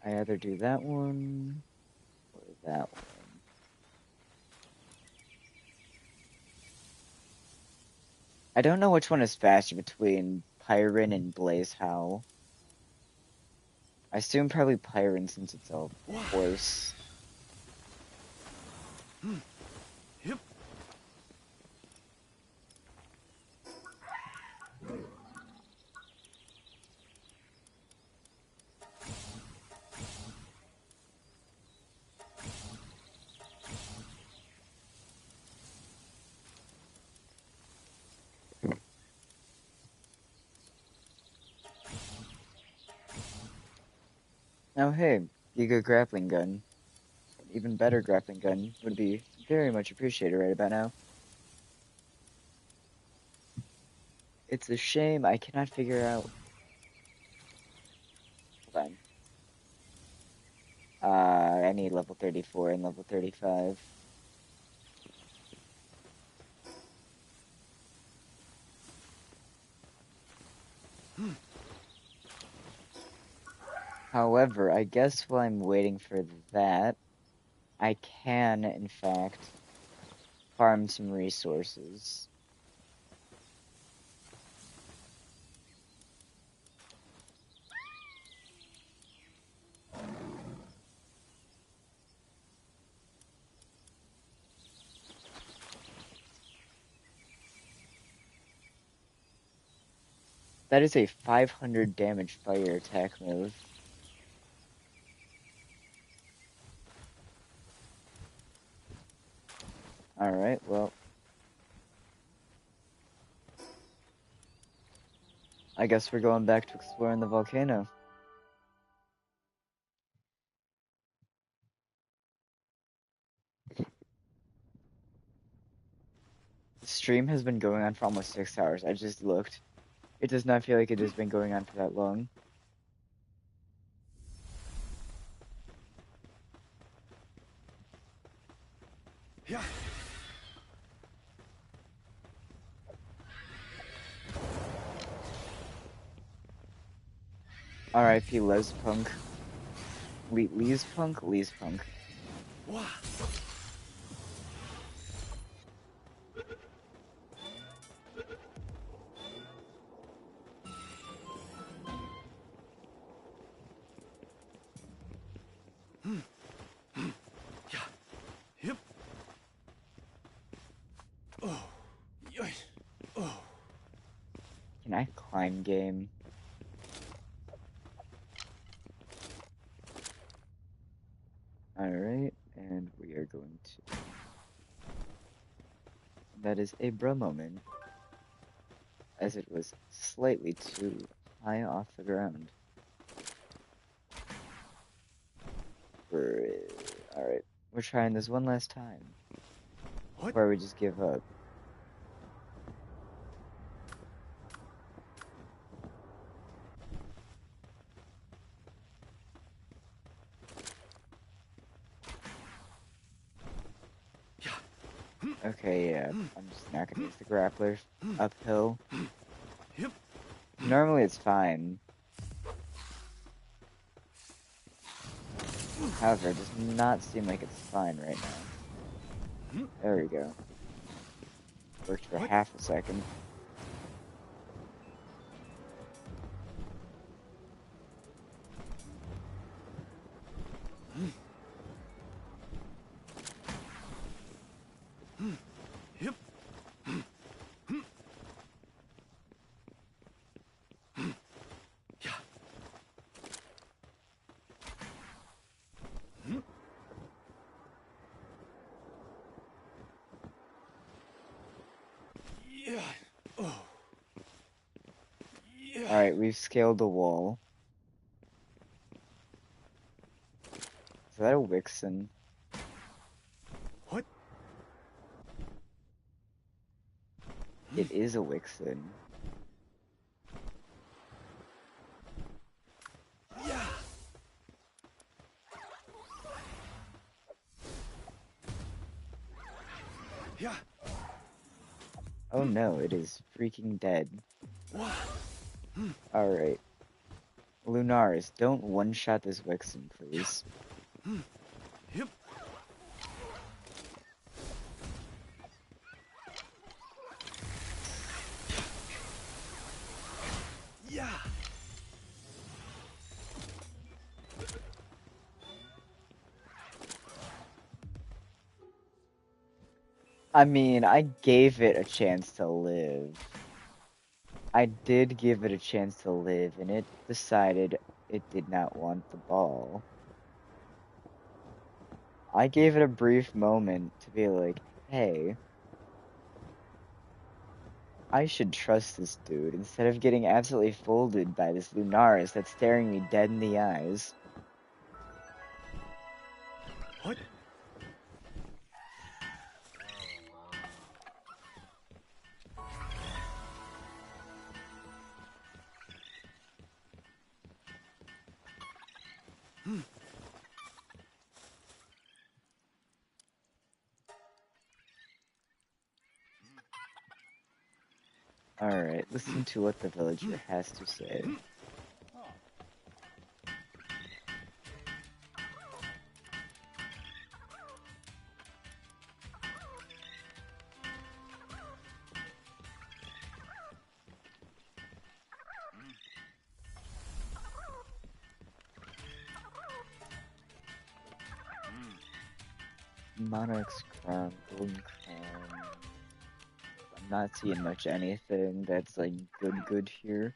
I either do that one or that one. I don't know which one is faster between Pyron and Blaze Howl. I assume probably Pyron since it's a horse. Yep. Now hey, Giga grappling gun. An even better grappling gun would be very much appreciated right about now. It's a shame I cannot figure out. Hold on. I need level 34 and level 35. However, I guess while I'm waiting for that, I can, in fact, farm some resources. That is a 500 damage fire attack move. Alright, well. I guess we're going back to exploring the volcano. The stream has been going on for almost 6 hours. I just looked. It does not feel like it has been going on for that long. Yeah. R.I.P. Les Punk. Lee's Punk? Lee's Punk. Wow. Yeah. Yep. Oh. Can I climb game? Alright, and we are going to... That is a bruh moment, as it was slightly too high off the ground. Alright, we're trying this one last time. What? Before we just give up. Okay, yeah, I'm just not gonna use the grappler uphill. Normally it's fine. However, it does not seem like it's fine right now. There we go. Worked for half a second. Yep. Yeah. Yeah. Oh. Yeah. Alright, we've scaled the wall. Is that a Wixen? What? It is a Wixen. Yeah. Yeah. Oh no, it is freaking dead. Wow. Alright. Lunaris, don't one-shot this Wixen, please. Yep. Yeah. I mean, I gave it a chance to live. I did give it a chance to live, and it decided it did not want the ball. I gave it a brief moment to be like, hey, I should trust this dude instead of getting absolutely folded by this Lunaris that's staring me dead in the eyes. What? Alright, listen to what the villager has to say. Monarch's crown, golden crown. I'm not seeing much anything that's like good here.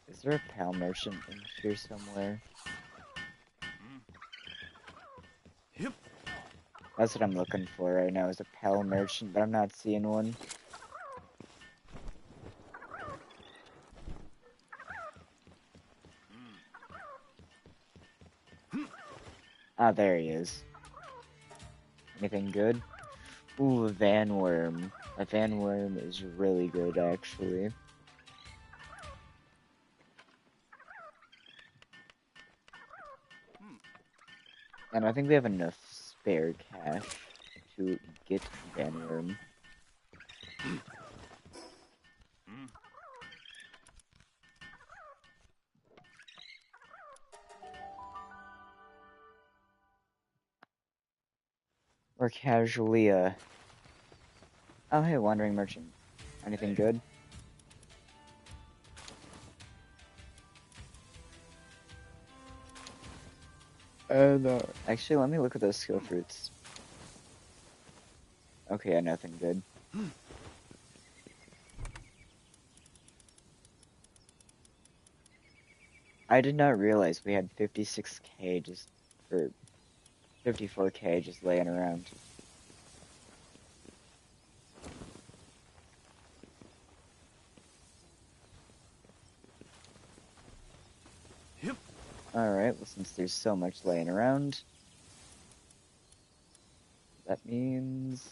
Is there a pal merchant in here somewhere? Yep. That's what I'm looking for right now, is a pal merchant, but I'm not seeing one. Ah, there he is. Anything good? Ooh, a van worm. A van worm is really good, actually. And I think we have enough spare cash to get van worm. We're casually, Oh, hey, Wandering Merchant. Anything good? And, actually, let me look at those skill fruits. Okay, yeah, nothing good. I did not realize we had 56k just, or 54k just laying around. Yep. Alright, well, since there's so much laying around, that means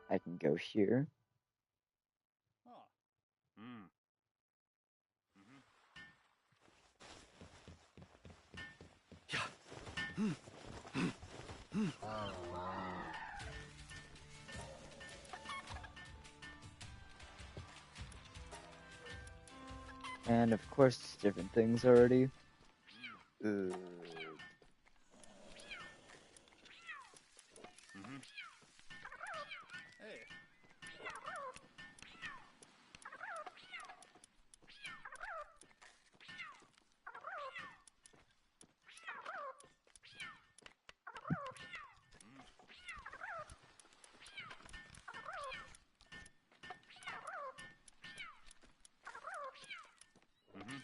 I can go here. Ah. Hmm. Mhm. Yeah. Hmm. Hmm. Hmm. And of course, different things already. Uh, Mhm. Hey. Mhm.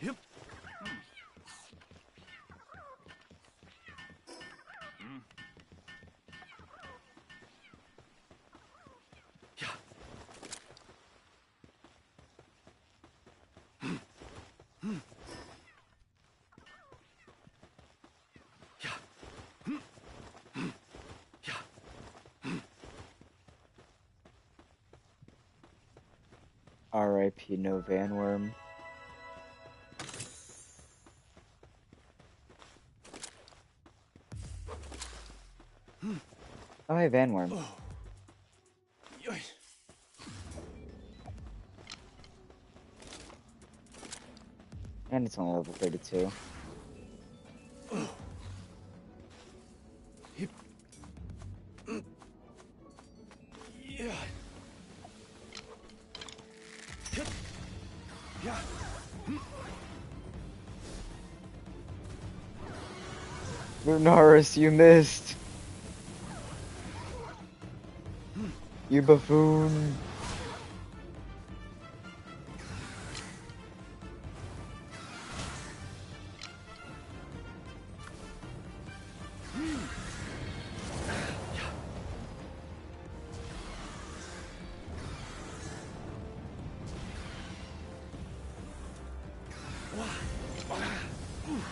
Yep. Hmm. Hmm. Yeah. Hmm. Hmm. Yeah. Hmm. Hmm. Yeah. Hmm. R.I.P. No Vanworm. Hmm. Oh, hey, Vanworm. Oh. Yoy. And it's only level 32. Oh. Hip. Mm. Yeah. Hip. Yeah. Hmm. Lunaris, you missed! Hmm. You buffoon! Hmm. Yeah. Wah. Ah. Ooh.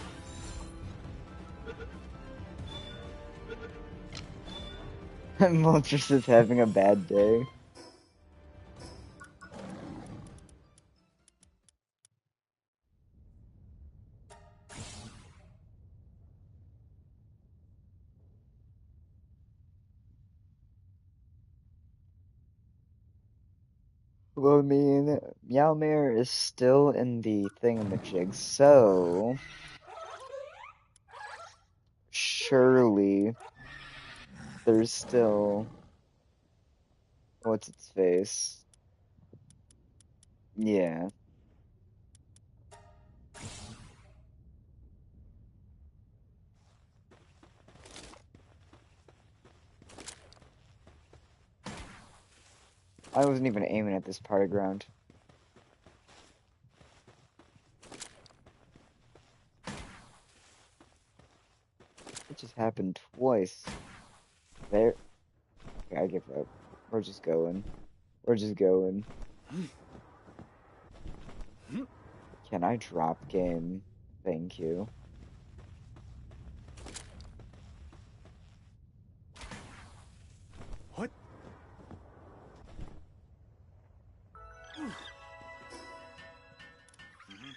Moltres is having a bad day. Well, I mean, Meowmere is still in the thingamajig, so surely there's still what's its face? Yeah. I wasn't even aiming at this part of ground. It just happened twice. There. Okay, I give up. We're just going. We're just going. Hmm. Hmm. Can I drop game? Thank you. What? Ooh. Mhm.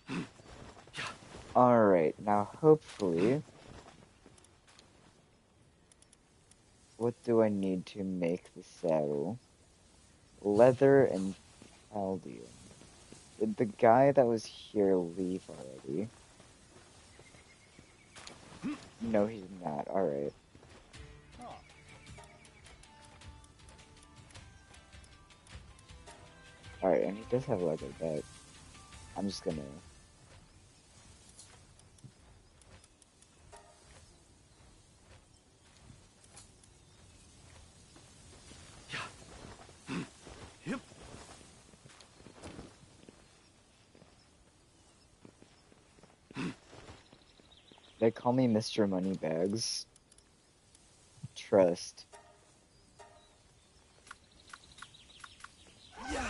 Hmm. Yeah. Alright, now hopefully What do I need to make the saddle? Leather and paldium. Did the guy that was here leave already? No, he's not. Alright. Alright, and he does have leather back. I'm just gonna... Yep. They call me Mr. Moneybags. Trust. Yeah.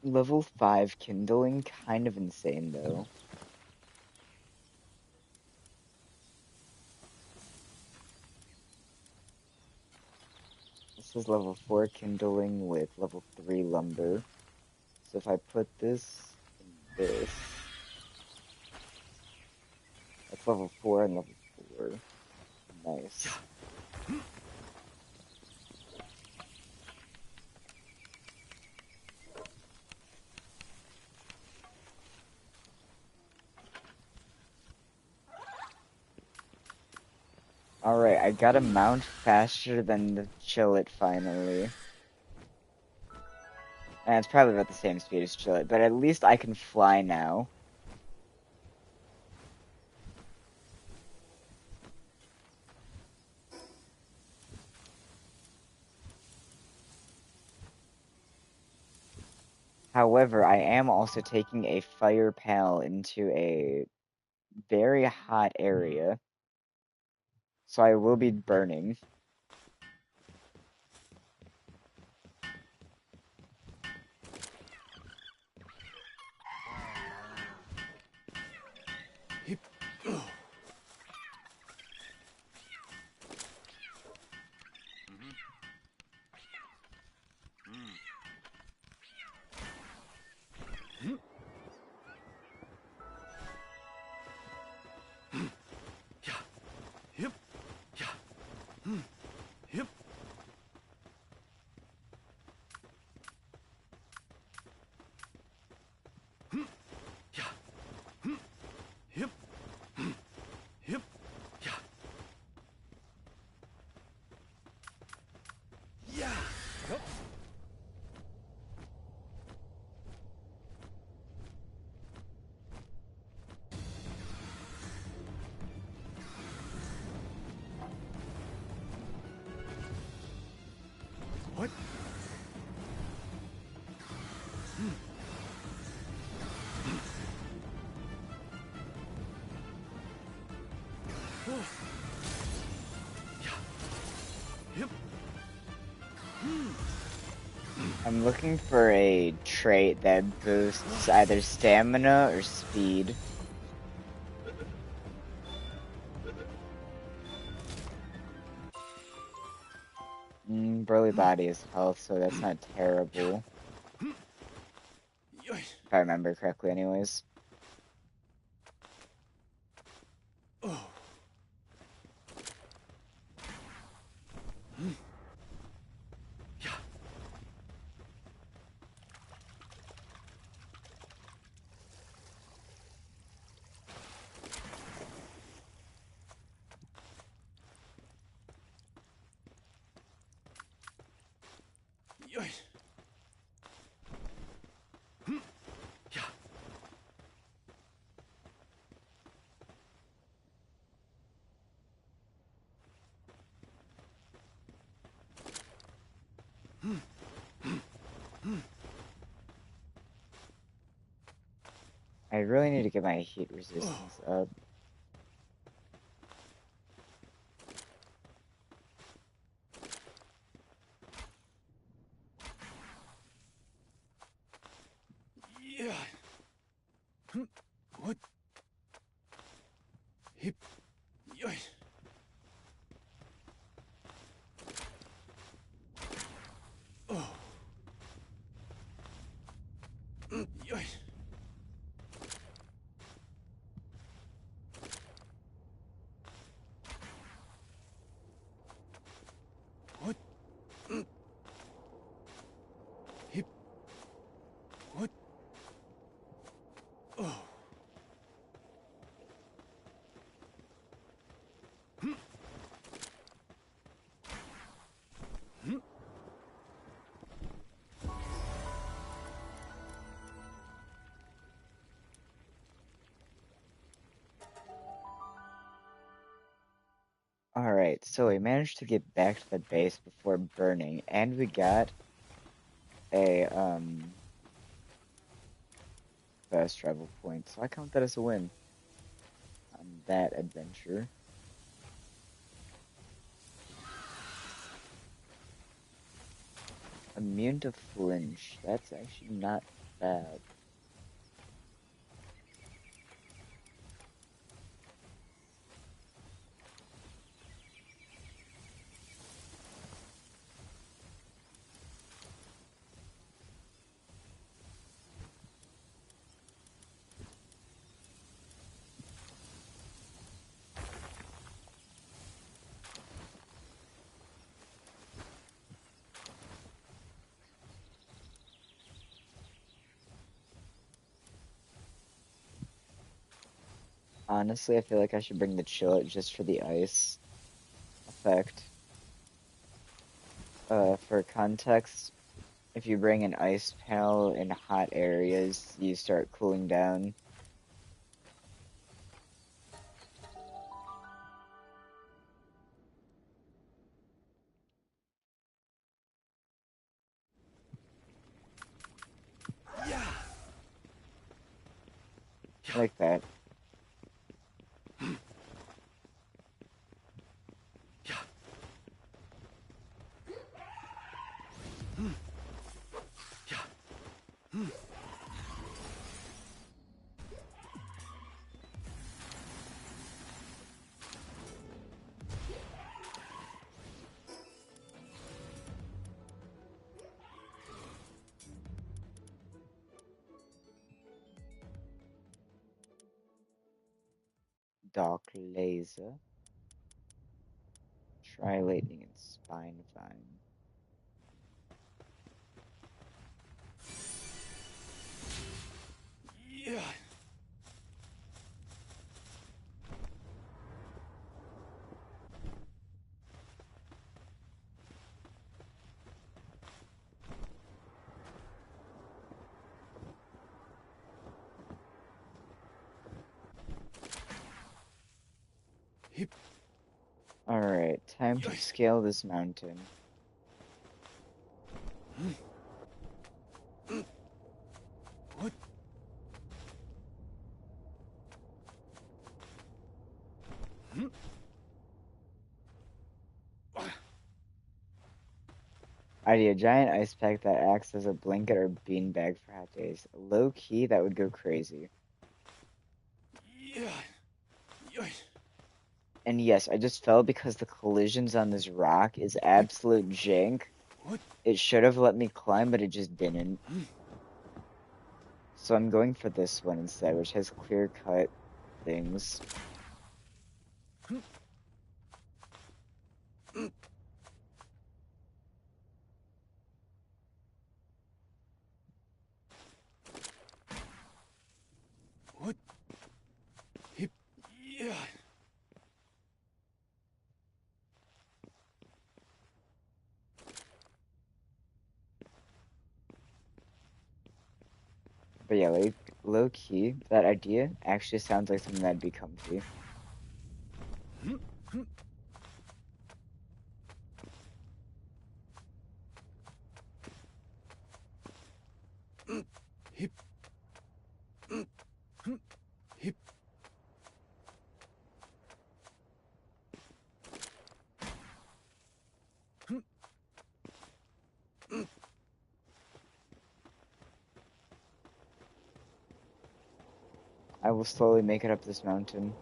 Level 5 kindling, kind of insane though. This is level 4 kindling with level 3 lumber. So if I put this in this, that's level 4 and level 4. Nice. Alright, I got a mount faster than the Chillet finally. And it's probably about the same speed as Chillet, but at least I can fly now. However, I am also taking a fire pal into a very hot area. So I will be burning. Hip. Oh. Yeah. Hip. Yeah. Hip. Yeah. Hip. Hip. Yeah. Yeah. Yup. What? Oh. Yeah. Hip. I'm looking for a trait that boosts either stamina or speed. Burly body is health, so that's not terrible. Yoy. If I remember correctly, anyways. Oh. Yeah. Yoy. Yeah. really need to get my heat resistance up. Yeah. What? Hip. Yoy. Oh. Yoy. What? Hip. What? Oh. Alright, so we managed to get back to the base before burning, and we got a fast travel point, so I count that as a win on that adventure. Immune to flinch, that's actually not bad. Honestly, I feel like I should bring the chillet just for the ice effect. For context, if you bring an ice panel in hot areas, you start cooling down. Yeah. Like that. Yeah. Yeah. Dark laser. Try lightning and spine vine. Yeah. Hip. Alright, time to Yoy. scale this mountain. What? Idea, giant ice pack that acts as a blanket or beanbag for hot days. Low key, that would go crazy. Yeah. Yoy. And yes, I just fell because the collisions on this rock is Hip. absolute jank. What? It should have let me climb, but it just didn't. So I'm going for this one instead, which has clear-cut things. What? Hip. Yeah. But yeah, like, low key, that idea actually sounds like something that'd be comfy. Hip. I will slowly make it up this mountain.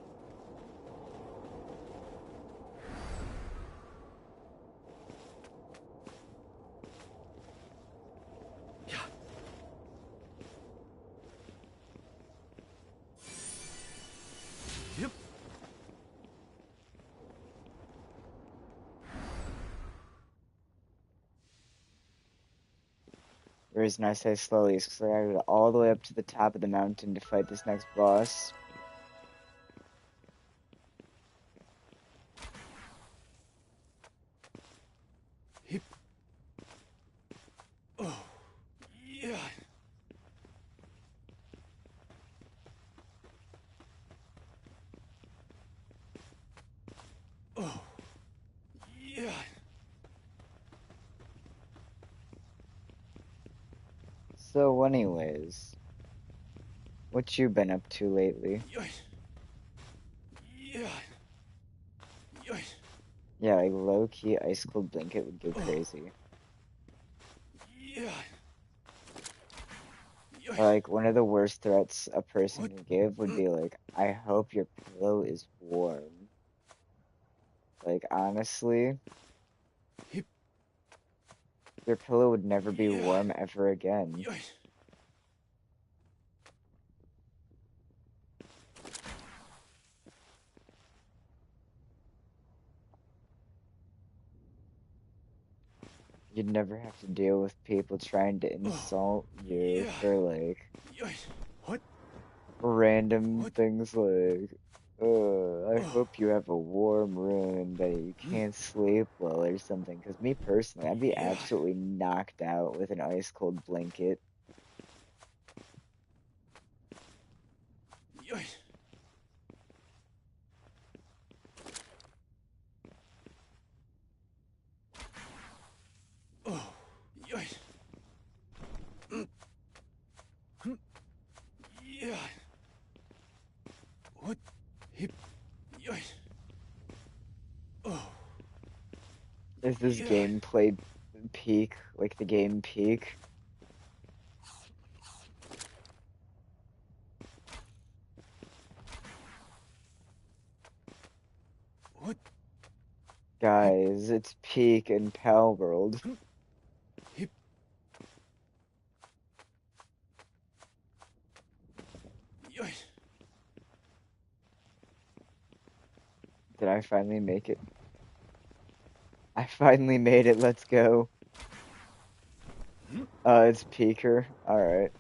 Yep. The reason I say slowly is because I gotta go all the way up to the top of the mountain to fight this next boss. Hip. Oh. Yeah. Oh. Yeah. So anyways, what you been up to lately? Yoy. Yeah. Yoy. Yeah, like low-key ice cold blanket would go Oh. crazy. Yeah. Yoy. Like one of the worst threats a person What? can give would be like, I hope your pillow is warm. Like honestly, Hip. your pillow would never be Yeah. warm ever again. Yoy. You'd never have to deal with people trying to Oh. insult you Yeah. for like Yoy. What? random What? things like, I Oh. hope you have a warm room that you can't sleep well or something. Because me personally, I'd be Yeah. absolutely knocked out with an ice cold blanket. Yoy. Oh. Yoy. Yeah. What? Hip. Yoy. Oh. Is this Yeah. gameplay peak, like the game peak? What? Hip. Guys, it's peak in Palworld. Hip. Yoy. Did I finally make it? I finally made it, let's go. It's peaker. Alright.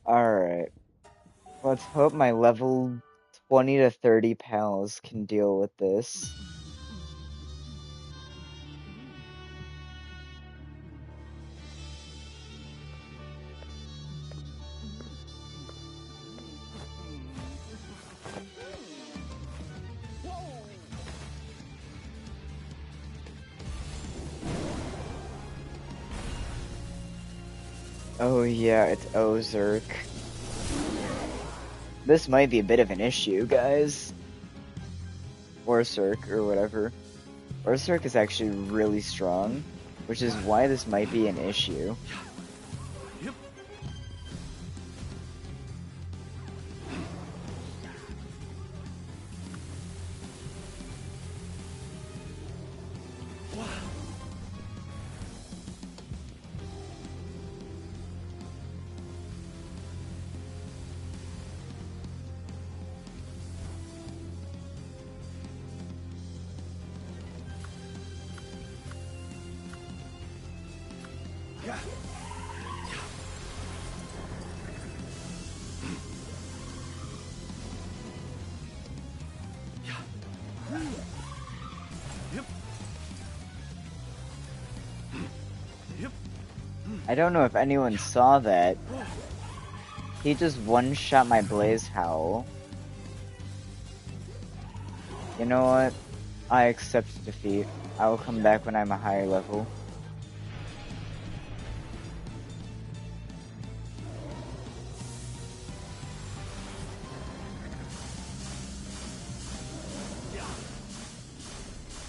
Alright. Let's hope my level 20 to 30 pals can deal with this. Oh yeah, it's Ozark. This might be a bit of an issue, guys. Or Cirque, or whatever. Berserk is actually really strong, which is why this might be an issue. Yep. Wow. Yeah. Yeah. Yep. Yep. I don't know if anyone saw that. He just one-shot my Blaze Howl. You know what? I accept defeat. I will come back when I'm a higher level.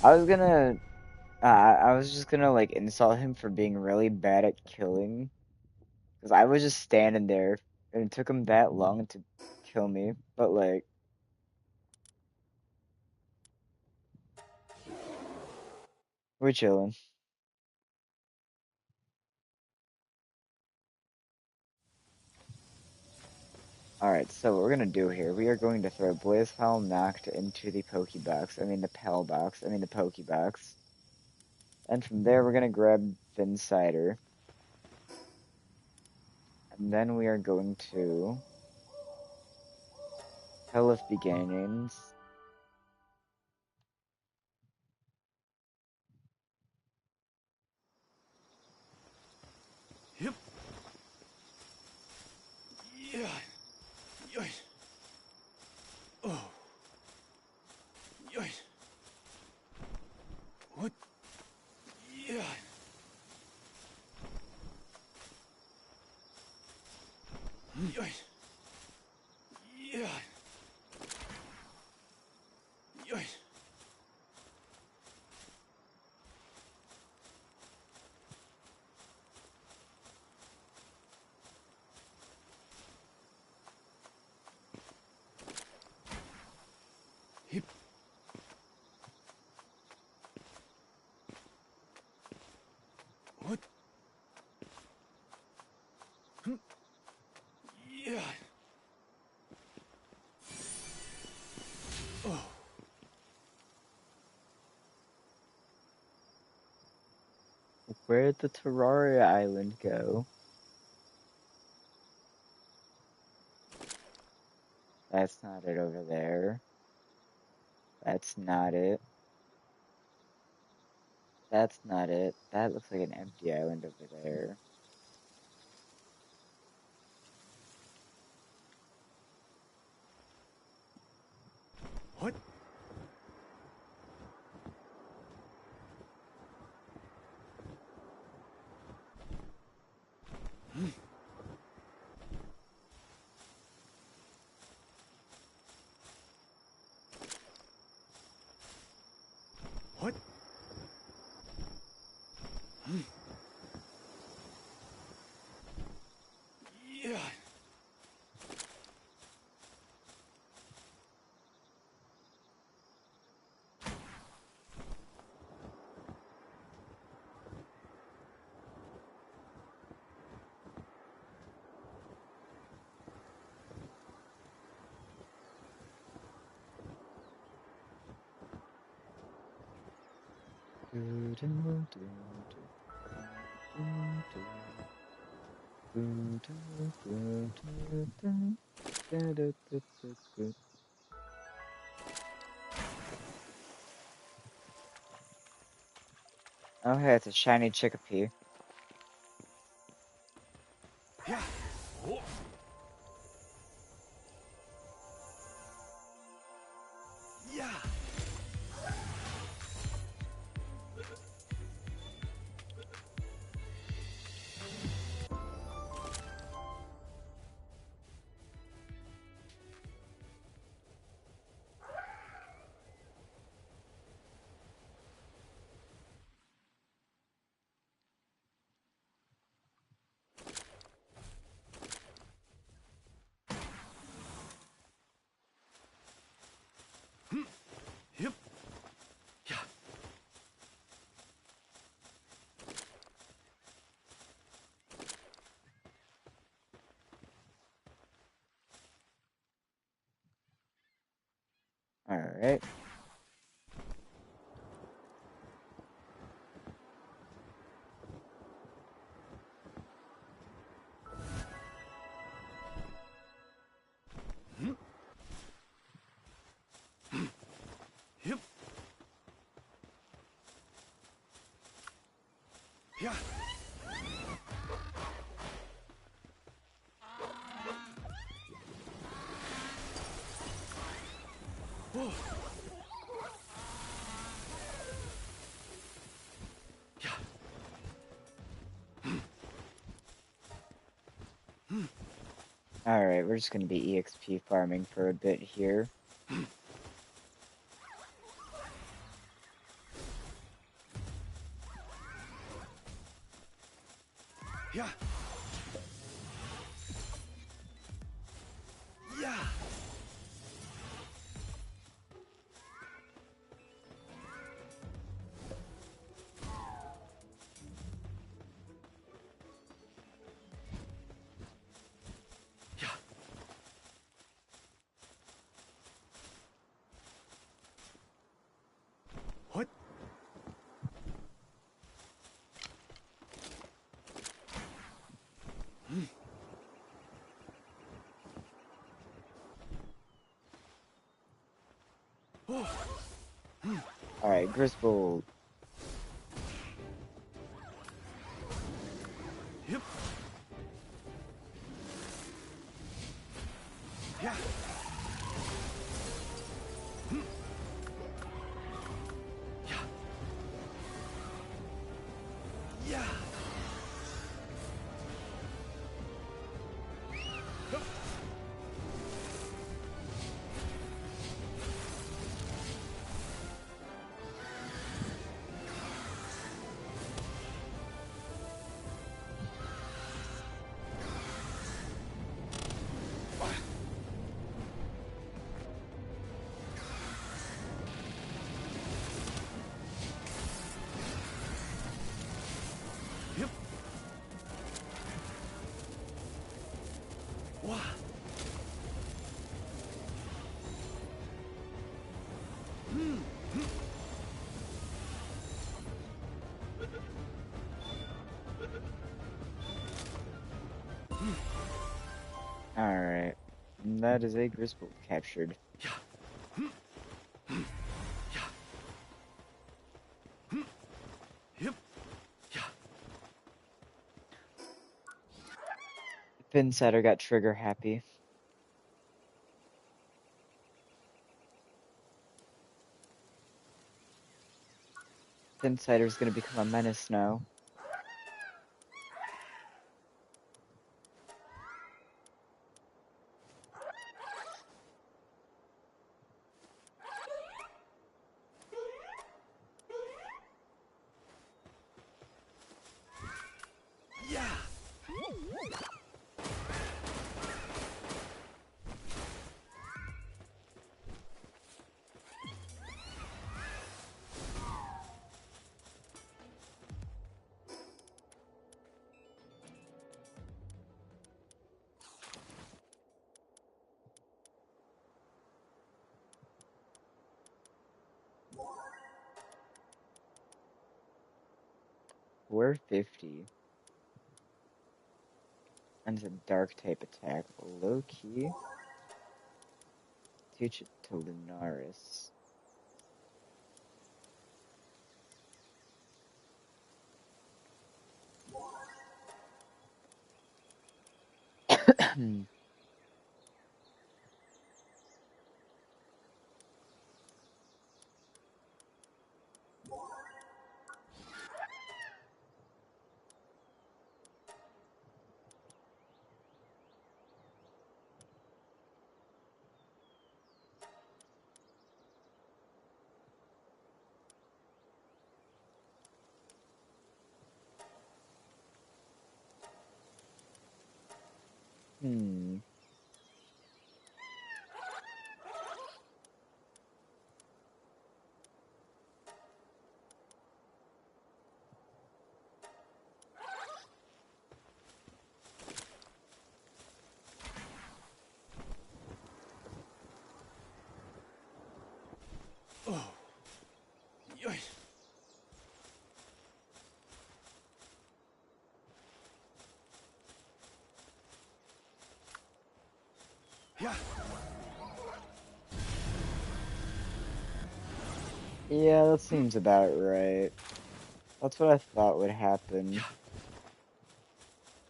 I was gonna, I was just gonna like insult him for being really bad at killing, because I was just standing there, and it took him that long to kill me. But like, we're chilling. All right, so what we're gonna do here, we are going to throw Blaze Powell knocked into the Pokebox. I mean the Pal box. I mean the Pokebox. And from there, we're gonna grab Cider, and then we are going to Hell of Beginnings. Yep. Yeah. Yoy. Oh. Yoy. What? Yeah. Yoy. Yeah. Yoy. Hip. What? Hm. Yeah. Oh. Where'd the Terraria Island go? That's not it over there. That's not it. That's not it. That looks like an empty island over there. What? What? Yeah. Oh, hey, it's a shiny Chickapee. Yeah. Oh. Yeah. Yep. Yeah. Alright. Yep. Yeah. Oh. Alright, we're just gonna be EXP farming for a bit here. Yeah. Yeah. Yeah. What? Oh. Alright, Griswold. Yep. Yeah. Yeah. Yeah. Yep. Wow. Alright. That is a Griswold captured. Yeah. Yeah. Yep. Yeah. Finsider got trigger happy. Finsider's gonna become a menace now. Yeah. We're 50. And it's a dark type attack. Low key. Teach it to Lunaris. Hmm. Oh. Yoy. Yeah. Yeah, that seems about right. That's what I thought would happen.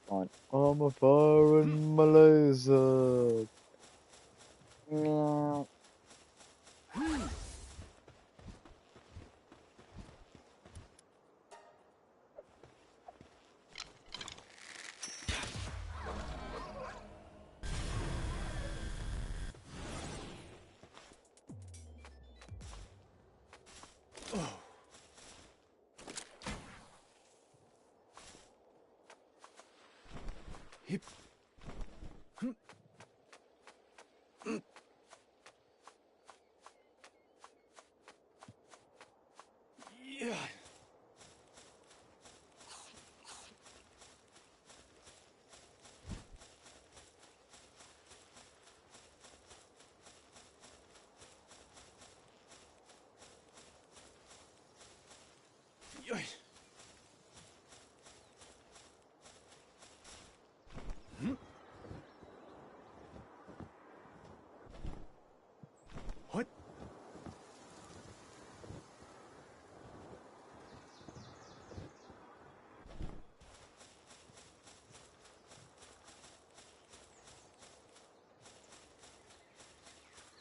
On I'm a fire in Malaysia. Meow. Oh. Hip. Hmm. Yeah. Yoy. Hmm. What?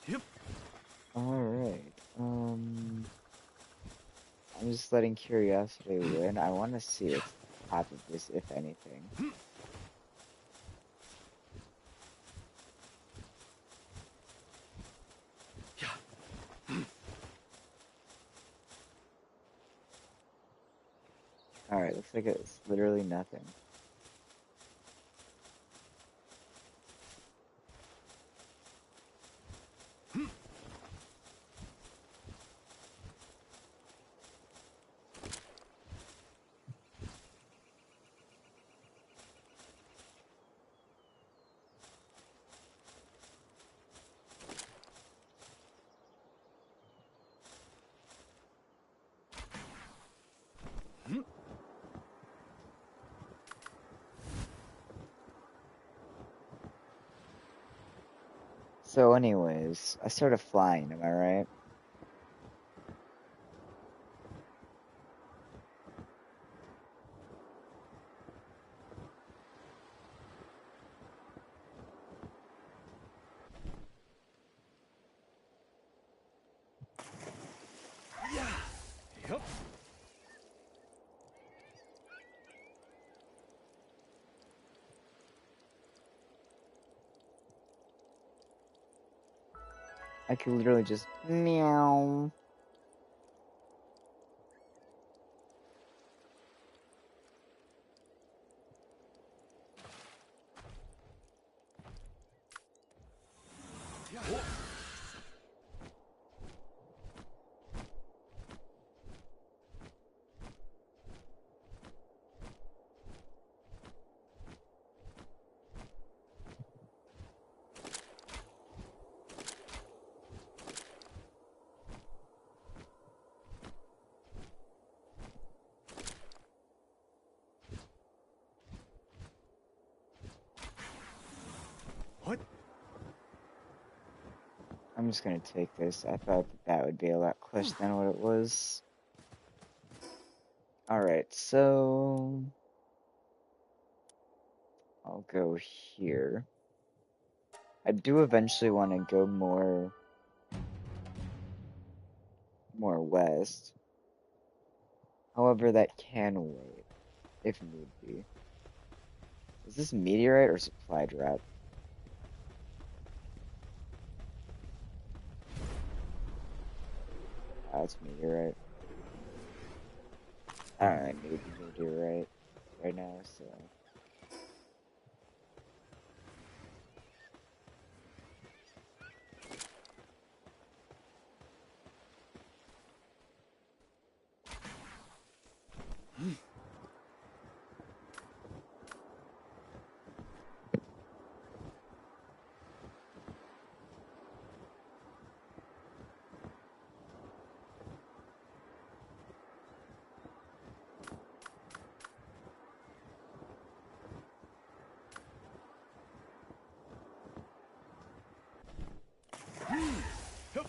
Yep. Alright. I'm just letting curiosity win. I want to see Yeah. what's at the top of this, if anything. Hmm. Yeah. Alright, looks like it's literally nothing. Hmm. So anyways, I started flying, am I right? Yeah. Yep. I could literally just meow. Yeah. What? I'm just gonna take this. I thought that would be a lot closer than what it was. Alright, so I'll go here. I do eventually want to go more west. However, that can wait if need be. Is this meteorite or supply drop? It's meteorite. I don't need meteorite right now, so Yep.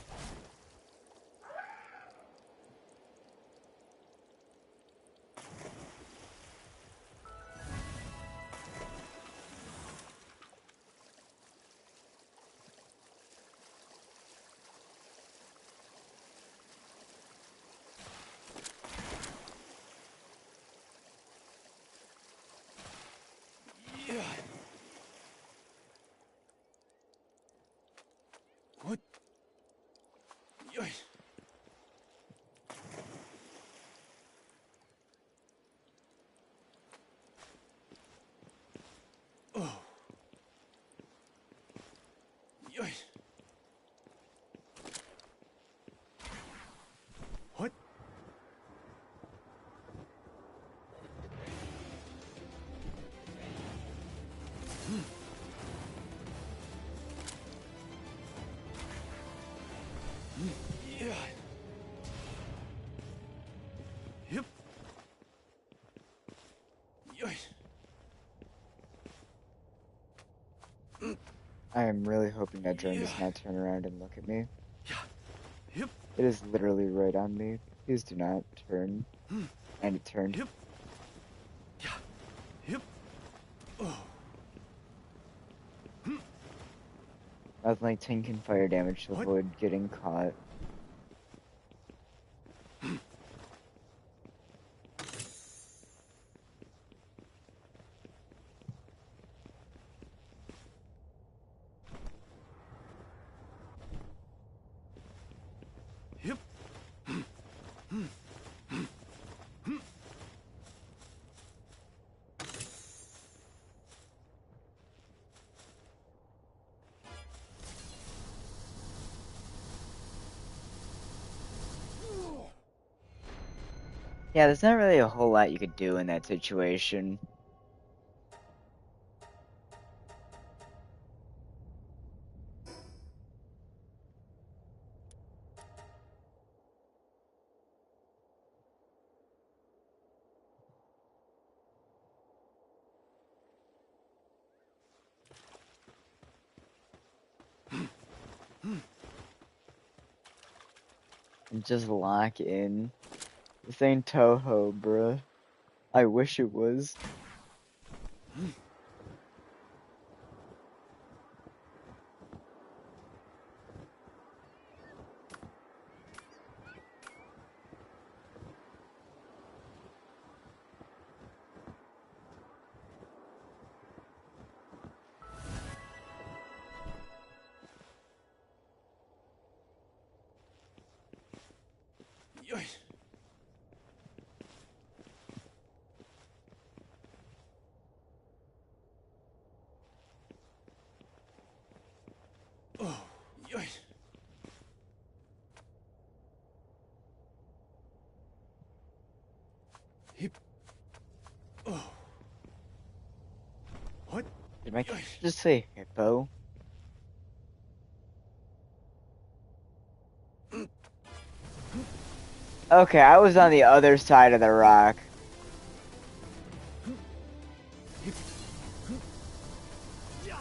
Yeah. What? Yoy. Yeah. Yep. Yoy. I am really hoping that drone Yeah. does not turn around and look at me. Yeah. Yep. It is literally right on me. Please do not turn. And it turned. Yep. Yeah. Yep. Oh. Nothing like tanking fire damage to What? avoid getting caught. Yep. Yeah, there's not really a whole lot you could do in that situation. Just lock in. This ain't Toho, bruh. I wish it was. Yoy. Oh. Yoy. Hip. Oh. What? Did my Yoy. character just say hippo? Okay, I was on the other side of the rock. Hip. Yeah.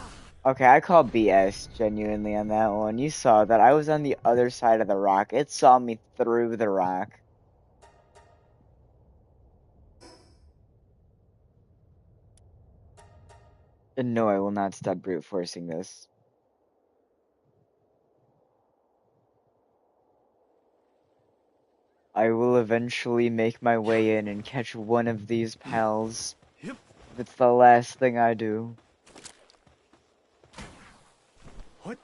Okay, I call BS genuinely on that one. You saw that I was on the other side of the rock. It saw me through the rock. And no, I will not stop brute forcing this. I will eventually make my way in and catch one of these pals. Yep. If it's the last thing I do. What?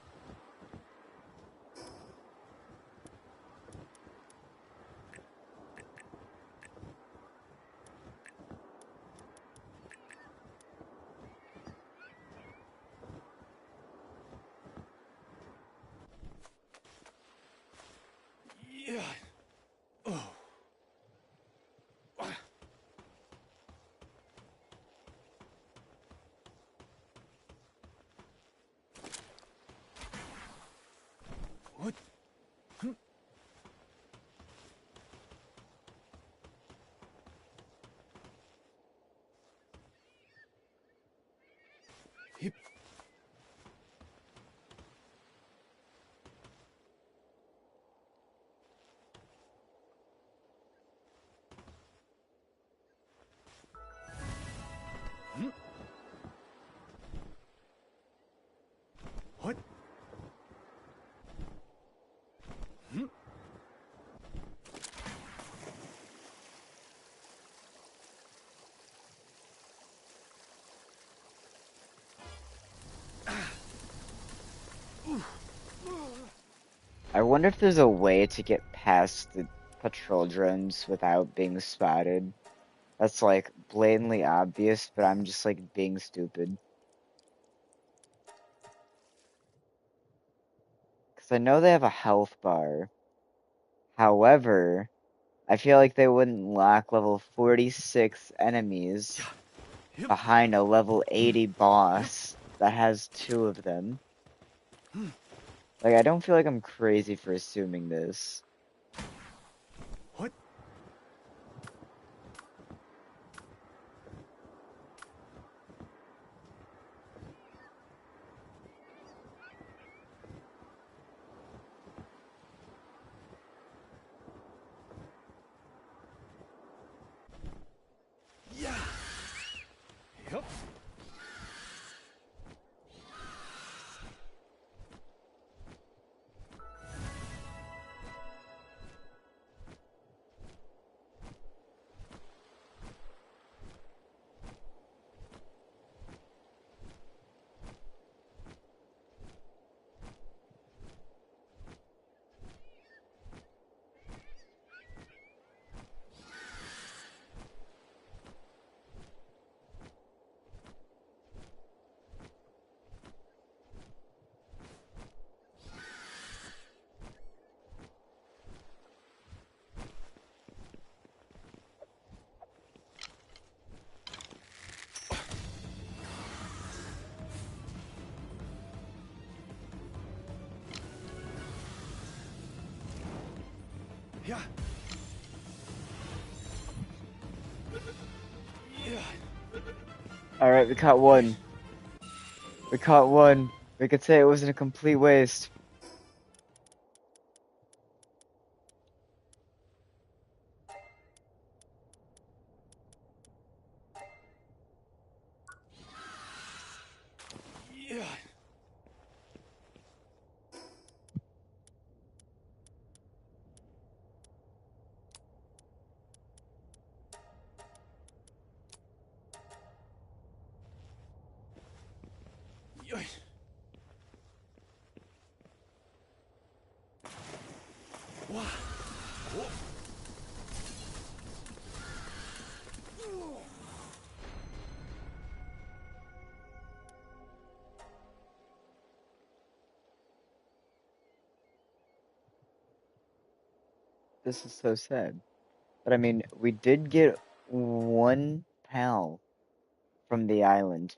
Yeah. Oh. What? Hip. What? I wonder if there's a way to get past the patrol drones without being spotted. That's like blatantly obvious, but I'm just like being stupid. Because I know they have a health bar. However, I feel like they wouldn't lock level 46 enemies Yep. behind a level 80 boss that has two of them. Like, I don't feel like I'm crazy for assuming this. Yeah. Yeah. Alright, we caught one. We caught one. We could say it wasn't a complete waste. Yeah. Yeah. Wow. Oh. This is so sad. But I mean, we did get one pal from the island.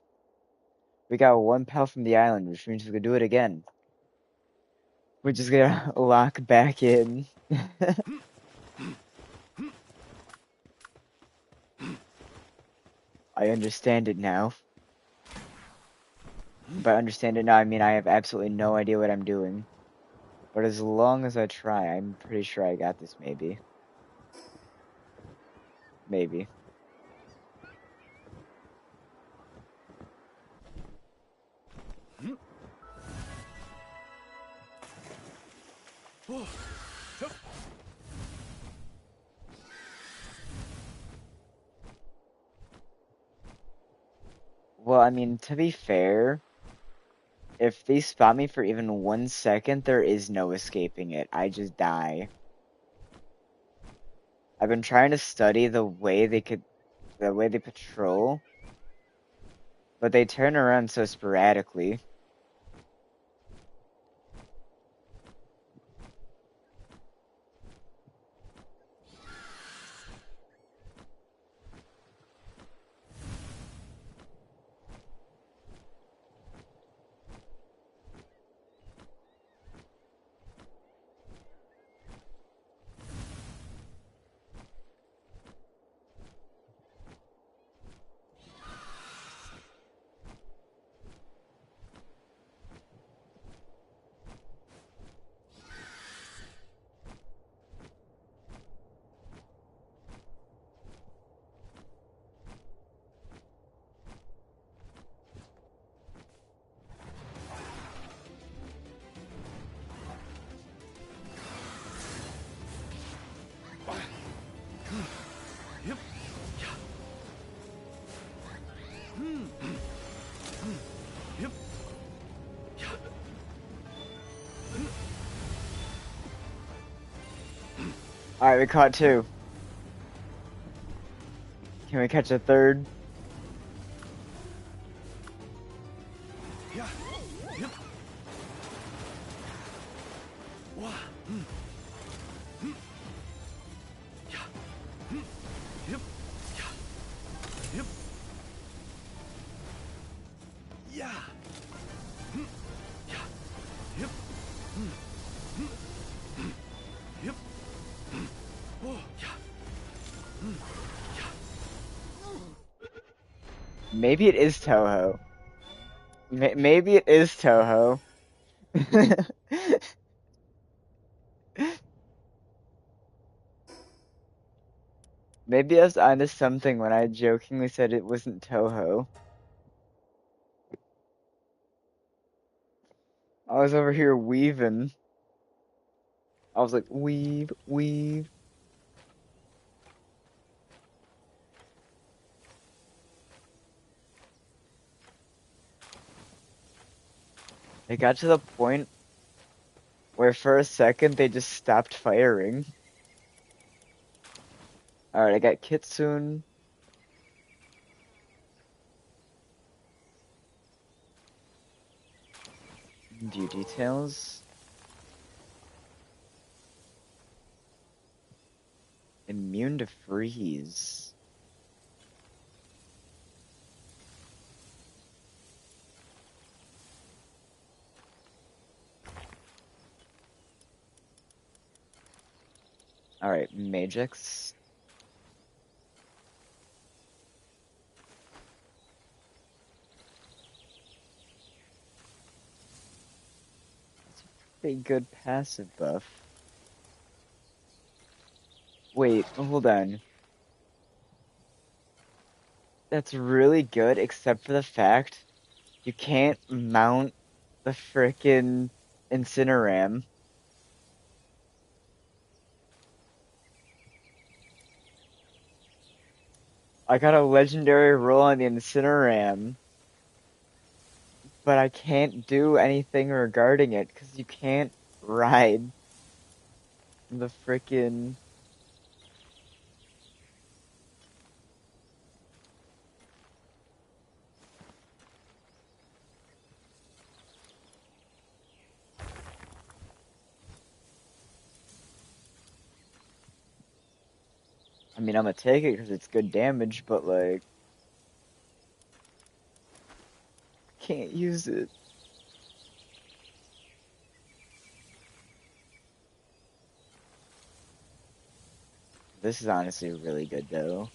We got one pal from the island, which means we could do it again. We just gotta lock back in. I understand it now. By understand it now, I mean I have absolutely no idea what I'm doing. But as long as I try, I'm pretty sure I got this, maybe. Maybe. Oh. Hup. Well, I mean, to be fair, if they spot me for even 1 second, there is no escaping it. I just die. I've been trying to study the way they patrol, but they turn around so sporadically. Yep. Yep. Alright, we caught two. Can we catch a third? Yeah. Yep. Wow. Yeah. Yep. Yeah. Yep. Yeah. Yeah. Yep. Yep. Oh. Yeah. Maybe it is Toho. Maybe it is Toho. Maybe I was onto something when I jokingly said it wasn't Toho. I was over here weaving. I was like, weave, weave. It got to the point where for a second they just stopped firing. Alright, I got Kitsune. View details. Immune to freeze. Alright, Magix. That's a pretty good passive buff. Wait, hold on. That's really good, except for the fact you can't mount the frickin' Incineram. I got a legendary roll on the Incineram, but I can't do anything regarding it because you can't ride the frickin'. I mean, I'm gonna take it because it's good damage, but like, can't use it. This is honestly really good though.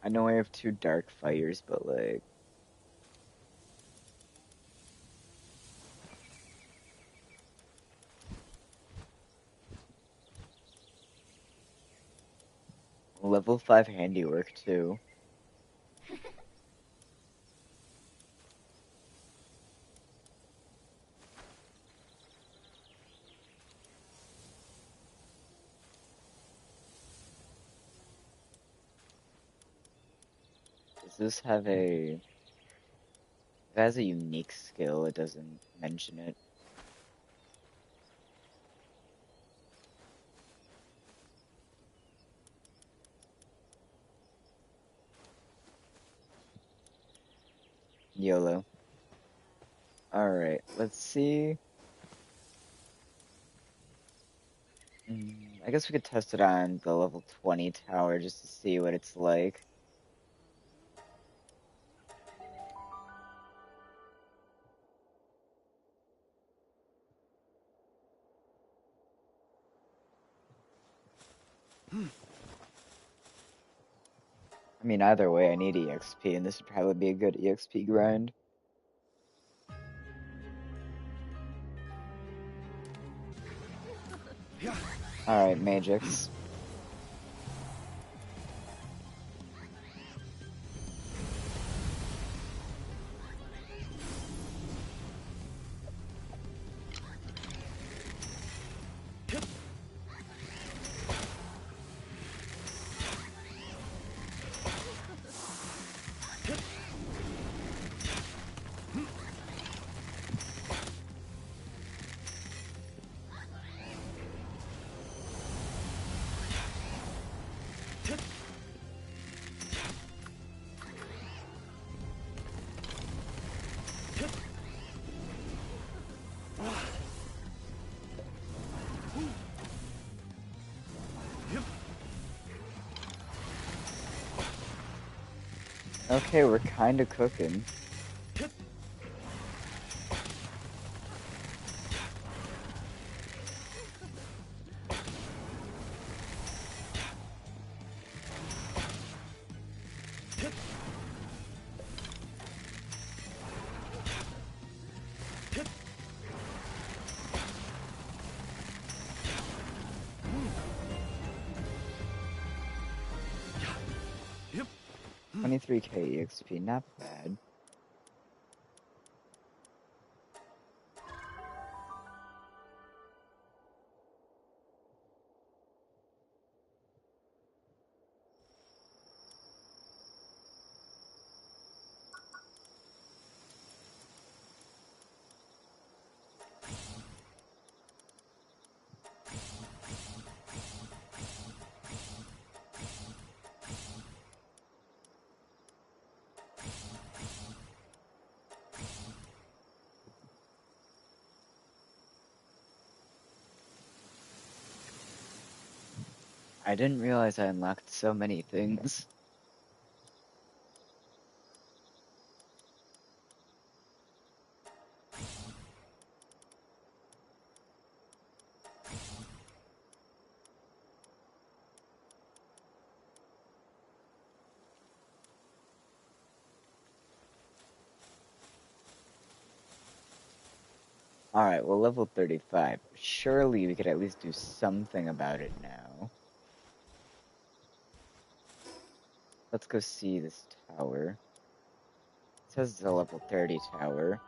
I know I have two dark fires, but like, level 5 handiwork too. Does this have a? If it has a unique skill, it doesn't mention it. YOLO. Alright, let's see. I guess we could test it on the level 20 tower just to see what it's like. I mean, either way, I need EXP, and this would probably be a good EXP grind. Alright, Magix. Okay, we're kinda cooking. Yep. 23k EXP, not bad. I didn't realize I unlocked so many things. Alright, well, level 35. Surely we could at least do something about it now. Let's go see this tower. It says it's a level 30 tower.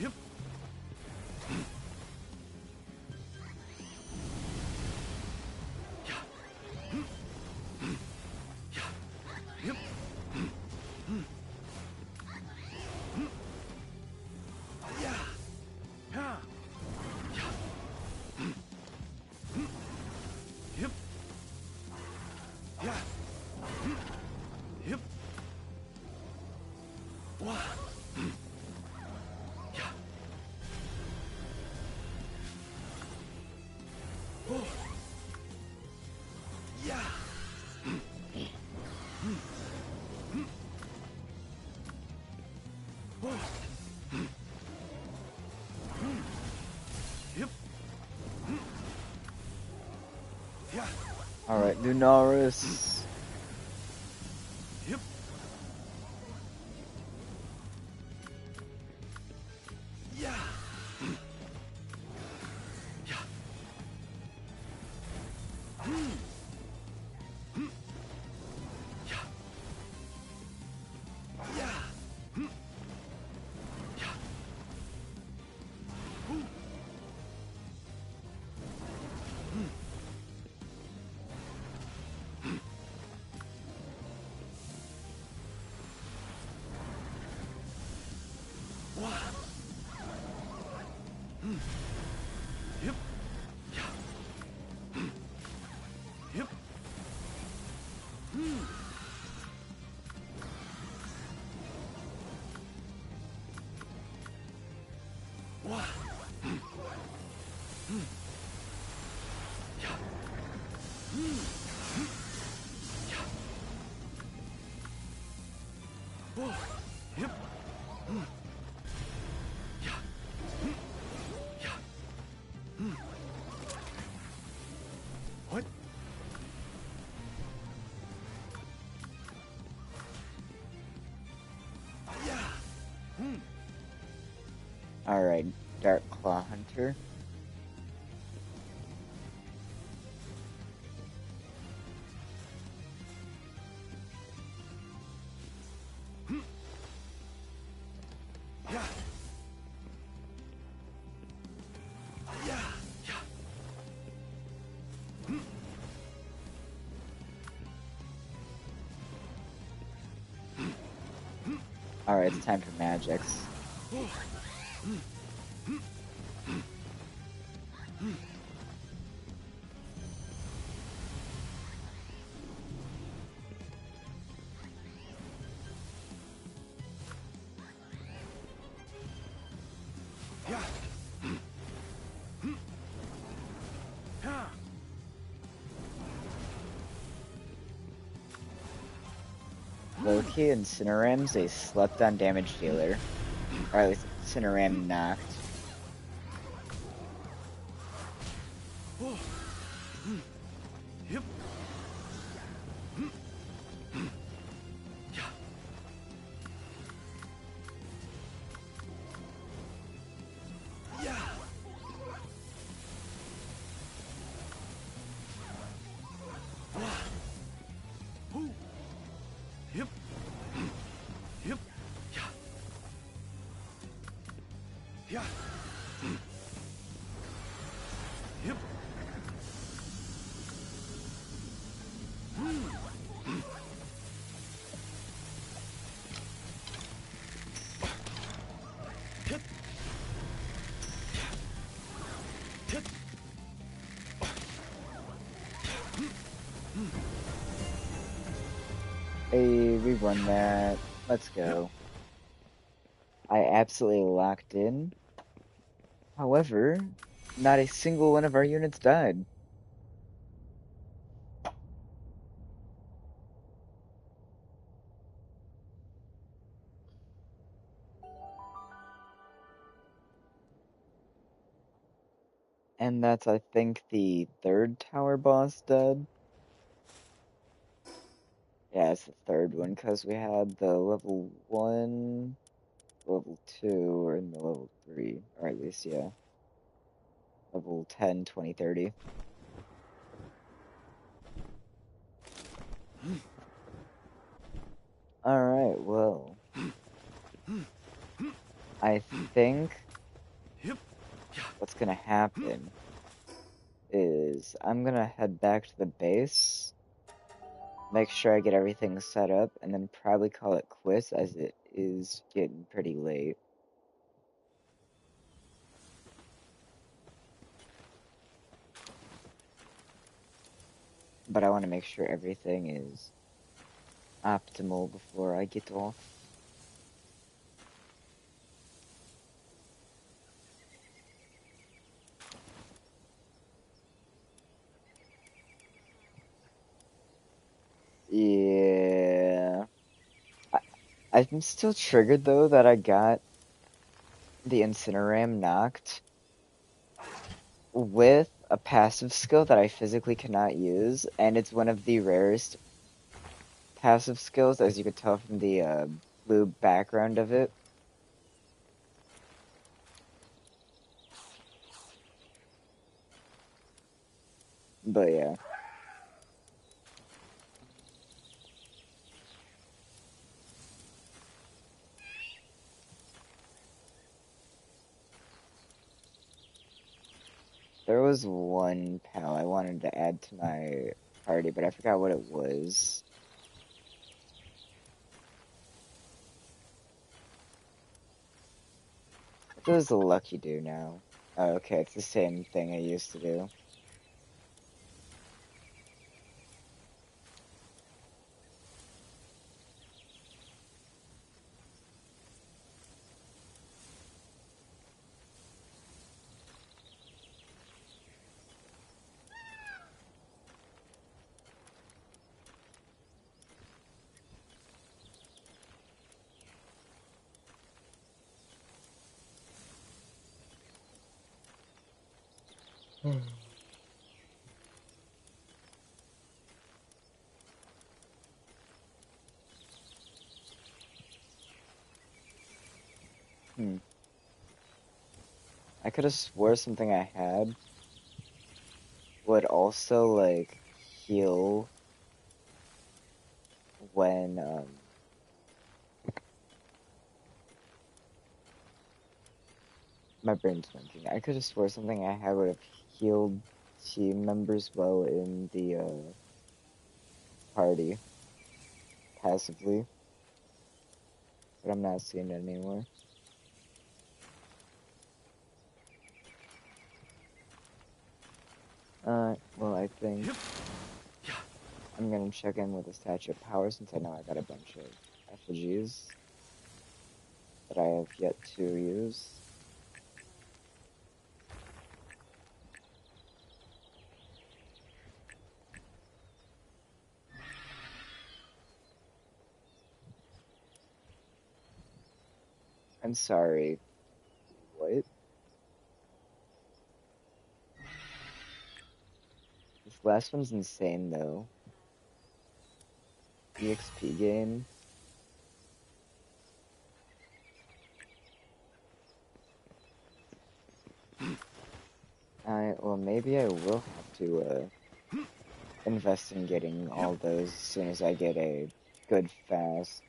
Yep. Yep. Yeah. Yeah. Yep. Yeah. Yep. Wow. Yeah. Oh. Yeah. Oh. Yep. Yeah. Alright, Lunaris. Yep. Yeah. Yeah. Yeah. Yeah. Yeah. Ooh. Wow. Yep. Yeah. Yep. Wow. Yeah. Yeah. Oh. Yep. Yeah. Yeah. What? Yeah. Alright, Dark Claw Hunter. Yeah. Yeah. Yeah. Alright, it's time for magics. Oh. Yeah. Yeah. Loki and Cineram's a slept-on damage dealer. Or at least Cineram knocked. Oh. Yep. Yeah. Yeah. Wow. Ooh. Yep. Yep. Yeah. Yeah. Hey, we won that. Let's go. I absolutely locked in. However, not a single one of our units died. And that's, I think, the third tower boss dead. Yeah, it's the third one, because we had the level 1, level 2, or in the level 3. Or at least, yeah. Level 10, 20, 30. Alright, well. I think what's gonna happen is I'm gonna head back to the base, make sure I get everything set up, and then probably call it quits as it is getting pretty late. But I want to make sure everything is optimal before I get off. Yeah. I, I'm still triggered though that I got the Incineram knocked with a passive skill that I physically cannot use, and it's one of the rarest passive skills, as you could tell from the blue background of it. But yeah, there was one pal I wanted to add to my party, but I forgot what it was. What does the Lucky do now? Oh, okay, it's the same thing I used to do. Hmm. I could have swore something I had would also like heal when my brain's blanking. I could have swore something I had would have healed team members well in the party passively, but I'm not seeing it anymore. Well, I think I'm gonna check in with the statue of power since I know I got a bunch of effigies that I have yet to use. I'm sorry. What? This last one's insane though. EXP game. Well, maybe I will have to invest in getting all those as soon as I get a good fast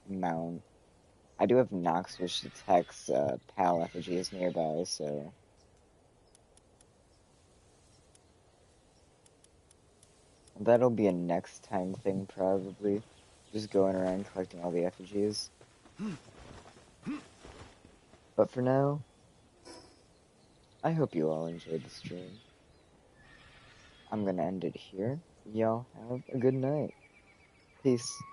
mount. I do have Nox, which detects PAL effigies nearby, so that'll be a next time thing probably. Just going around collecting all the effigies. But for now, I hope you all enjoyed the stream. I'm gonna end it here. Y'all have a good night. Peace.